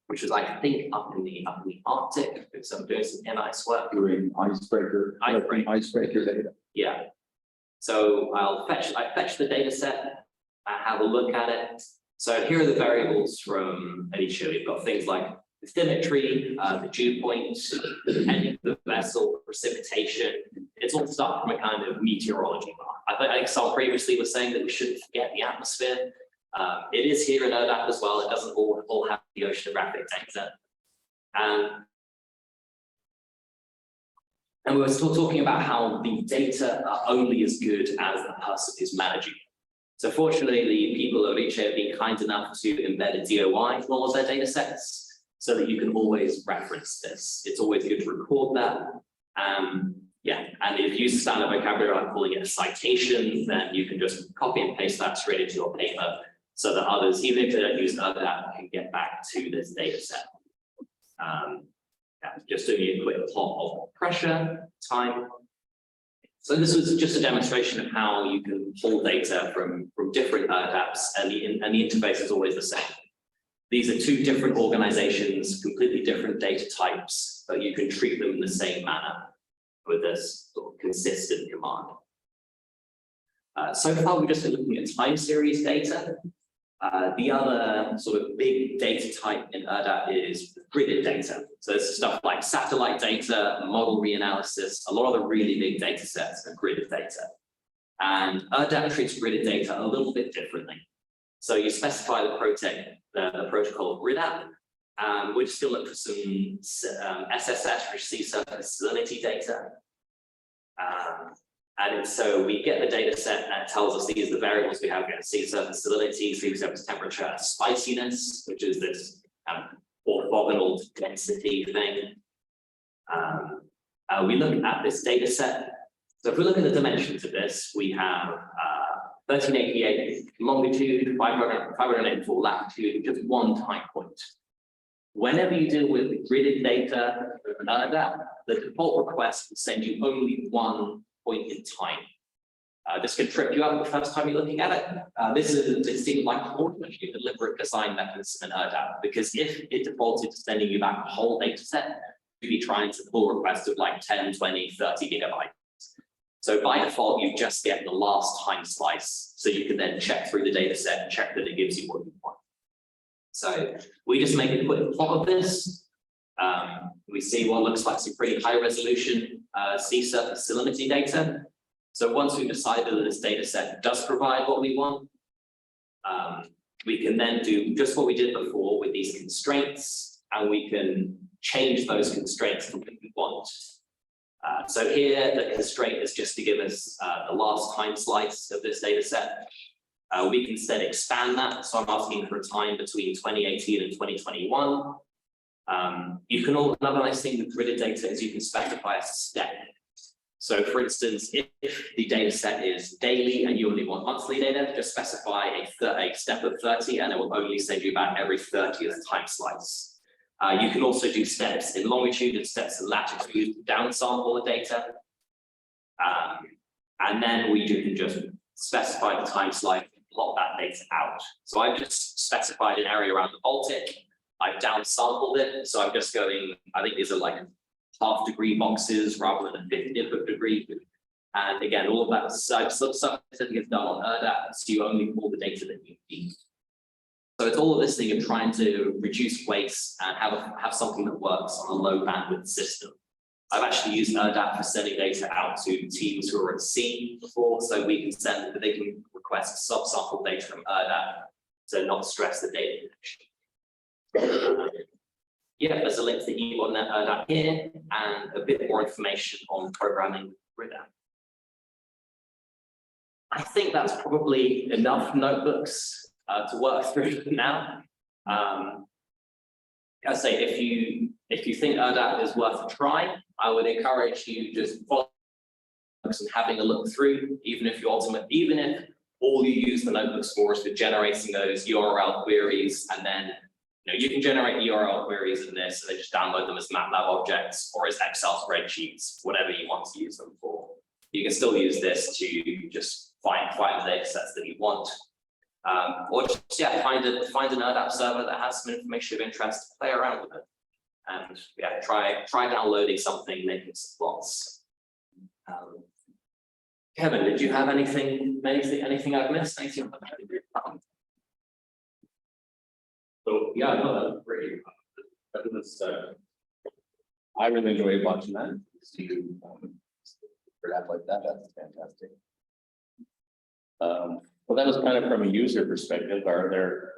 which is, I think, up in the Arctic, because I'm doing some NICE work. Doing icebreaker data. Yeah. So I fetch the data set, I have a look at it. So here are the variables from Ariche. We've got things like the bathymetry, the dew point, the heading of the vessel, precipitation. It's all stuff from a kind of meteorology mark. I think Sol previously was saying that we shouldn't forget the atmosphere. It is here in ERDDAP as well. It doesn't all have the oceanographic data. And we were still talking about how the data are only as good as the person who's managing it. So fortunately, the people at Ariche have been kind enough to embed a DOI in all of their data sets, so that you can always reference this. It's always good to record that. Yeah, and if you use standard vocabulary, like calling it a citation, then you can just copy and paste that straight into your paper, so that others, even if they don't use ERDDAP, can get back to this data set. Yeah, just doing a quick plot of pressure, time. So this was just a demonstration of how you can pull data from different ERDDAPs, and the interface is always the same. These are two different organizations, completely different data types, but you can treat them in the same manner with this sort of consistent command. So far, we've just been looking at time series data. The other sort of big data type in ERDDAP is gridded data. So this is stuff like satellite data, model reanalysis. A lot of the really big data sets are gridded data. And ERDDAP treats gridded data a little bit differently. So you specify the protocol GridApp. We're just going to look for some SSS, or sea surface salinity data. And so we get the data set, and it tells us these are the variables we have: sea surface salinity, sea surface temperature, spiciness, which is this orthogonal density thing. We look at this data set. So if we look at the dimensions of this, we have 1388 longitude, 584 latitude, just one time point. Whenever you deal with gridded data, the default request will send you only one point in time. This can trip you up the first time you're looking at it. This seems like a deliberate design mechanism in ERDDAP, because if it defaulted to sending you back a whole data set, you'd be trying to pull requests of like 10, 20, 30 gigabytes. So by default, you just get the last time slice, so you can then check through the data set and check that it gives you what you want. So we just make a quick plot of this. We see what looks like some pretty high resolution sea surface salinity data. So once we've decided that this data set does provide what we want, we can then do just what we did before with these constraints, and we can change those constraints to what we want. So here, the constraint is just to give us the last time slice of this data set. We can instead expand that. So I'm asking for a time between 2018 and 2021. Another nice thing with gridded data is you can specify a step. So for instance, if the data set is daily and you only want monthly data, just specify a step of 30, and it will only send you back every 30th time slice. You can also do steps in longitude and steps in latitude to downsample the data. And then we can just specify the time slice and plot that data out. So I've just specified an area around the Baltic. I've downsampled it. So I'm just going, I think these are like half-degree boxes rather than a 50th of a degree. And again, all of that stuff is done on ERDDAP, so you only pull the data that you need. So it's all of this thing of trying to reduce waste and have something that works on a low bandwidth system. I've actually used ERDDAP for sending data out to teams who are at sea before, so they can request subsample data from ERDDAP to not stress the data connection. Yeah, there's a link to the EMOD net ERDDAP here, and a bit more information on programming GridApp. I think that's probably enough notebooks to work through now. I say, if you If you think ERDDAP is worth a try, I would encourage you just follow and having a look through, even if all you use the notebooks for is for generating those URL queries, and then you can generate URL queries in this, and then just download them as MATLAB objects or as Excel spreadsheets, whatever you want to use them for. You can still use this to just find the data sets that you want. Or just find an ERDDAP server that has some information of interest, play around with it. And try downloading something, making some plots. Kevin, did you have anything I've missed? Anything? So yeah, no, that's great. That was, I really enjoyed watching that. See for that like that, that's fantastic. Well, that was kind of from a user perspective. Are there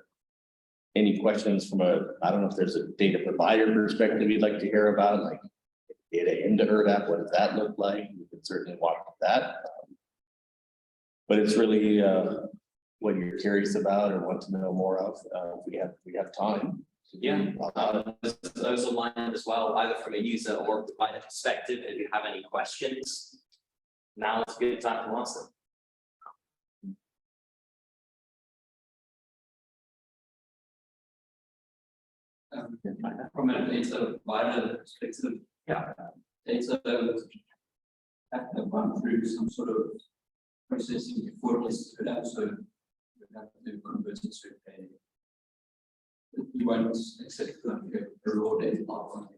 any questions from I don't know if there's a data provider perspective you'd like to hear about, like data into ERDDAP, what does that look like? We can certainly walk through that. But it's really what you're curious about or want to know more of. We have time. Yeah, those are lined as well, either from a user or a provider perspective. If you have any questions, now is a good time to ask them. From a data provider perspective, data have to run through some sort of processing before it gets to ERDDAP, so you have to convert it to a. You won't accept the raw data file.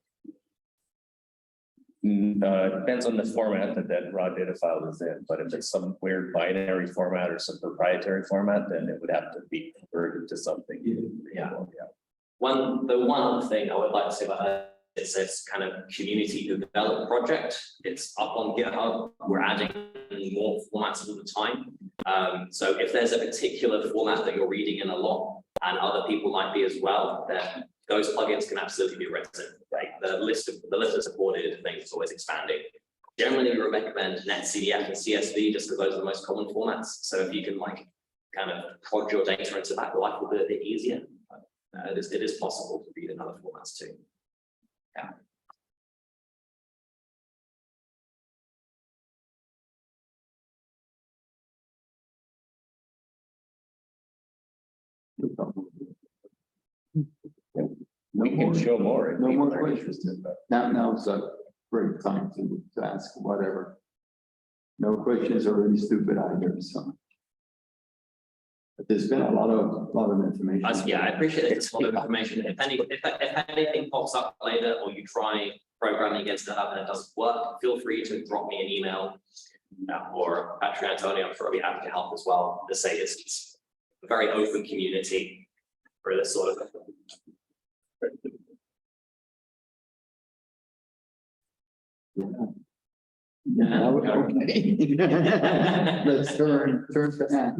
Depends on the format that raw data file is in, but if it's some weird binary format or some proprietary format, then it would have to be converted to something. The one other thing I would like to say about that, it's this kind of community developed project. It's up on GitHub. We're adding more formats all the time. So if there's a particular format that you're reading in a lot and other people might be as well, then those plugins can absolutely be written. Like the list of supported things is always expanding. Generally, we recommend NetCDF and CSV just because those are the most common formats. So if you can kind of prod your data into that, life will be a bit easier. It is possible to read in other formats too. Yeah. We can show more. No more questions. Now's a great time to ask whatever. No questions are really stupid either, so. But there's been a lot of information. I appreciate it. It's a lot of information. If anything pops up later or you try programming against that and it doesn't work, feel free to drop me an email or Patrick Antonio. I'm sure I'll be happy to help as well. To say it's a very open community for this sort of thing. Yeah, okay. Let's turn to Anne.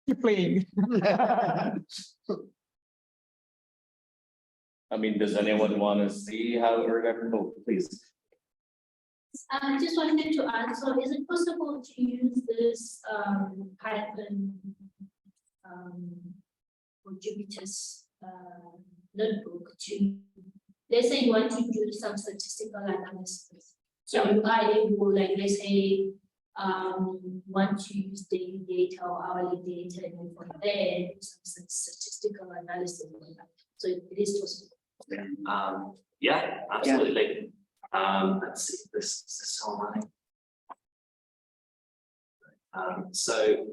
Keep playing. I mean, does anyone want to see how ERDDAP? Oh, please. I just wanted to ask, so is it possible to use this Python or Jupyter's notebook to, let's say you want to do some statistical analysis. So you are able, like, let's say, want to use daily data or hourly data, and then from there do some statistical analysis. So it is possible. Yeah, absolutely. Let's see, this is online. So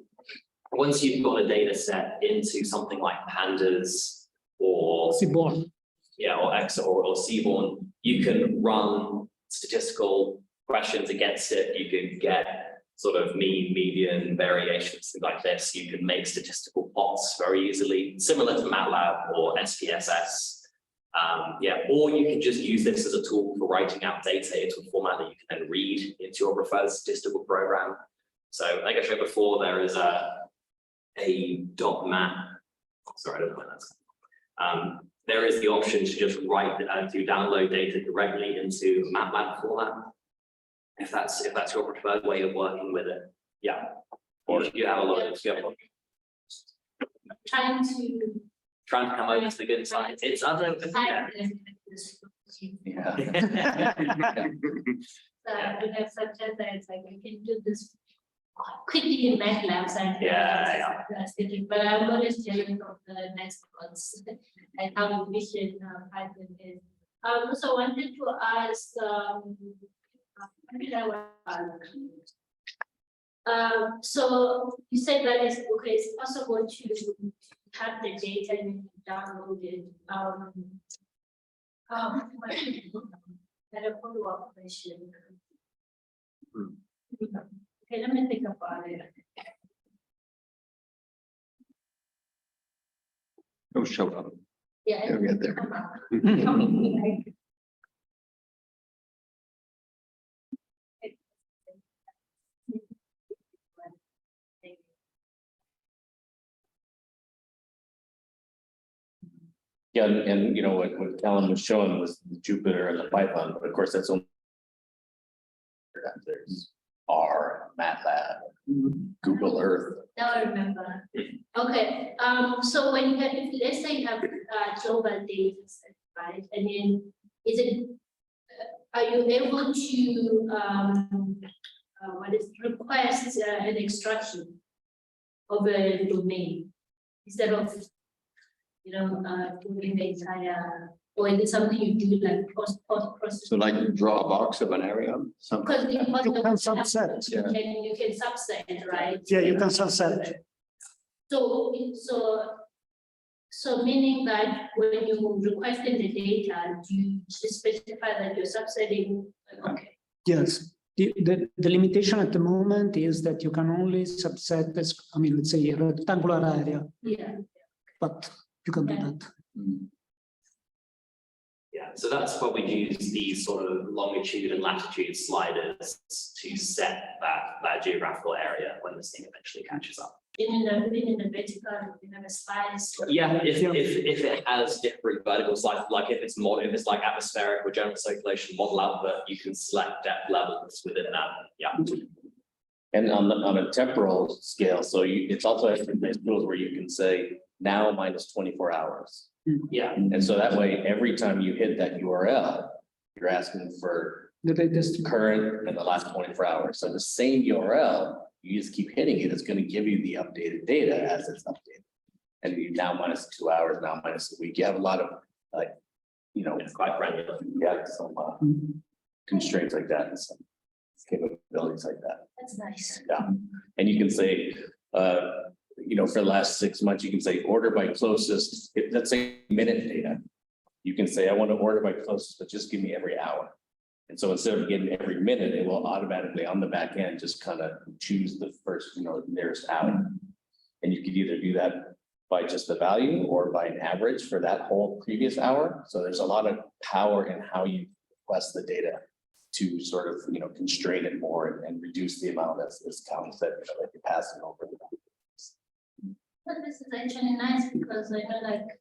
once you've got a data set into something like pandas or Seaborn, or Excel or Seaborn, you can run statistical questions against it. You can get sort of mean, median, variations, things like this. You can make statistical plots very easily, similar to MATLAB or SPSS. Or you can just use this as a tool for writing out data into a format that you can then read into your preferred statistical program. So like I showed before, there is a .mat. Sorry, I don't know what that's. There is the option to just write to download data directly into MATLAB format. If that's your preferred way of working with it, or you have a lot of trying to come over to the good side. It's other. Yeah. So we have such as that it's like we can do this quickly in MATLAB and but I'm going to tell you of the next ones and how efficient Python is. So I wanted to ask so you said that it's okay, it's possible to have the data and download it. Better follow-up question. Okay, let me think about it. It'll show up. Yeah. It'll get there. Yeah, and you know, what Callum was showing was the Jupyter and the Python, but of course that's only. There's R, MATLAB, Google Earth. Now I remember. Okay, so when you have, let's say you have global data set, right? And then is it, are you able to request an extraction of a domain instead of, you know, doing the entire, or is it something you do like post-process? So like draw a box of an area, something. Because You can subset. you can subset, right? Yeah, you can subset. So meaning that when you requested the data, do you specify that you're subsetting? Okay. Yes. The limitation at the moment is that you can only subset this, I mean, let's say a rectangular area. Yeah. But you can do that. Yeah, so that's why we use these sort of longitude and latitude sliders to set that geographical area when this thing eventually catches up. In the vertical, you have a slice. Yeah, if it has different vertical slides, like if it's like atmospheric or general circulation model output, you can select depth levels within that. Yeah. And on a temporal scale, so it's also nice tools where you can say now minus 24 hours. Yeah. And so that way, every time you hit that URL, you're asking for the latest current in the last 24 hours. So the same URL, you just keep hitting it, it's going to give you the updated data as it's updated. And you now minus 2 hours, now minus a week. You have a lot of like, you know, it's quite granular. Yeah, some constraints like that and some capabilities like that. That's nice. Yeah, and you can say, you know, for the last 6 months, you can say order by closest, let's say minute data. You can say, I want to order by closest, but just give me every hour. And so instead of getting every minute, it will automatically on the back end, just kind of choose the first, you know, nearest hour. And you could either do that by just the value or by an average for that whole previous hour. So there's a lot of power in how you request the data to sort of, you know, constrain it more and reduce the amount that's counts that, you know, that you're passing over. But this is actually nice because I know like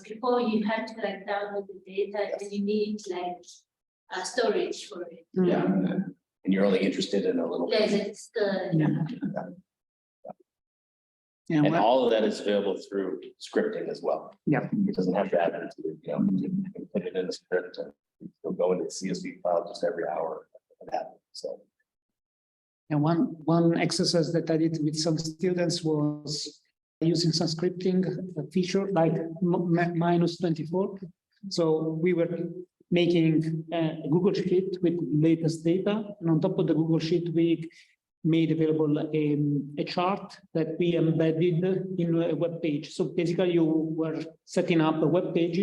before you had to like download the data and you need like storage for it. Yeah, and you're only interested in a little. Yes, it's the And all of that is available through scripting as well. Yeah. It doesn't have to add it to, you know, you can put it in a script and it'll go into the CSV file just every hour. So. And one exercise that I did with some students was using some scripting feature like minus 24. So we were making a Google Sheet with latest data. And on top of the Google Sheet, we made available a chart that we embedded in a web page. So basically you were setting up a web page,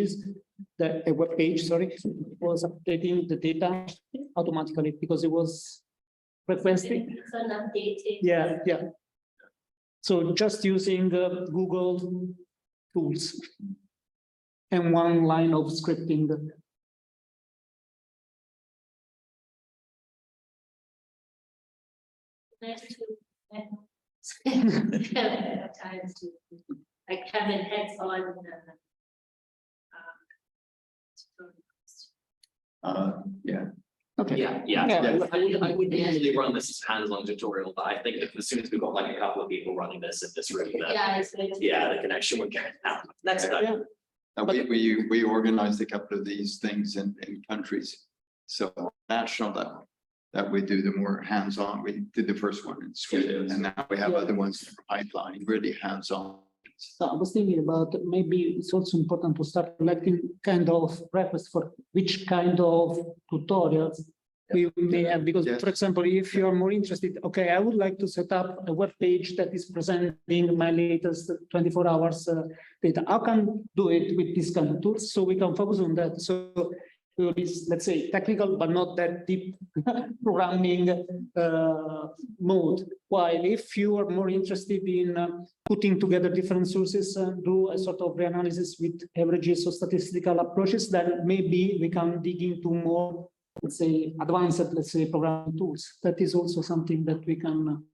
was updating the data automatically because it was requesting. it's an updated. Yeah. So just using Google tools and one line of scripting. Nice to times to like having heads on. Yeah. Okay. Yeah. I would usually run this as hands-on tutorial, but I think if as soon as we've got like a couple of people running this in this room, then the connection would get out. Next time. And we organized a couple of these things in countries. So national level that we do the more hands-on. We did the first one in Sweden, and now we have other ones in the pipeline, really hands-on. So I was thinking about maybe it's also important to start collecting kind of requests for which kind of tutorials we may have, because for example, if you're more interested, okay, I would like to set up a web page that is presenting my latest 24 hours data. How can do it with this kind of tools? So we can focus on that. So is, let's say, technical, but not that deep programming mode. While if you are more interested in putting together different sources and do a sort of reanalysis with averages or statistical approaches, then maybe we can dig into more, let's say, advanced, let's say, programming tools. That is also something that we can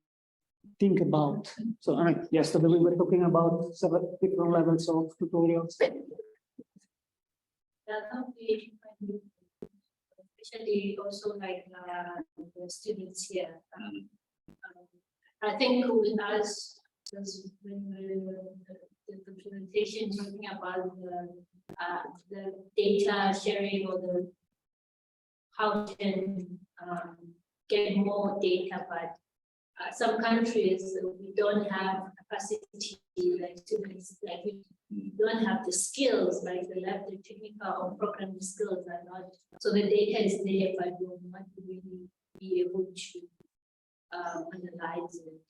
think about. So, I mean, yesterday we were talking about several different levels of tutorials. Especially also like the students here. I think with us, when the presentation talking about the data sharing or the how to get more data, but some countries we don't have capacity like students, like we don't have the skills, like they have the technical or programming skills are not. So the data is there, but we will not really be able to analyze it.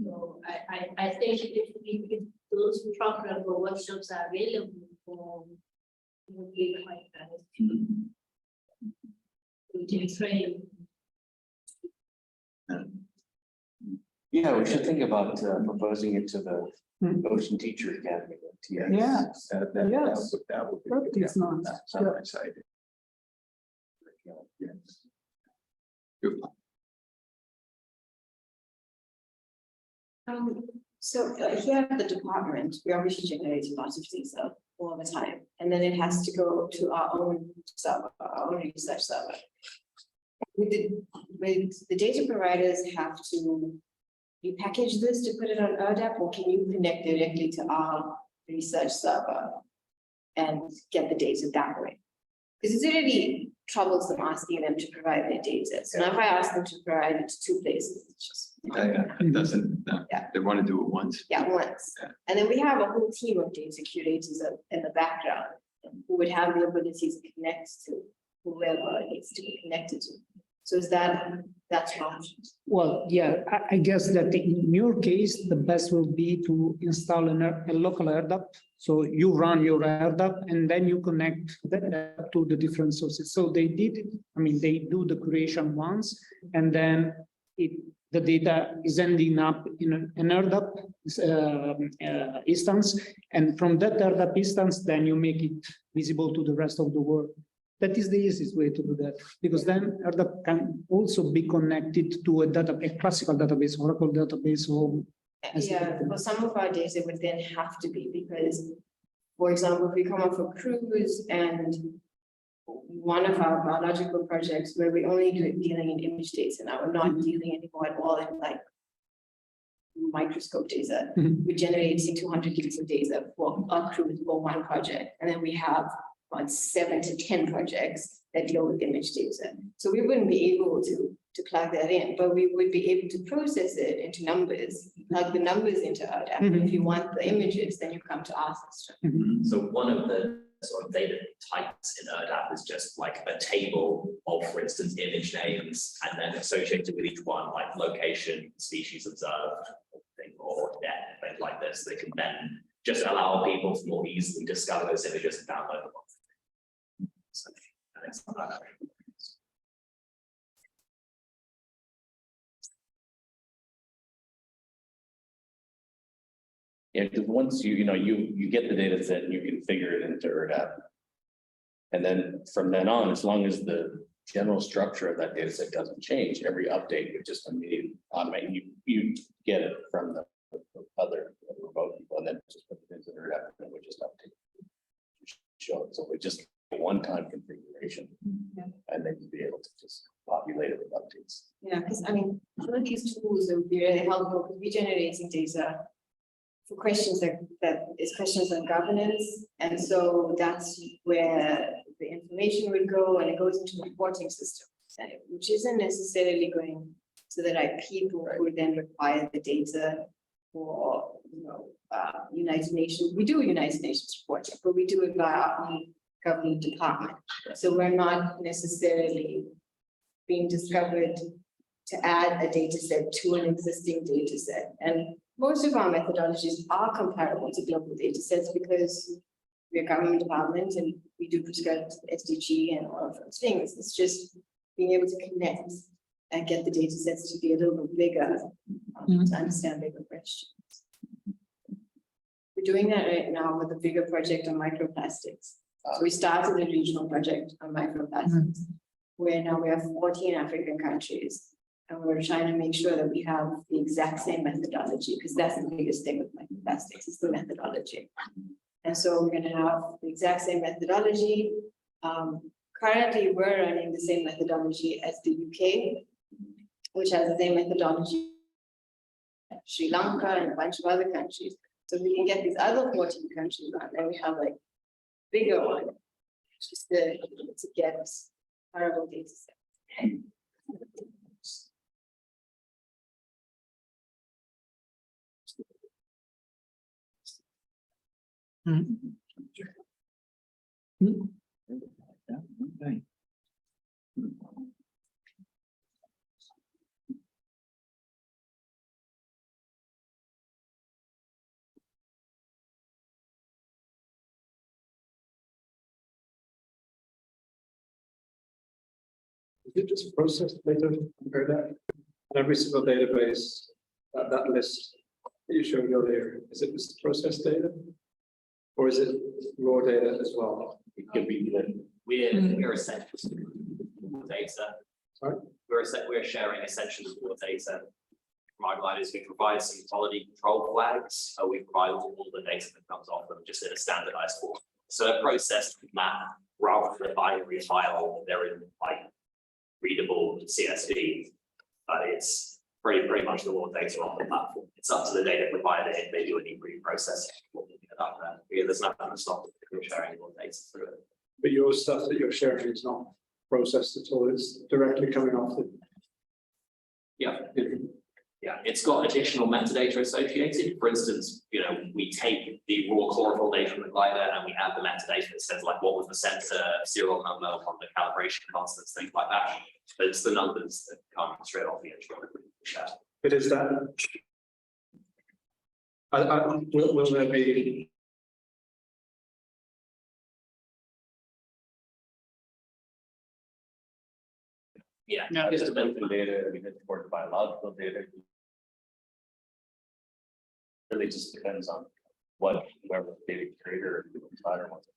So I think if those programs or workshops are available for, would be quite nice to train. Yeah, we should think about proposing it to the Ocean Teacher Academy. TX. Yeah. That would be It's not. That's how excited. So here at the department, we obviously generate lots of data all the time, and then it has to go to our own server, our own research server. With the data providers have to repackage this to put it on ERDDAP, or can you connect directly to our research server and get the data that way? Because it's really troublesome asking them to provide their data. So now if I ask them to provide it to two places, it's just It doesn't, they want to do it once. yeah, once. And then we have a whole team of data curators in the background who would have the ability to connect to whoever needs to be connected to. So is that's an option? Well, yeah, I guess that in your case, the best will be to install a local ERDDAP. So you run your ERDDAP and then you connect that to the different sources. So they did it. I mean, they do the creation once, and then the data is ending up in an ERDDAP instance. And from that ERDDAP instance, then you make it visible to the rest of the world. That is the easiest way to do that, because then ERDDAP can also be connected to a classical database, Oracle database, or yeah, for some of our data would then have to be, because, for example, if we come off a cruise and one of our biological projects where we only dealing in image data now, we're not dealing anymore at all in like microscope data. We're generating 200 gigs of data for our cruise for one project, and then we have about 7 to 10 projects that deal with image data. So we wouldn't be able to plug that in, but we would be able to process it into numbers, plug the numbers into ERDDAP. If you want the images, then you come to our system. So one of the sort of data types in ERDDAP is just like a table of, for instance, image names, and then associated with each one, like location, species observed, or depth, things like this. They can then just allow people to more easily discover those images and download them. So, that's not that. Yeah, because once you get the data set, you configure it into ERDDAP. And then from then on, as long as the general structure of that data set doesn't change, every update would just immediately automate. You get it from the other remote people, and then just put it into ERDDAP, and it would just update. Show it. So it just one-time configuration. and then you'd be able to just populate it with updates. Yeah, because I mean, some of these tools would be really helpful because we're generating data for questions that is questions on governance. And so that's where the information would go, and it goes into reporting systems, which isn't necessarily going to the right people who then require the data for, United Nations. We do United Nations reporting, but we do it via our own government department. So we're not necessarily being discovered to add a data set to an existing data set. And most of our methodologies are comparable to global data sets because we're a government department and we do prescribe SDG and all of those things. It's just being able to connect and get the data sets to be a little bit bigger to understand bigger questions. We're doing that right now with a bigger project on microplastics. So we started a regional project on microplastics, where now we have 14 African countries. And we're trying to make sure that we have the exact same methodology, because that's the biggest thing with microplastics, is the methodology. And so we're going to have the exact same methodology. Currently, we're running the same methodology as the UK, which has the same methodology in Sri Lanka and a bunch of other countries. So we can get these other 14 countries on, and we have like bigger one, just to get comparable data set. Is it just processed data compared to every single database, that list that you showed earlier, is it just processed data? Or is it raw data as well? It could be that we're essentially data. Sorry? We're sharing essentially raw data. From our guidance, we provide some quality control flags. We provide all the data that comes off them just in a standardized form. So they're processed from that rather than a binary file. They're in like readable CSV, but it's pretty much the raw data on the platform. It's up to the data provider if they do any pre-processing. Yeah, there's nothing to stop from sharing raw data through it. But your stuff that you're sharing is not processed at all, it's directly coming off the. Yeah. Yeah, it's got additional metadata associated. For instance, we take the raw chlorophyll data from the glider and we add the metadata that says like what was the sensor, serial number, on the calibration constants, things like that. But it's the numbers that come straight off the instrument. But is that? Will there be? Yeah, just medical data, I mean, it's for biological data. Really just depends on whoever the data creator or provider wants.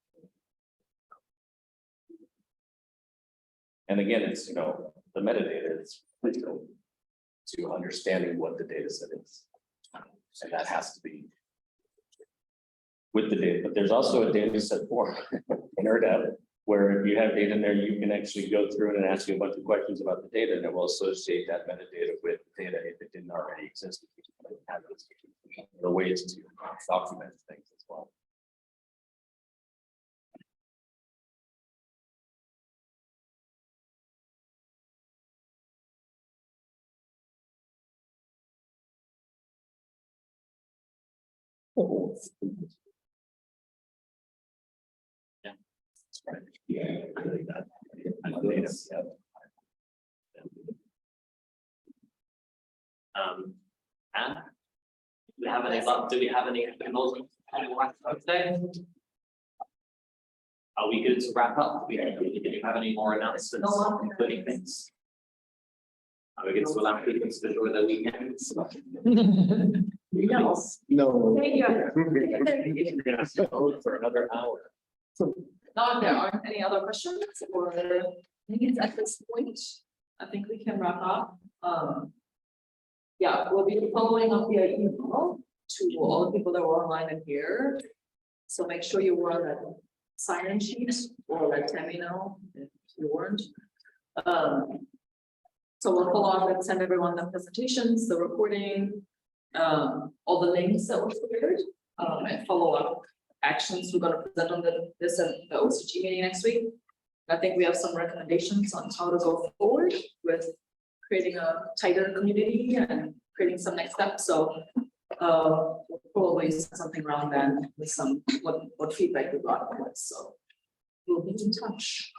And again, it's, the metadata is critical to understanding what the data set is. And that has to be with the data, but there's also a data set for in ERDDAP, where if you have data in there, you can actually go through it and ask you a bunch of questions about the data, and it will associate that metadata with data if it didn't already exist. The ways to document things as well. Yeah. That's right. Yeah, really that. And do we have any today? Are we good to wrap up? Do you have any more announcements, including things? Are we good to allow people to enjoy their weekends? No. Thank you. You're gonna have to hold for another hour. Now, if there aren't any other questions, or I think it's at this point, I think we can wrap up. Yeah, we'll be following up via email to all the people that were online and here. So make sure you were on that sign-in sheet or let Tammy know if you weren't. So we'll follow up and send everyone the presentations, the recording, all the links that were prepared, and follow up actions we're gonna present on this at the OCG meeting next week. I think we have some recommendations on how to go forward with creating a tighter community and creating some next steps. So we'll probably send something around then with some what feedback we got from this. So we'll be in touch.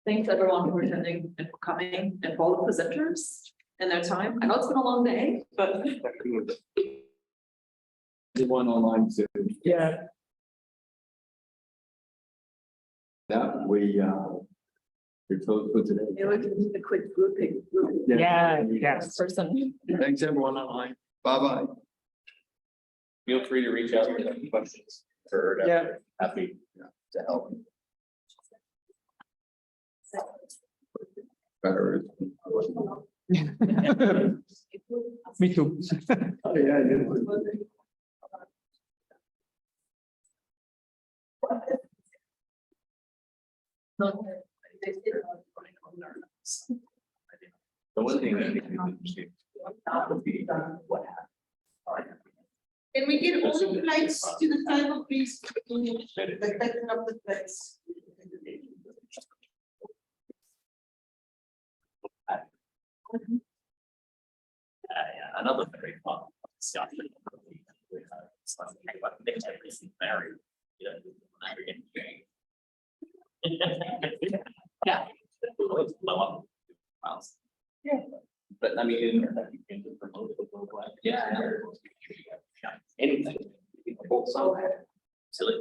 Thanks everyone for attending and for coming and for all the presenters and their time. I know it's been a long day, but. The one online too. Yeah. That we close for today. Yeah, we can do the quick grouping. Yes. Person. Thanks everyone online. Bye-bye. Feel free to reach out with any questions. Or happy to help. Better. Me too. Oh, yeah, The one thing that I think is interesting. What happened? Can we get all the flights to the table, please? The backing up the flights. Yeah, another very fun discussion. It's like about everything married. You know, yeah. Yeah. But I mean, you can promote it. Yeah. Anything. So silly.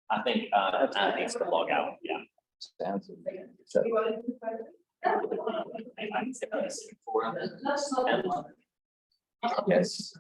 I think Anna needs to log out. Yeah. Yes.